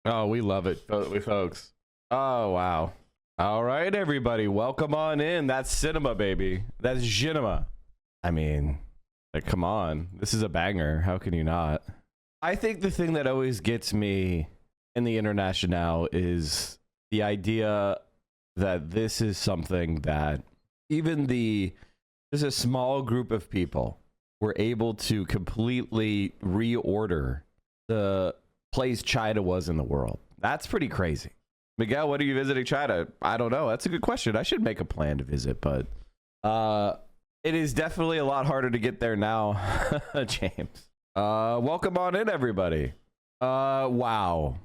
Oh, we love it, folks. Oh, wow. All right, everybody. Welcome on in. That's cinema, baby. That's cinema. I mean, like, come on. This is a banger. How can you not? I think the thing that always gets me in the International is the idea that this is something that even there's a small group of people were able to completely reorder the place China was in the world. That's pretty crazy. Miguel, what are you visiting China? I don't know. That's a good question. I should make a plan to visit, but it is definitely a lot harder to get there now. James. Welcome on in, everybody. Wow.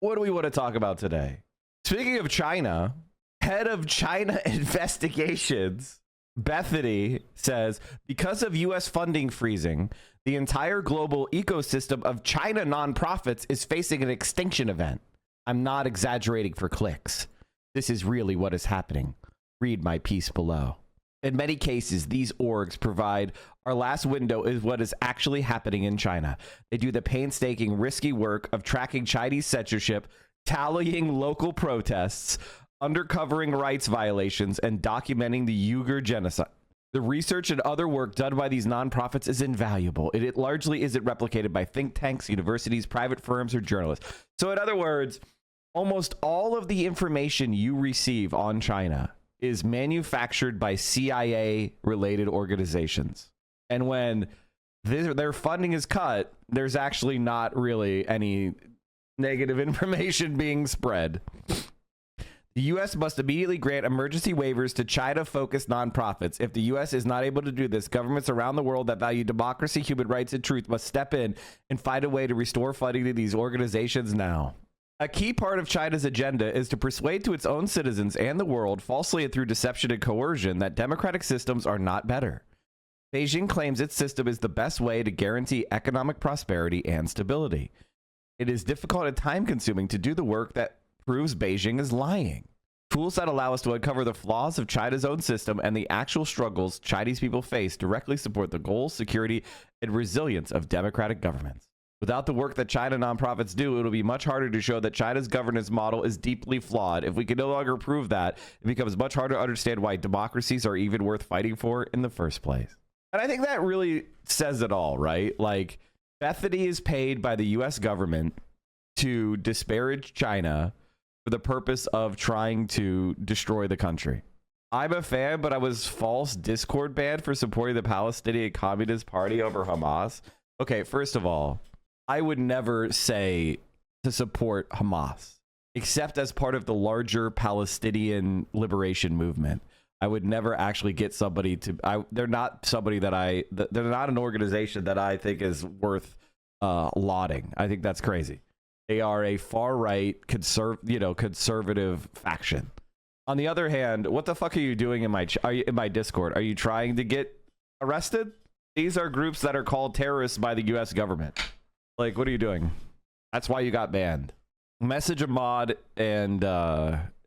What do we want to talk about today? Speaking of China, head of China investigations, Bethany, says, because of U.S. funding freezing, the entire global ecosystem of China nonprofits is facing an extinction event. I'm not exaggerating for clicks. This is really what is happening. Read my piece below. In many cases, these orgs provide our last window is what is actually happening in China. They do the painstaking, risky work of tracking Chinese censorship, tallying local protests, undercovering rights violations, and documenting the Uyghur genocide. The research and other work done by these nonprofits is invaluable. It largely isn't replicated by think tanks, universities, private firms, or journalists. So in other words, almost all of the information you receive on China is manufactured by CIA-related organizations. And when their funding is cut, there's actually not really any negative information being spread. The U.S. must immediately grant emergency waivers to China-focused nonprofits. If the U.S. is not able to do this, governments around the world that value democracy, human rights, and truth must step in and find a way to restore funding to these organizations now. A key part of China's agenda is to persuade to its own citizens and the world, falsely and through deception and coercion, that democratic systems are not better. Beijing claims its system is the best way to guarantee economic prosperity and stability. It is difficult and time-consuming to do the work that proves Beijing is lying. Tools that allow us to uncover the flaws of China's own system and the actual struggles Chinese people face directly support the goals, security, and resilience of democratic governments. Without the work that China nonprofits do, it'll be much harder to show that China's governance model is deeply flawed. If we can no longer prove that, it becomes much harder to understand why democracies are even worth fighting for in the first place. And I think that really says it all, right? Like, Bethany is paid by the U.S. government to disparage China for the purpose of trying to destroy the country. I'm a fan, but I was false Discord banned for supporting the Palestinian Communist Party over Hamas. Okay, first of all, I would never say to support Hamas, except as part of the larger Palestinian liberation movement. I would never actually get somebody to, they're not somebody that they're not an organization that I think is worth lauding. I think that's crazy. They are a far-right, conservative faction. On the other hand, what the fuck are you doing in my Discord? Are you trying to get arrested? These are groups that are called terrorists by the U.S. government. Like, what are you doing? That's why you got banned. Message a mod and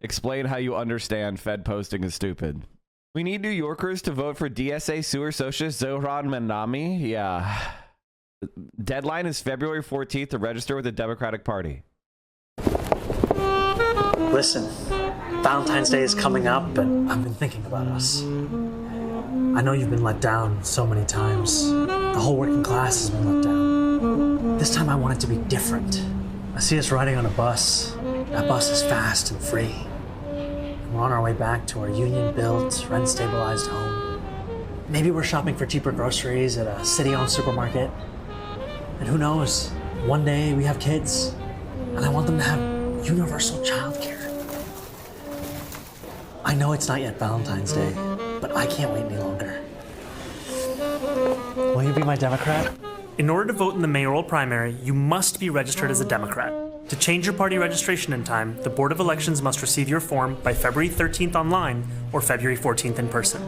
explain how you understand Fed posting is stupid. We need New Yorkers to vote for DSA sewer socialist Zohran Manami. Yeah. Deadline is February 14th to register with the Democratic Party. Listen, Valentine's Day is coming up, and I've been thinking about us. I know you've been let down so many times. The whole working class has been let down. This time I want it to be different. I see us riding on a bus. That bus is fast and free. And we're on our way back to our union-built, rent-stabilized home. Maybe we're shopping for cheaper groceries at a city-owned supermarket. And who knows, one day we have kids, and I want them to have universal childcare. I know it's not yet Valentine's Day, but I can't wait any longer. Will you be my Democrat? In order to vote in the mayoral primary, you must be registered as a Democrat. To change your party registration in time, the Board of Elections must receive your form by February 13th online or February 14th in person.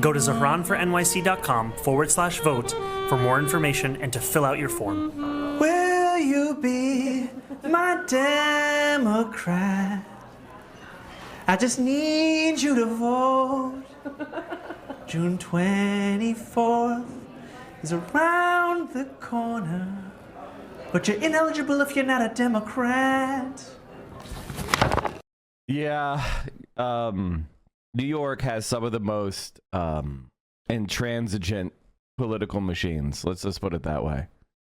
Go to zohranfornyc.com/vote for more information and to fill out your form. Will you be my Democrat? I just need you to vote. June 24th is around the corner. But you're ineligible if you're not a Democrat. Yeah, New York has some of the most intransigent political machines. Let's just put it that way.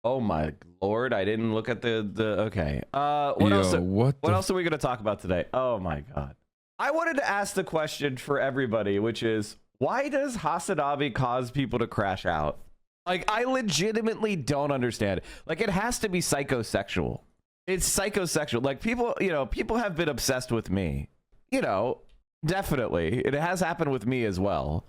Oh my lord, I didn't look at the okay. What else are we going to talk about today? Oh my god. I wanted to ask the question for everybody, which is, why does Hasanabi cause people to crash out? Like, I legitimately don't understand. Like, it has to be psychosexual. It's psychosexual. Like, people, you know, people have been obsessed with me. You know, definitely. It has happened with me as well.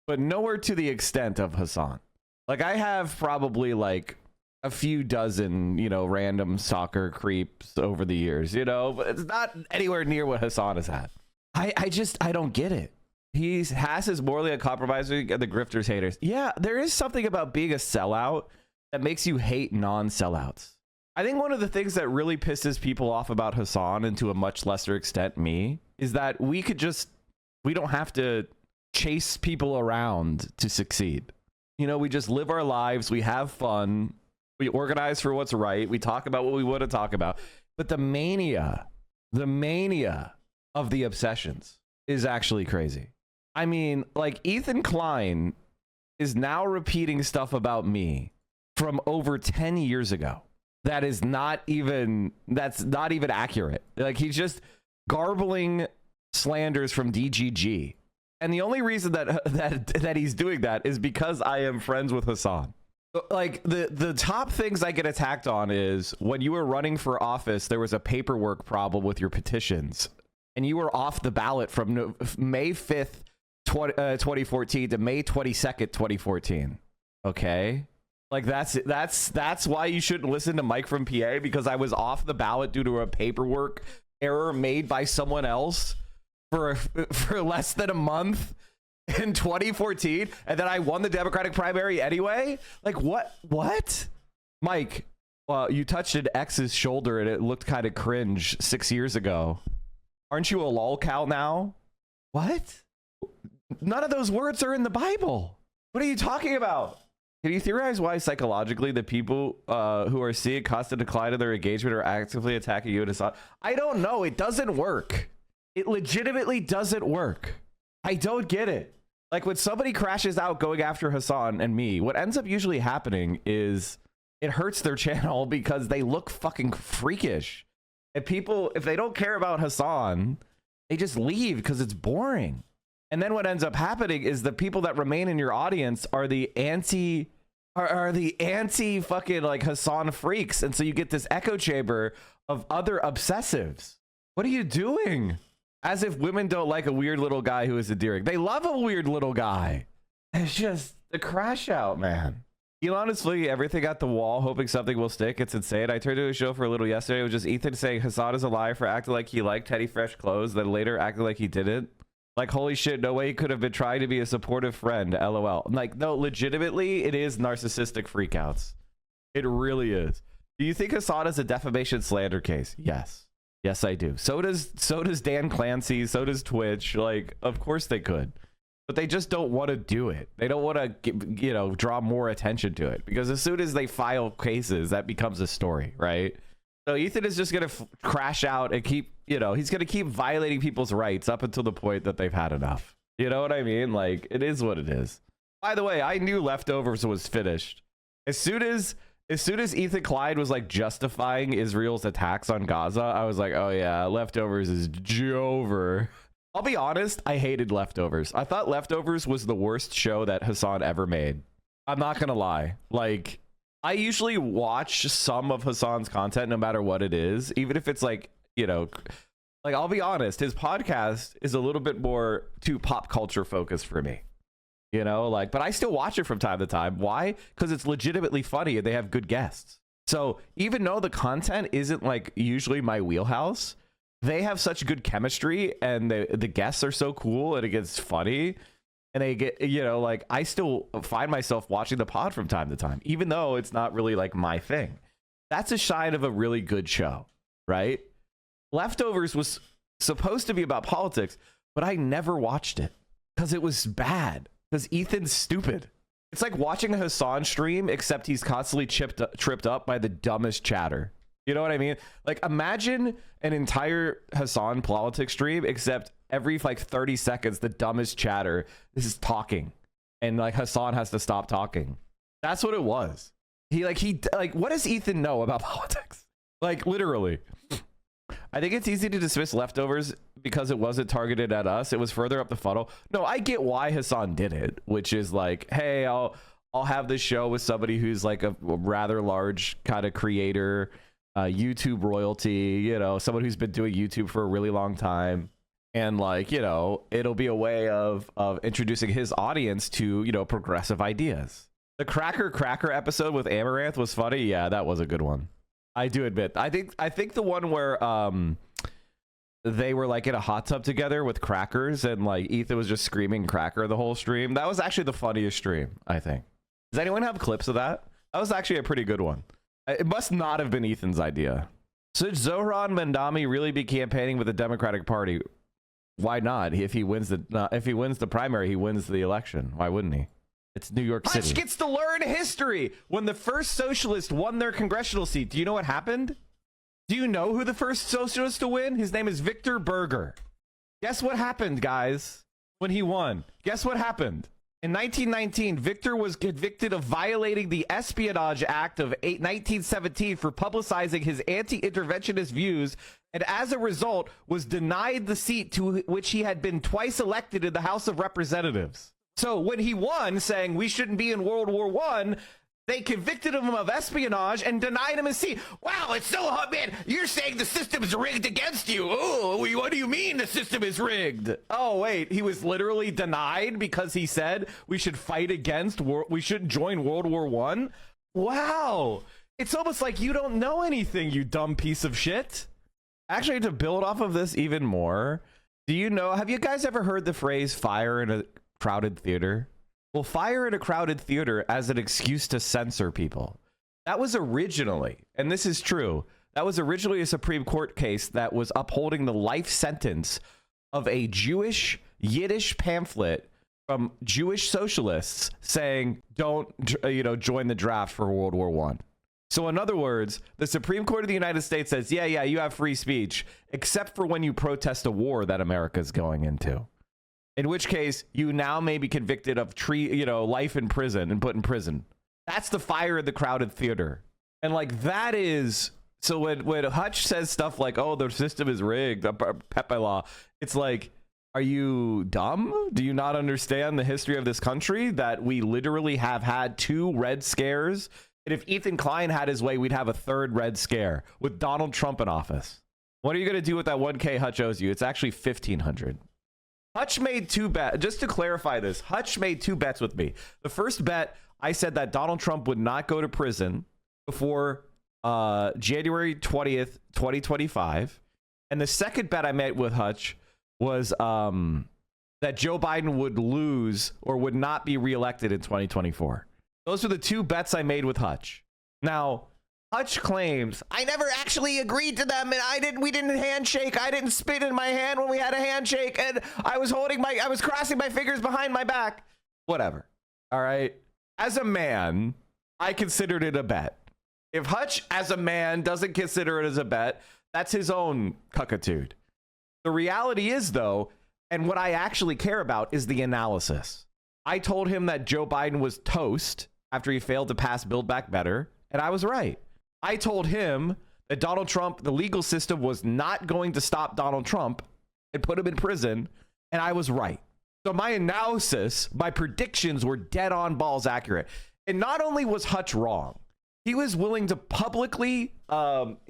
But nowhere to the extent of Hassan. Like, I have probably, like, a few dozen, you know, random stalker creeps over the years, you know? But it's not anywhere near what Hassan has had. I don't get it. Hass is morally uncompromising and the grifters haters. Yeah, there is something about being a sellout that makes you hate non-sellouts. I think one of the things that really pisses people off about Hassan, and to a much lesser extent me, is that we don't have to chase people around to succeed. You know, we just live our lives, we have fun, we organize for what's right, we talk about what we want to talk about. But the mania of the obsessions is actually crazy. I mean, like, Ethan Klein is now repeating stuff about me from over 10 years ago. That's not even accurate. Like, he's just garbling slanders from DGG. And the only reason that he's doing that is because I am friends with Hassan. Like, the top things I get attacked on is when you were running for office, there was a paperwork problem with your petitions. And you were off the ballot from May 5th, 2014 to May 22nd, 2014. Okay? Like, that's why you shouldn't listen to Mike from PA, because I was off the ballot due to a paperwork error made by someone else for less than a month in 2014, and then I won the Democratic primary anyway? Like, what? Mike, you touched an ex's shoulder and it looked kind of cringe 6 years ago. Aren't you a lolcow now? What? None of those words are in the Bible. What are you talking about? Can you theorize why psychologically the people who are seeing constant decline in their engagement are actively attacking you and Hassan? I don't know. It doesn't work. It legitimately doesn't work. I don't get it. Like, when somebody crashes out going after Hassan and me, what ends up usually happening is it hurts their channel because they look fucking freakish. If they don't care about Hassan, they just leave because it's boring. And then what ends up happening is the people that remain in your audience are the anti fucking, like, Hassan freaks. And so you get this echo chamber of other obsessives. What are you doing? As if women don't like a weird little guy who is endearing. They love a weird little guy. It's just the crash out, man. Elon is flinging everything at the wall, hoping something will stick. It's insane. I turned to a show for a little yesterday. It was just Ethan saying Hassan is a liar for acting like he liked Teddy Fresh clothes, then later acting like he didn't. Like, holy shit, no way he could have been trying to be a supportive friend. LOL. Like, no, legitimately, it is narcissistic freakouts. It really is. Do you think Hassan is a defamation slander case? Yes. Yes, I do. So does Dan Clancy. So does Twitch. Like, of course they could. But they just don't want to do it. They don't want to, you know, draw more attention to it. Because as soon as they file cases, that becomes a story, right? So Ethan is just going to crash out and keep, you know, he's going to keep violating people's rights up until the point that they've had enough. You know what I mean? Like, it is what it is. By the way, I knew Leftovers was finished. As soon as Ethan Klein was, like, justifying Israel's attacks on Gaza, I was like, oh yeah, Leftovers is over. I'll be honest, I hated Leftovers. I thought Leftovers was the worst show that Hassan ever made. I'm not gonna lie. Like, I usually watch some of Hassan's content no matter what it is, even if it's, like, you know, like, I'll be honest, his podcast is a little bit more too pop culture focused for me. You know, like, but I still watch it from time to time. Why? Because it's legitimately funny and they have good guests. So even though the content isn't, like, usually my wheelhouse, they have such good chemistry and the guests are so cool and it gets funny and they get, you know, like, I still find myself watching the pod from time to time, even though it's not really, like, my thing. That's a sign of a really good show, right? Leftovers was supposed to be about politics, but I never watched it because it was bad. Because Ethan's stupid. It's like watching a Hassan stream, except he's constantly tripped up by the dumbest chatter. You know what I mean? Like, imagine an entire Hassan politics stream, except every like 30 seconds, the dumbest chatter is talking, and like Hassan has to stop talking. That's what it was. He what does Ethan know about politics? Like, literally. I think it's easy to dismiss leftovers because it wasn't targeted at us. It was further up the funnel. No, I get why Hassan did it, which is like, hey, I'll have this show with somebody who's like a rather large kind of creator, YouTube royalty, you know, someone who's been doing YouTube for a really long time. And like, you know, it'll be a way of introducing his audience to, you know, progressive ideas. The Cracker episode with Amaranth was funny. Yeah, that was a good one. I do admit. I think the one where they were like in a hot tub together with crackers and like Ethan was just screaming cracker the whole stream. That was actually the funniest stream, I think. Does anyone have clips of that? That was actually a pretty good one. It must not have been Ethan's idea. Should Zohran Mandami really be campaigning with the Democratic Party? Why not? If he wins the primary, he wins the election. Why wouldn't he? It's New York City. Hutch gets to learn history. When the first socialist won their congressional seat, do you know what happened? Do you know who the first socialist to win? His name is Victor Berger. Guess what happened, guys, when he won? Guess what happened? In 1919, Victor was convicted of violating the Espionage Act of 1917 for publicizing his anti-interventionist views, and as a result, was denied the seat to which he had been twice elected in the House of Representatives. So when he won, saying we shouldn't be in World War I, they convicted him of espionage and denied him his seat. Wow, it's so hot, man. You're saying the system's rigged against you. Oh, what do you mean the system is rigged? Oh, wait, he was literally denied because he said we should fight against, we shouldn't join World War I? Wow. It's almost like you don't know anything, you dumb piece of shit. Actually, to build off of this even more, have you guys ever heard the phrase fire in a crowded theater? Well, fire in a crowded theater as an excuse to censor people. That was originally, and this is true, that was originally a Supreme Court case that was upholding the life sentence of a Jewish Yiddish pamphlet from Jewish socialists saying, don't, join the draft for World War I. So in other words, the Supreme Court of the United States says, yeah, you have free speech, except for when you protest a war that America's going into. In which case, you now may be convicted of life in prison and put in prison. That's the fire in the crowded theater. And like that is, so when Hutch says stuff like, oh, the system is rigged, Pepe law, it's like, are you dumb? Do you not understand the history of this country? That we literally have had 2 Red Scares? And if Ethan Klein had his way, we'd have a 3rd Red Scare with Donald Trump in office. What are you going to do with that 1K Hutch owes you? It's actually $1,500. Hutch made 2 bets. Just to clarify this, Hutch made 2 bets with me. The first bet, I said that Donald Trump would not go to prison before January 20th, 2025. And the second bet I made with Hutch was that Joe Biden would lose or would not be reelected in 2024. Those are the 2 bets I made with Hutch. Now, Hutch claims, I never actually agreed to them, and we didn't handshake. I didn't spit in my hand when we had a handshake, and I was crossing my fingers behind my back. Whatever. All right. As a man, I considered it a bet. If Hutch, as a man, doesn't consider it as a bet, that's his own cuckitude. The reality is, though, and what I actually care about is the analysis. I told him that Joe Biden was toast after he failed to pass Build Back Better, and I was right. I told him that Donald Trump, the legal system was not going to stop Donald Trump and put him in prison, and I was right. So my analysis, my predictions were dead on balls accurate. And not only was Hutch wrong, he was willing to publicly, posture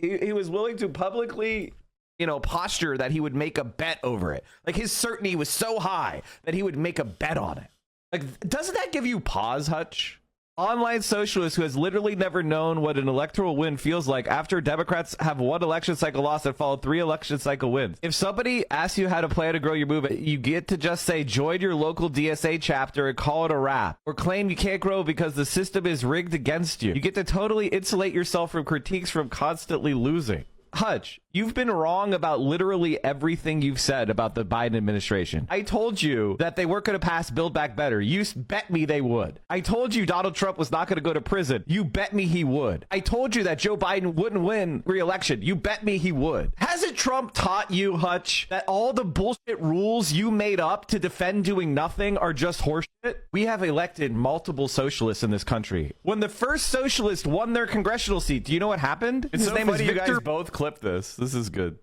that he would make a bet over it. Like his certainty was so high that he would make a bet on it. Like, doesn't that give you pause, Hutch? Online socialist who has literally never known what an electoral win feels like after Democrats have 1 election cycle loss and followed 3 election cycle wins. If somebody asks you how to plan to grow your movement, you get to just say, join your local DSA chapter and call it a wrap. Or claim you can't grow because the system is rigged against you. You get to totally insulate yourself from critiques from constantly losing. Hutch, you've been wrong about literally everything you've said about the Biden administration. I told you that they weren't going to pass Build Back Better. You bet me they would. I told you Donald Trump was not going to go to prison. You bet me he would. I told you that Joe Biden wouldn't win re-election. You bet me he would. Hasn't Trump taught you, Hutch, that all the bullshit rules you made up to defend doing nothing are just horseshit? We have elected multiple socialists in this country. When the first socialist won their congressional seat, do you know what happened? His name is Victor. You guys both clipped this. This is good.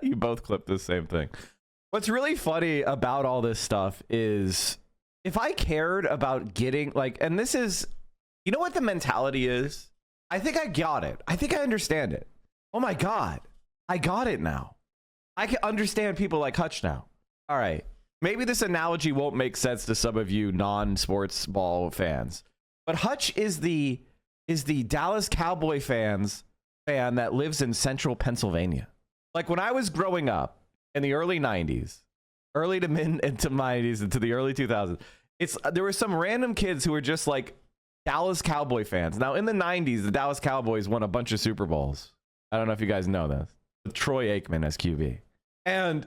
You both clipped the same thing. What's really funny about all this stuff is if I cared about getting like, and this is, you know what the mentality is? I think I got it. I think I understand it. Oh my God. I got it now. I can understand people like Hutch now. All right. Maybe this analogy won't make sense to some of you non-sports ball fans, but Hutch is the Dallas Cowboy fan that lives in central Pennsylvania. Like when I was growing up in the early 90s, early to mid into 90s into the early 2000s, there were some random kids who were just like Dallas Cowboy fans. Now in the 90s, the Dallas Cowboys won a bunch of Super Bowls. I don't know if you guys know this. With Troy Aikman as QB. And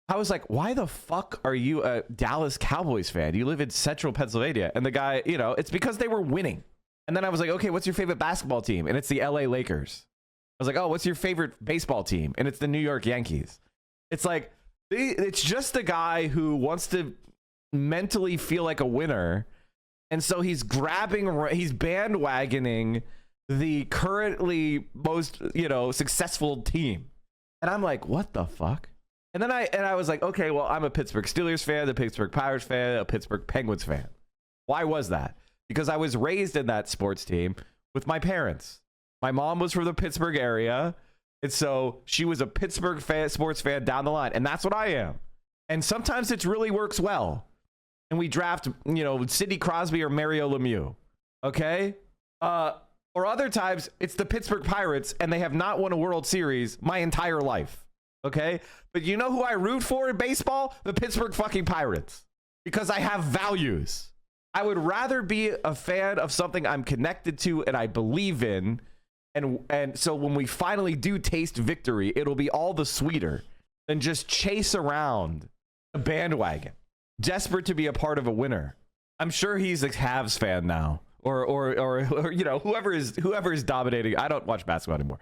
I was like, why the fuck are you a Dallas Cowboys fan? You live in central Pennsylvania. And the guy, you know, it's because they were winning. And then I was like, okay, what's your favorite basketball team? And it's the LA Lakers. I was like, oh, what's your favorite baseball team? And it's the New York Yankees. It's like, it's just a guy who wants to mentally feel like a winner. And so he's bandwagoning the currently most, you know, successful team. And I'm like, what the fuck? And then I was like, okay, well, I'm a Pittsburgh Steelers fan, a Pittsburgh Pirates fan, a Pittsburgh Penguins fan. Why was that? Because I was raised in that sports team with my parents. My mom was from the Pittsburgh area, and so she was a Pittsburgh sports fan down the line, and that's what I am. And sometimes it really works well. And we draft, you know, Sidney Crosby or Mario Lemieux, okay? Or other times, it's the Pittsburgh Pirates, and they have not won a World Series my entire life. Okay, but you know who I root for in baseball? The Pittsburgh fucking Pirates, because I have values. I would rather be a fan of something I'm connected to and I believe in, and so when we finally do taste victory, it'll be all the sweeter than just chase around a bandwagon, desperate to be a part of a winner. I'm sure he's a Habs fan now, or you know, whoever is dominating. I don't watch basketball anymore.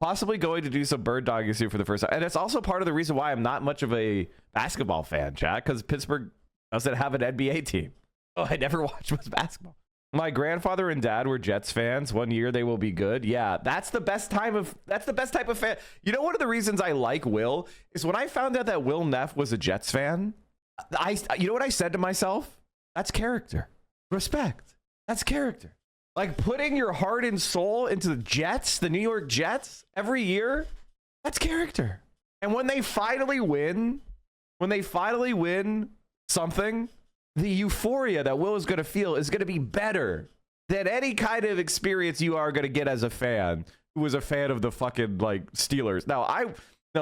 Possibly going to do some bird dogging soon for the first time. And it's also part of the reason why I'm not much of a basketball fan, chat, because Pittsburgh doesn't have an NBA team. Oh, I never watched much basketball. My grandfather and dad were Jets fans. One year they will be good. Yeah, that's the best type of fan. You know, one of the reasons I like Will is when I found out that Will Neff was a Jets fan, you know what I said to myself? That's character. Respect. That's character. Like putting your heart and soul into the Jets, the New York Jets, every year, that's character. And when they finally win something, the euphoria that Will is going to feel is going to be better than any kind of experience you are going to get as a fan who was a fan of the fucking like Steelers. Now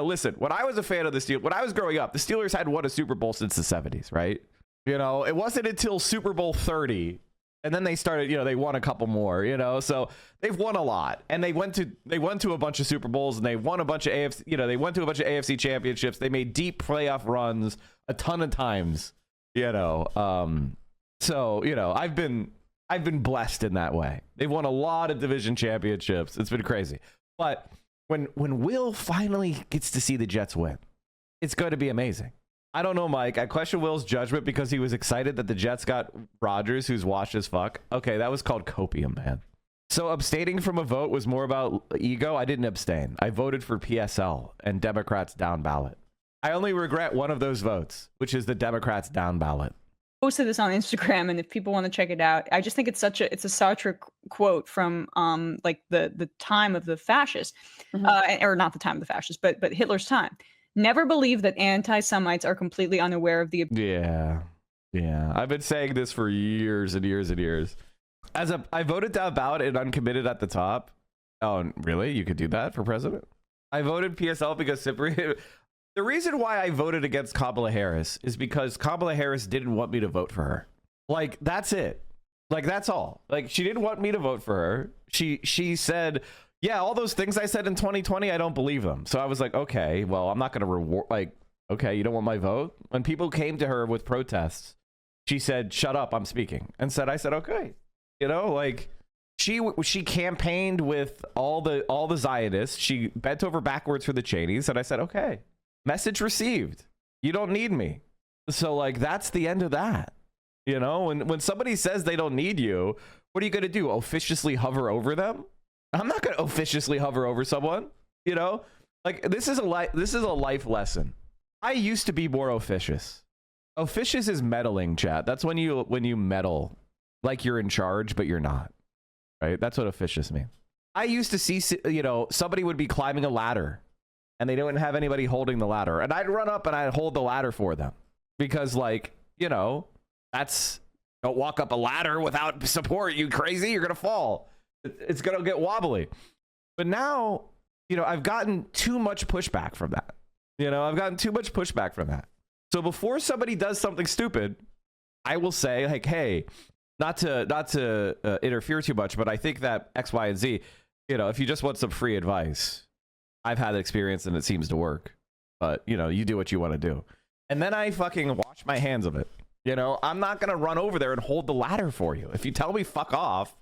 listen, when I was a fan of the Steelers, when I was growing up, the Steelers hadn't won a Super Bowl since the 70s, right? You know, it wasn't until Super Bowl 30. And then they started, you know, they won a couple more, you know, so they've won a lot, and they went to a bunch of Super Bowls, and they won a bunch of AFC, you know, they went to a bunch of AFC championships. They made deep playoff runs a ton of times, you know. So, you know, I've been blessed in that way. They've won a lot of division championships. It's been crazy. But when Will finally gets to see the Jets win, it's going to be amazing. I don't know, Mike. I question Will's judgment because he was excited that the Jets got Rodgers, who's washed as fuck. Okay, that was called copium, man. So abstaining from a vote was more about ego. I didn't abstain. I voted for PSL and Democrats down ballot. I only regret one of those votes, which is the Democrats down ballot. Posted this on Instagram, and if people want to check it out, I just think it's a Sartre quote from like the time of the fascists, or not the time of the fascists, but Hitler's time. Never believe that anti-Semites are completely unaware of the... Yeah. I've been saying this for years and years and years. I voted down ballot and uncommitted at the top. Oh, really? You could do that for president? I voted PSL because the reason why I voted against Kamala Harris is because Kamala Harris didn't want me to vote for her. Like, that's it. Like, that's all. Like, she didn't want me to vote for her. She said... yeah, all those things I said in 2020, I don't believe them. So I was like, okay, well, I'm not going to reward, like, okay, you don't want my vote? When people came to her with protests, she said, shut up, I'm speaking. And I said, okay. You know, like, she campaigned with all the Zionists. She bent over backwards for the Cheneys. And I said, okay, message received. You don't need me. So, like, that's the end of that. You know, when somebody says they don't need you, what are you going to do? Officiously hover over them? I'm not going to officiously hover over someone. You know, like, this is a life lesson. I used to be more officious. Officious is meddling, chat. That's when you meddle like you're in charge, but you're not. Right? That's what officious means. I used to see, you know, somebody would be climbing a ladder and they didn't have anybody holding the ladder. And I'd run up and I'd hold the ladder for them because, like, you know, don't walk up a ladder without support. You crazy? You're going to fall. It's going to get wobbly. But now, you know, I've gotten too much pushback from that. So before somebody does something stupid, I will say, like, hey, not to interfere too much, but I think that X, Y, and Z, you know, if you just want some free advice, I've had experience and it seems to work. But, you know, you do what you want to do. And then I fucking wash my hands of it. You know, I'm not going to run over there and hold the ladder for you. If you tell me fuck off,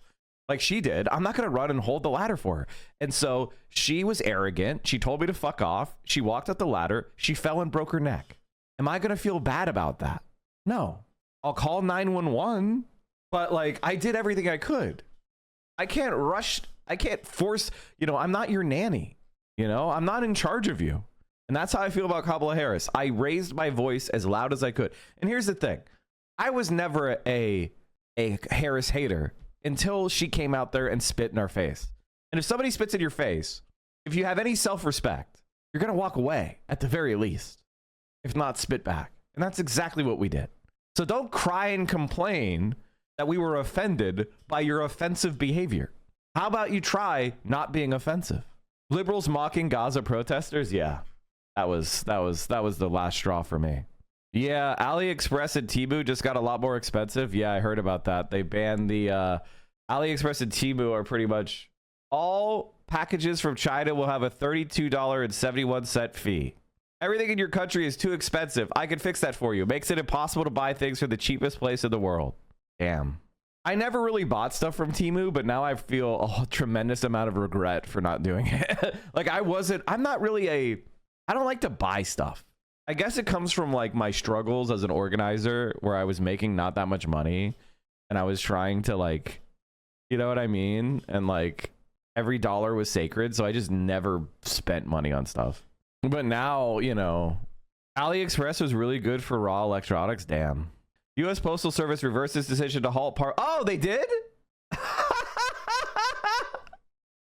like she did, I'm not going to run and hold the ladder for her. And so she was arrogant. She told me to fuck off. She walked up the ladder. She fell and broke her neck. Am I going to feel bad about that? No. I'll call 911. But, like, I did everything I could. I can't force, you know, I'm not your nanny. You know, I'm not in charge of you. And that's how I feel about Kamala Harris. I raised my voice as loud as I could. And here's the thing. I was never a Harris hater until she came out there and spit in our face. And if somebody spits in your face, if you have any self-respect, you're going to walk away at the very least, if not spit back. And that's exactly what we did. So don't cry and complain that we were offended by your offensive behavior. How about you try not being offensive? Liberals mocking Gaza protesters? Yeah, that was the last straw for me. Yeah, AliExpress and Temu just got a lot more expensive. Yeah, I heard about that. They banned the AliExpress and Temu are pretty much all packages from China will have a $32.71 fee. Everything in your country is too expensive. I can fix that for you. Makes it impossible to buy things from the cheapest place in the world. Damn. I never really bought stuff from Temu, but now I feel a tremendous amount of regret for not doing it. Like, I don't like to buy stuff. I guess it comes from, like, my struggles as an organizer where I was making not that much money and I was trying to, like, you know what I mean? And, like, every dollar was sacred, so I just never spent money on stuff. But now, you know, AliExpress was really good for raw electronics. Damn. U.S. Postal Service reversed its decision to halt Oh, they did?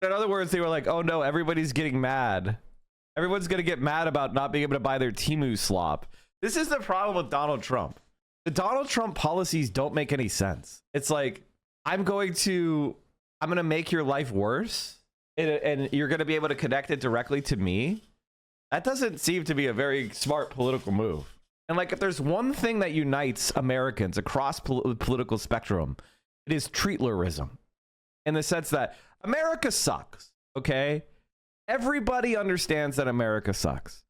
In other words, they were like, oh no, everybody's getting mad. Everyone's going to get mad about not being able to buy their Temu slop. This is the problem with Donald Trump. The Donald Trump policies don't make any sense. It's like, I'm going to make your life worse and you're going to be able to connect it directly to me. That doesn't seem to be a very smart political move. And, like, if there's one thing that unites Americans across political spectrum, it is treatlerism. In the sense that America sucks, okay? Everybody understands that America sucks.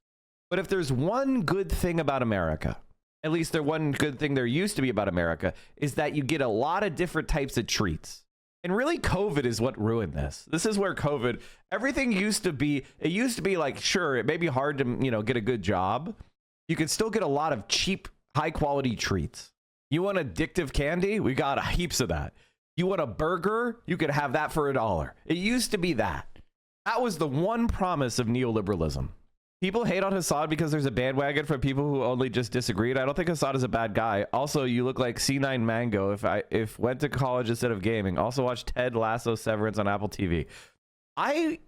But if there's one good thing about America, at least the one good thing there used to be about America, is that you get a lot of different types of treats. And really, COVID is what ruined this. This is where COVID, everything used to be like, sure, it may be hard to, you know, get a good job. You can still get a lot of cheap, high quality treats. You want addictive candy? We got heaps of that. You want a burger? You could have that for $1. It used to be that. That was the one promise of neoliberalism. People hate on Hassan because there's a bandwagon for people who only just disagreed. I don't think Hassan is a bad guy. Also, you look like C9 Mango if went to college instead of gaming. Also watch Ted Lasso Severance on Apple TV. I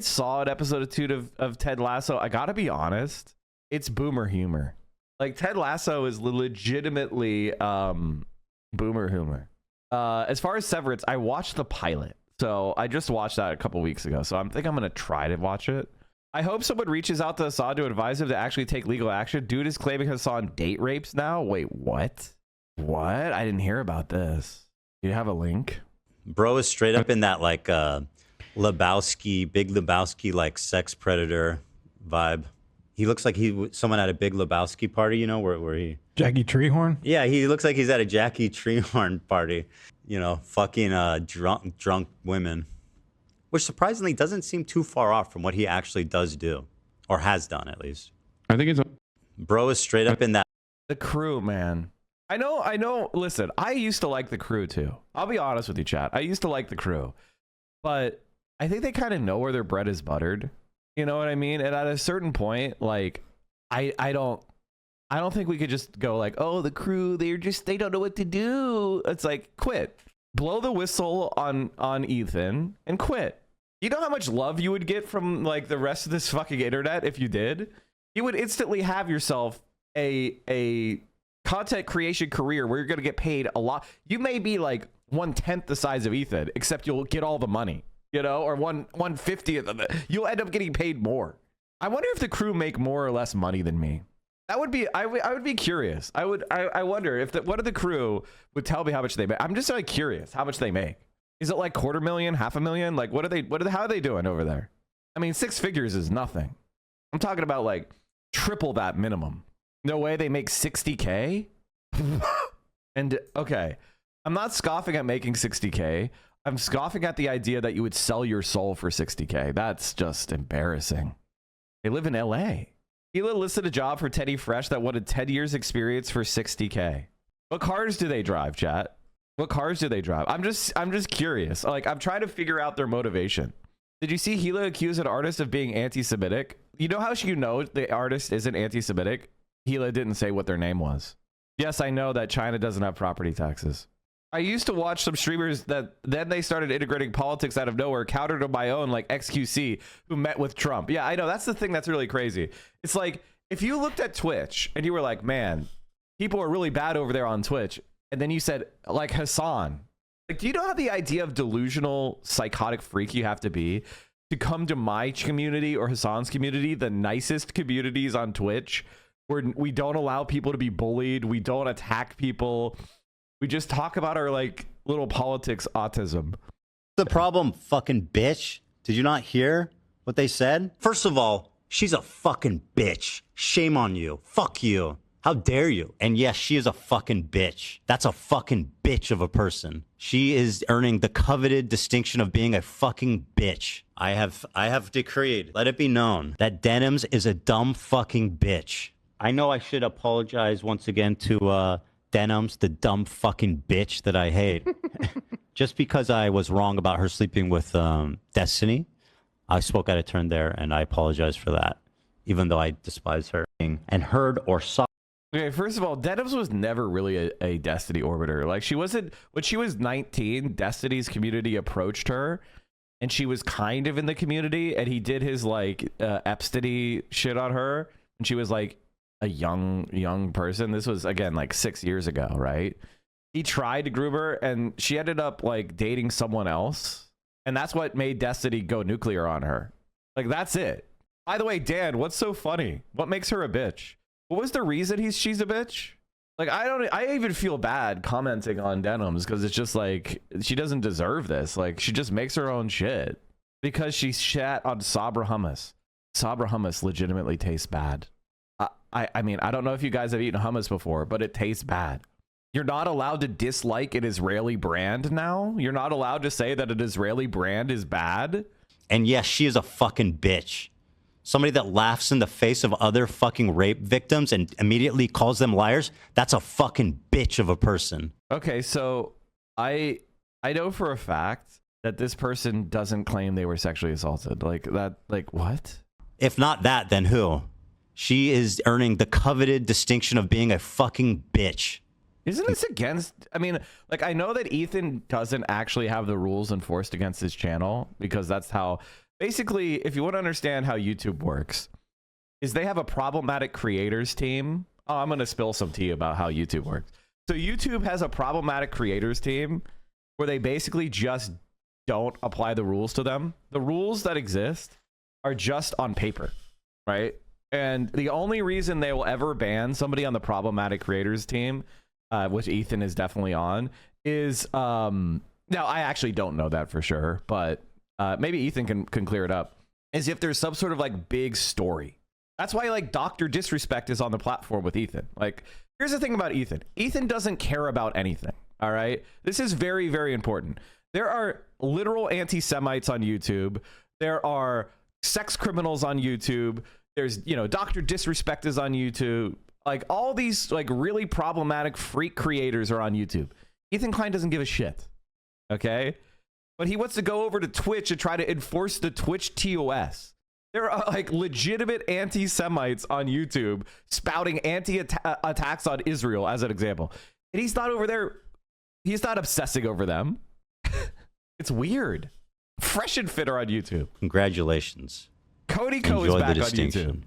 saw an episode or two of Ted Lasso. I gotta be honest, it's boomer humor. Like, Ted Lasso is legitimately boomer humor. As far as Severance, I watched the pilot. So I just watched that a couple weeks ago. So I think I'm gonna try to watch it. I hope someone reaches out to Hassan to advise him to actually take legal action. Dude is claiming Hassan date rapes now. Wait, what? I didn't hear about this. Do you have a link? Bro is straight up in that, like, Lebowski, Big Lebowski, like sex predator vibe. He looks like someone at a Big Lebowski party, you know, where he... Jackie Treehorn? Yeah, he looks like he's at a Jackie Treehorn party, you know, fucking drunk women. Which surprisingly doesn't seem too far off from what he actually does do. Or has done, at least. I think it's... Bro is straight up in that... The Crew, man. I know. Listen, I used to like The Crew, too. I'll be honest with you, chat. I used to like The Crew. But I think they kind of know where their bread is buttered. You know what I mean? And at a certain point, like, I don't think we could just go like, oh, The Crew, they don't know what to do. It's like, quit. Blow the whistle on Ethan and quit. You know how much love you would get from like the rest of this fucking internet if you did? You would instantly have yourself a content creation career where you're going to get paid a lot. You may be like 1/10 the size of Ethan, except you'll get all the money, you know, or 1/50th of it. You'll end up getting paid more. I wonder if The Crew make more or less money than me. That would be, I would be curious. I wonder if one of The Crew would tell me how much they make. I'm just like curious how much they make. Is it like $250,000, $500,000? Like how are they doing over there? I mean, 6 figures is nothing. I'm talking about like triple that minimum. No way they make 60K. And okay, I'm not scoffing at making 60K. I'm scoffing at the idea that you would sell your soul for 60K. That's just embarrassing. They live in LA. Hila listed a job for Teddy Fresh that wanted 10 years experience for 60K. What cars do they drive, chat? What cars do they drive? I'm just curious. Like, I'm trying to figure out their motivation. Did you see Hila accuse an artist of being anti-Semitic? You know how you know the artist isn't anti-Semitic? Hila didn't say what their name was. Yes, I know that China doesn't have property taxes. I used to watch some streamers that then they started integrating politics out of nowhere, counter to my own, like XQC, who met with Trump. Yeah, I know. That's the thing that's really crazy. It's like, if you looked at Twitch and you were like, man, people are really bad over there on Twitch. And then you said, like Hassan. Like, do you know how the idea of delusional, psychotic freak you have to be to come to my community or Hassan's community, the nicest communities on Twitch, where we don't allow people to be bullied, we don't attack people, we just talk about our like little politics autism. The problem, fucking bitch. Did you not hear what they said? First of all, she's a fucking bitch. Shame on you. Fuck you. How dare you? And yes, she is a fucking bitch. That's a fucking bitch of a person. She is earning the coveted distinction of being a fucking bitch. I have decreed, let it be known, that Dems is a dumb fucking bitch. I know I should apologize once again to Dems, the dumb fucking bitch that I hate. Just because I was wrong about her sleeping with Destiny, I spoke out of turn there, and I apologize for that, even though I despise her and heard or saw. Okay, first of all, Dems was never really a Destiny orbiter. Like, she wasn't, when she was 19, Destiny's community approached her, and she was kind of in the community, and he did his, like, Epstein shit on her, and she was, like, a young person. This was, again, like 6 years ago, right? He tried to groom her, and she ended up, like, dating someone else, and that's what made Destiny go nuclear on her. Like, that's it. By the way, Dan, what's so funny? What makes her a bitch? What was the reason she's a bitch? Like, I even feel bad commenting on Dems because it's just like, she doesn't deserve this. Like, she just makes her own shit because she shat on Sabra hummus. Sabra hummus legitimately tastes bad. I mean, I don't know if you guys have eaten hummus before, but it tastes bad. You're not allowed to dislike an Israeli brand now. You're not allowed to say that an Israeli brand is bad. And yes, she is a fucking bitch. Somebody that laughs in the face of other fucking rape victims and immediately calls them liars, that's a fucking bitch of a person. Okay, so I know for a fact that this person doesn't claim they were sexually assaulted. Like that, like what? If not that, then who? She is earning the coveted distinction of being a fucking bitch. Isn't this against, I mean, like, I know that Ethan doesn't actually have the rules enforced against his channel because that's how, basically, if you want to understand how YouTube works, is they have a problematic creators team. Oh, I'm going to spill some tea about how YouTube works. So YouTube has a problematic creators team where they basically just don't apply the rules to them. The rules that exist are just on paper, right? And the only reason they will ever ban somebody on the problematic creators team, which Ethan is definitely on, is, now I actually don't know that for sure, but maybe Ethan can clear it up, is if there's some sort of like big story. That's why like Dr. Disrespect is on the platform with Ethan. Like, here's the thing about Ethan. Ethan doesn't care about anything. All right. This is very, very important. There are literal anti-Semites on YouTube. There are sex criminals on YouTube. There's, you know, Dr. Disrespect is on YouTube. Like, all these like really problematic freak creators are on YouTube. Ethan Klein doesn't give a shit. Okay. But he wants to go over to Twitch and try to enforce the Twitch TOS. There are like legitimate anti-Semites on YouTube spouting attacks on Israel as an example. And he's not over there. He's not obsessing over them. It's weird. Fresh and Fit are on YouTube. Congratulations. Cody Co is back on YouTube.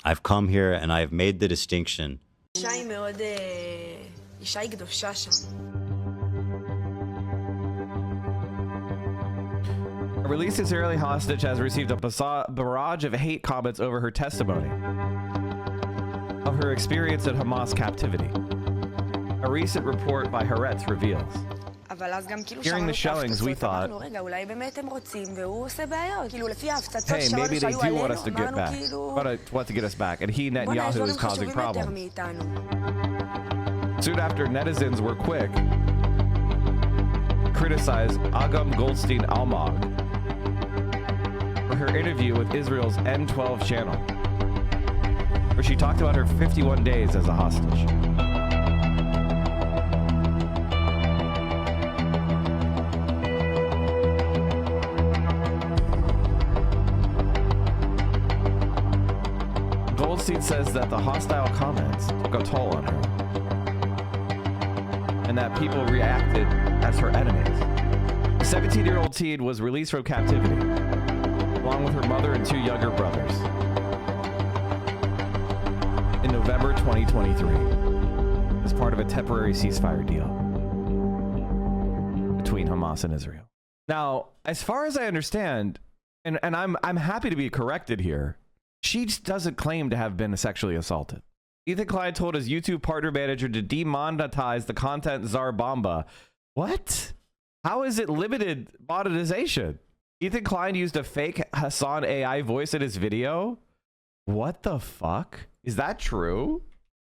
I've come here and I've made the distinction. A released Israeli hostage has received a barrage of hate comments over her testimony of her experience in Hamas captivity. A recent report by Haaretz reveals. Hearing the shellings, we thought, hey, maybe they do want us to get back, want to get us back, and Netanyahu is causing problems. Soon after, netizens were quick to criticize Agam Goldstein Almog for her interview with Israel's N12 channel, where she talked about her 51 days as a hostage. Goldstein says that the hostile comments took a toll on her, and that people reacted as her enemies. The 17-year-old teen was released from captivity, along with her mother and 2 younger brothers, in November 2023, as part of a temporary ceasefire deal between Hamas and Israel. Now, as far as I understand, and I'm happy to be corrected here, she doesn't claim to have been sexually assaulted. Ethan Klein told his YouTube partner manager to demonetize the content Tsar Bomba. What? How is it limited monetization? Ethan Klein used a fake Hassan AI voice in his video? What the fuck? Is that true?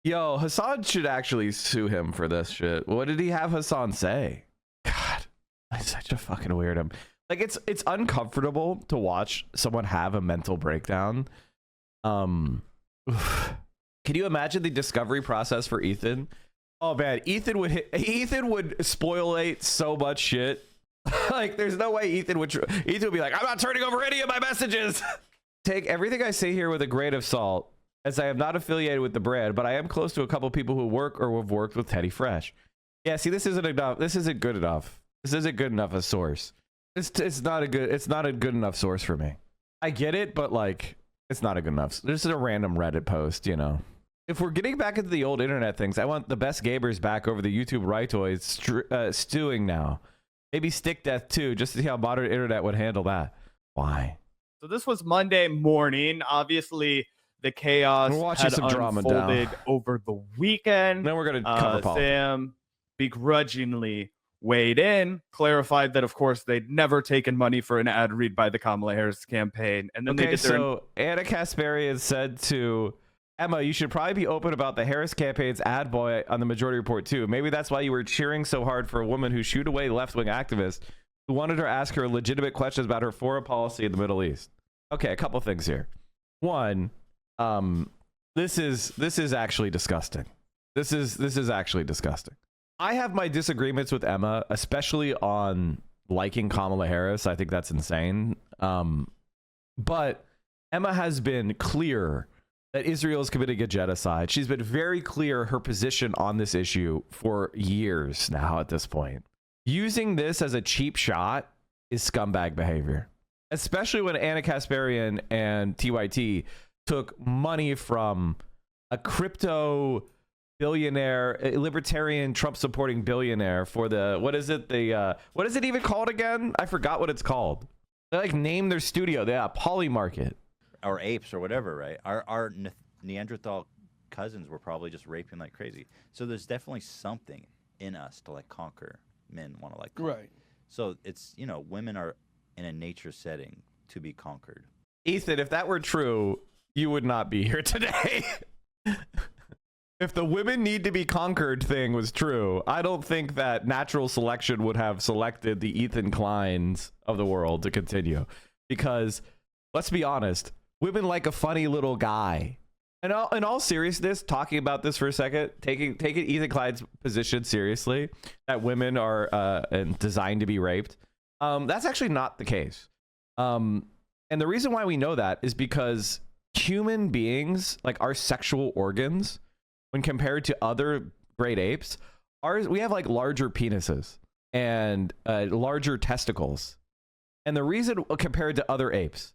Yo, Hassan should actually sue him for this shit. What did he have Hassan say? God, I'm such a fucking weirdo. Like, it's uncomfortable to watch someone have a mental breakdown. Can you imagine the discovery process for Ethan? Oh man, Ethan would spoilate so much shit. Like, there's no way Ethan would be like, I'm not turning over any of my messages. Take everything I say here with a grain of salt, as I am not affiliated with the brand, but I am close to a couple people who work or have worked with Teddy Fresh. Yeah, see, this isn't enough. This isn't good enough. This isn't good enough a source. It's not a good enough source for me. I get it, but like, it's not a good enough. This is a random Reddit post, you know. If we're getting back into the old internet things, I want the best gamers back over the YouTube Rightoids stewing now. Maybe Stick Death too, just to see how modern internet would handle that. Why? So this was Monday morning. Obviously, the chaos had unfolded over the weekend. Then we're going to cover politics. Sam begrudgingly weighed in, clarified that, of course, they'd never taken money for an ad read by the Kamala Harris campaign. And then so Anna Kasparian said to Emma, you should probably be open about the Harris campaign's ad boy on the Majority Report too. Maybe that's why you were cheering so hard for a woman who shooed away left-wing activists who wanted her to ask her legitimate questions about her foreign policy in the Middle East. Okay, a couple things here. One, this is actually disgusting. This is actually disgusting. I have my disagreements with Emma, especially on liking Kamala Harris. I think that's insane. But Emma has been clear that Israel is committing a genocide. She's been very clear her position on this issue for years now at this point. Using this as a cheap shot is scumbag behavior, especially when Anna Kasparian and TYT took money from a crypto billionaire, a libertarian Trump supporting billionaire for the, what is it even called again? I forgot what it's called. They like named their studio. Yeah, Poly Market. Or apes or whatever, right? Our Neanderthal cousins were probably just raping like crazy. So there's definitely something in us to like conquer. Men want to like conquer. Right. So it's, you know, women are in a nature setting to be conquered. Ethan, if that were true, you would not be here today. If the women need to be conquered thing was true, I don't think that natural selection would have selected the Ethan Kleins of the world to continue. Because, let's be honest, women like a funny little guy. And in all seriousness, talking about this for a second, taking Ethan Klein's position seriously, that women are designed to be raped, that's actually not the case. And the reason why we know that is because human beings, like our sexual organs, when compared to other great apes, we have like larger penises and larger testicles. And the reason compared to other apes,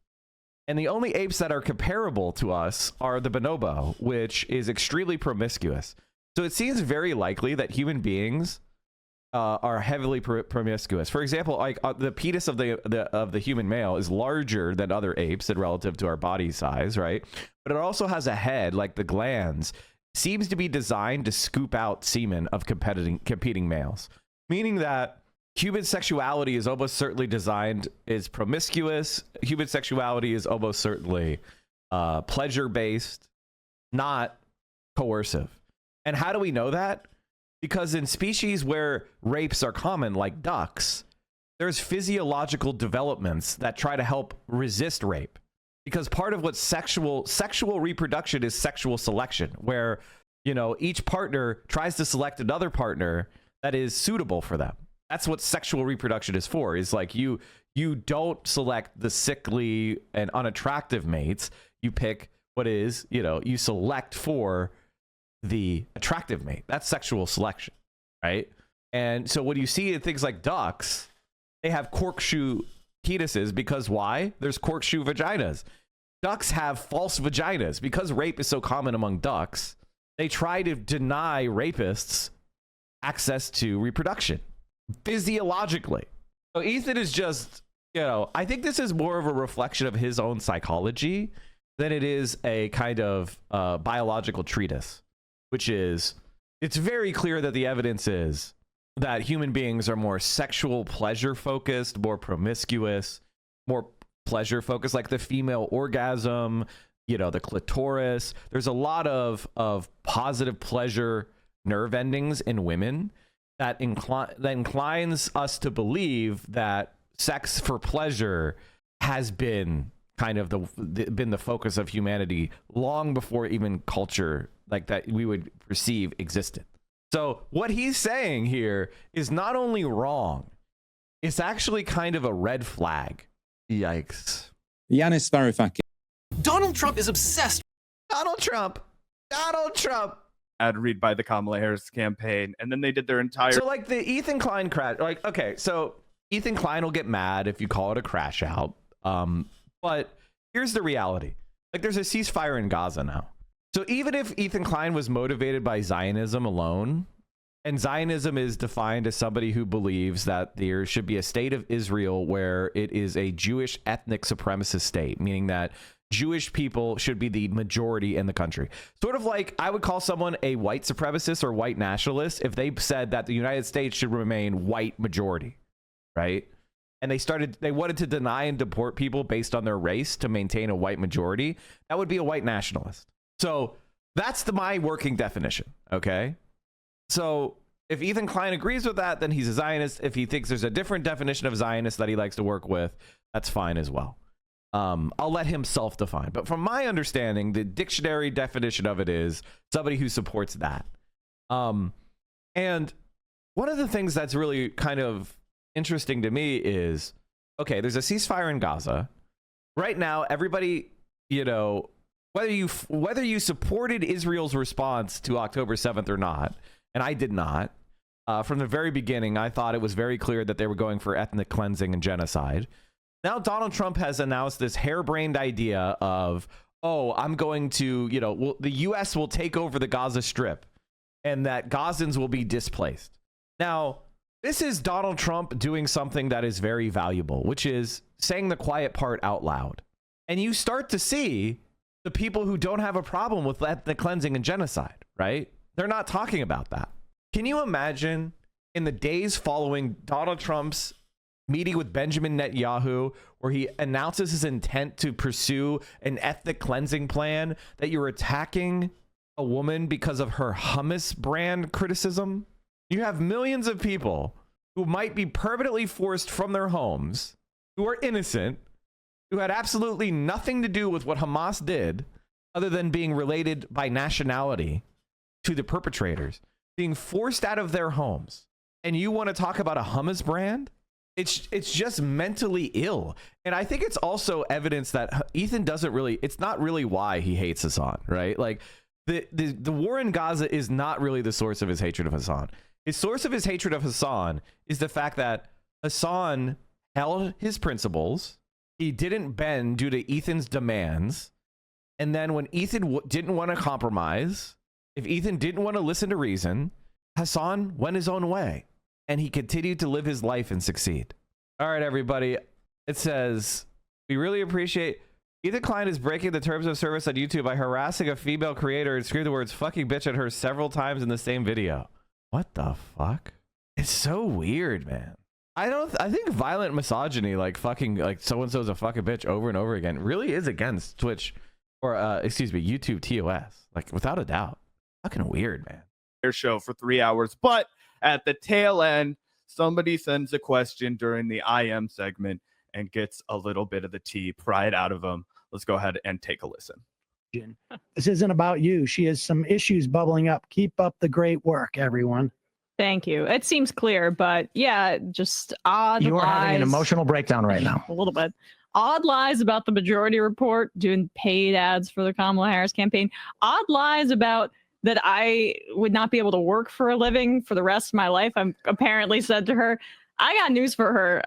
and the only apes that are comparable to us are the bonobo, which is extremely promiscuous. So it seems very likely that human beings are heavily promiscuous. For example, like the penis of the human male is larger than other apes and relative to our body size, right? But it also has a head, like the glands. Seems to be designed to scoop out semen of competing males, meaning that human sexuality is almost certainly is promiscuous. Human sexuality is almost certainly pleasure-based, not coercive. And how do we know that? Because in species where rapes are common, like ducks, there's physiological developments that try to help resist rape. Because part of what sexual reproduction is sexual selection, where, you know, each partner tries to select another partner that is suitable for them. That's what sexual reproduction is for, is like you don't select the sickly and unattractive mates. You pick what is, you know, you select for the attractive mate. That's sexual selection, right? And so when you see in things like ducks, they have corkscrew penises because why? There's corkscrew vaginas. Ducks have false vaginas because rape is so common among ducks. They try to deny rapists access to reproduction physiologically. So Ethan is just, you know, I think this is more of a reflection of his own psychology than it is a kind of biological treatise, which is, it's very clear that the evidence is that human beings are more sexual pleasure focused, more promiscuous, more pleasure focused, like the female orgasm, you know, the clitoris. There's a lot of positive pleasure nerve endings in women that inclines us to believe that sex for pleasure has been kind of been the focus of humanity long before even culture like that we would perceive existed. So what he's saying here is not only wrong, it's actually kind of a red flag. Yikes. Yanis Varoufakis. Donald Trump is obsessed. Donald Trump. Ad read by the Kamala Harris campaign, and then they did their entire. So like the Ethan Klein crash, like, okay, so Ethan Klein will get mad if you call it a crash out. But here's the reality. Like, there's a ceasefire in Gaza now. So even if Ethan Klein was motivated by Zionism alone, and Zionism is defined as somebody who believes that there should be a state of Israel where it is a Jewish ethnic supremacist state, meaning that Jewish people should be the majority in the country. Sort of like I would call someone a white supremacist or white nationalist if they said that the United States should remain white majority, right? And they wanted to deny and deport people based on their race to maintain a white majority. That would be a white nationalist. So that's my working definition, okay? So if Ethan Klein agrees with that, then he's a Zionist. If he thinks there's a different definition of Zionist that he likes to work with, that's fine as well. I'll let him self-define. But from my understanding, the dictionary definition of it is somebody who supports that. And one of the things that's really kind of interesting to me is, okay, there's a ceasefire in Gaza. Right now, everybody, you know, whether you supported Israel's response to October 7th or not, and I did not, from the very beginning, I thought it was very clear that they were going for ethnic cleansing and genocide. Now Donald Trump has announced this harebrained idea of, oh, I'm going to, you know, the U.S. will take over the Gaza Strip and that Gazans will be displaced. Now, this is Donald Trump doing something that is very valuable, which is saying the quiet part out loud. And you start to see the people who don't have a problem with ethnic cleansing and genocide, right? They're not talking about that. Can you imagine in the days following Donald Trump's meeting with Benjamin Netanyahu where he announces his intent to pursue an ethnic cleansing plan, that you're attacking a woman because of her hummus brand criticism? You have millions of people who might be permanently forced from their homes, who are innocent, who had absolutely nothing to do with what Hamas did other than being related by nationality to the perpetrators, being forced out of their homes. And you want to talk about a hummus brand? It's just mentally ill. And I think it's also evidence that Ethan doesn't really, it's not really why he hates Hassan, right? Like the war in Gaza is not really the source of his hatred of Hassan. His source of his hatred of Hassan is the fact that Hassan held his principles. He didn't bend due to Ethan's demands. And then when Ethan didn't want to compromise, if Ethan didn't want to listen to reason, Hassan went his own way. And he continued to live his life and succeed. All right, everybody. It says, we really appreciate Ethan Klein is breaking the terms of service on YouTube by harassing a female creator and screamed the words fucking bitch at her several times in the same video. What the fuck? It's so weird, man. I think violent misogyny, like fucking, like so-and-so's a fucking bitch over and over again, really is against Twitch or, excuse me, YouTube TOS. Like, without a doubt. Fucking weird, man. Their show for 3 hours, but at the tail end, somebody sends a question during the IM segment and gets a little bit of the tea pried out of them. Let's go ahead and take a listen. This isn't about you. She has some issues bubbling up. Keep up the great work, everyone. Thank you. It seems clear, but yeah, just odd You are lies. having an emotional breakdown right now. A little bit. Odd lies about the Majority Report, doing paid ads for the Kamala Harris campaign. Odd lies about that I would not be able to work for a living for the rest of my life. I'm apparently said to her, I got news for her.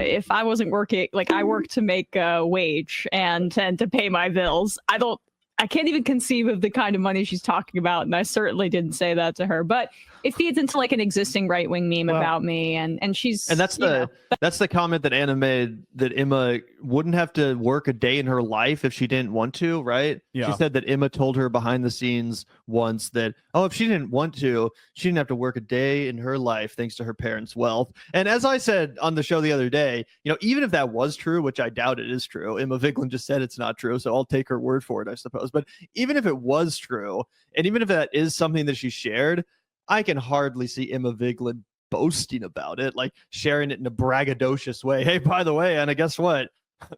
If I wasn't working, like I work to make a wage and to pay my bills. I can't even conceive of the kind of money she's talking about. And I certainly didn't say that to her, but it feeds into like an existing right-wing meme about me. And she's, and that's the comment that Anna made, that Emma wouldn't have to work a day in her life if she didn't want to, right? Yeah. She said that Emma told her behind the scenes once that, oh, if she didn't want to, she didn't have to work a day in her life thanks to her parents' wealth. And as I said on the show the other day, you know, even if that was true, which I doubt it is true, Emma Vigeland just said it's not true, so I'll take her word for it, I suppose. But even if it was true, and even if that is something that she shared, I can hardly see Emma Vigeland boasting about it, like sharing it in a braggadocious way. Hey, by the way, Anna, guess what?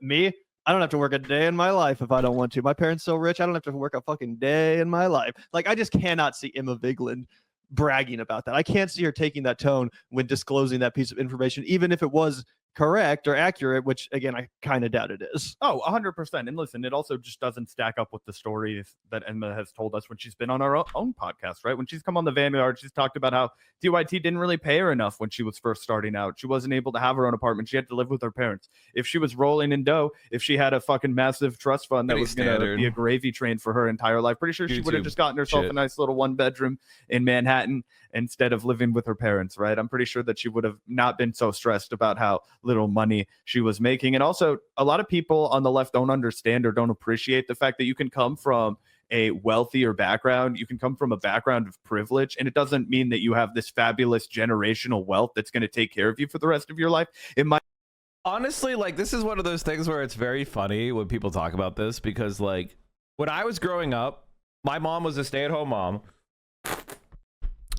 Me, I don't have to work a day in my life if I don't want to. My parents so rich, I don't have to work a fucking day in my life. Like, I just cannot see Emma Vigeland bragging about that. I can't see her taking that tone when disclosing that piece of information, even if it was correct or accurate, which again I kind of doubt it is. Oh, 100%. And listen, it also just doesn't stack up with the stories that Emma has told us when she's been on our own podcast, right? When she's come on the Vanguard, she's talked about how DYT didn't really pay her enough when she was first starting out. She wasn't able to have her own apartment. She had to live with her parents. If she was rolling in dough, if she had a fucking massive trust fund that was going to be a gravy train for her entire life, pretty sure she would have just gotten herself a nice little 1-bedroom in Manhattan instead of living with her parents, right? I'm pretty sure that she would have not been so stressed about how little money she was making. And also, a lot of people on the left don't understand or don't appreciate the fact that you can come from a wealthier background, you can come from a background of privilege, and it doesn't mean that you have this fabulous generational wealth that's going to take care of you for the rest of your life. It might honestly, like, this is one of those things where it's very funny when people talk about this, because like when I was growing up, my mom was a stay-at-home mom.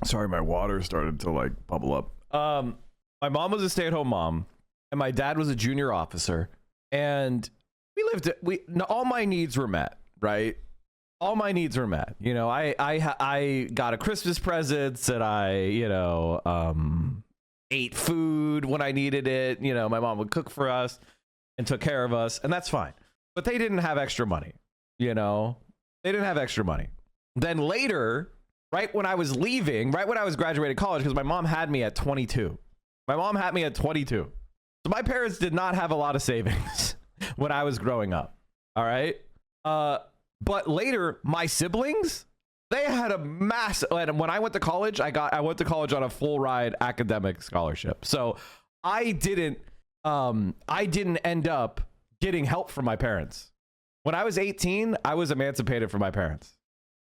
Sorry, my water started to like bubble up. My mom was a stay-at-home mom, and my dad was a junior officer, and all my needs were met, right? All my needs were met. You know, I got a Christmas presents, and I, you know, ate food when I needed it. You know, my mom would cook for us and took care of us, and that's fine. But they didn't have extra money. You know, they didn't have extra money. Then later, right when I was leaving, right when I was graduating college, because my mom had me at 22. My mom had me at 22. So my parents did not have a lot of savings when I was growing up. All right. But later, my siblings, they had a massive, and when I went to college, I went to college on a full ride academic scholarship. So I didn't end up getting help from my parents. When I was 18, I was emancipated from my parents.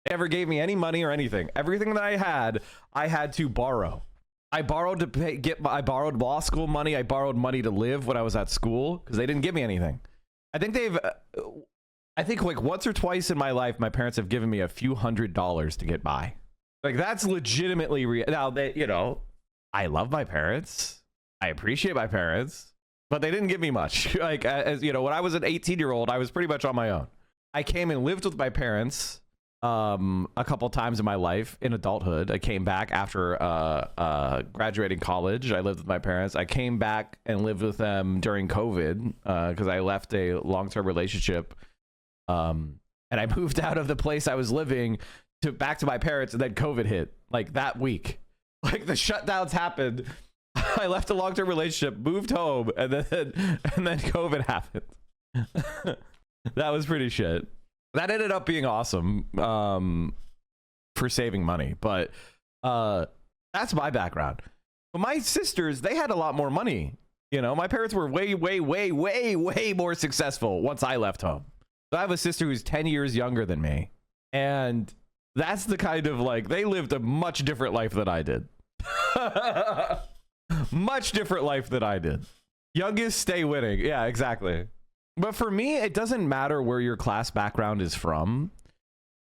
They never gave me any money or anything. Everything that I had to borrow. I borrowed I borrowed law school money. I borrowed money to live when I was at school because they didn't give me anything. I think like once or twice in my life, my parents have given me a few $100s to get by. Like that's legitimately real. Now they, I love my parents. I appreciate my parents, but they didn't give me much. Like as when I was an 18-year-old, I was pretty much on my own. I came and lived with my parents a couple times in my life in adulthood. I came back after graduating college. I lived with my parents. I came back and lived with them during COVID because I left a long-term relationship, and I moved out of the place I was living back to my parents, and then COVID hit like that week. Like the shutdowns happened. I left a long-term relationship, moved home, and then COVID happened. That was pretty shit. That ended up being awesome for saving money, but that's my background. But my sisters, they had a lot more money. My parents were way more successful once I left home. So I have a sister who's 10 years younger than me, and that's the kind of like they lived a much different life than I did. Much different life than I did. Youngest stay winning. Yeah, exactly. But for me, it doesn't matter where your class background is from.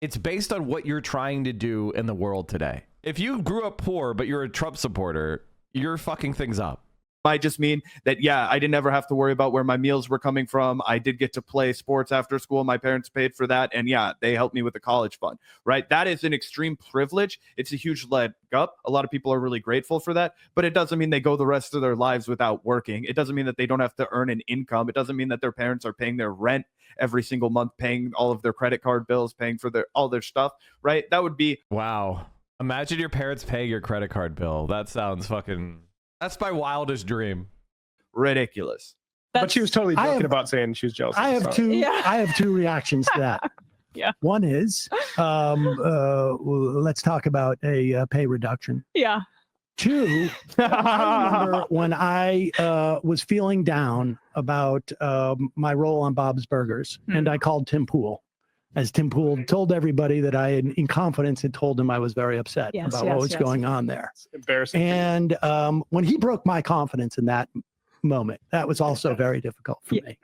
It's based on what you're trying to do in the world today. If you grew up poor, but you're a Trump supporter, you're fucking things up. Might just mean that, yeah, I didn't ever have to worry about where my meals were coming from. I did get to play sports after school. My parents paid for that. And yeah, they helped me with the college fund, right? That is an extreme privilege. It's a huge leg up. A lot of people are really grateful for that, but it doesn't mean they go the rest of their lives without working. It doesn't mean that they don't have to earn an income. It doesn't mean that their parents are paying their rent every single month, paying all of their credit card bills, paying for all their stuff, right? That would be... Wow. Imagine your parents paying your credit card bill. That sounds fucking... That's my wildest dream. Ridiculous. But she was totally joking about saying she was jealous. I have two reactions to that. Yeah. One is let's talk about a pay reduction. Yeah. Two, I remember when I was feeling down about my role on Bob's Burgers, and I called Tim Pool. As Tim Pool told everybody that I had, in confidence, had told him I was very upset about what was going on there. It's embarrassing. And when he broke my confidence in that moment, that was also very difficult for me.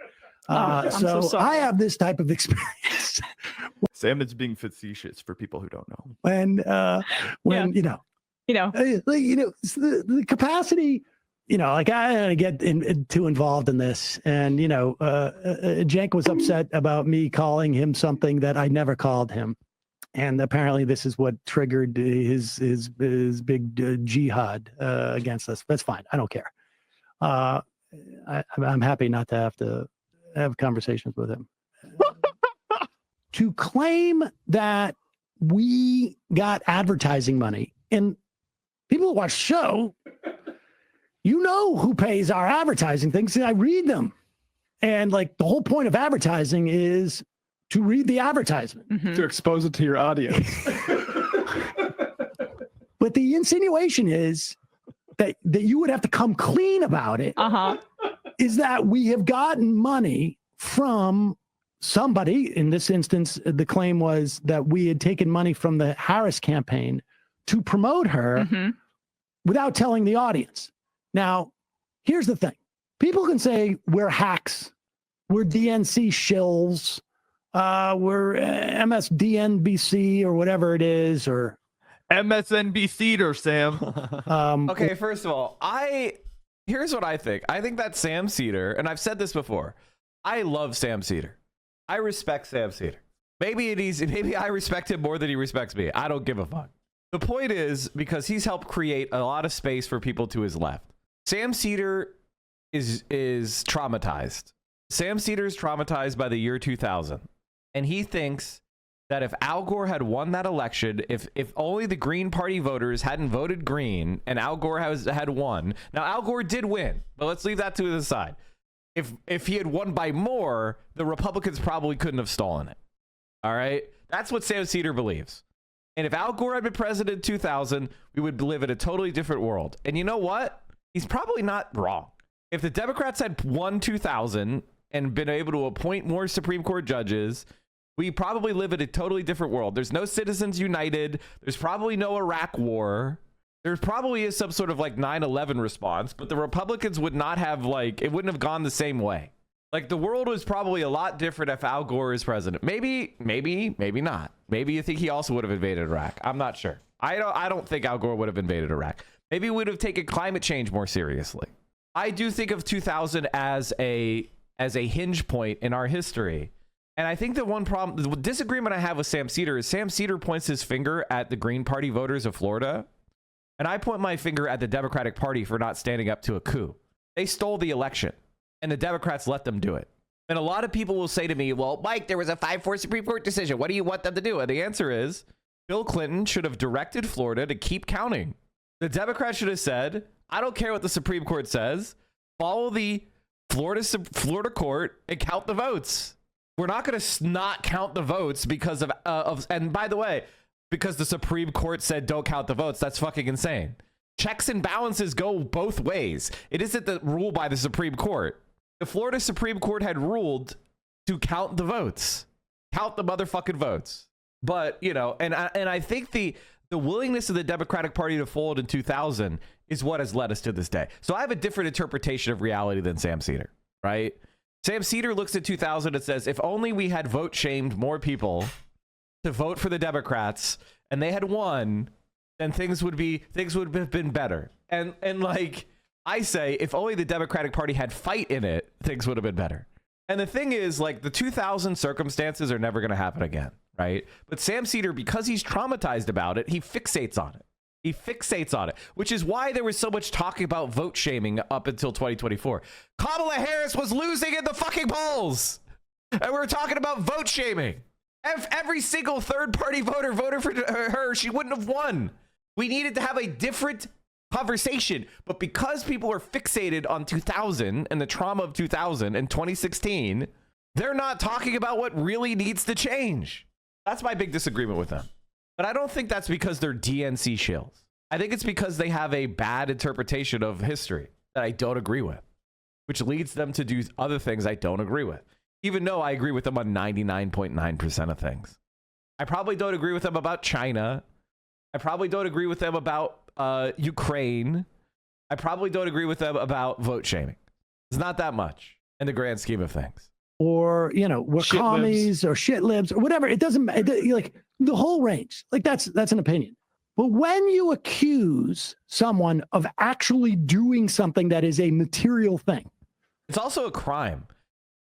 So I have this type of experience. Sam is being facetious for people who don't know. When the capacity, like I don't get too involved in this, and Cenk was upset about me calling him something that I never called him, and apparently this is what triggered his big jihad against us. That's fine. I don't care. I'm happy not to have conversations with him. To claim that we got advertising money, and people who watch the show, who pays our advertising things. I read them. And like the whole point of advertising is to read the advertisement. To expose it to your audience. But the insinuation is that you would have to come clean about it. Is that we have gotten money from somebody. In this instance, the claim was that we had taken money from the Harris campaign to promote her without telling the audience. Now, here's the thing. People can say we're hacks, we're DNC shills, we're MSDNBC or whatever it is, or MSNBC or Sam. Okay, first of all, here's what I think. I think that Sam Cedar, and I've said this before, I love Sam Cedar. I respect Sam Cedar. Maybe I respect him more than he respects me. I don't give a fuck. The point is, because he's helped create a lot of space for people to his left. Sam Cedar is traumatized. Sam Cedar is traumatized by the year 2000. And he thinks that if Al Gore had won that election, if only the Green Party voters hadn't voted green and Al Gore had won. Now, Al Gore did win, but let's leave that to the side. If he had won by more, the Republicans probably couldn't have stolen it. All right? That's what Sam Cedar believes. And if Al Gore had been president in 2000, we would live in a totally different world. And you know what? He's probably not wrong. If the Democrats had won 2000 and been able to appoint more Supreme Court judges, we probably live in a totally different world. There's no Citizens United. There's probably no Iraq war. There probably is some sort of like 9/11 response, but the Republicans would not have it wouldn't have gone the same way. Like the world was probably a lot different if Al Gore is president. Maybe not. Maybe you think he also would have invaded Iraq. I'm not sure. I don't think Al Gore would have invaded Iraq. Maybe we would have taken climate change more seriously. I do think of 2000 as a hinge point in our history. And I think the disagreement I have with Sam Cedar is Sam Cedar points his finger at the Green Party voters of Florida. And I point my finger at the Democratic Party for not standing up to a coup. They stole the election and the Democrats let them do it. And a lot of people will say to me, well, Mike, there was a 5-4 Supreme Court decision. What do you want them to do? And the answer is Bill Clinton should have directed Florida to keep counting. The Democrats should have said, I don't care what the Supreme Court says. Follow the Florida court and count the votes. We're not going to not count the votes because and by the way, because the Supreme Court said don't count the votes. That's fucking insane. Checks and balances go both ways. It isn't the rule by the Supreme Court. The Florida Supreme Court had ruled to count the votes. Count the motherfucking votes. But, you know, and I think the willingness of the Democratic Party to fold in 2000 is what has led us to this day. So I have a different interpretation of reality than Sam Cedar, right? Sam Cedar looks at 2000 and says, if only we had vote shamed more people to vote for the Democrats and they had won, then things would have been better. And like I say, if only the Democratic Party had fight in it, things would have been better. And the thing is, like, the 2000 circumstances are never going to happen again, right? But Sam Cedar, because he's traumatized about it, he fixates on it. He fixates on it, which is why there was so much talking about vote shaming up until 2024. Kamala Harris was losing in the fucking polls, and we were talking about vote shaming. If every single third-party voter voted for her, she wouldn't have won. We needed to have a different conversation, but because people are fixated on 2000 and the trauma of 2000 and 2016, they're not talking about what really needs to change. That's my big disagreement with them. But I don't think that's because they're DNC shills. I think it's because they have a bad interpretation of history that I don't agree with, which leads them to do other things I don't agree with, even though I agree with them on 99.9% of things. I probably don't agree with them about China. I probably don't agree with them about Ukraine. I probably don't agree with them about vote shaming. It's not that much in the grand scheme of things. Or, you know, we're commies or shit libs or whatever. It doesn't like the whole range. Like that's an opinion. But when you accuse someone of actually doing something that is a material thing, it's also a crime.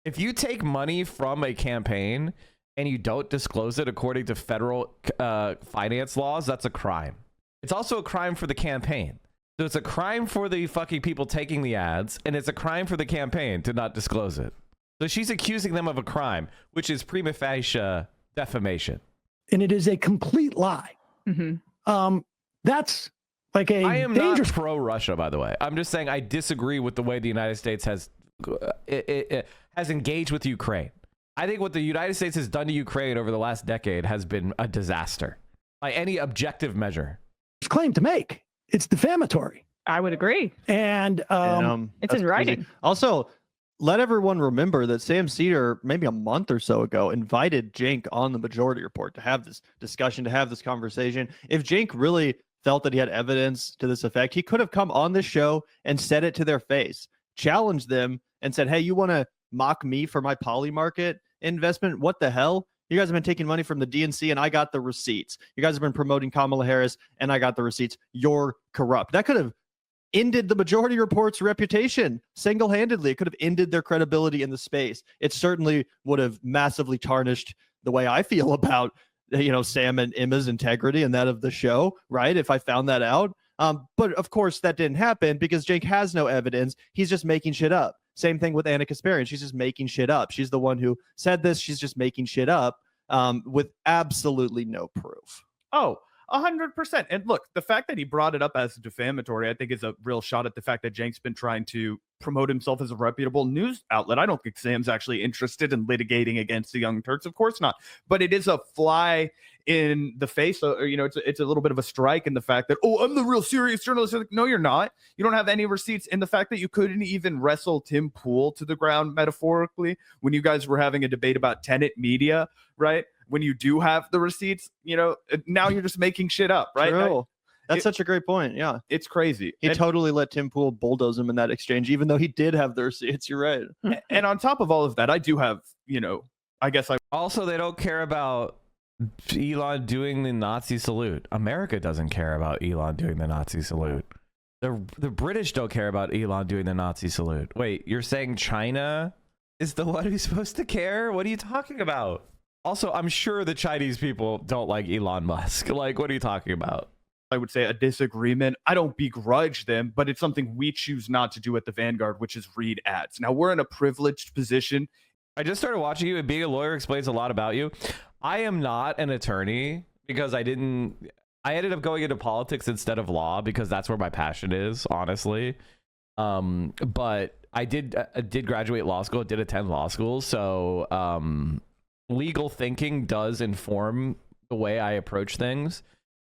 If you take money from a campaign and you don't disclose it according to federal finance laws, that's a crime. It's also a crime for the campaign. So it's a crime for the fucking people taking the ads, and it's a crime for the campaign to not disclose it. So she's accusing them of a crime, which is prima facie defamation. And it is a complete lie. Mm-hmm. That's like a I am dangerous... not pro-Russia, by the way. I'm just saying I disagree with the way the United States has engaged with Ukraine. I think what the United States has done to Ukraine over the last decade has been a disaster by any objective measure. Claim to make. It's defamatory. I would agree. And it's in writing. Crazy. Also, let everyone remember that Sam Cedar, maybe a month or so ago, invited Cenk on the Majority Report to have this discussion, to have this conversation. If Cenk really felt that he had evidence to this effect, he could have come on this show and said it to their face, challenged them and said, hey, you want to mock me for my poly market investment? What the hell? You guys have been taking money from the DNC and I got the receipts. You guys have been promoting Kamala Harris and I got the receipts. You're corrupt. That could have ended the Majority Report's reputation single-handedly. It could have ended their credibility in the space. It certainly would have massively tarnished the way I feel about, you know, Sam and Emma's integrity and that of the show, right? If I found that out. But of course that didn't happen because Cenk has no evidence. He's just making shit up. Same thing with Anna Kasparian. She's just making shit up. She's the one who said this. She's just making shit up with absolutely no proof. Oh, 100%. And look, the fact that he brought it up as defamatory, I think is a real shot at the fact that Cenk's been trying to promote himself as a reputable news outlet. I don't think Sam's actually interested in litigating against the Young Turks. Of course not. But it is a fly in the face. Or, you know, it's a little bit of a strike in the fact that, oh, I'm the real serious journalist. Like, no, you're not. You don't have any receipts. And the fact that you couldn't even wrestle Tim Pool to the ground metaphorically when you guys were having a debate about Tenet Media, right? When you do have the receipts, you know, now you're just making shit up, right? True. That's such a great point. Yeah. It's crazy. He totally let Tim Pool bulldoze him in that exchange, even though he did have their seats. You're right. And on top of all of that, I do have, I guess Also, they don't care about Elon doing the Nazi salute. America doesn't care about Elon doing the Nazi salute. The British don't care about Elon doing the Nazi salute. Wait, you're saying China is the one who's supposed to care? What are you talking about? Also, I'm sure the Chinese people don't like Elon Musk. Like, what are you talking about? I would say a disagreement. I don't begrudge them, but it's something we choose not to do at the Vanguard, which is read ads. Now, we're in a privileged position. I just started watching you, and being a lawyer explains a lot about you. I am not an attorney because I ended up going into politics instead of law because that's where my passion is, honestly. But I did graduate law school, did attend law school. So legal thinking does inform the way I approach things.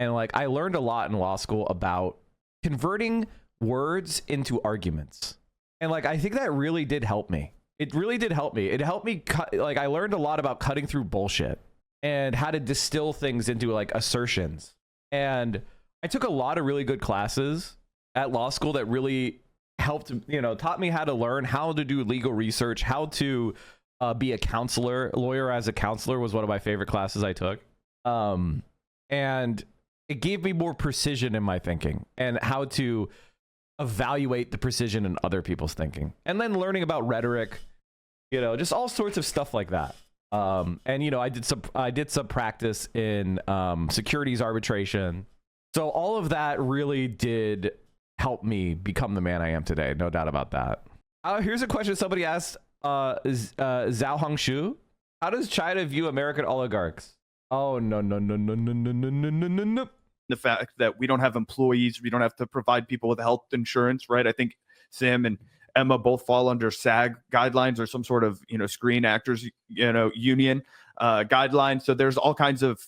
And like, I learned a lot in law school about converting words into arguments. And like, I think that really did help me. It really did help me. It helped me I learned a lot about cutting through bullshit and how to distill things into like assertions. And I took a lot of really good classes at law school that really helped, taught me how to learn how to do legal research, how to be a counselor. Lawyer as a counselor was one of my favorite classes I took. And it gave me more precision in my thinking and how to evaluate the precision in other people's thinking. And then learning about rhetoric, just all sorts of stuff like that. And I did some practice in securities arbitration. So all of that really did help me become the man I am today. No doubt about that. Here's a question somebody asked, Zhao Hangshu. How does China view American oligarchs? Oh, no. The fact that we don't have employees, we don't have to provide people with health insurance, right? I think Sam and Emma both fall under SAG guidelines or some sort of, Screen Actors, Union guidelines. So there's all kinds of,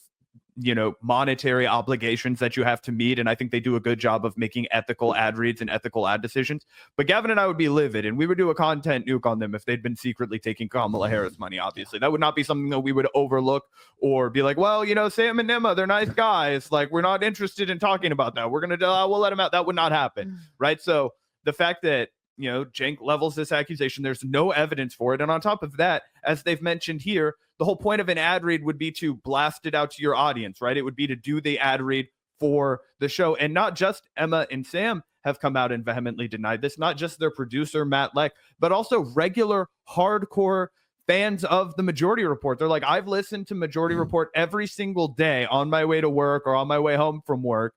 monetary obligations that you have to meet. And I think they do a good job of making ethical ad reads and ethical ad decisions. But Gavin and I would be livid, and we would do a content nuke on them if they'd been secretly taking Kamala Harris money, obviously. That would not be something that we would overlook or be like, well, Sam and Emma, they're nice guys. Like, we're not interested in talking about that. We'll let them out. That would not happen, right? So the fact that, Cenk levels this accusation, there's no evidence for it. And on top of that, as they've mentioned here, the whole point of an ad read would be to blast it out to your audience, right? It would be to do the ad read for the show. And not just Emma and Sam have come out and vehemently denied this, not just their producer, Matt Leck, but also regular hardcore fans of the Majority Report. They're like, I've listened to Majority Report every single day on my way to work or on my way home from work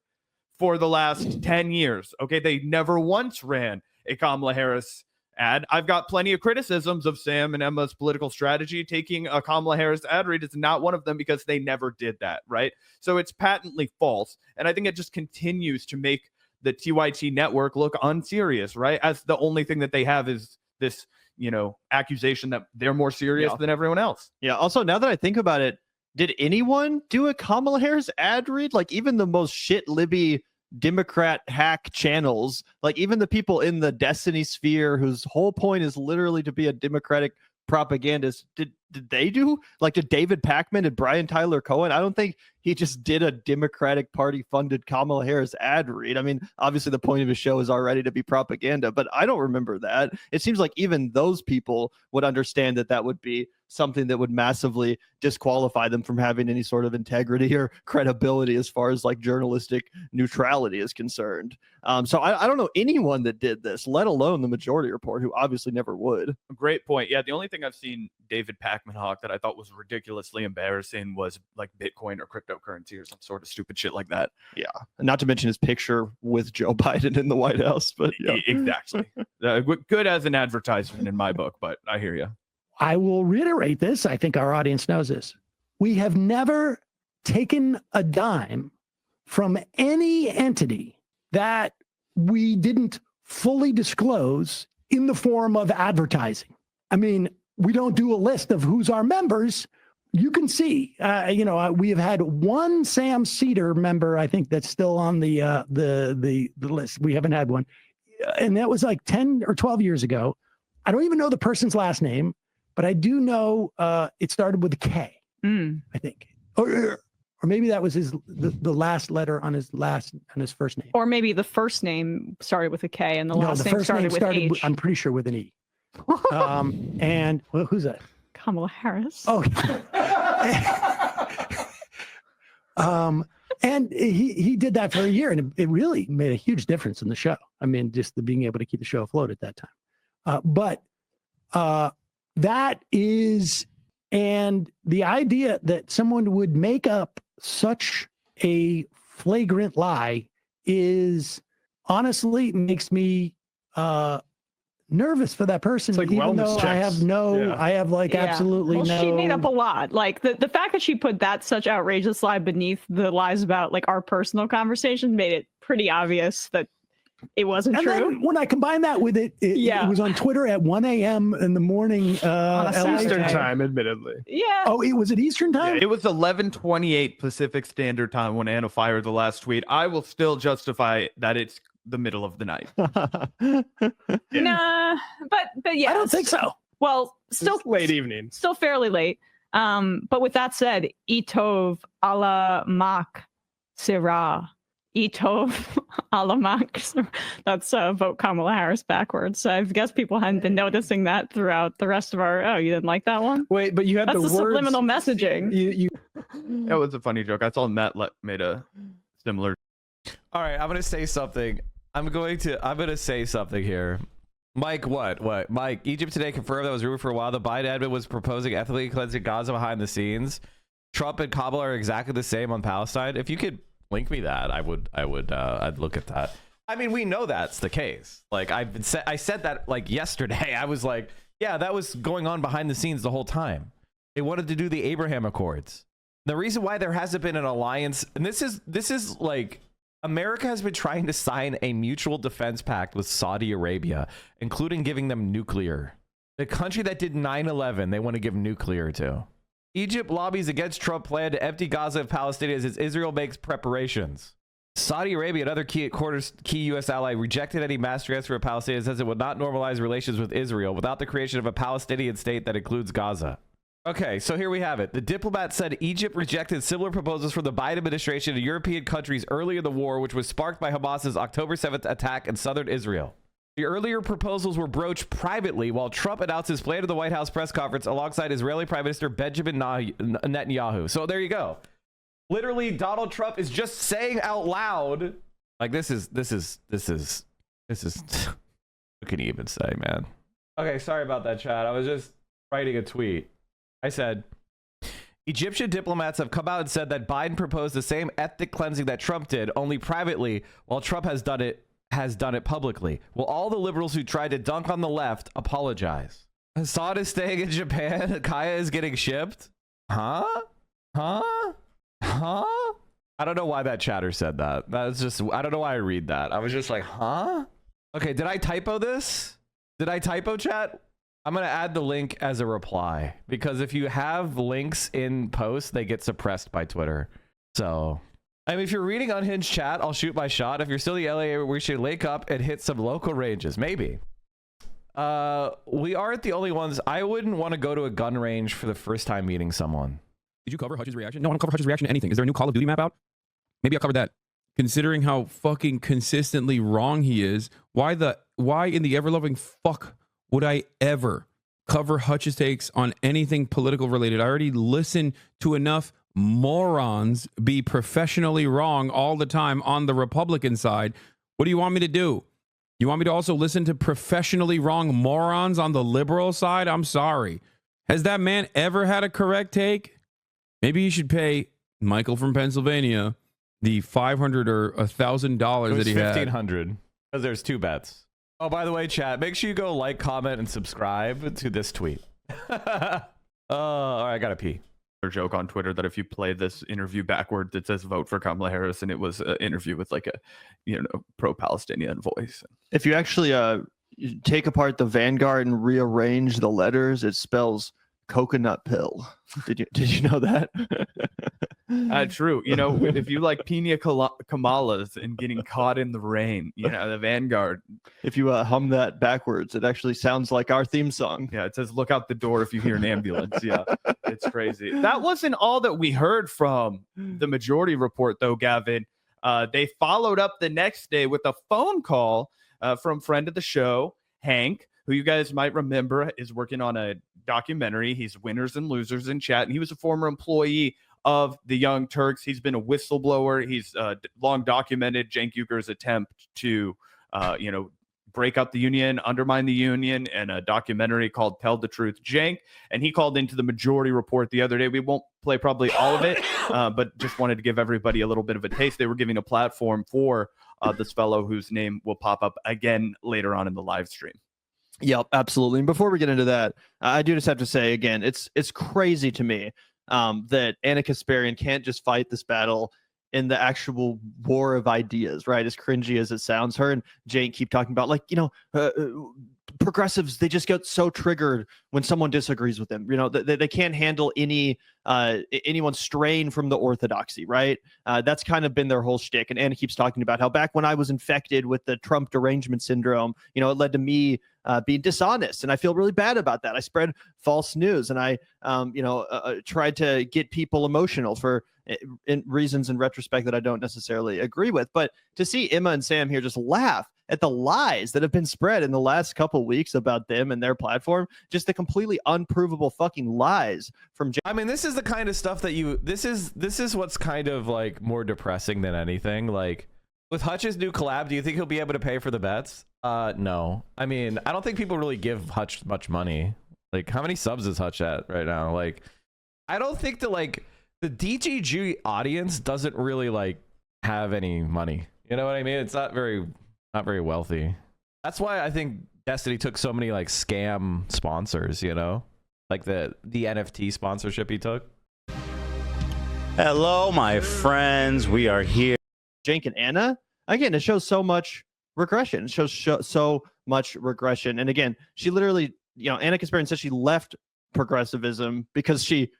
for the last 10 years. Okay, they never once ran a Kamala Harris ad. I've got plenty of criticisms of Sam and Emma's political strategy. Taking a Kamala Harris ad read is not one of them because they never did that, right? So it's patently false. And I think it just continues to make the TYT network look unserious, right? As the only thing that they have is this, accusation that they're more serious than everyone else. Yeah. Also, now that I think about it, did anyone do a Kamala Harris ad read? Like, even the most shit Libby Democrat hack channels, like even the people in the Destiny sphere whose whole point is literally to be a Democratic propagandist, did they do, like, did David Pakman, did Brian Tyler Cohen? I don't think he just did a Democratic Party funded Kamala Harris ad read. I mean, obviously the point of his show is already to be propaganda, but I don't remember that. It seems like even those people would understand that that would be something that would massively disqualify them from having any sort of integrity or credibility as far as like journalistic neutrality is concerned. So I don't know anyone that did this, let alone the Majority Report, who obviously never would. Great point. Yeah, the only thing I've seen David Pakman hawk that I thought was ridiculously embarrassing was like Bitcoin or cryptocurrency or some sort of stupid shit like that. Yeah, not to mention his picture with Joe Biden in the White House. But yeah. Exactly. Good as an advertisement in my book, but I hear you. I will reiterate this. I think our audience knows this. We have never taken a dime from any entity that we didn't fully disclose in the form of advertising. I mean, we don't do a list of who's our members. You can see, we have had one Sam Cedar member, I think, that's still on the list. We haven't had one. And that was like 10 or 12 years ago. I don't even know the person's last name, but I do know it started with a K, I think. Or or maybe that was the last letter on his first name. Or maybe the first name started with a K and the last name started with H. I'm pretty sure with an E. And well, who's that? Kamala Harris. Oh. And he did that for a year, and it really made a huge difference in the show. I mean, just the being able to keep the show afloat at that time. But that is, and the idea that someone would make up such a flagrant lie is honestly makes me nervous for that person. It's like even though wellness I have checks. I have like absolutely well, no. She made up a lot. Like the fact that she put that such outrageous lie beneath the lies about like our personal conversations made it pretty obvious that it wasn't and true. Then when I combine that with it was on Twitter at 1 a.m. in the morning. On a LA Eastern time. time, admittedly. Yeah. Oh, was it Eastern time? It was 11:28 Pacific Standard Time when Anna fired the last tweet. I will still justify that it's the middle of the night. Nah, but yeah. I don't think so. Well, still It's late evening. Still fairly late. But with that said, Itov ala mak sirah. Itov ala mak. That's vote Kamala Harris backwards. So I guess people hadn't been noticing that throughout the rest of our. Oh, you didn't like that one? Wait, but you had That's the the words. subliminal messaging. You That was a funny joke. I saw Matt made a similar. All right, I'm gonna say something. I'm gonna say something here. Mike, what? Mike, Egypt today confirmed that was rumor for a while. The Biden admin was proposing ethnically cleansing Gaza behind the scenes. Trump and Kabul are exactly the same on Palestine. If you could link me that, I'd look at that. I mean, we know that's the case. Like I said that like yesterday. I was like, yeah, that was going on behind the scenes the whole time. They wanted to do the Abraham Accords. The reason why there hasn't been an alliance, and this is like, America has been trying to sign a mutual defense pact with Saudi Arabia, including giving them nuclear. The country that did 9/11, they want to give nuclear to. Egypt lobbies against Trump plan to empty Gaza of Palestinians as Israel makes preparations. Saudi Arabia, another key U.S. ally, rejected any mass transfer of Palestinians as it would not normalize relations with Israel without the creation of a Palestinian state that includes Gaza. Okay, so here we have it. The diplomat said Egypt rejected similar proposals from the Biden administration to European countries early in the war, which was sparked by Hamas's October 7th attack in southern Israel. The earlier proposals were broached privately while Trump announced his plan at the White House press conference alongside Israeli Prime Minister Benjamin Netanyahu. So there you go. Literally, Donald Trump is just saying out loud, like, this is what can you even say, man? Okay, sorry about that, chat. I was just writing a tweet. I said, Egyptian diplomats have come out and said that Biden proposed the same ethnic cleansing that Trump did, only privately, while Trump has done it publicly. Will all the liberals who tried to dunk on the left apologize? Assad is staying in Japan. Kaya is getting shipped. Huh? I don't know why that chatter said that. That's just, I don't know why I read that. I was just like, huh? Okay, did I typo this? Did I typo, chat? I'm going to add the link as a reply, because if you have links in posts, they get suppressed by Twitter. So, I mean, if you're reading Unhinged chat, I'll shoot my shot. If you're still in the LA area, we should link up and hit some local ranges. Maybe. We aren't the only ones. I wouldn't want to go to a gun range for the first time meeting someone. Did you cover Hutch's reaction? No, I don't cover Hutch's reaction to anything. Is there a new Call of Duty map out? Maybe I'll cover that. Considering how fucking consistently wrong he is, why in the ever-loving fuck would I ever cover Hutch's takes on anything political related? I already listen to enough morons be professionally wrong all the time on the Republican side. What do you want me to do? You want me to also listen to professionally wrong morons on the liberal side? I'm sorry. Has that man ever had a correct take? Maybe you should pay Michael from Pennsylvania the $500 or $1,000 that he had. $1,500 because there's two bets. Oh, by the way, chat, make sure you go like, comment, and subscribe to this tweet. All right, I gotta pee. Joke on Twitter that if you play this interview backwards, it says vote for Kamala Harris, and it was an interview with like a, pro-Palestinian voice. If you actually you take apart the Vanguard and rearrange the letters, it spells coconut pill. Did you know that? True. You know, if you like pina coladas and getting caught in the rain, you know, the Vanguard. If you hum that backwards, it actually sounds like our theme song. Yeah, it says, look out the door if you hear an ambulance. Yeah, it's crazy. That wasn't all that we heard from the Majority Report, though, Gavin. They followed up the next day with a phone call from friend of the show, Hank, who you guys might remember is working on a documentary. He's Winners and Losers in Chat, and he was a former employee of the Young Turks. He's been a whistleblower. He's long documented Cenk Uyghur's attempt to, break up the union, undermine the union, and a documentary called Tell the Truth, Cenk. And he called into the Majority Report the other day. We won't play probably all of it, but just wanted to give everybody a little bit of a taste. They were giving a platform for this fellow whose name will pop up again later on in the live stream. Yep, absolutely. And before we get into that, I do just have to say again, it's crazy to me that Anna Kasparian can't just fight this battle in the actual war of ideas, right? As cringy as it sounds, her and Jane keep talking about, like, progressives, they just get so triggered when someone disagrees with them. You know, they can't handle anyone straying from the orthodoxy, right? That's kind of been their whole shtick. And Anna keeps talking about how back when I was infected with the Trump derangement syndrome, it led to me being dishonest, and I feel really bad about that. I spread false news, and I, tried to get people emotional for reasons in retrospect that I don't necessarily agree with. But to see Emma and Sam here just laugh at the lies that have been spread in the last couple weeks about them and their platform, just the completely unprovable fucking lies from I mean, this is the kind of stuff that this is what's kind of like more depressing than anything. Like with Hutch's new collab, do you think he'll be able to pay for the bets? No. I mean, I don't think people really give Hutch much money. Like, how many subs is Hutch at right now? Like, I don't think that, like, the DGG audience doesn't really, like, have any money. You know what I mean? It's not very wealthy. That's why I think Destiny took so many, like, scam sponsors, like the NFT sponsorship he took. Hello, my friends. We are here. Cenk and Anna, again, it shows so much regression. It shows so much regression. And again, she literally, Anna Kasparian said she left progressivism because she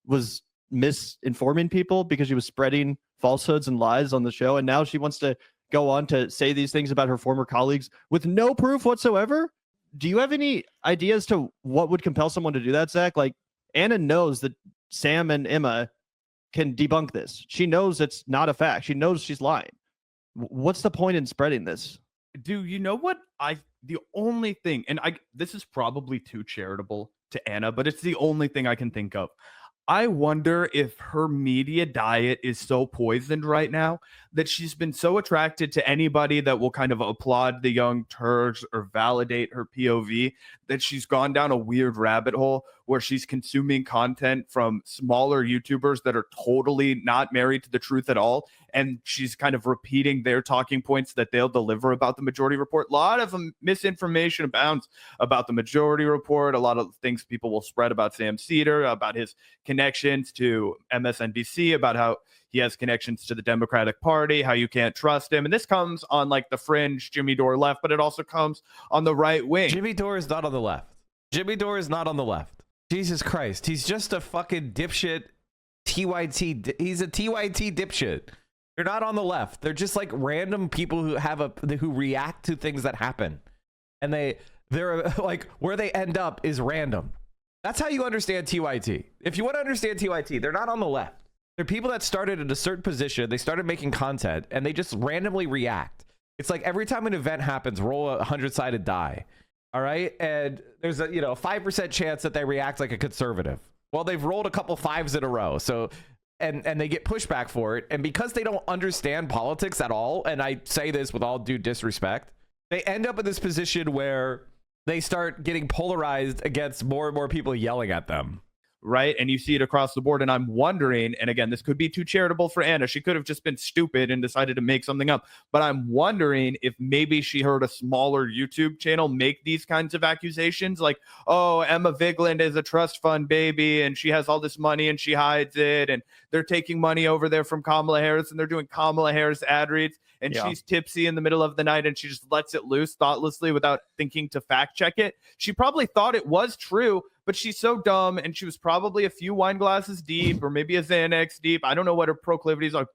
was misinforming people, because she was spreading falsehoods and lies on the show. And now she wants to go on to say these things about her former colleagues with no proof whatsoever. Do you have any ideas to what would compel someone to do that, Zach? Like, Anna knows that Sam and Emma can debunk this. She knows it's not a fact. She knows she's lying. What's the point in spreading this? Do you know what the only thing, and this is probably too charitable to Anna, but it's the only thing I can think of. I wonder if her media diet is so poisoned right now that she's been so attracted to anybody that will kind of applaud the Young Turks or validate her POV that she's gone down a weird rabbit hole where she's consuming content from smaller YouTubers that are totally not married to the truth at all. And she's kind of repeating their talking points that they'll deliver about the Majority Report. A lot of misinformation abounds about the Majority Report. A lot of things people will spread about Sam Cedar, about his connections to MSNBC, about how he has connections to the Democratic Party, how you can't trust him. And this comes on like the fringe Jimmy Dore left, but it also comes on the right wing. Jimmy Dore is not on the left. Jimmy Dore is not on the left. Jesus Christ. He's just a fucking dipshit TYT. He's a TYT dipshit. They're not on the left. They're just like random people who react to things that happen. And they're like, where they end up is random. That's how you understand TYT. If you want to understand TYT, they're not on the left. They're people that started at a certain position. They started making content and they just randomly react. It's like every time an event happens, roll a 100-sided die. All right. And there's a 5% chance that they react like a conservative. Well, they've rolled a couple fives in a row. So and they get pushback for it. And because they don't understand politics at all, and I say this with all due disrespect, they end up in this position where they start getting polarized against more and more people yelling at them. Right. And you see it across the board. And I'm wondering, and again, this could be too charitable for Anna. She could have just been stupid and decided to make something up. But I'm wondering if maybe she heard a smaller YouTube channel make these kinds of accusations like, oh, Emma Vigeland is a trust fund baby and she has all this money and she hides it. And they're taking money over there from Kamala Harris and they're doing Kamala Harris ad reads. And she's tipsy in the middle of the night and she just lets it loose thoughtlessly without thinking to fact check it. She probably thought it was true, but she's so dumb, and she was probably a few wine glasses deep or maybe a Xanax deep. I don't know what her proclivities are.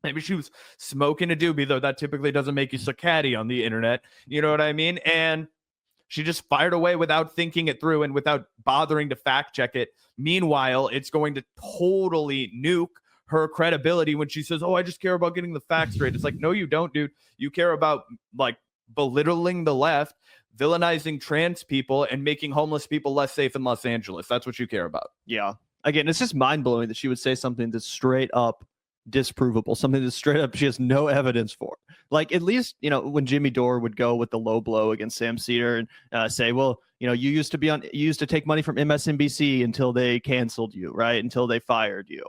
Maybe she was smoking a doobie, though that typically doesn't make you so catty on the internet. You know what I mean? And she just fired away without thinking it through and without bothering to fact check it. Meanwhile, it's going to totally nuke her credibility when she says, oh, I just care about getting the facts straight. It's like, no, you don't, dude. You care about like belittling the left, villainizing trans people, and making homeless people less safe in Los Angeles. That's what you care about. Yeah. Again, it's just mind-blowing that she would say something that's straight up disprovable, something that's straight up she has no evidence for. Like, at least, you know, when Jimmy Dore would go with the low blow against Sam Cedar and say, well, you know, you used to take money from MSNBC until they canceled you, right? Until they fired you.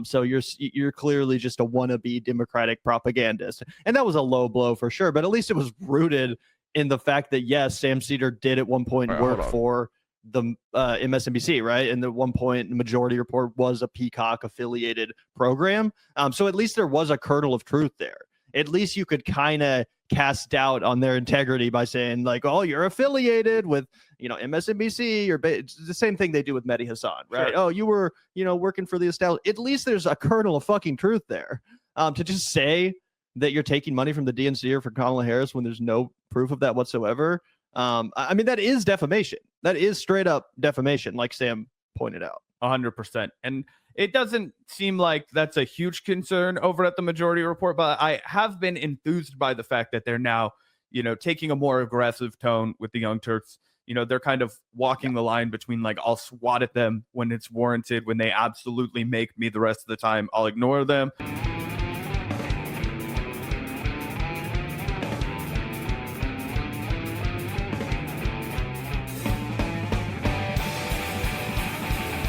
So you're clearly just a wannabe Democratic propagandist. And that was a low blow for sure, but at least it was rooted in the fact that, yes, Sam Cedar did at one point work for the MSNBC, right? And at one point, the Majority Report was a Peacock affiliated program. So at least there was a kernel of truth there. At least you could kind of cast doubt on their integrity by saying like, oh, you're affiliated with, you know, MSNBC, or it's the same thing they do with Mehdi Hasan, right? Sure. Oh, you were, you know, working for the establishment. At least there's a kernel of fucking truth there. To just say that you're taking money from the DNC or for Kamala Harris when there's no proof of that whatsoever. I mean, that is defamation. That is straight up defamation, like Sam pointed out. 100%. And it doesn't seem like that's a huge concern over at the Majority Report, but I have been enthused by the fact that they're now, you know, taking a more aggressive tone with the Young Turks. You know, they're kind of walking the line between like, I'll swat at them when it's warranted. When they absolutely make me the rest of the time, I'll ignore them.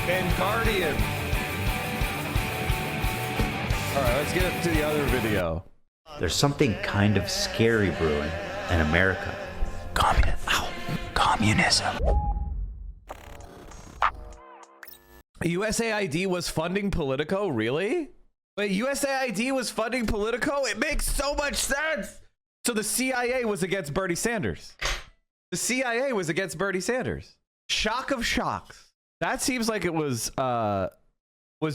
And Guardian. All right, let's get to the other video. There's something kind of scary brewing in America. Communism. Ow. Communism. USAID was funding Politico? Really? Wait, USAID was funding Politico? It makes so much sense. So the CIA was against Bernie Sanders. The CIA was against Bernie Sanders. Shock of shocks. That seems like it was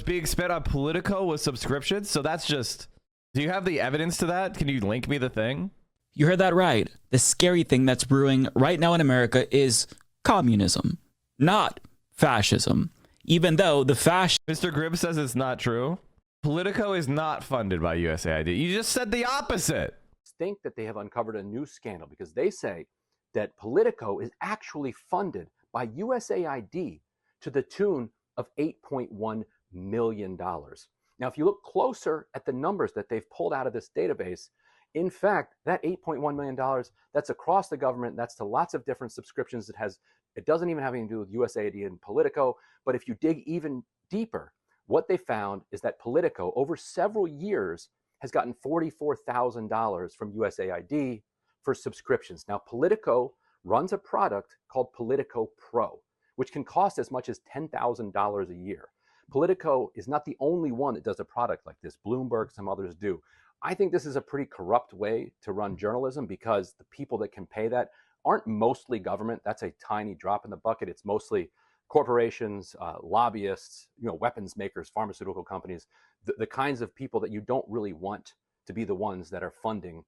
being spent on Politico with subscriptions. So that's just, do you have the evidence to that? Can you link me the thing? You heard that right. The scary thing that's brewing right now in America is communism, not fascism. Even though the Mr. Grimm says it's not true. Politico is not funded by USAID. You just said the opposite. Think that they have uncovered a new scandal because they say that Politico is actually funded by USAID to the tune of $8.1 million. Now, if you look closer at the numbers that they've pulled out of this database, in fact, that $8.1 million, that's across the government. That's to lots of different subscriptions. It doesn't even have anything to do with USAID and Politico. But if you dig even deeper, what they found is that Politico, over several years, has gotten $44,000 from USAID for subscriptions. Now, Politico runs a product called Politico Pro, which can cost as much as $10,000 a year. Politico is not the only one that does a product like this. Bloomberg, some others do. I think this is a pretty corrupt way to run journalism because the people that can pay that aren't mostly government. That's a tiny drop in the bucket. It's mostly corporations, lobbyists, weapons makers, pharmaceutical companies, the kinds of people that you don't really want to be the ones that are funding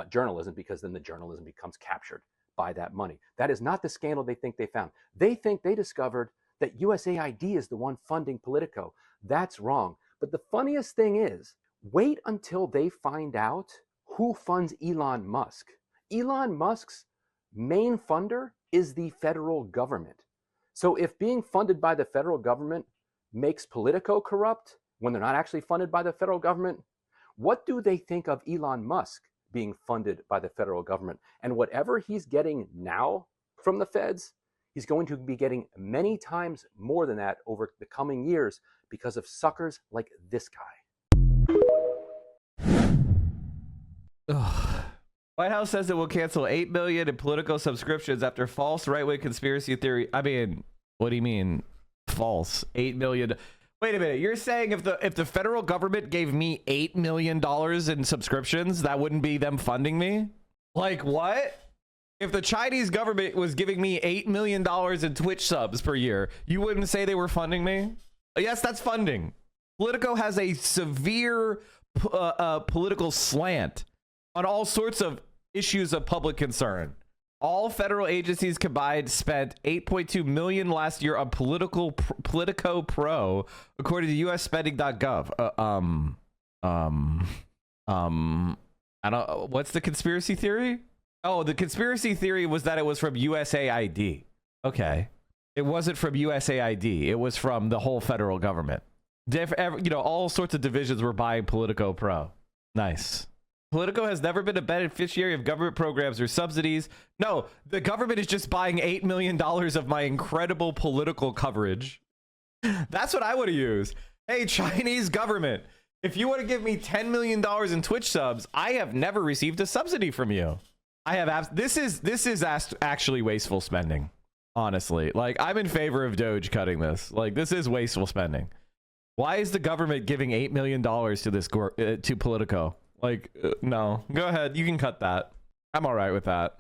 journalism, because then the journalism becomes captured by that money. That is not the scandal they think they found. They think they discovered that USAID is the one funding Politico. That's wrong. But the funniest thing is, wait until they find out who funds Elon Musk. Elon Musk's main funder is the federal government. So if being funded by the federal government makes Politico corrupt when they're not actually funded by the federal government, what do they think of Elon Musk being funded by the federal government? And whatever he's getting now from the feds, he's going to be getting many times more than that over the coming years because of suckers like this guy. Ugh. White House says it will cancel 8 million in Politico subscriptions after false right-wing conspiracy theory. I mean, what do you mean false? 8 million. Wait a minute. You're saying if the federal government gave me $8 million in subscriptions, that wouldn't be them funding me? Like what? If the Chinese government was giving me $8 million in Twitch subs per year, you wouldn't say they were funding me? Yes, that's funding. Politico has a severe political slant on all sorts of issues of public concern. All federal agencies combined spent $8.2 million last year on Politico Pro, according to USspending.gov. I don't. What's the conspiracy theory? Oh, the conspiracy theory was that it was from USAID. Okay, it wasn't from USAID. It was from the whole federal government. All sorts of divisions were buying Politico Pro. Nice. Politico has never been a beneficiary of government programs or subsidies. No, the government is just buying $8 million of my incredible political coverage. That's what I would have used. Hey, Chinese government, if you want to give me $10 million in Twitch subs, I have never received a subsidy from you. I have. This is actually wasteful spending. Honestly, like, I'm in favor of Doge cutting this. Like, this is wasteful spending. Why is the government giving $8 million to this to Politico? Like, no, go ahead. You can cut that. I'm all right with that.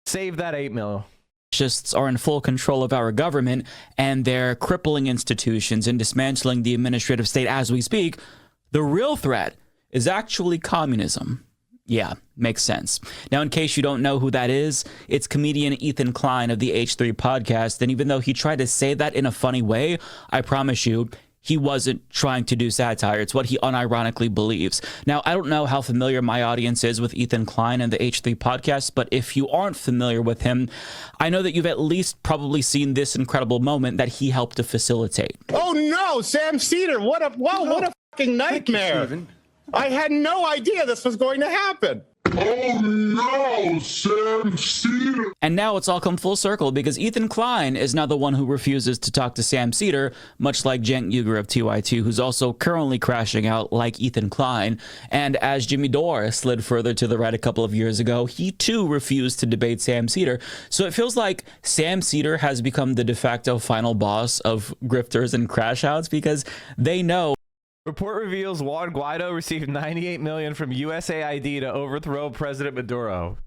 Save that 8 mil. Fascists are in full control of our government, and they're crippling institutions and dismantling the administrative state as we speak. The real threat is actually communism. Yeah, makes sense. Now, in case you don't know who that is, it's comedian Ethan Klein of the H3 podcast. And even though he tried to say that in a funny way, I promise you, he wasn't trying to do satire. It's what he unironically believes. Now, I don't know how familiar my audience is with Ethan Klein and the H3 podcast, but if you aren't familiar with him, I know that you've at least probably seen this incredible moment that he helped to facilitate. Oh no, Sam Cedar, what a fucking nightmare. I had no idea this was going to happen. Oh no, Sam Cedar. And now it's all come full circle because Ethan Klein is now the one who refuses to talk to Sam Cedar, much like Cenk Uygur of TYT, who's also currently crashing out like Ethan Klein. And as Jimmy Dore slid further to the right a couple of years ago, he too refused to debate Sam Cedar. So it feels like Sam Cedar has become the de facto final boss of grifters and crash outs because they know. Report reveals Juan Guaido received $98 million from USAID to overthrow President Maduro.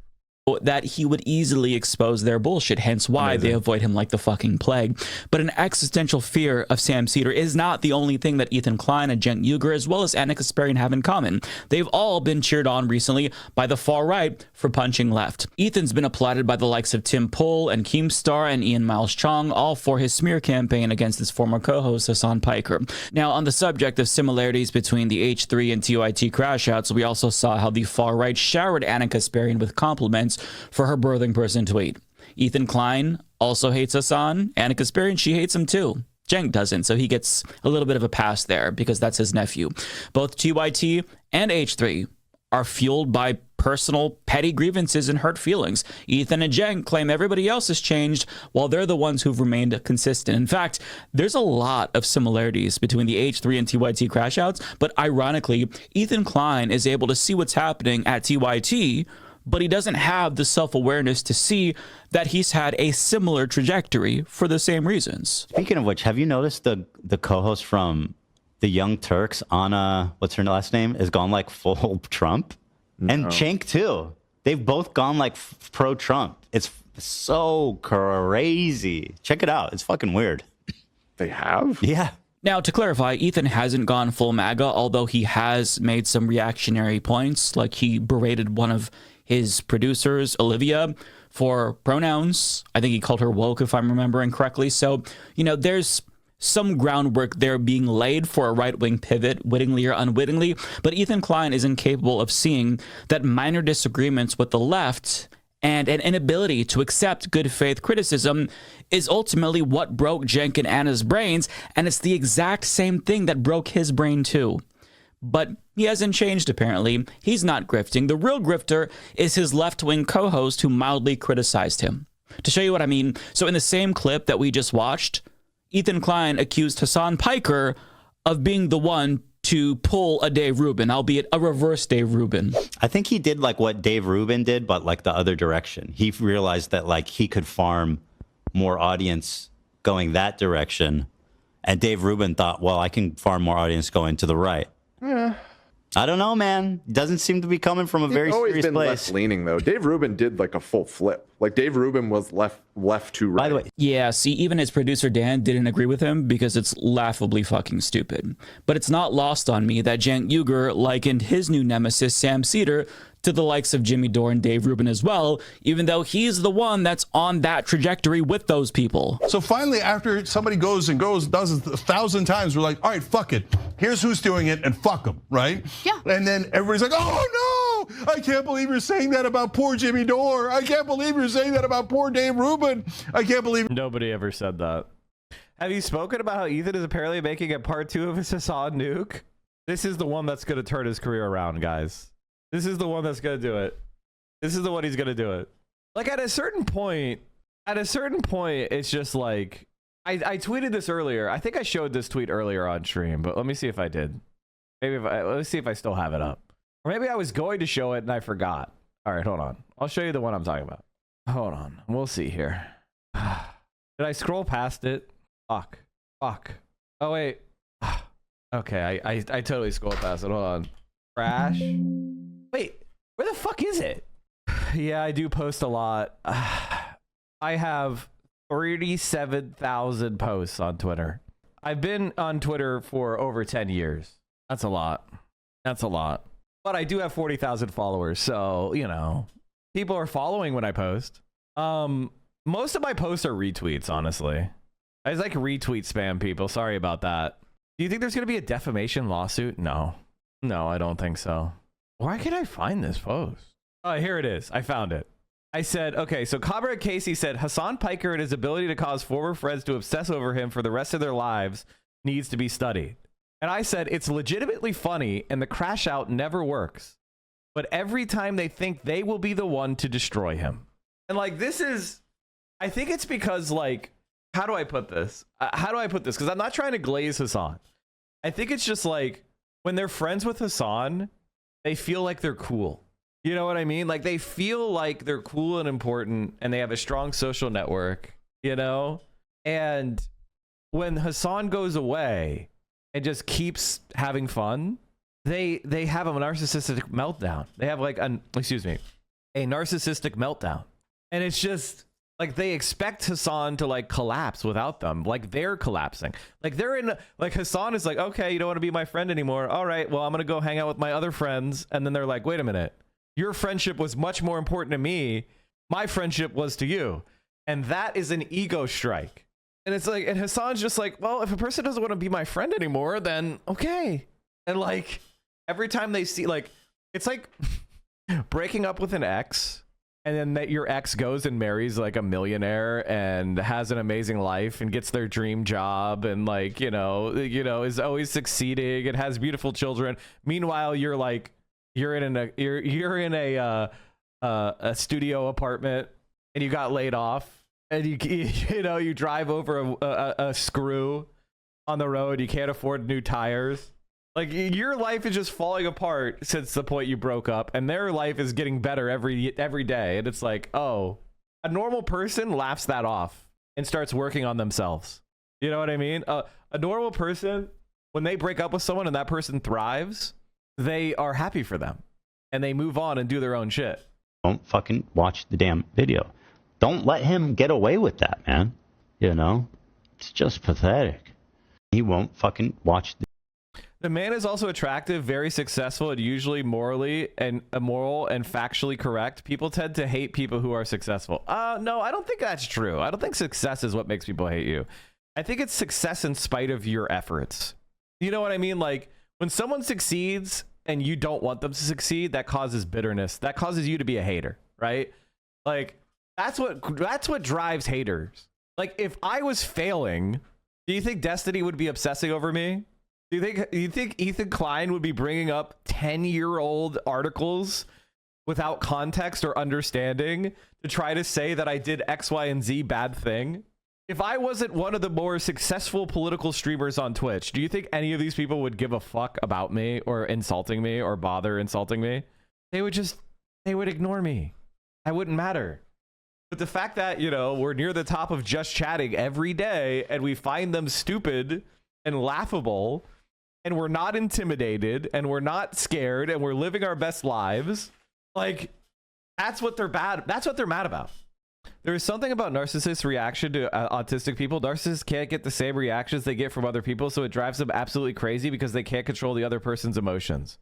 That he would easily expose their bullshit, hence why they avoid him like the fucking plague. But an existential fear of Sam Cedar is not the only thing that Ethan Klein and Cenk Uygur, as well as Anna Kasparian, have in common. They've all been cheered on recently by the far right for punching left. Ethan's been applauded by the likes of Tim Pool and Keemstar and Ian Miles Chong, all for his smear campaign against his former co-host Hassan Piker. Now, on the subject of similarities between the H3 and TYT crashouts, we also saw how the far right showered Anna Kasparian with compliments for her birthing person tweet. Ethan Klein also hates Hassan. Anna Kasparian, she hates him too. Cenk doesn't, so he gets a little bit of a pass there because that's his nephew. Both TYT and H3 are fueled by personal petty grievances and hurt feelings. Ethan and Cenk claim everybody else has changed while they're the ones who've remained consistent. In fact, there's a lot of similarities between the H3 and TYT crashouts, but ironically, Ethan Klein is able to see what's happening at TYT, but he doesn't have the self-awareness to see that he's had a similar trajectory for the same reasons. Speaking of which, have you noticed the co-host from the Young Turks, Anna, what's her last name, has gone like full Trump? No. And Cenk too. They've both gone like pro-Trump. It's so crazy. Check it out. It's fucking weird. They have? Yeah. Now, to clarify, Ethan hasn't gone full MAGA, although he has made some reactionary points, like he berated one of his producers, Olivia, for pronouns. I think he called her woke, if I'm remembering correctly. So, there's some groundwork there being laid for a right-wing pivot, wittingly or unwittingly. But Ethan Klein is incapable of seeing that minor disagreements with the left and an inability to accept good faith criticism is ultimately what broke Cenk and Anna's brains. And it's the exact same thing that broke his brain too. But he hasn't changed, apparently. He's not grifting. The real grifter is his left-wing co-host who mildly criticized him. To show you what I mean, so in the same clip that we just watched, Ethan Klein accused Hassan Piker of being the one to pull a Dave Rubin, albeit a reverse Dave Rubin. I think he did like what Dave Rubin did, but like the other direction. He realized that like he could farm more audience going that direction. And Dave Rubin thought, well, I can farm more audience going to the right. Yeah. I don't know, man. Doesn't seem to be coming from a very He's always serious been place. left leaning though. Dave Rubin did like a full flip. Like Dave Rubin was left to right. By the way, yeah, see, even his producer Dan didn't agree with him because it's laughably fucking stupid. But it's not lost on me that Cenk Uygur likened his new nemesis Sam Seder to the likes of Jimmy Dore and Dave Rubin as well, even though he's the one that's on that trajectory with those people. So finally, after somebody does it 1,000 times, we're like, all right, fuck it. Here's who's doing it, and fuck them, right? Yeah. And then everybody's like, oh no, I can't believe you're saying that about poor Jimmy Dore. I can't believe you're saying that about poor Dave Rubin. I can't believe. Nobody ever said that. Have you spoken about how Ethan is apparently making a part 2 of his Hassan nuke? This is the one that's going to turn his career around, guys. This is the one that's going to do it. This is the one he's going to do it. Like at a certain point, it's just like, I tweeted this earlier. I think I showed this tweet earlier on stream, but let me see if I did. Let's see if I still have it up. Or maybe I was going to show it and I forgot. All right, hold on. I'll show you the one I'm talking about. Hold on. We'll see here. Did I scroll past it? Fuck. Oh, wait. Okay, I totally scrolled past it. Hold on. Crash. Wait, where the fuck is it? Yeah, I do post a lot. I have 37,000 posts on Twitter. I've been on Twitter for over 10 years. That's a lot. But I do have 40,000 followers, so, you know, people are following when I post. Most of my posts are retweets, honestly. I just like retweet spam people. Sorry about that. Do you think there's going to be a defamation lawsuit? No, I don't think so. Where can I find this post? Oh, here it is. I found it. I said, okay, so Comrade Casey said Hassan Piker and his ability to cause former friends to obsess over him for the rest of their lives needs to be studied. And I said, it's legitimately funny and the crash out never works. But every time they think they will be the one to destroy him. And like, this is, I think it's because like, how do I put this? Because I'm not trying to glaze Hassan. I think it's just like, when they're friends with Hassan, they feel like they're cool. You know what I mean? Like they feel like they're cool and important and they have a strong social network, you know? And when Hassan goes away and just keeps having fun, they have a narcissistic meltdown. They have like a narcissistic meltdown. And it's just like they expect Hassan to like collapse without them. Like they're collapsing. Like they're in, like Hassan is like, okay, you don't want to be my friend anymore. All right, well, I'm going to go hang out with my other friends. And then they're like, wait a minute. Your friendship was much more important to me. My friendship was to you. And that is an ego strike. And it's like, and Hassan's just like, well, if a person doesn't want to be my friend anymore, then okay. And like every time they see, like, it's like breaking up with an ex. And then that your ex goes and marries like a millionaire and has an amazing life and gets their dream job and like, you know, is always succeeding and has beautiful children. Meanwhile, you're like, you're in a studio apartment and you got laid off and you drive over a screw on the road. You can't afford new tires. Like your life is just falling apart since the point you broke up, and their life is getting better every day. And it's like, oh, a normal person laughs that off and starts working on themselves. You know what I mean? A normal person, when they break up with someone and that person thrives, they are happy for them and they move on and do their own shit. Don't fucking watch the damn video. Don't let him get away with that, man. You know, it's just pathetic. He won't fucking watch The man is also attractive, very successful, and usually morally and immoral and factually correct. People tend to hate people who are successful. No, I don't think that's true. I don't think success is what makes people hate you. I think it's success in spite of your efforts. You know what I mean? Like when someone succeeds and you don't want them to succeed, that causes bitterness. That causes you to be a hater, right? Like that's what drives haters. Like if I was failing, do you think Destiny would be obsessing over me? Do you think Ethan Klein would be bringing up 10-year-old articles without context or understanding to try to say that I did X, Y, and Z bad thing? If I wasn't one of the more successful political streamers on Twitch, do you think any of these people would give a fuck about me or insulting me or bother insulting me? They would ignore me. I wouldn't matter. But the fact that, you know, we're near the top of just chatting every day and we find them stupid and laughable and we're not intimidated and we're not scared and we're living our best lives, like that's what they're bad. That's what they're mad about. There is something about narcissists' reaction to autistic people. Narcissists can't get the same reactions they get from other people, so it drives them absolutely crazy because they can't control the other person's emotions.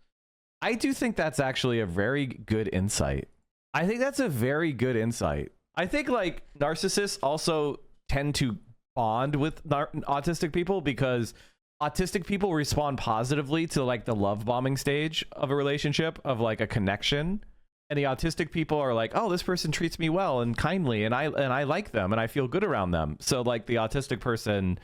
I do think that's actually a very good insight. I think that's a very good insight. I think like narcissists also tend to bond with autistic people because autistic people respond positively to like the love bombing stage of a relationship, of like a connection. And the autistic people are like, oh, this person treats me well and kindly, and I like them and I feel good around them. So like the autistic person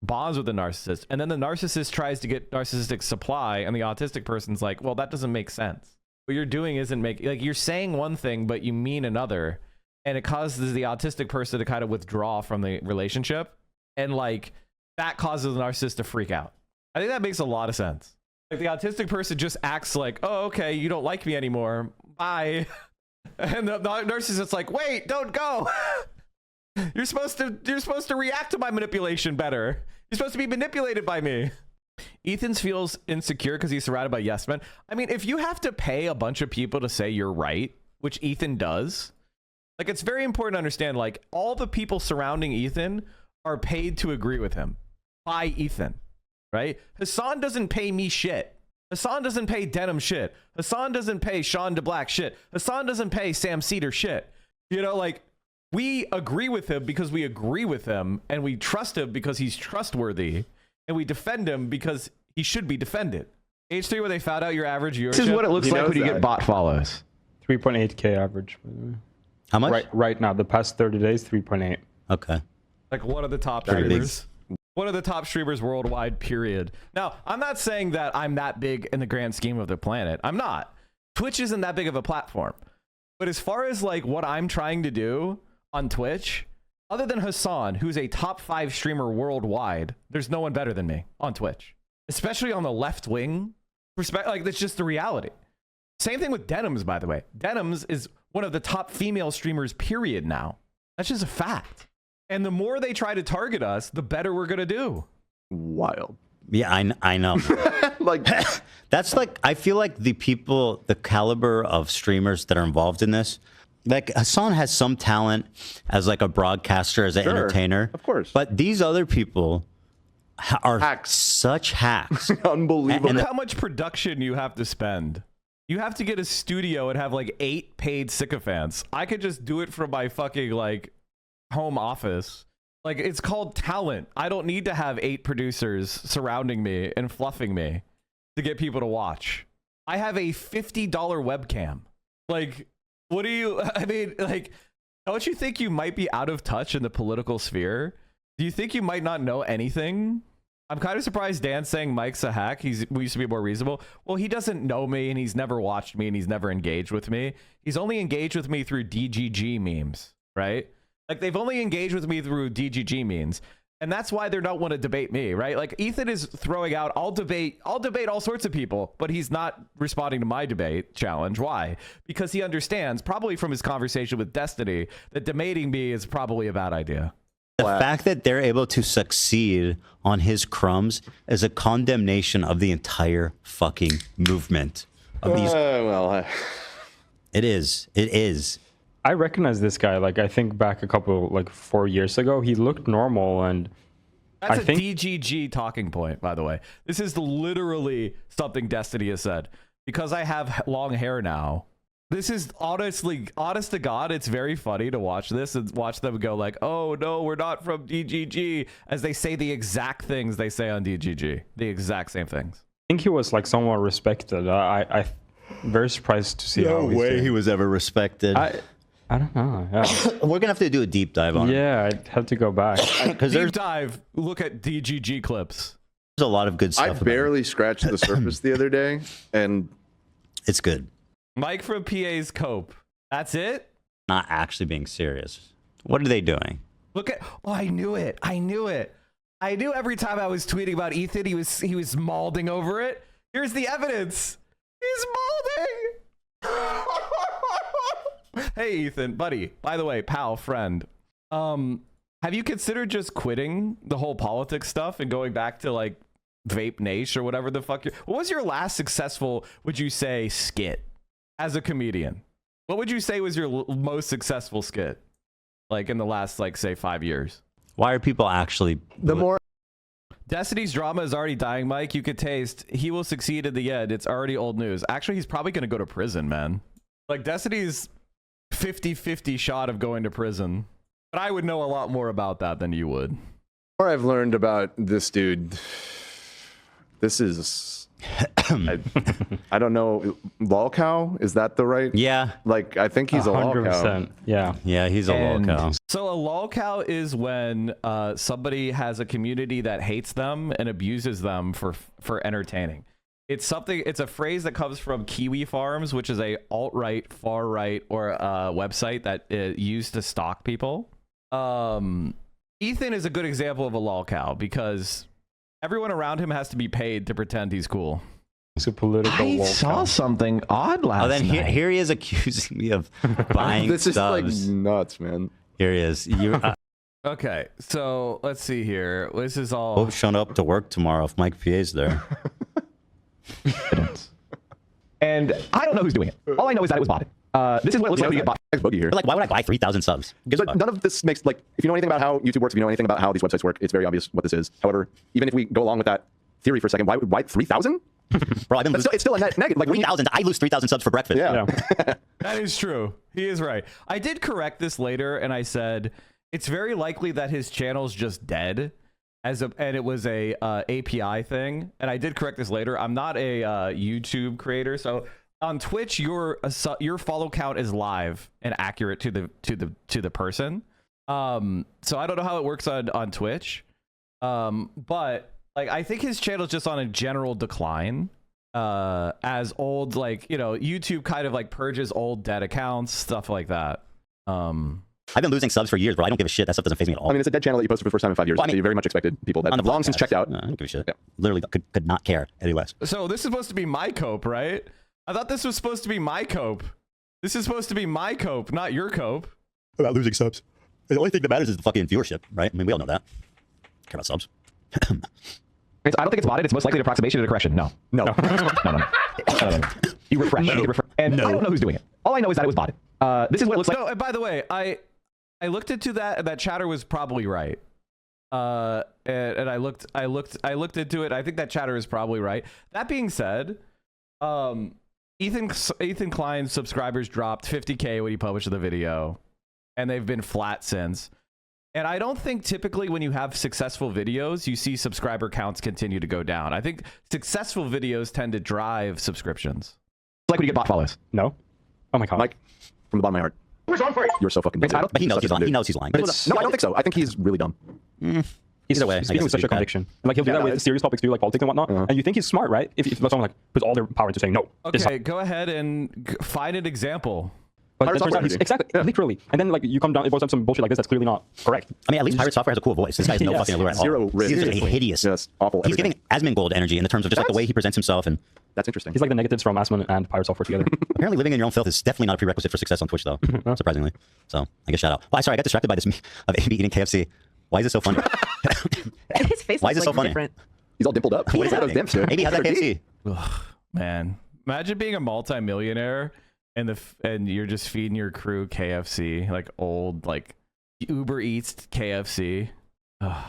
bonds with the narcissist, and then the narcissist tries to get narcissistic supply, and the autistic person's like, well, that doesn't make sense. What you're doing isn't making, like, you're saying one thing but you mean another, and it causes the autistic person to kind of withdraw from the relationship, and like that causes the narcissist to freak out. I think that makes a lot of sense. Like the autistic person just acts like, oh, okay, you don't like me anymore, bye. And the narcissist's like, wait, don't go. You're supposed to react to my manipulation better. You're supposed to be manipulated by me. Ethan feels insecure because he's surrounded by yes men. I mean, if you have to pay a bunch of people to say you're right, which Ethan does, like, it's very important to understand, like, all the people surrounding Ethan are paid to agree with him by Ethan, right? Hassan doesn't pay me shit. Hassan doesn't pay Denim shit. Hassan doesn't pay Sean DeBlack shit. Hassan doesn't pay Sam Cedar shit. You know, like, we agree with him because we agree with him, and we trust him because he's trustworthy, and we defend him because he should be defended. H3, where they found out your average viewership. This is what it looks like when you get bot follows. 3.8K average. How much? Right now, the past 30 days, 3.8. Okay. Like one of the top Pretty streamers. One of the top streamers worldwide, period. Now, I'm not saying that I'm that big in the grand scheme of the planet. I'm not. Twitch isn't that big of a platform. But as far as like what I'm trying to do on Twitch, other than Hassan, who's a top 5 streamer worldwide, there's no one better than me on Twitch. Especially on the left wing perspective. Like, that's just the reality. Same thing with Denims, by the way. Denims is one of the top female streamers, period, now. That's just a fact. And the more they try to target us, the better we're going to do. Wild. Yeah, I know. Like, that's like, I feel like the people, the caliber of streamers that are involved in this, like Hassan has some talent as like a broadcaster, as an entertainer. Of course. But these other people are such hacks. Unbelievable. Look how much production you have to spend. You have to get a studio and have like 8 paid sycophants. I could just do it from my fucking like home office. Like, it's called talent. I don't need to have 8 producers surrounding me and fluffing me to get people to watch. I have a $50 webcam. Like, what do you, I mean, like, don't you think you might be out of touch in the political sphere? Do you think you might not know anything? I'm kind of surprised Dan's saying Mike's a hack. We used to be more reasonable. Well, he doesn't know me, and he's never watched me, and he's never engaged with me. He's only engaged with me through DGG memes, right? Like, they've only engaged with me through DGG memes. And that's why they don't want to debate me, right? Like, Ethan is throwing out, I'll debate all sorts of people, but he's not responding to my debate challenge. Why? Because he understands, probably from his conversation with Destiny, that debating me is probably a bad idea. The fact that they're able to succeed on his crumbs is a condemnation of the entire fucking movement of these. It is. It is. I recognize this guy. Like, I think back a couple, like 4 years ago, he looked normal, and That's a DGG talking point, by the way. This is literally something Destiny has said. Because I have long hair now, this is honest to God, it's very funny to watch this and watch them go like, oh no, we're not from DGG, as they say the exact things they say on DGG. The exact same things. I think he was like somewhat respected. I'm very surprised to see how No way he was ever respected. I don't know. Yeah. We're gonna have to do a deep dive on it. Yeah, I'd have to go back. Deep dive, look at DGG clips. There's a lot of good stuff. I barely scratched the surface the other day, and it's good. Mike from PA's Cope. That's it? Not actually being serious. What are they doing? Look at, oh, I knew it. I knew every time I was tweeting about Ethan, he was mauling over it. Here's the evidence. He's mauling. Hey, Ethan, buddy. By the way, pal, friend. Have you considered just quitting the whole politics stuff and going back to like Vape Nation or whatever the fuck. What was your last successful, would you say, skit as a comedian? What would you say was your most successful skit? Like in the last, like, say 5 years? Why are people actually... The more... Destiny's drama is already dying, Mike. You could taste. He will succeed in the end. It's already old news. Actually, he's probably going to go to prison, man. Like, Destiny's 50-50 shot of going to prison. But I would know a lot more about that than you would. The more I've learned about this dude, this is... I don't know. Lolcow? Is that the right? Yeah. Like, I think he's a lolcow. Yeah. Yeah, he's a lolcow. So a lolcow is when somebody has a community that hates them and abuses them for entertaining. It's something. It's a phrase that comes from Kiwi Farms, which is a alt-right, far-right, or a website that used to stalk people. Ethan is a good example of a lolcow because everyone around him has to be paid to pretend he's cool. It's a political I saw something odd last then night. Here he is accusing me of buying This is like subs. nuts, man. Here he is. Okay, so let's see here. This is all... Hope showing up to work tomorrow if Mike PA's there. And I don't know who's doing it. All I know is that it was botted. This is what it looks like when you get botted. Boogie here. But like, why would I buy 3,000 subs? Because none of this makes, like, if you know anything about how YouTube works, if you know anything about how these websites work, it's very obvious what this is. However, even if we go along with that theory for a second, why 3,000? Bro, I've been losing, it's still a negative. Like 3,000. I lose 3,000 subs for breakfast. Yeah. That is true. He is right. I did correct this later, and I said it's very likely that his channel's just dead, and it was a API thing. And I did correct this later. I'm not a YouTube creator, so on Twitch, your follow count is live and accurate to the person. So I don't know how it works on Twitch, but like I think his channel's just on a general decline. As old, like, you know, YouTube kind of like purges old dead accounts, stuff like that. I've been losing subs for years, bro. I don't give a shit. That stuff doesn't faze me at all. I mean, it's a dead channel that you posted for the first time in 5 years. Well, I mean, so you very much expected people that on the have long podcast, since checked out. No, I don't give a shit. Yeah. Literally could not care anyways. So this is supposed to be my cope, right? I thought this was supposed to be my cope. This is supposed to be my cope, not your cope. About losing subs. The only thing that matters is the fucking viewership, right? I mean, we all know that. Care about subs. I don't think it's botted. It's most likely an approximation to the correction. No. No. You refresh. No. And I don't know who's doing it. All I know is that it was botted. This is what it looks like. No, and by the way, I looked into that, and that chatter was probably right. And I looked into it. I think that chatter is probably right. That being said, Ethan Klein's subscribers dropped 50K when he published the video, and they've been flat since. And I don't think typically when you have successful videos, you see subscriber counts continue to go down. I think successful videos tend to drive subscriptions. Like when you get bot follows. No. Oh my god. Mike, from the bottom of my heart. Who's on for it? You're so fucking dumb. But he knows he's lying. He knows he's lying. No, I don't think so. I think he's really dumb. Either way, he's speaking with such a conviction. And like he'll do that with serious topics too, like politics and whatnot. And you think he's smart, right? If someone like puts all their power into saying no. Okay, go ahead and find an example. But exactly, literally. And then like you come down, it goes up some bullshit like this that's clearly not correct. I mean, at least Pirate Software has a cool voice. This guy's no fucking allure at all. Zero risk. He's hideous. Yes, awful. He's giving Asmongold energy in the terms of just like the way he presents himself, and that's interesting. He's like the negatives from Asmon and Pirate Software together. Apparently, living in your own filth is definitely not a prerequisite for success on Twitch, though. Surprisingly. So I guess shout out. Well, sorry, I got distracted by this meme of AB eating KFC. Why is it so funny? His face Why is it looks, so like, funny? different. He's all dimpled up. What is that? AB, how's that KFC? Ugh, man, imagine being a multi-millionaire and you're just feeding your crew KFC, like old like Uber Eats KFC. Ugh.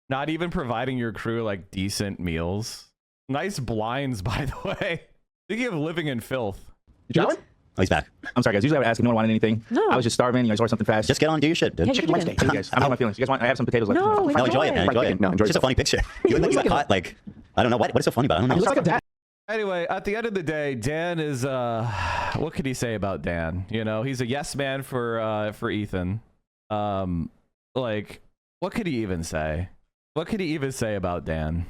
Not even providing your crew like decent meals. Nice blinds, by the way. Speaking of living in filth. Oh, he's back. I'm sorry, guys. Usually I would ask if no one wanted anything. No. I was just starving. You guys ordered something fast. Just get on, do your shit, dude. Yeah, Wednesday. Thank you guys. I don't know my feelings. You guys want? I have some potatoes left. No, No, enjoy it, man. Enjoy it. No, enjoy It's just a funny picture. You look like you got caught, like, I don't know. What is so funny about it? I don't know. Looks like a dad. Anyway, at the end of the day, Dan is what could he say about Dan? You know, he's a yes man for Ethan. Like, what could he even say? What could he even say about Dan?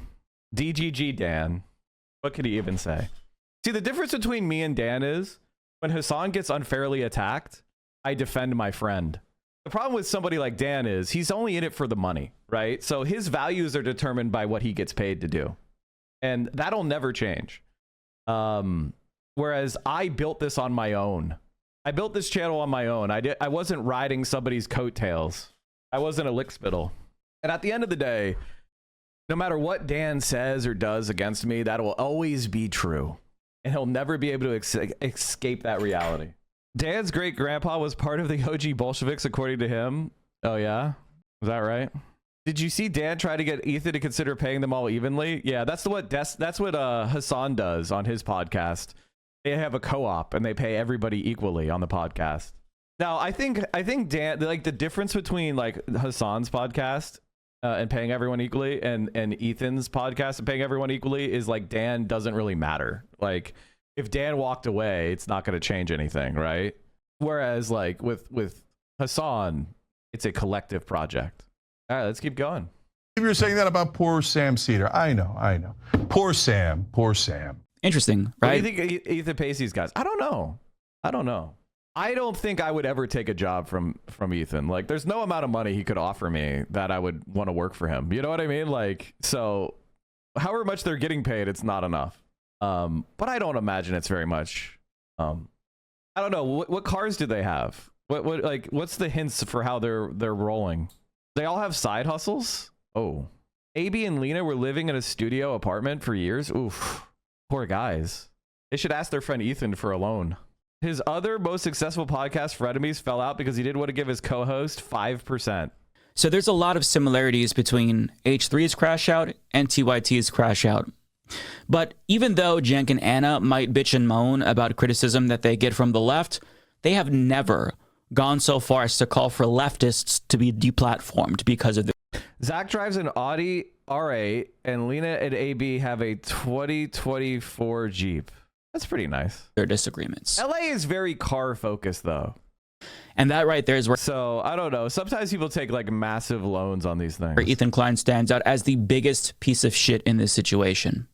DGG Dan. What could he even say? See, the difference between me and Dan is when Hassan gets unfairly attacked, I defend my friend. The problem with somebody like Dan is he's only in it for the money, right? So his values are determined by what he gets paid to do. And that'll never change. Whereas I built this on my own. I built this channel on my own. I wasn't riding somebody's coattails. I wasn't a lickspittle. And at the end of the day, No matter what Dan says or does against me, that will always be true. And he'll never be able to escape that reality. Dan's great grandpa was part of the OG Bolsheviks, according to him. Oh, yeah? Is that right? Did you see Dan try to get Ethan to consider paying them all evenly? Yeah, that's what Hassan does on his podcast. They have a co-op and they pay everybody equally on the podcast. Now, I think Dan, like, the difference between like Hassan's podcast and paying everyone equally and Ethan's podcast and paying everyone equally is like Dan doesn't really matter. Like, if Dan walked away, it's not going to change anything, right? Whereas like with Hassan, it's a collective project. All right, let's keep going. You were saying that about poor Sam Cedar. I know. Poor Sam. Interesting, right? What do you think Ethan pays these guys? I don't know. I don't think I would ever take a job from Ethan. Like, there's no amount of money he could offer me that I would want to work for him. You know what I mean? Like, so however much they're getting paid, it's not enough. But I don't imagine it's very much. I don't know. What cars do they have? What's the hints for how they're rolling? They all have side hustles? Oh. AB and Lena were living in a studio apartment for years? Oof. Poor guys. They should ask their friend Ethan for a loan. His other most successful podcast, Frenemies, fell out because he didn't want to give his co-host 5%. So there's a lot of similarities between H3's Crash Out and TYT's Crash Out. But even though Cenk and Anna might bitch and moan about criticism that they get from the left, they have never gone so far as to call for leftists to be deplatformed because of this. Zach drives an Audi R8 and Lena and AB have a 2024 Jeep. That's pretty nice. Their disagreements. LA is very car focused though. And that right there is where... So, I don't know. Sometimes people take like massive loans on these things. Where Ethan Klein stands out as the biggest piece of shit in this situation.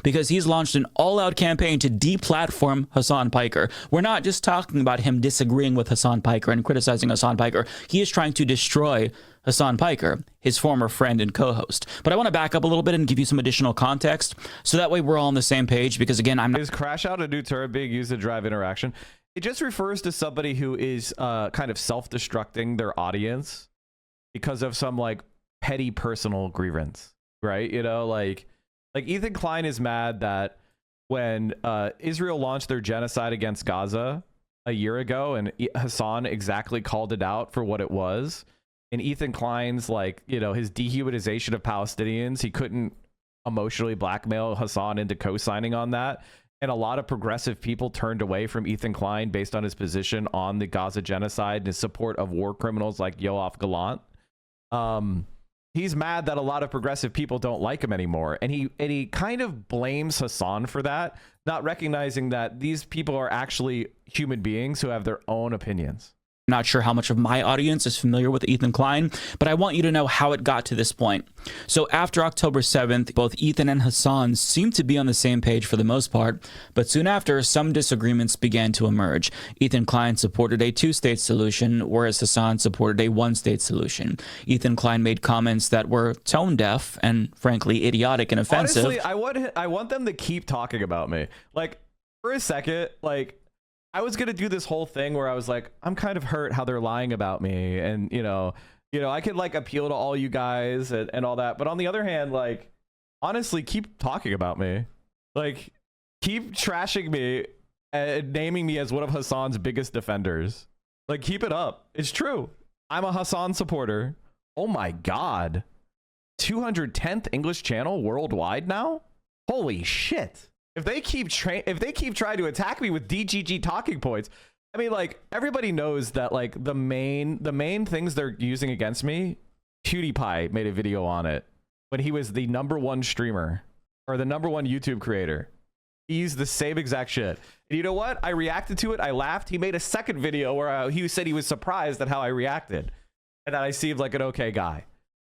Because he's launched an all-out campaign to deplatform Hassan Piker. We're not just talking about him disagreeing with Hassan Piker and criticizing Hassan Piker. He is trying to destroy Hassan Piker, his former friend and co-host. But I want to back up a little bit and give you some additional context, so that way we're all on the same page, because again, I'm not... Is Crash Out a new term being used to drive interaction? It just refers to somebody who is kind of self-destructing their audience because of some like petty personal grievance, right? You know, like Ethan Klein is mad that when Israel launched their genocide against Gaza a year ago and Hassan exactly called it out for what it was, and Ethan Klein's like, you know, his dehumanization of Palestinians, he couldn't emotionally blackmail Hassan into co-signing on that. And a lot of progressive people turned away from Ethan Klein based on his position on the Gaza genocide and his support of war criminals like Yoav Gallant. He's mad that a lot of progressive people don't like him anymore. And he kind of blames Hassan for that, not recognizing that these people are actually human beings who have their own opinions. I'm not sure how much of my audience is familiar with Ethan Klein, but I want you to know how it got to this point. So after October 7th, both Ethan and Hassan seemed to be on the same page for the most part, but soon after, some disagreements began to emerge. Ethan Klein supported a two-state solution, whereas Hassan supported a one-state solution. Ethan Klein made comments that were tone-deaf and, frankly, idiotic and offensive. Honestly, I want them to keep talking about me. Like, for a second, like, I was going to do this whole thing where I was like, I'm kind of hurt how they're lying about me. And, you know, I could like appeal to all you guys and all that. But on the other hand, like, honestly, keep talking about me. Like, keep trashing me and naming me as one of Hassan's biggest defenders. Like, keep it up. It's true. I'm a Hassan supporter. Oh my God. 210th English channel worldwide now? Holy shit. If they keep trying to attack me with DGG talking points, I mean, like, everybody knows that like the main things they're using against me, PewDiePie made a video on it when he was the #1 streamer or the #1 YouTube creator. He used the same exact shit. And you know what? I reacted to it. I laughed. He made a second video where he said he was surprised at how I reacted and that I seemed like an okay guy.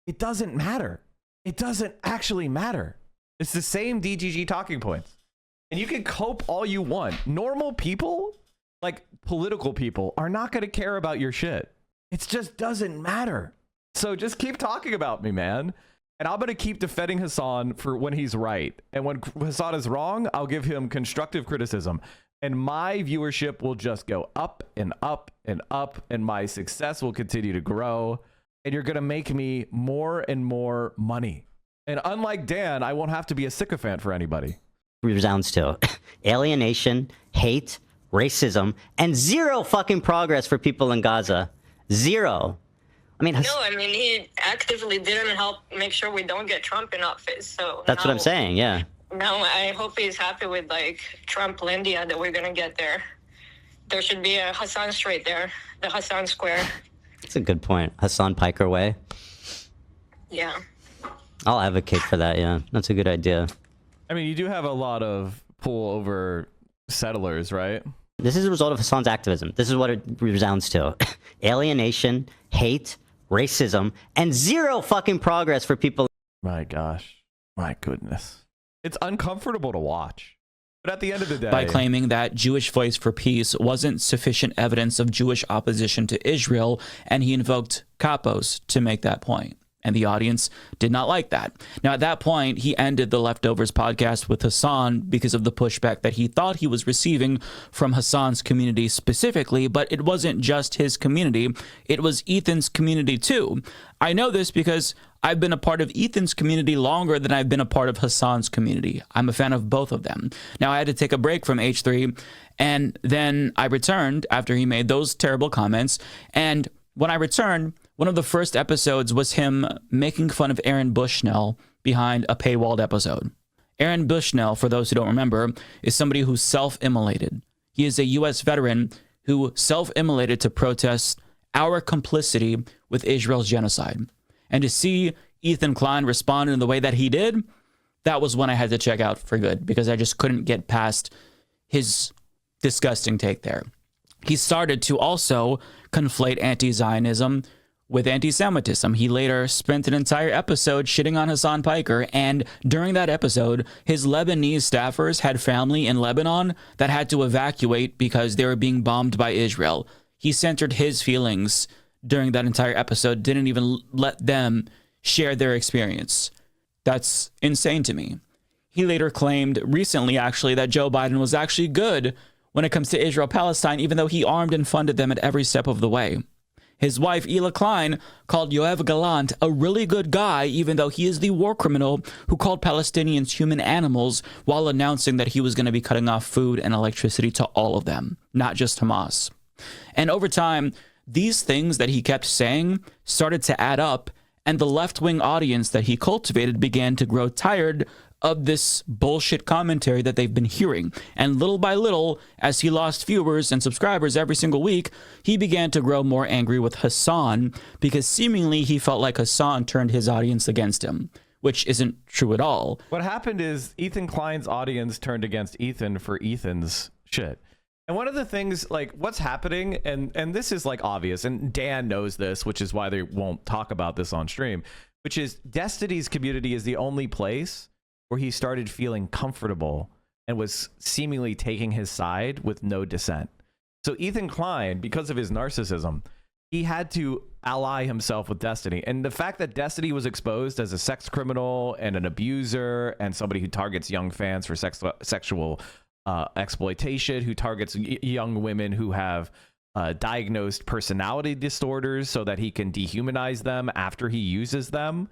It doesn't matter. It doesn't actually matter. It's the same DGG talking points. And you can cope all you want. Normal people, like political people, are not going to care about your shit. It just doesn't matter. So just keep talking about me, man. And I'm going to keep defending Hassan for when he's right. And when Hassan is wrong, I'll give him constructive criticism. And my viewership will just go up and up and up. And my success will continue to grow. And you're going to make me more and more money. And unlike Dan, I won't have to be a sycophant for anybody. Resounds to alienation, hate, racism, and zero fucking progress for people in Gaza. Zero. I mean, no, I mean, he actively didn't help make sure we don't get Trump in office. So that's what I'm saying. Yeah. Now I hope he's happy with like Trump-Lindia that we're gonna get there. There should be a Hassan Street there, the Hassan Square. That's a good point. Hassan Piker Way. Yeah. I'll advocate for that. Yeah, that's a good idea. I mean, you do have a lot of pull over settlers, right? This is a result of Hassan's activism. This is what it resounds to. Alienation, hate, racism, and zero fucking progress for people. My gosh. My goodness. It's uncomfortable to watch. But at the end of the day... By claiming that Jewish Voice for Peace wasn't sufficient evidence of Jewish opposition to Israel, and he invoked kapos to make that point. And the audience did not like that. Now, at that point, he ended the Leftovers podcast with Hassan because of the pushback that he thought he was receiving from Hassan's community specifically, but it wasn't just his community. It was Ethan's community too. I know this because I've been a part of Ethan's community longer than I've been a part of Hassan's community. I'm a fan of both of them. Now, I had to take a break from H3, and then I returned after he made those terrible comments. And when I returned, one of the first episodes was him making fun of Aaron Bushnell behind a paywalled episode. Aaron Bushnell, for those who don't remember, is somebody who self-immolated. He is a U.S. veteran who self-immolated to protest our complicity with Israel's genocide. And to see Ethan Klein respond in the way that he did, that was when I had to check out for good, because I just couldn't get past his disgusting take there. He started to also conflate anti-Zionism with anti-Semitism. He later spent an entire episode shitting on Hassan Piker, and during that episode, his Lebanese staffers had family in Lebanon that had to evacuate because they were being bombed by Israel. He centered his feelings during that entire episode, didn't even let them share their experience. That's insane to me. He later claimed recently, actually, that Joe Biden was actually good when it comes to Israel-Palestine, even though he armed and funded them at every step of the way. His wife, Ela Klein, called Yoav Gallant a really good guy, even though he is the war criminal who called Palestinians human animals while announcing that he was going to be cutting off food and electricity to all of them, not just Hamas. And over time, these things that he kept saying started to add up, and the left-wing audience that he cultivated began to grow tired of this bullshit commentary that they've been hearing. And little by little, as he lost viewers and subscribers every single week, he began to grow more angry with Hassan because seemingly he felt like Hassan turned his audience against him, which isn't true at all. What happened is Ethan Klein's audience turned against Ethan for Ethan's shit. And one of the things, like, what's happening, and this is like obvious, and Dan knows this, which is why they won't talk about this on stream, which is Destiny's community is the only place where he started feeling comfortable and was seemingly taking his side with no dissent. So Ethan Klein, because of his narcissism, he had to ally himself with Destiny. And the fact that Destiny was exposed as a sex criminal and an abuser and somebody who targets young fans for sexual exploitation, who targets young women who have diagnosed personality disorders so that he can dehumanize them after he uses them,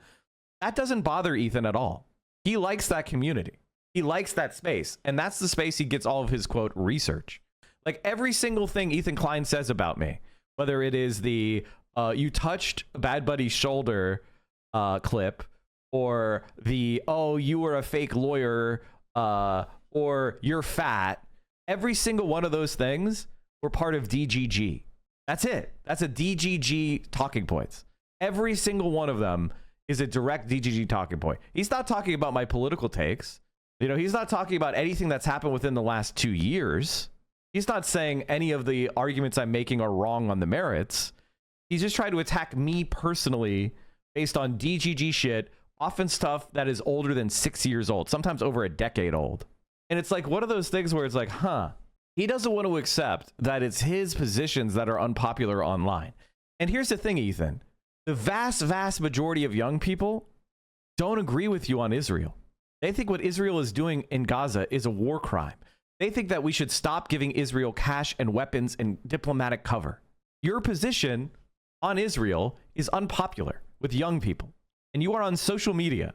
that doesn't bother Ethan at all. He likes that community. He likes that space. And that's the space he gets all of his, quote, research. Like every single thing Ethan Klein says about me, whether it is the you touched Bad Buddy's shoulder clip, or the, oh, you were a fake lawyer, or you're fat, every single one of those things were part of DGG. That's it. That's a DGG talking points. Every single one of them is a direct DGG talking point. He's not talking about my political takes. You know, he's not talking about anything that's happened within the last 2 years. He's not saying any of the arguments I'm making are wrong on the merits. He's just trying to attack me personally based on DGG shit, often stuff that is older than 6 years old, sometimes over a decade old. And it's like one of those things where it's like, he doesn't want to accept that it's his positions that are unpopular online. And here's the thing, Ethan. The vast majority of young people don't agree with you on Israel. They think what Israel is doing in Gaza is a war crime. They think that we should stop giving Israel cash and weapons and diplomatic cover. Your position on Israel is unpopular with young people. And you are on social media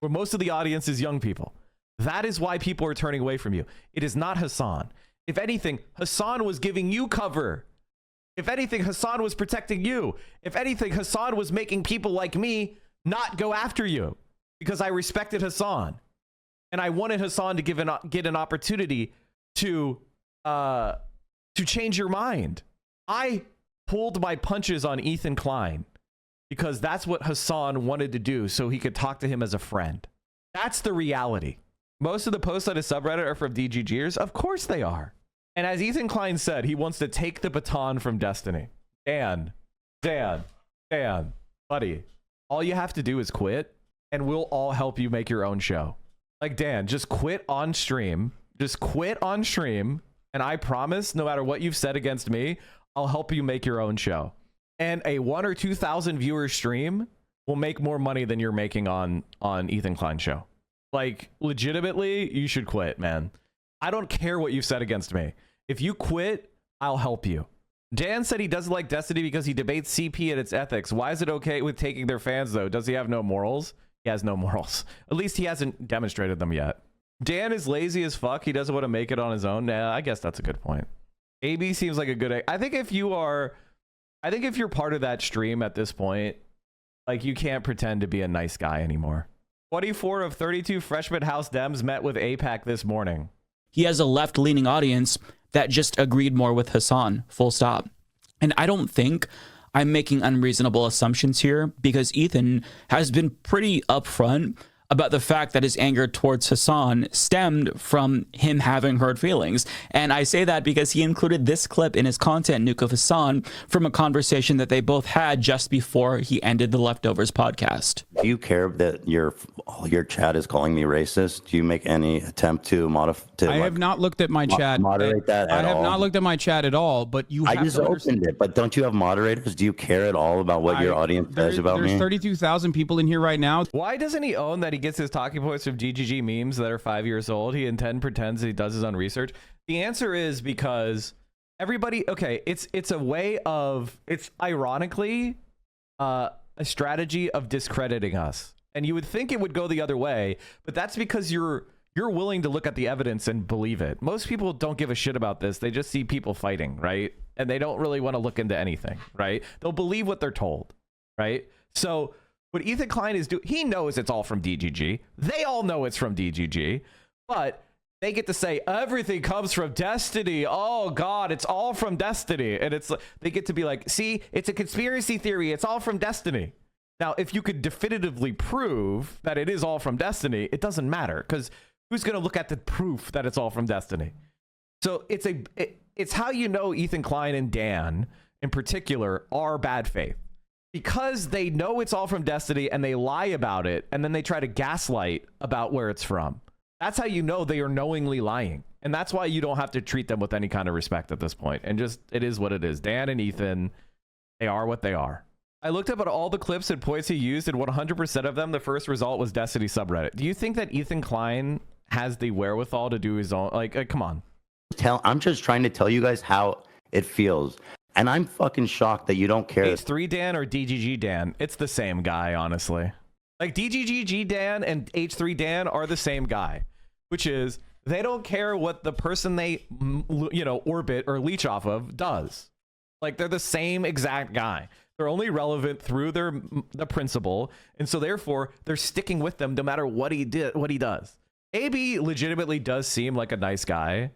where most of the audience is young people. That is why people are turning away from you. It is not Hassan. If anything, Hassan was giving you cover. If anything, Hassan was protecting you. If anything, Hassan was making people like me not go after you because I respected Hassan. And I wanted Hassan to get an opportunity to change your mind. I pulled my punches on Ethan Klein because that's what Hassan wanted to do so he could talk to him as a friend. That's the reality. Most of the posts on his subreddit are from DGGers. Of course they are. And as Ethan Klein said, he wants to take the baton from Destiny. Dan, buddy, all you have to do is quit and we'll all help you make your own show. Like, Dan, just quit on stream. Just quit on stream. And I promise, no matter what you've said against me, I'll help you make your own show. And a 1,000 or 2,000 viewer stream will make more money than you're making on Ethan Klein's show. Like, legitimately, you should quit, man. I don't care what you've said against me. If you quit, I'll help you. Dan said he doesn't like Destiny because he debates CP and its ethics. Why is it okay with taking their fans, though? Does he have no morals? He has no morals. At least he hasn't demonstrated them yet. Dan is lazy as fuck. He doesn't want to make it on his own. Nah, I guess that's a good point. AB seems like a good... I think if you're part of that stream at this point, like, you can't pretend to be a nice guy anymore. 24 of 32 freshman House Dems met with AIPAC this morning. He has a left-leaning audience that just agreed more with Hassan, full stop. And I don't think I'm making unreasonable assumptions here because Ethan has been pretty upfront about the fact that his anger towards Hassan stemmed from him having hurt feelings. And I say that because he included this clip in his content nuke of Hassan from a conversation that they both had just before he ended the Leftovers podcast. Do you care that your chat is calling me racist? Do you make any attempt to modify? I have not looked at my chat. Moderate that at all? I have not looked at my chat at all, but you have I just opened it, but don't you have moderators? Do you care at all about what your audience says about me? There's 32,000 people in here right now. Why doesn't he own that he gets his talking points from GGG memes that are 5 years old? He pretends he does his own research. The answer is because everybody, okay, it's a way of, it's ironically a strategy of discrediting us. And you would think it would go the other way, but that's because you're willing to look at the evidence and believe it. Most people don't give a shit about this. They just see people fighting, right? And they don't really want to look into anything, right? They'll believe what they're told, right? So what Ethan Klein is doing, he knows it's all from DGG. They all know it's from DGG, but they get to say everything comes from Destiny. Oh God, it's all from Destiny. And it's, they get to be like, see, it's a conspiracy theory. It's all from Destiny. Now, if you could definitively prove that it is all from Destiny, it doesn't matter because who's going to look at the proof that it's all from Destiny? So it's how you know Ethan Klein and Dan in particular are bad faith. Because they know it's all from Destiny and they lie about it and then they try to gaslight about where it's from. That's how you know they are knowingly lying. And that's why you don't have to treat them with any kind of respect at this point. And just, it is what it is. Dan and Ethan, they are what they are. I looked up at all the clips and points he used, and 100% of them, the first result was Destiny subreddit. Do you think that Ethan Klein has the wherewithal to do his own, like come on. I'm just trying to tell you guys how it feels. And I'm fucking shocked that you don't care. H3 Dan or DGG Dan? It's the same guy, honestly. Like DGG Dan and H3 Dan are the same guy, which is they don't care what the person they, orbit or leech off of does. Like they're the same exact guy. They're only relevant through the principle, and so therefore they're sticking with them no matter what he does. AB legitimately does seem like a nice guy.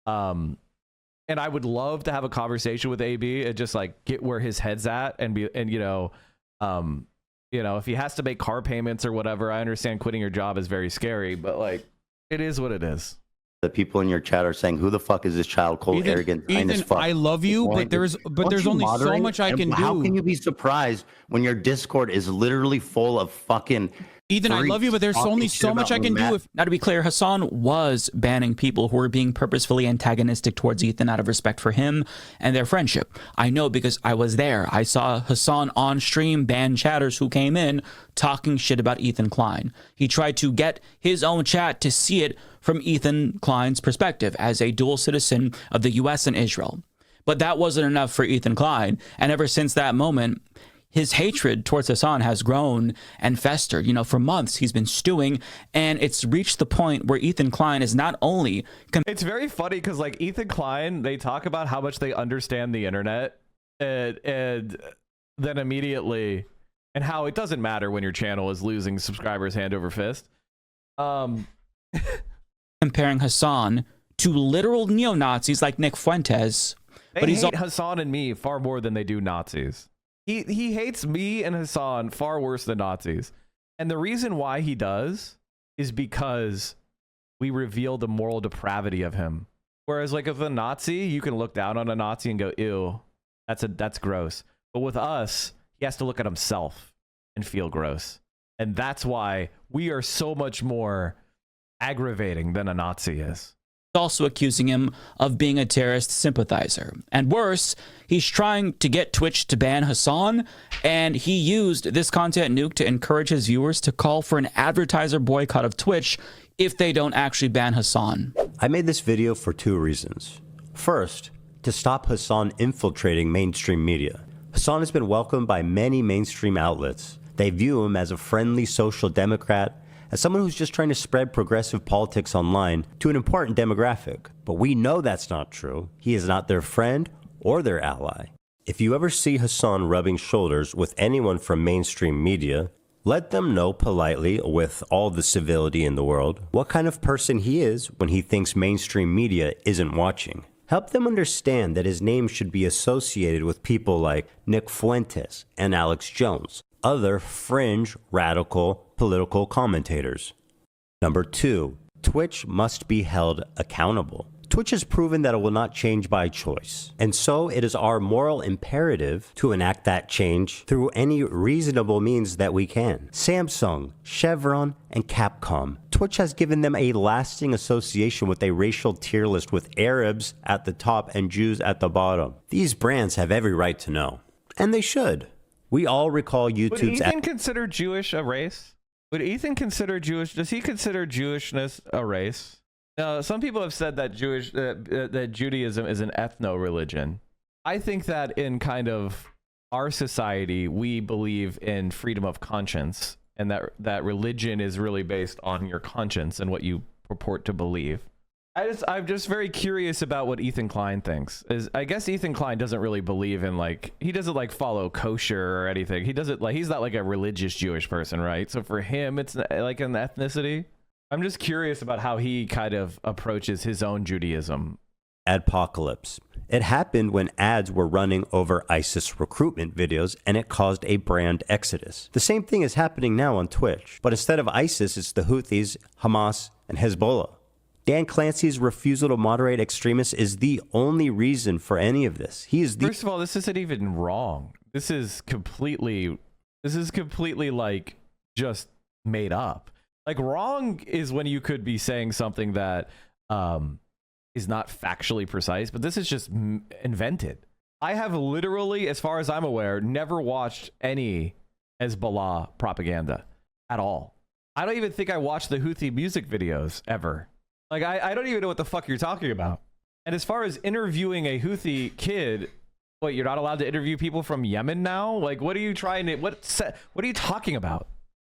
And I would love to have a conversation with AB and just like get where his head's at and if he has to make car payments or whatever, I understand quitting your job is very scary, but like it is what it is. The people in your chat are saying, "Who the fuck is this child? Cold, arrogant, as fuck." I love you, but there's only so much I can do. How can you be surprised when your Discord is literally full of fucking? Ethan, I love you, but there's only so much I can do. Now, to be clear, Hassan was banning people who were being purposefully antagonistic towards Ethan out of respect for him and their friendship. I know because I was there. I saw Hassan on stream ban chatters who came in talking shit about Ethan Klein. He tried to get his own chat to see it from Ethan Klein's perspective as a dual citizen of the US and Israel. But that wasn't enough for Ethan Klein. And ever since that moment, his hatred towards Hassan has grown and festered. You know, for months he's been stewing, and it's reached the point where Ethan Klein is not only... It's very funny because, like, Ethan Klein, they talk about how much they understand the internet, and then immediately, and how it doesn't matter when your channel is losing subscribers hand over fist. Comparing Hassan to literal neo-Nazis like Nick Fuentes. But he's hate Hassan and me far more than they do Nazis. He hates me and Hassan far worse than Nazis. And the reason why he does is because we reveal the moral depravity of him. Whereas, like, if a Nazi, you can look down on a Nazi and go, ew, that's gross. But with us, he has to look at himself and feel gross. And that's why we are so much more aggravating than a Nazi is. Also accusing him of being a terrorist sympathizer. And worse, he's trying to get Twitch to ban Hassan, and he used this content nuke to encourage his viewers to call for an advertiser boycott of Twitch if they don't actually ban Hassan. I made this video for 2 reasons. First, to stop Hassan infiltrating mainstream media. Hassan has been welcomed by many mainstream outlets. They view him as a friendly social democrat, as someone who's just trying to spread progressive politics online to an important demographic. But we know that's not true. He is not their friend or their ally. If you ever see Hassan rubbing shoulders with anyone from mainstream media, let them know politely, with all the civility in the world, what kind of person he is when he thinks mainstream media isn't watching. Help them understand that his name should be associated with people like Nick Fuentes and Alex Jones, other fringe, radical, political commentators. Number 2, Twitch must be held accountable. Twitch has proven that it will not change by choice, and so it is our moral imperative to enact that change through any reasonable means that we can. Samsung, Chevron, and Capcom. Twitch has given them a lasting association with a racial tier list with Arabs at the top and Jews at the bottom. These brands have every right to know, and they should. We all recall YouTube's... Would Ethan consider Jewish a race? Would Ethan consider Jewish... Does he consider Jewishness a race? Now, some people have said that that Judaism is an ethno-religion. I think that in kind of our society, we believe in freedom of conscience, and that religion is really based on your conscience and what you purport to believe. I'm just very curious about what Ethan Klein thinks. I guess Ethan Klein doesn't really believe in, like, he doesn't like follow kosher or anything. He doesn't like, he's not like a religious Jewish person, right? So for him, it's like an ethnicity. I'm just curious about how he kind of approaches his own Judaism. Adpocalypse. It happened when ads were running over ISIS recruitment videos, and it caused a brand exodus. The same thing is happening now on Twitch, but instead of ISIS, it's the Houthis, Hamas, and Hezbollah. Dan Clancy's refusal to moderate extremists is the only reason for any of this. First of all, this isn't even wrong. This is completely like just made up. Like, wrong is when you could be saying something that is not factually precise, but this is just invented. I have literally, as far as I'm aware, never watched any Hezbollah propaganda at all. I don't even think I watched the Houthi music videos ever. Like, I don't even know what the fuck you're talking about. And as far as interviewing a Houthi kid, what, you're not allowed to interview people from Yemen now? Like, what are you trying to, what are you talking about?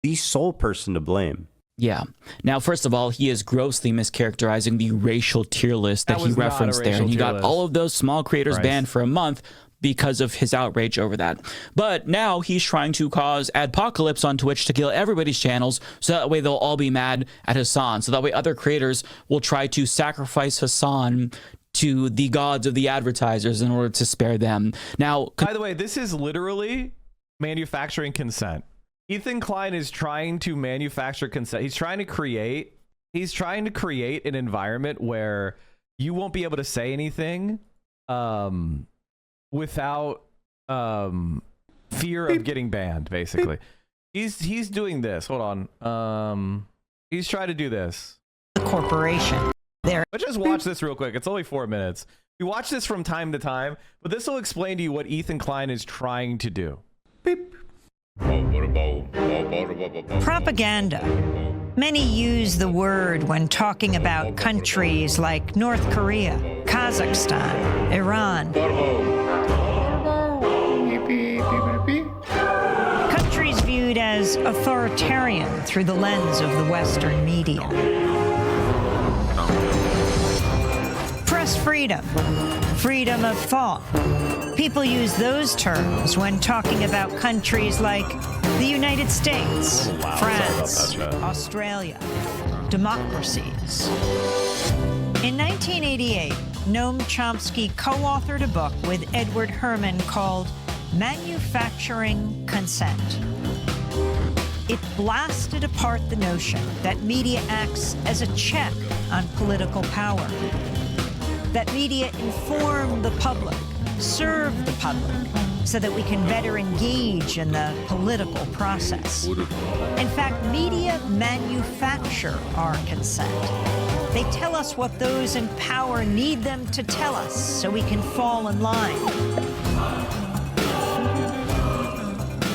The sole person to blame. Yeah. Now, first of all, he is grossly mischaracterizing the racial tier list that he referenced there. And he got all of those small creators banned for a month because of his outrage over that. But now he's trying to cause adpocalypse on Twitch to kill everybody's channels, so that way they'll all be mad at Hassan. So that way other creators will try to sacrifice Hassan to the gods of the advertisers in order to spare them. Now, by the way, this is literally manufacturing consent. Ethan Klein is trying to manufacture consent. He's trying to create an environment where you won't be able to say anything without fear of getting banned, basically. He's doing this. Hold on. He's trying to do this. The corporation. Let's just watch this real quick. It's only 4 minutes. We watch this from time to time, but this will explain to you what Ethan Klein is trying to do. Propaganda. Many use the word when talking about countries like North Korea, Kazakhstan, Iran. authoritarian through the lens of the Western media. Press freedom, freedom of thought. People use those terms when talking about countries like the United States, France, Australia, democracies. In 1988, Noam Chomsky co-authored a book with Edward Herman called Manufacturing Consent. It blasted apart the notion that media acts as a check on political power, that media inform the public, serve the public, so that we can better engage in the political process. In fact, media manufacture our consent. They tell us what those in power need them to tell us so we can fall in line.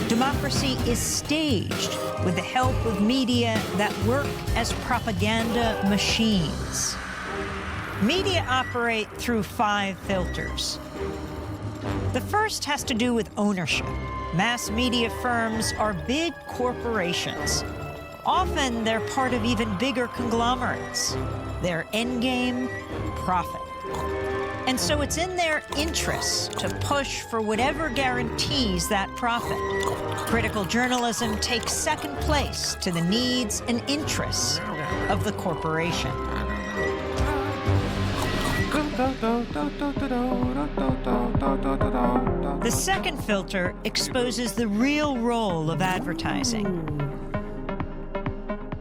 Democracy is staged with the help of media that work as propaganda machines. Media operate through 5 filters. The first has to do with ownership. Mass media firms are big corporations. Often they're part of even bigger conglomerates. Their endgame, profit. And so it's in their interests to push for whatever guarantees that profit. Critical journalism takes second place to the needs and interests of the corporation. The second filter exposes the real role of advertising.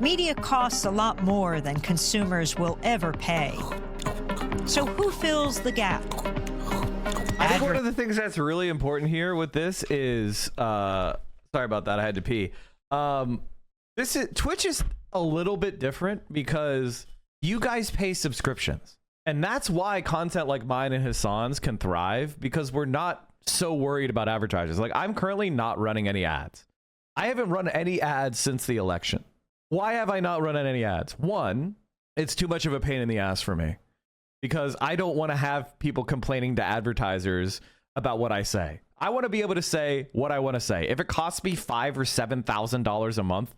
Media costs a lot more than consumers will ever pay. So who fills the gap? I think one of the things that's really important here with this is, sorry about that, I had to pee. Twitch is a little bit different because you guys pay subscriptions. And that's why content like mine and Hassan's can thrive, because we're not so worried about advertisers. Like, I'm currently not running any ads. I haven't run any ads since the election. Why have I not run any ads? One, it's too much of a pain in the ass for me, because I don't want to have people complaining to advertisers about what I say. I want to be able to say what I want to say. If it costs me $5,000 or $7,000 a month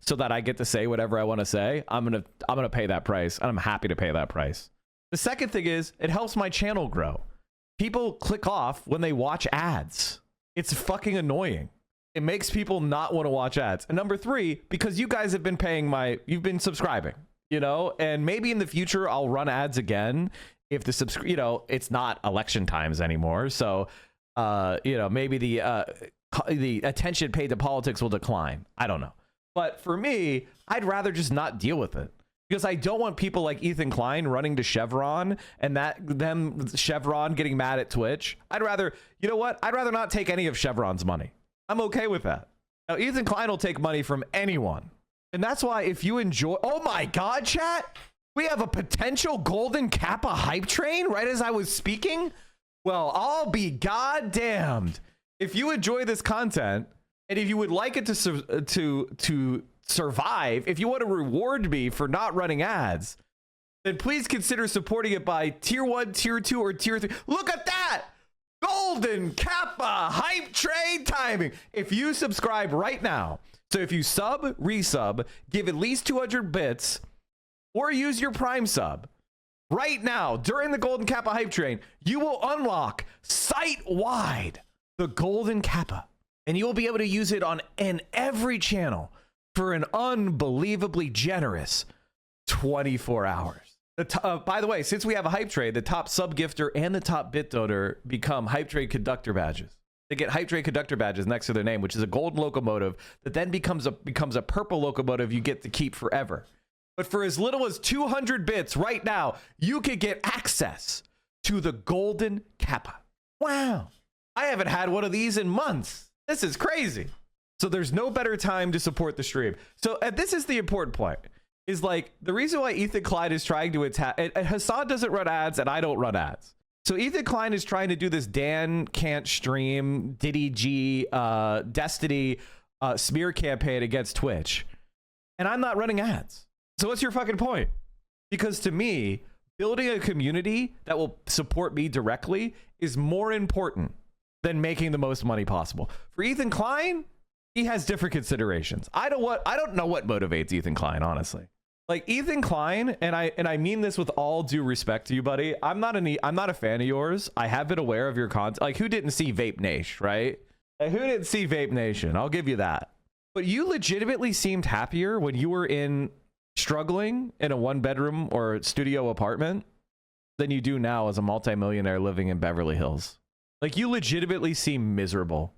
so that I get to say whatever I want to say, I'm gonna pay that price, and I'm happy to pay that price. The second thing is, it helps my channel grow. People click off when they watch ads. It's fucking annoying. It makes people not want to watch ads. And number 3, because you guys have been you've been subscribing, you know, and maybe in the future I'll run ads again if the it's not election times anymore. So, maybe the attention paid to politics will decline. I don't know. But for me, I'd rather just not deal with it, because I don't want people like Ethan Klein running to Chevron and them Chevron getting mad at Twitch. I'd rather not take any of Chevron's money. I'm okay with that. Now, Ethan Klein will take money from anyone. And that's why if you enjoy... Oh my God, chat! We have a potential golden Kappa hype train right as I was speaking? Well, I'll be goddamned. If you enjoy this content, and if you would like it to survive, if you want to reward me for not running ads, then please consider supporting it by tier 1, tier 2, or tier 3. Look at that! Golden Kappa hype train timing. If you subscribe right now, so if you resub, give at least 200 bits, or use your Prime sub right now during the Golden Kappa hype train, you will unlock site-wide the Golden Kappa, and you will be able to use it in every channel for an unbelievably generous 24 hours. By the way, since we have a hype trade, the top sub gifter and the top bit donor become hype trade conductor badges. They get hype trade conductor badges next to their name, which is a golden locomotive that then becomes a purple locomotive you get to keep forever. But for as little as 200 bits right now, you could get access to the Golden Kappa. Wow. I haven't had one of these in months. This is crazy. So there's no better time to support the stream. So this is the important point. Is like the reason why Ethan Klein is trying to attack. Hassan doesn't run ads and I don't run ads. So Ethan Klein is trying to do this Dan can't stream Diddy G Destiny smear campaign against Twitch, and I'm not running ads. So what's your fucking point? Because to me, building a community that will support me directly is more important than making the most money possible. For Ethan Klein, he has different considerations. I don't know what motivates Ethan Klein, honestly. Like Ethan Klein, and I mean this with all due respect to you, buddy. I'm not a fan of yours. I have been aware of your content. Like, who didn't see Vape Nation, right? Like, who didn't see Vape Nation? I'll give you that. But you legitimately seemed happier when you were struggling in a 1-bedroom or studio apartment than you do now as a multimillionaire living in Beverly Hills. Like, you legitimately seem miserable.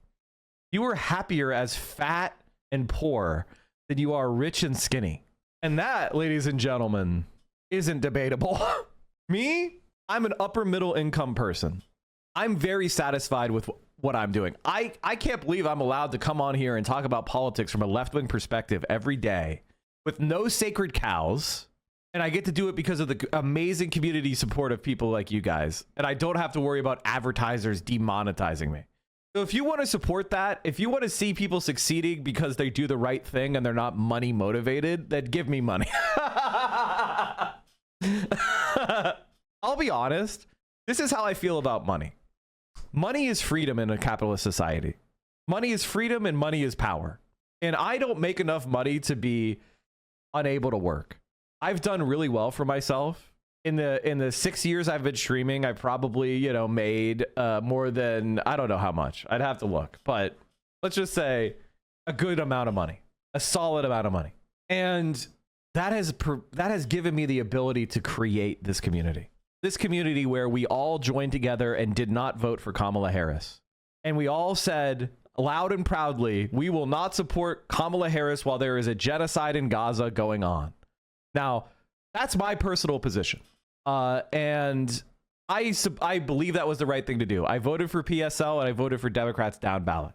You were happier as fat and poor than you are rich and skinny. And that, ladies and gentlemen, isn't debatable. Me, I'm an upper middle income person. I'm very satisfied with what I'm doing. I can't believe I'm allowed to come on here and talk about politics from a left-wing perspective every day with no sacred cows. And I get to do it because of the amazing community support of people like you guys. And I don't have to worry about advertisers demonetizing me. So if you want to support that, if you want to see people succeeding because they do the right thing and they're not money motivated, then give me money. I'll be honest. This is how I feel about money. Money is freedom in a capitalist society. Money is freedom and money is power. And I don't make enough money to be unable to work. I've done really well for myself. In the 6 years I've been streaming, I probably, made more than, I don't know how much. I'd have to look, but let's just say a good amount of money, a solid amount of money. And that has given me the ability to create this community where we all joined together and did not vote for Kamala Harris. And we all said loud and proudly, we will not support Kamala Harris while there is a genocide in Gaza going on. Now, that's my personal position. And I believe that was the right thing to do. I voted for PSL and I voted for Democrats down ballot.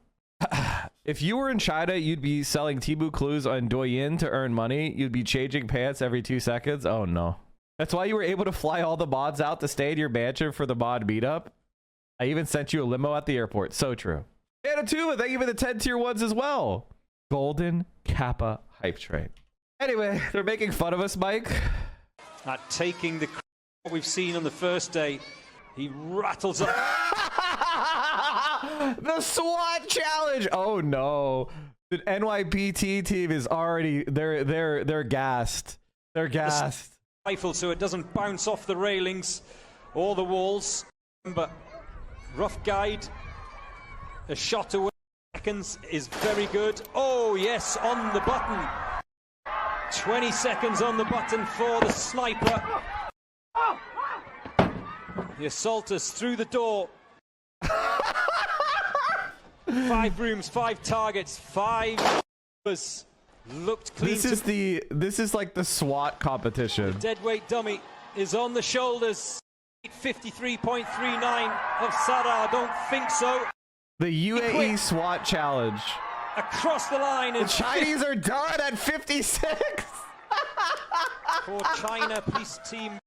If you were in China, you'd be selling Temu clues on Douyin to earn money. You'd be changing pants every 2 seconds. Oh, no. That's why you were able to fly all the mods out to stay in your mansion for the mod meetup. I even sent you a limo at the airport. So true. And Tuba, thank you for the 10 tier 1s as well. Golden Kappa hype train. Anyway, they're making fun of us, Mike. At taking the we've seen on the first day, he rattles up. The SWAT challenge. Oh no, the NYPT team is already they're gassed. They're gassed. Rifle so it doesn't bounce off the railings or the walls. But rough guide, a shot away seconds is very good. Oh yes, on the button. 20 seconds on the button for the sniper. The assaulters through the door. 5 rooms, 5 targets, 5 looked clean. This is like the SWAT competition. The deadweight dummy is on the shoulders. 53.39 of Sarah. I don't think so. The UAE SWAT challenge. Across the line. The Chinese are done at 56. For China police team.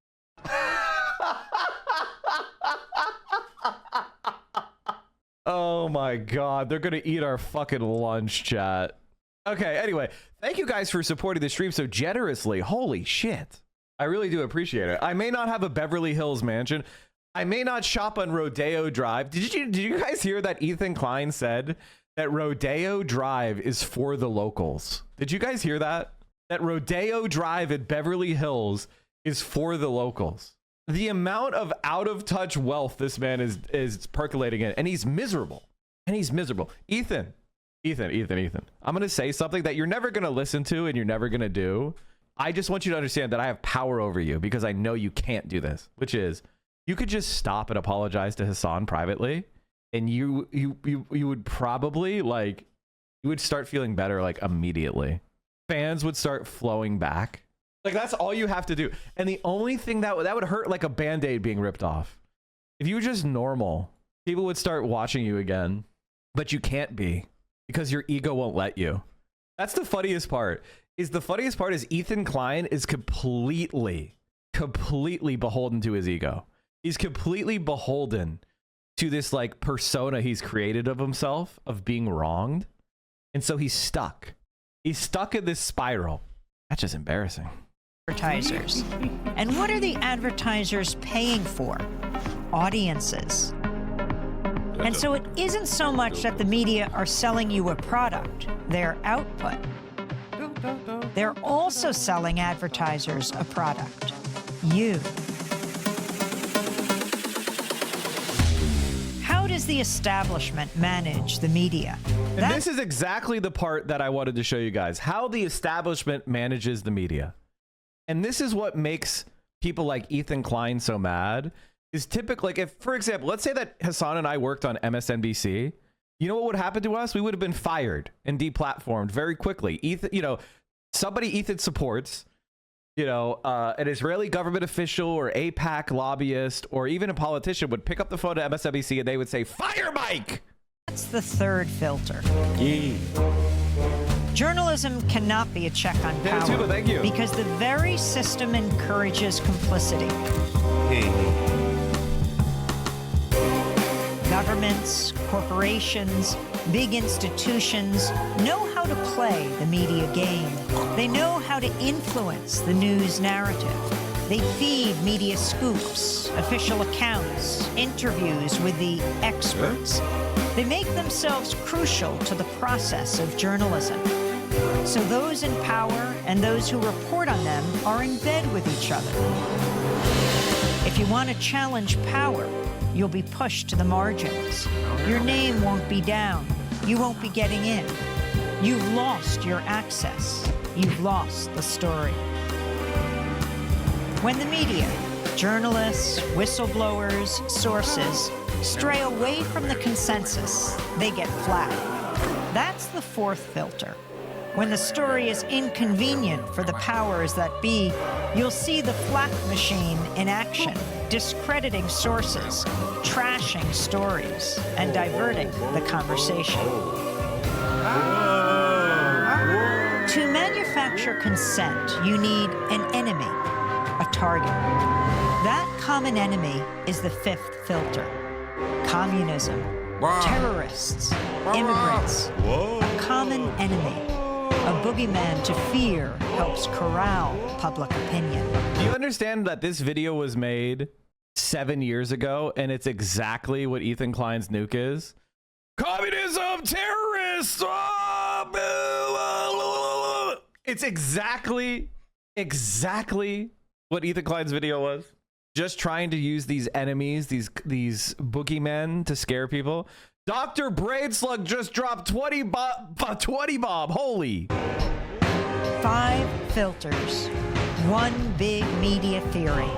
Oh my god, they're gonna eat our fucking lunch, chat. Okay, anyway, thank you guys for supporting the stream so generously. Holy shit. I really do appreciate it. I may not have a Beverly Hills mansion. I may not shop on Rodeo Drive. Did you guys hear that Ethan Klein said that Rodeo Drive is for the locals? Did you guys hear that? That Rodeo Drive at Beverly Hills is for the locals. The amount of out-of-touch wealth this man is percolating in, and he's miserable. Ethan. I'm going to say something that you're never going to listen to and you're never going to do. I just want you to understand that I have power over you because I know you can't do this, which is you could just stop and apologize to Hassan privately, and you would probably you would start feeling better immediately. Fans would start flowing back. That's all you have to do. And the only thing that would hurt like a Band-Aid being ripped off. If you were just normal, people would start watching you again, but you can't be because your ego won't let you. That's the funniest part. The funniest part is Ethan Klein is completely beholden to his ego. He's completely beholden to this persona he's created of himself of being wronged. And so he's stuck. He's stuck in this spiral. That's just embarrassing. Advertisers. And what are the advertisers paying for? Audiences. And so it isn't so much that the media are selling you a product, their output. They're also selling advertisers a product, you. How does the establishment manage the media? And this is exactly the part that I wanted to show you guys, how the establishment manages the media. And this is what makes people like Ethan Klein so mad, is typically, like, if, for example, let's say that Hassan and I worked on MSNBC, you know what would happen to us? We would have been fired and deplatformed very quickly. Ethan, you know, somebody Ethan supports, you know, an Israeli government official or AIPAC lobbyist or even a politician would pick up the phone to MSNBC and they would say, "Fire Mike!" That's the third filter. Journalism cannot be a check on power thank you. because the very system encourages complicity. Governments, corporations, big institutions know how to play the media game. They know how to influence the news narrative. They feed media scoops, official accounts, interviews with the experts. They make themselves crucial to the process of journalism. So those in power and those who report on them are in bed with each other. If you want to challenge power, you'll be pushed to the margins. Your name won't be down. You won't be getting in. You've lost your access. You've lost the story. When the media, journalists, whistleblowers, sources, stray away from the consensus, they get flagged. That's the fourth filter. When the story is inconvenient for the powers that be, you'll see the flak machine in action, discrediting sources, trashing stories, and diverting the conversation. To manufacture consent, you need an enemy, a target. That common enemy is the fifth filter. Communism, terrorists, immigrants, a common enemy. A boogeyman to fear helps corral public opinion. Do you understand that this video was made 7 years ago and it's exactly what Ethan Klein's nuke is? Communism, terrorists! It's exactly what Ethan Klein's video was. Just trying to use these enemies, these boogeymen to scare people. Dr. Braidslug just dropped 20 bomb. Holy. 5 filters. One big media theory.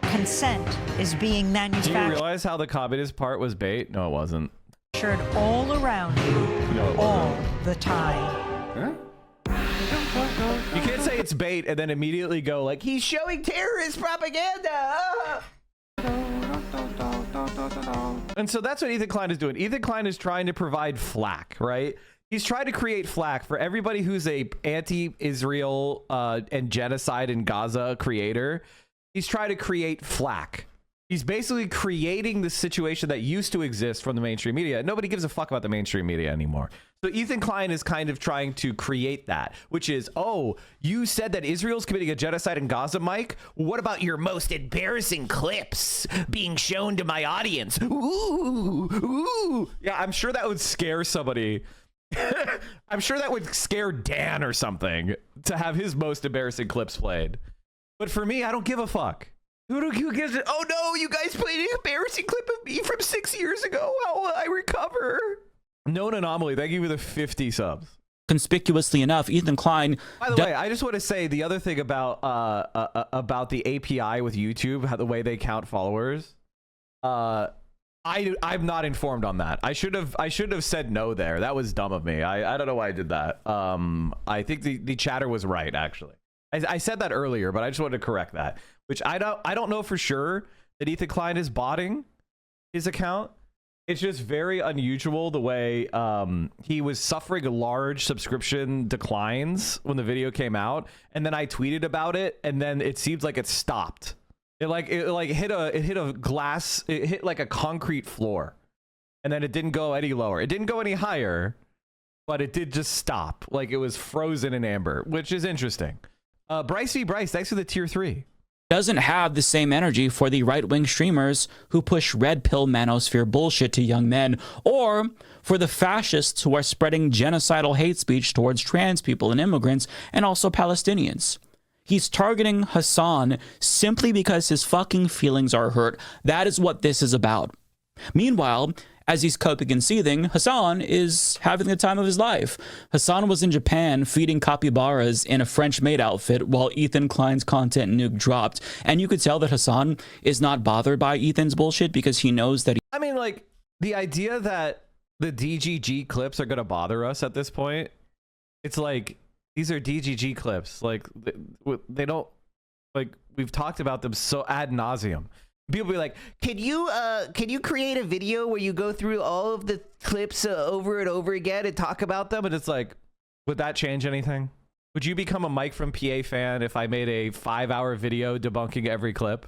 Consent is being manufactured. Do you realize how the communist part was bait? No, it wasn't. All around you, all the time. Huh? You can't say it's bait and then immediately go like, he's showing terrorist propaganda. And so that's what Ethan Klein is doing. Ethan Klein is trying to provide flack, right? He's trying to create flack for everybody who's a anti-Israel and genocide in Gaza creator. He's trying to create flack. He's basically creating the situation that used to exist from the mainstream media. Nobody gives a fuck about the mainstream media anymore. So Ethan Klein is kind of trying to create that, which is, oh, you said that Israel's committing a genocide in Gaza, Mike? What about your most embarrassing clips being shown to my audience? Ooh, ooh. Yeah, I'm sure that would scare somebody. I'm sure that would scare Dan or something to have his most embarrassing clips played. But for me, I don't give a fuck. Who gives it? Oh no, you guys played an embarrassing clip of me from 6 years ago. How will I recover? Known Anomaly, thank you for the 50 subs. Conspicuously enough, Ethan Klein. By the way, I just want to say the other thing about the API with YouTube, how the way they count followers. I'm not informed on that. I should have said no there. That was dumb of me. I don't know why I did that. I think the chatter was right actually. I said that earlier, but I just wanted to correct that. Which I don't know for sure that Ethan Klein is botting his account. It's just very unusual the way he was suffering large subscription declines when the video came out, and then I tweeted about it, and then it seems like it stopped. It hit a glass, it hit like a concrete floor, and then it didn't go any lower. It didn't go any higher, but it did just stop. Like it was frozen in amber, which is interesting. Bryce v. Bryce, thanks for the tier 3. doesn't have the same energy for the right-wing streamers who push red pill manosphere bullshit to young men, or for the fascists who are spreading genocidal hate speech towards trans people and immigrants and also Palestinians. He's targeting Hassan simply because his fucking feelings are hurt. That is what this is about. Meanwhile, as he's coping and seething, Hassan is having the time of his life. Hassan was in Japan feeding capybaras in a French maid outfit while Ethan Klein's content nuke dropped. And you could tell that Hassan is not bothered by Ethan's bullshit because he knows that I mean, like, the idea that the DGG clips are going to bother us at this point, it's like, these are DGG clips. Like, they don't, like, we've talked about them so ad nauseum. People be like, can you create a video where you go through all of the clips over and over again and talk about them? And it's like, would that change anything? Would you become a Mike from PA fan if I made a 5-hour video debunking every clip?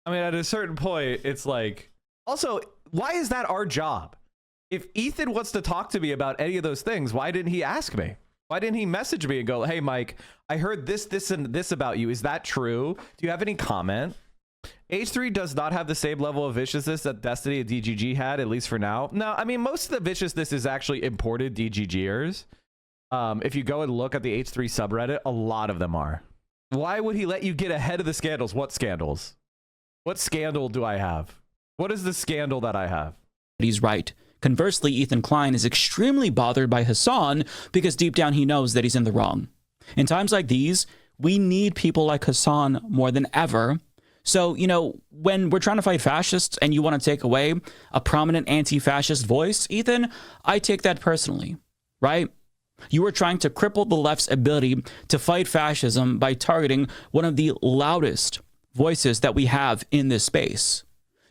I mean, at a certain point, it's like, also, why is that our job? If Ethan wants to talk to me about any of those things, why didn't he ask me? Why didn't he message me and go, hey, Mike, I heard this, this, and this about you. Is that true? Do you have any comment? H3 does not have the same level of viciousness that Destiny and DGG had, at least for now. No, I mean, most of the viciousness is actually imported DGGers. If you go and look at the H3 subreddit, a lot of them are. Why would he let you get ahead of the scandals? What scandals? What scandal do I have? What is the scandal that I have? he's right. Conversely, Ethan Klein is extremely bothered by Hassan because deep down he knows that he's in the wrong. In times like these, we need people like Hassan more than ever. So, you know, when we're trying to fight fascists and you want to take away a prominent anti-fascist voice, Ethan, I take that personally, right? You are trying to cripple the left's ability to fight fascism by targeting one of the loudest voices that we have in this space.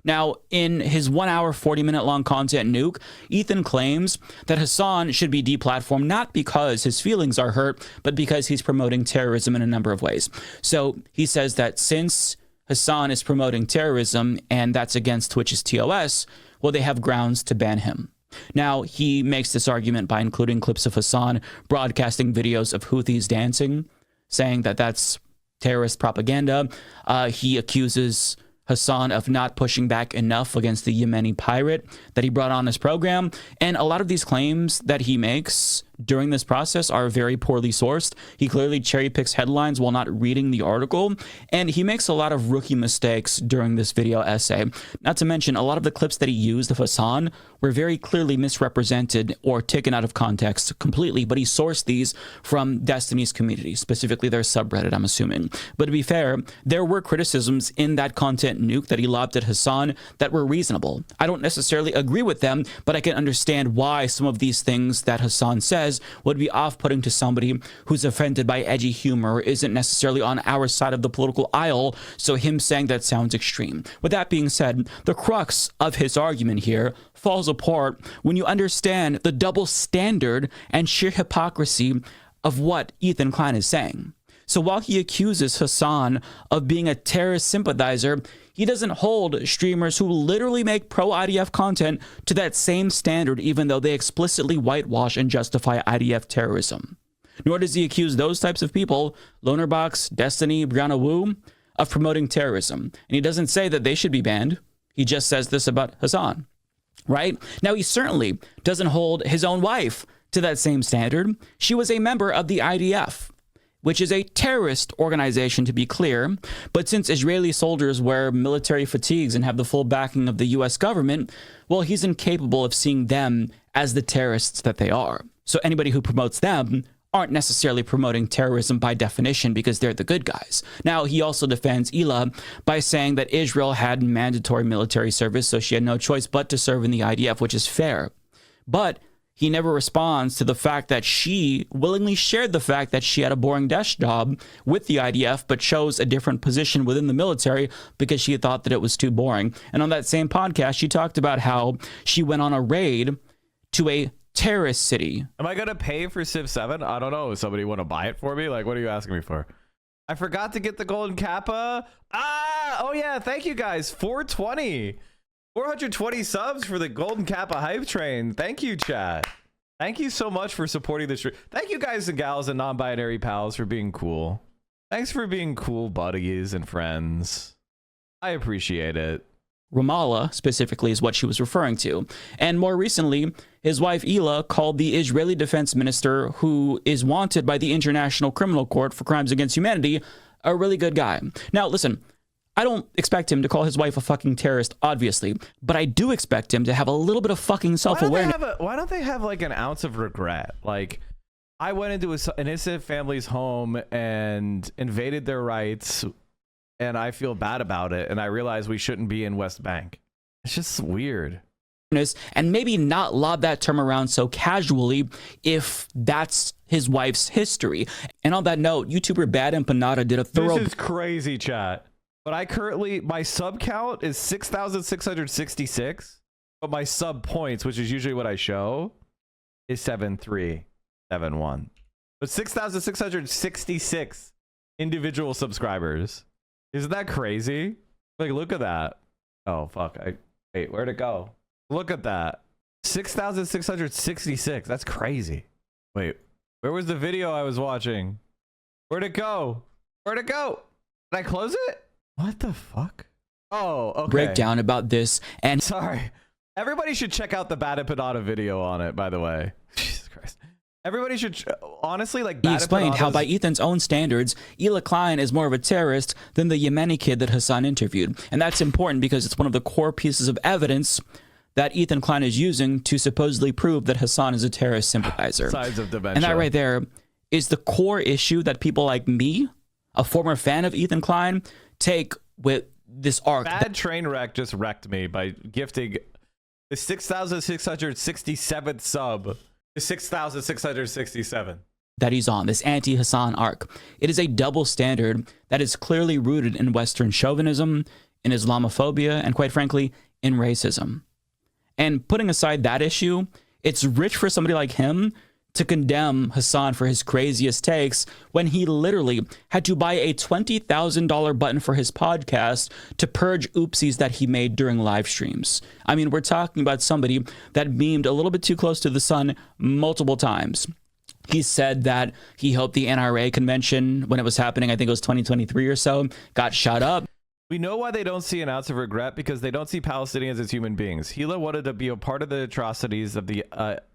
Now, in his 1 hour, 40-minute long content nuke, Ethan claims that Hassan should be deplatformed not because his feelings are hurt, but because he's promoting terrorism in a number of ways. So he says that since Hassan is promoting terrorism and that's against Twitch's TOS, well, they have grounds to ban him. Now, he makes this argument by including clips of Hassan broadcasting videos of Houthis dancing, saying that that's terrorist propaganda. He accuses Hassan of not pushing back enough against the Yemeni pirate that he brought on his program. And a lot of these claims that he makes during this process are very poorly sourced. He clearly cherry picks headlines while not reading the article. And he makes a lot of rookie mistakes during this video essay. Not to mention, a lot of the clips that he used of Hassan were very clearly misrepresented or taken out of context completely. But he sourced these from Destiny's community, specifically their subreddit, I'm assuming. But to be fair, there were criticisms in that content nuke that he lobbed at Hassan that were reasonable. I don't necessarily agree with them, but I can understand why some of these things that Hassan says would be off-putting to somebody who's offended by edgy humor or isn't necessarily on our side of the political aisle, so him saying that sounds extreme. With that being said, the crux of his argument here falls apart when you understand the double standard and sheer hypocrisy of what Ethan Klein is saying. So while he accuses Hassan of being a terrorist sympathizer, he doesn't hold streamers who literally make pro-IDF content to that same standard, even though they explicitly whitewash and justify IDF terrorism. Nor does he accuse those types of people, Lonerbox, Destiny, Brianna Wu, of promoting terrorism. And he doesn't say that they should be banned. He just says this about Hassan, right? Now, he certainly doesn't hold his own wife to that same standard. She was a member of the IDF, which is a terrorist organization, to be clear. But since Israeli soldiers wear military fatigues and have the full backing of the US government, well, he's incapable of seeing them as the terrorists that they are. So anybody who promotes them aren't necessarily promoting terrorism by definition because they're the good guys. Now, he also defends Ela by saying that Israel had mandatory military service, so she had no choice but to serve in the IDF, which is fair. But he never responds to the fact that she willingly shared the fact that she had a boring desk job with the IDF, but chose a different position within the military because she thought that it was too boring. And on that same podcast, she talked about how she went on a raid to a terrorist city. Am I going to pay for Civ 7? I don't know. Does somebody want to buy it for me? Like, what are you asking me for? I forgot to get the golden kappa. Oh yeah. Thank you guys. 420 subs for the golden kappa hype train. Thank you, chat. Thank you so much for supporting the stream. Thank you guys and gals and non-binary pals for being cool. Thanks for being cool buddies and friends. I appreciate it. Ramallah, specifically, is what she was referring to. And more recently, his wife Ela called the Israeli defense minister, who is wanted by the International Criminal Court for crimes against humanity, a really good guy. Now, listen, I don't expect him to call his wife a fucking terrorist, obviously, but I do expect him to have a little bit of fucking self-awareness. Why don't they have like an ounce of regret? Like, I went into an innocent family's home and invaded their rights, and I feel bad about it, and I realize we shouldn't be in West Bank. It's just weird. And maybe not lob that term around so casually if that's his wife's history. And on that note, YouTuber Bad Empanada did a thorough... This is crazy, chat. But my sub count is 6,666, but my sub points, which is usually what I show, is 7,371. But 6,666 individual subscribers. Isn't that crazy? Like, look at that. Oh, fuck. Wait, where'd it go? Look at that. 6,666. That's crazy. Wait, where was the video I was watching? Where'd it go? Where'd it go? Did I close it? What the fuck? Oh, okay. Breakdown about this. And sorry. Everybody should check out the Bad Empanada video on it, by the way. Jesus Christ. Everybody should, honestly, like, he explained how by Ethan's own standards, Ela Klein is more of a terrorist than the Yemeni kid that Hassan interviewed. And that's important because it's one of the core pieces of evidence that Ethan Klein is using to supposedly prove that Hassan is a terrorist sympathizer. Sides of dementia. And that right there is the core issue that people like me, a former fan of Ethan Klein, take with this arc. Bad train wreck just wrecked me by gifting the 6,667th sub to 6,667. That he's on, this anti-Hassan arc. It is a double standard that is clearly rooted in Western chauvinism, in Islamophobia, and quite frankly, in racism. And putting aside that issue, it's rich for somebody like him to condemn Hassan for his craziest takes when he literally had to buy a $20,000 button for his podcast to purge oopsies that he made during live streams. I mean, we're talking about somebody that memed a little bit too close to the sun multiple times. He said that he hoped the NRA convention, when it was happening, I think it was 2023 or so, got shut up. We know why they don't see an ounce of regret, because they don't see Palestinians as human beings. Hila wanted to be a part of the atrocities of the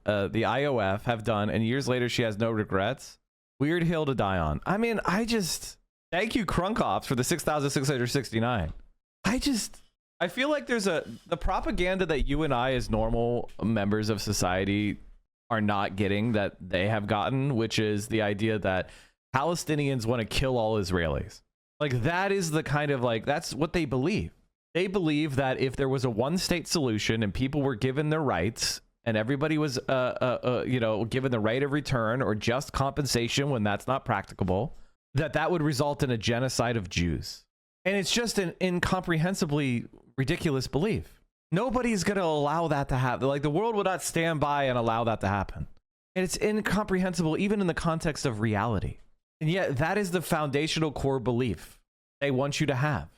IOF have done, and years later she has no regrets. Weird hill to die on. I mean, thank you, Krunkoff, for the 6,669. I feel like there's the propaganda that you and I as normal members of society are not getting that they have gotten, which is the idea that Palestinians want to kill all Israelis. Like, that is the kind of, like, that's what they believe. They believe that if there was a one-state solution and people were given their rights and everybody was, given the right of return or just compensation when that's not practicable, that would result in a genocide of Jews. And it's just an incomprehensibly ridiculous belief. Nobody's going to allow that to happen. Like, the world will not stand by and allow that to happen. And it's incomprehensible even in the context of reality. And yet, that is the foundational core belief they want you to have.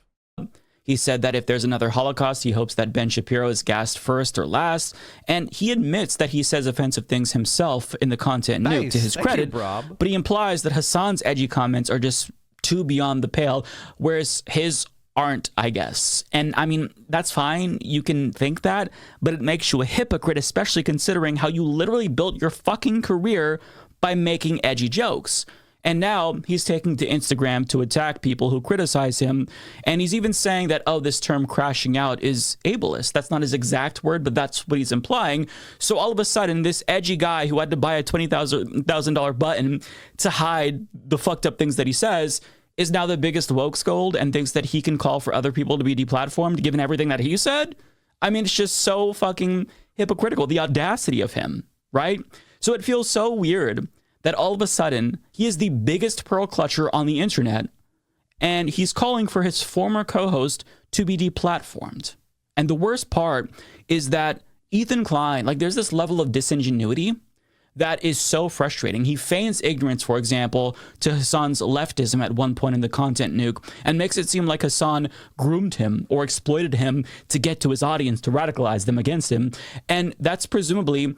He said that if there's another Holocaust, he hopes that Ben Shapiro is gassed first or last. And he admits that he says offensive things himself in the content nuke, to his credit. But he implies that Hassan's edgy comments are just too beyond the pale, whereas his aren't, I guess. And I mean, that's fine. You can think that, but it makes you a hypocrite, especially considering how you literally built your fucking career by making edgy jokes. And now he's taking to Instagram to attack people who criticize him. And he's even saying that, oh, this term crashing out is ableist. That's not his exact word, but that's what he's implying. So all of a sudden, this edgy guy who had to buy a $20,000 button to hide the fucked up things that he says is now the biggest woke scold and thinks that he can call for other people to be deplatformed given everything that he said. I mean, it's just so fucking hypocritical. The audacity of him, right? So it feels so weird that all of a sudden he is the biggest pearl clutcher on the internet and he's calling for his former co-host to be deplatformed. And the worst part is that Ethan Klein, like, there's this level of disingenuity that is so frustrating. He feigns ignorance, for example, to Hassan's leftism at one point in the content nuke and makes it seem like Hassan groomed him or exploited him to get to his audience to radicalize them against him. And that's presumably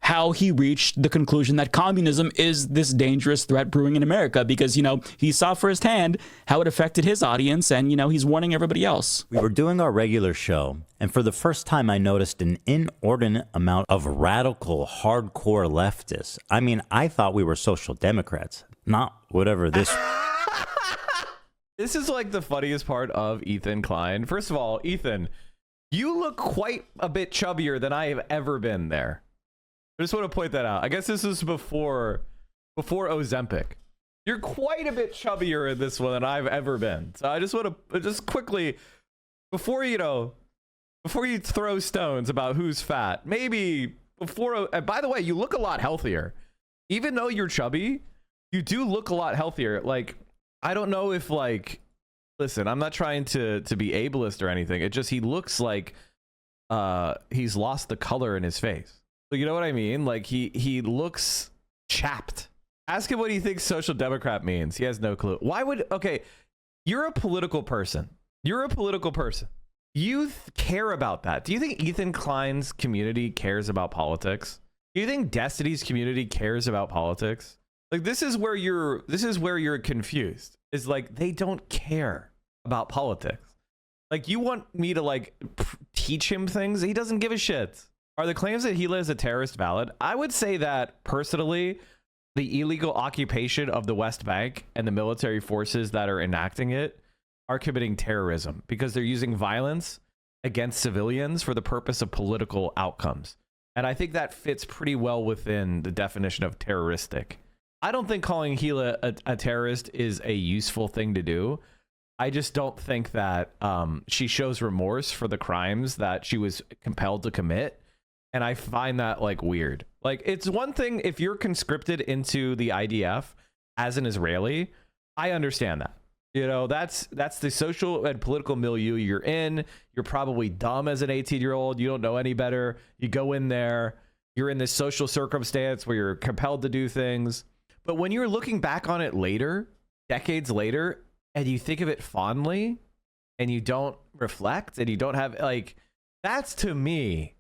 how he reached the conclusion that communism is this dangerous threat brewing in America, because, you know, he saw firsthand how it affected his audience, and, you know, he's warning everybody else. We were doing our regular show, and for the first time I noticed an inordinate amount of radical, hardcore leftists. I mean, I thought we were social democrats, not whatever this... This is like the funniest part of Ethan Klein. First of all, Ethan, you look quite a bit chubbier than I have ever been there. I just want to point that out. I guess this is before Ozempic. You're quite a bit chubbier in this one than I've ever been. So I just want to just quickly, before you throw stones about who's fat, maybe before. And by the way, you look a lot healthier. Even though you're chubby, you do look a lot healthier. Like, I don't know if, like, listen, I'm not trying to be ableist or anything. It just, he looks like he's lost the color in his face. So you know what I mean? Like, he looks chapped. Ask him what he thinks social democrat means. He has no clue. Why would, okay, you're a political person. You care about that. Do you think Ethan Klein's community cares about politics? Do you think Destiny's community cares about politics? Like, this is where you're confused. Is like, they don't care about politics. Like, you want me to, like, teach him things? He doesn't give a shit. Are the claims that Gila is a terrorist valid? I would say that, personally, the illegal occupation of the West Bank and the military forces that are enacting it are committing terrorism because they're using violence against civilians for the purpose of political outcomes. And I think that fits pretty well within the definition of terroristic. I don't think calling Gila a terrorist is a useful thing to do. I just don't think that she shows remorse for the crimes that she was compelled to commit. And I find that, like, weird. Like, it's one thing if you're conscripted into the IDF as an Israeli. I understand that. You know, that's the social and political milieu you're in. You're probably dumb as an 18-year-old. You don't know any better. You go in there. You're in this social circumstance where you're compelled to do things. But when you're looking back on it later, decades later, and you think of it fondly, and you don't reflect, and you don't have, like, that's, to me,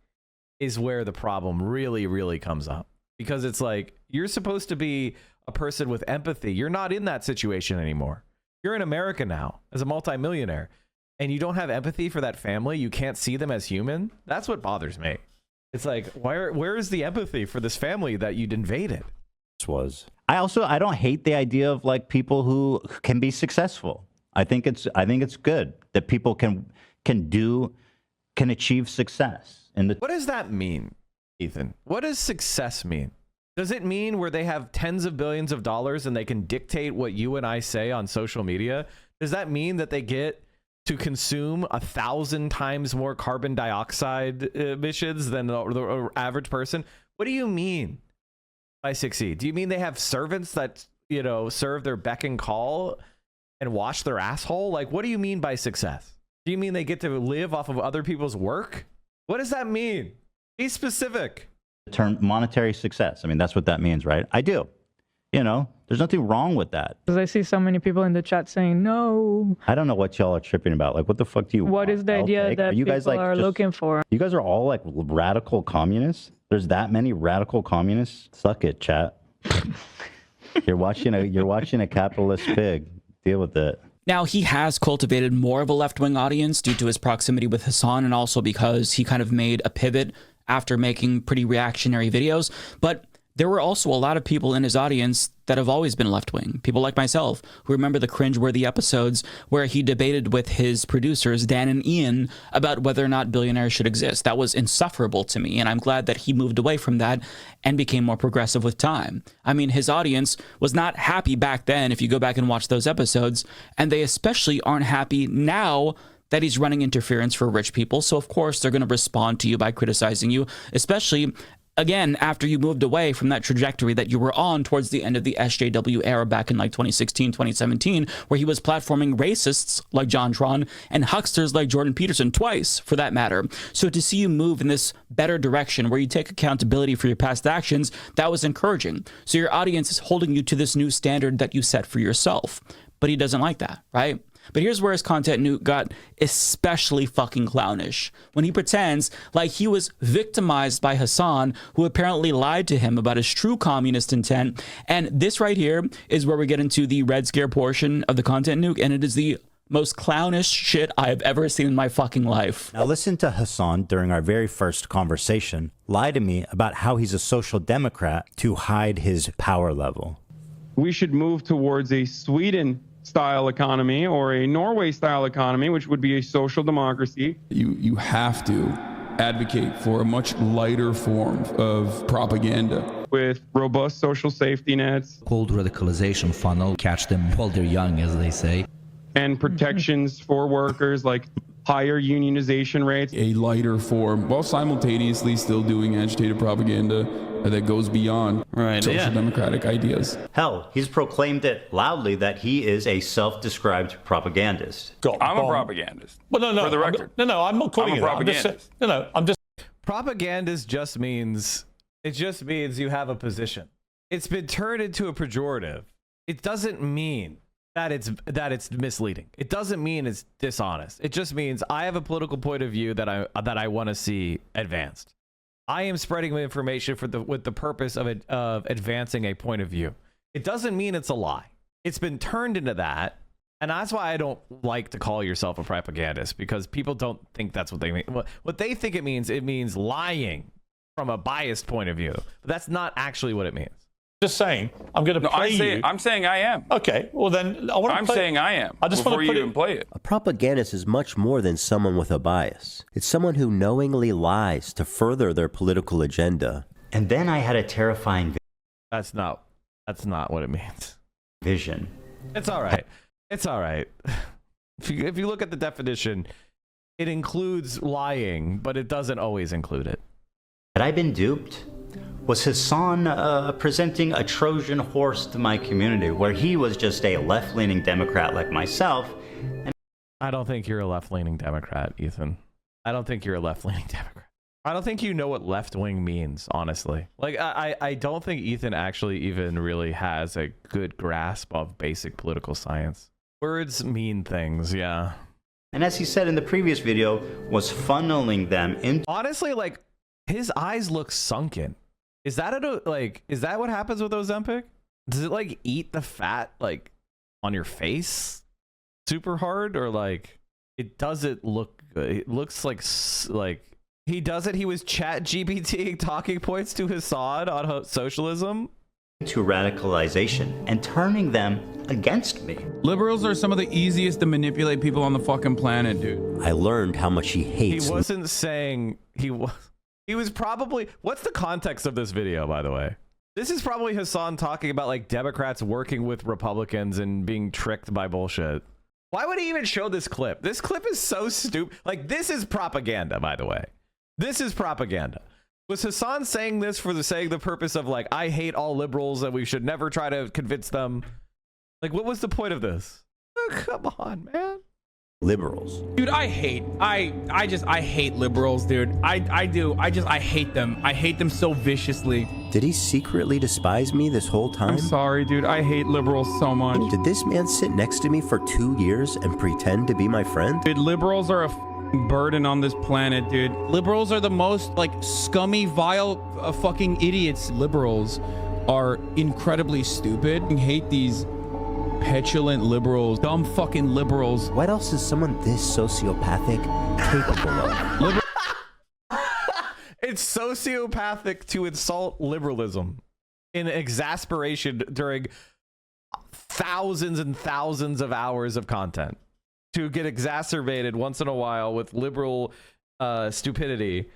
is where the problem really, really comes up. Because it's like, you're supposed to be a person with empathy. You're not in that situation anymore. You're in America now as a multimillionaire, and you don't have empathy for that family. You can't see them as human. That's what bothers me. It's like, where is the empathy for this family that you'd invaded? I don't hate the idea of, like, people who can be successful. I think it's good that people can achieve success. What does that mean, Ethan? What does success mean? Does it mean where they have tens of billions of dollars and they can dictate what you and I say on social media? Does that mean that they get to consume 1,000 times more carbon dioxide emissions than the average person? What do you mean by succeed? Do you mean they have servants that, you know, serve their beck and call and wash their asshole? Like, what do you mean by success? Do you mean they get to live off of other people's work? What does that mean? Be specific. The term monetary success. I mean, that's what that means, right? I do. You know, there's nothing wrong with that. Because I see so many people in the chat saying no. I don't know what y'all are tripping about. Like, what the fuck do you What is the idea that you people guys, like, are looking for? You guys are all, like, radical communists? There's that many radical communists? Suck it, chat. You're watching a capitalist pig. Deal with it. Now, he has cultivated more of a left-wing audience due to his proximity with Hassan, and also because he kind of made a pivot after making pretty reactionary videos. But there were also a lot of people in his audience that have always been left-wing. People like myself who remember the cringeworthy episodes where he debated with his producers, Dan and Ian, about whether or not billionaires should exist. That was insufferable to me, and I'm glad that he moved away from that and became more progressive with time. I mean, his audience was not happy back then, if you go back and watch those episodes, and they especially aren't happy now that he's running interference for rich people. So, of course, they're going to respond to you by criticizing you, especially again, after you moved away from that trajectory that you were on towards the end of the SJW era back in like 2016, 2017, where he was platforming racists like John Tron and hucksters like Jordan Peterson, twice for that matter. So to see you move in this better direction where you take accountability for your past actions, that was encouraging. So your audience is holding you to this new standard that you set for yourself. But he doesn't like that, right? But here's where his content nuke got especially fucking clownish. When he pretends like he was victimized by Hassan, who apparently lied to him about his true communist intent. And this right here is where we get into the Red Scare portion of the content nuke, and it is the most clownish shit I have ever seen in my fucking life. Now listen to Hassan during our very first conversation lie to me about how he's a social democrat to hide his power level. We should move towards a Sweden-style economy or a Norway-style economy, which would be a social democracy. You have to advocate for a much lighter form of propaganda. With robust social safety nets. Cold radicalization funnel, catch them while they're young, as they say. And protections for workers, like higher unionization rates. A lighter form, while simultaneously still doing agitated propaganda that goes beyond social democratic ideas. Hell, he's proclaimed it loudly that he is a self-described propagandist. I'm a propagandist. Well, no. For the record. I'm not calling I'm a you that. I'm just Propagandist just means you have a position. It's been turned into a pejorative. It doesn't mean that it's misleading. It doesn't mean it's dishonest. It just means I have a political point of view that I want to see advanced. I am spreading information with the purpose of advancing a point of view. It doesn't mean it's a lie. It's been turned into that, and that's why I don't like to call yourself a propagandist, because people don't think that's what they mean. What they think it means lying from a biased point of view. But that's not actually what it means. just saying, I'm going to play you. I'm saying I am. Okay, well then I want to I'm saying I am. I just want before to you even play it. A propagandist is much more than someone with a bias. It's someone who knowingly lies to further their political agenda. And then I had a terrifying That's not what it means. Vision. It's all right. It's all right. If you look at the definition, it includes lying, but it doesn't always include it. Had I been duped? Was Hassan presenting a Trojan horse to my community, where he was just a left-leaning Democrat like myself? I don't think you're a left-leaning Democrat, Ethan. I don't think you're a left-leaning Democrat. I don't think you know what left-wing means, honestly. Like, I don't think Ethan actually even really has a good grasp of basic political science. Words mean things, yeah. And as he said in the previous video, was funneling them into... Honestly, like, his eyes look sunken. Is that what happens with Ozempic? Does it like eat the fat like on your face super hard, or like it doesn't look good? It looks like he does it. He was chat GPT talking points to Hassan on socialism. To radicalization and turning them against me. Liberals are some of the easiest to manipulate people on the fucking planet, dude. I learned how much he hates. He wasn't saying he was. He was probably, what's the context of this video, by the way? This is probably Hassan talking about like Democrats working with Republicans and being tricked by bullshit. Why would he even show this clip? This clip is so stupid. Like, this is propaganda, by the way. This is propaganda. Was Hassan saying this for the purpose of like, I hate all liberals and we should never try to convince them? Like, what was the point of this? Oh, come on, man. Liberals. Dude, I hate liberals, dude. I hate them. I hate them so viciously. Did he secretly despise me this whole time? I'm sorry, dude. I hate liberals so much. Did this man sit next to me for 2 years and pretend to be my friend? Dude, liberals are a burden on this planet, dude. Liberals are the most like scummy, vile fucking idiots. Liberals are incredibly stupid. I hate these petulant liberals, dumb fucking liberals. What else is someone this sociopathic capable of? It's sociopathic to insult liberalism in exasperation during thousands and thousands of hours of content. To get exacerbated once in a while with liberal stupidity.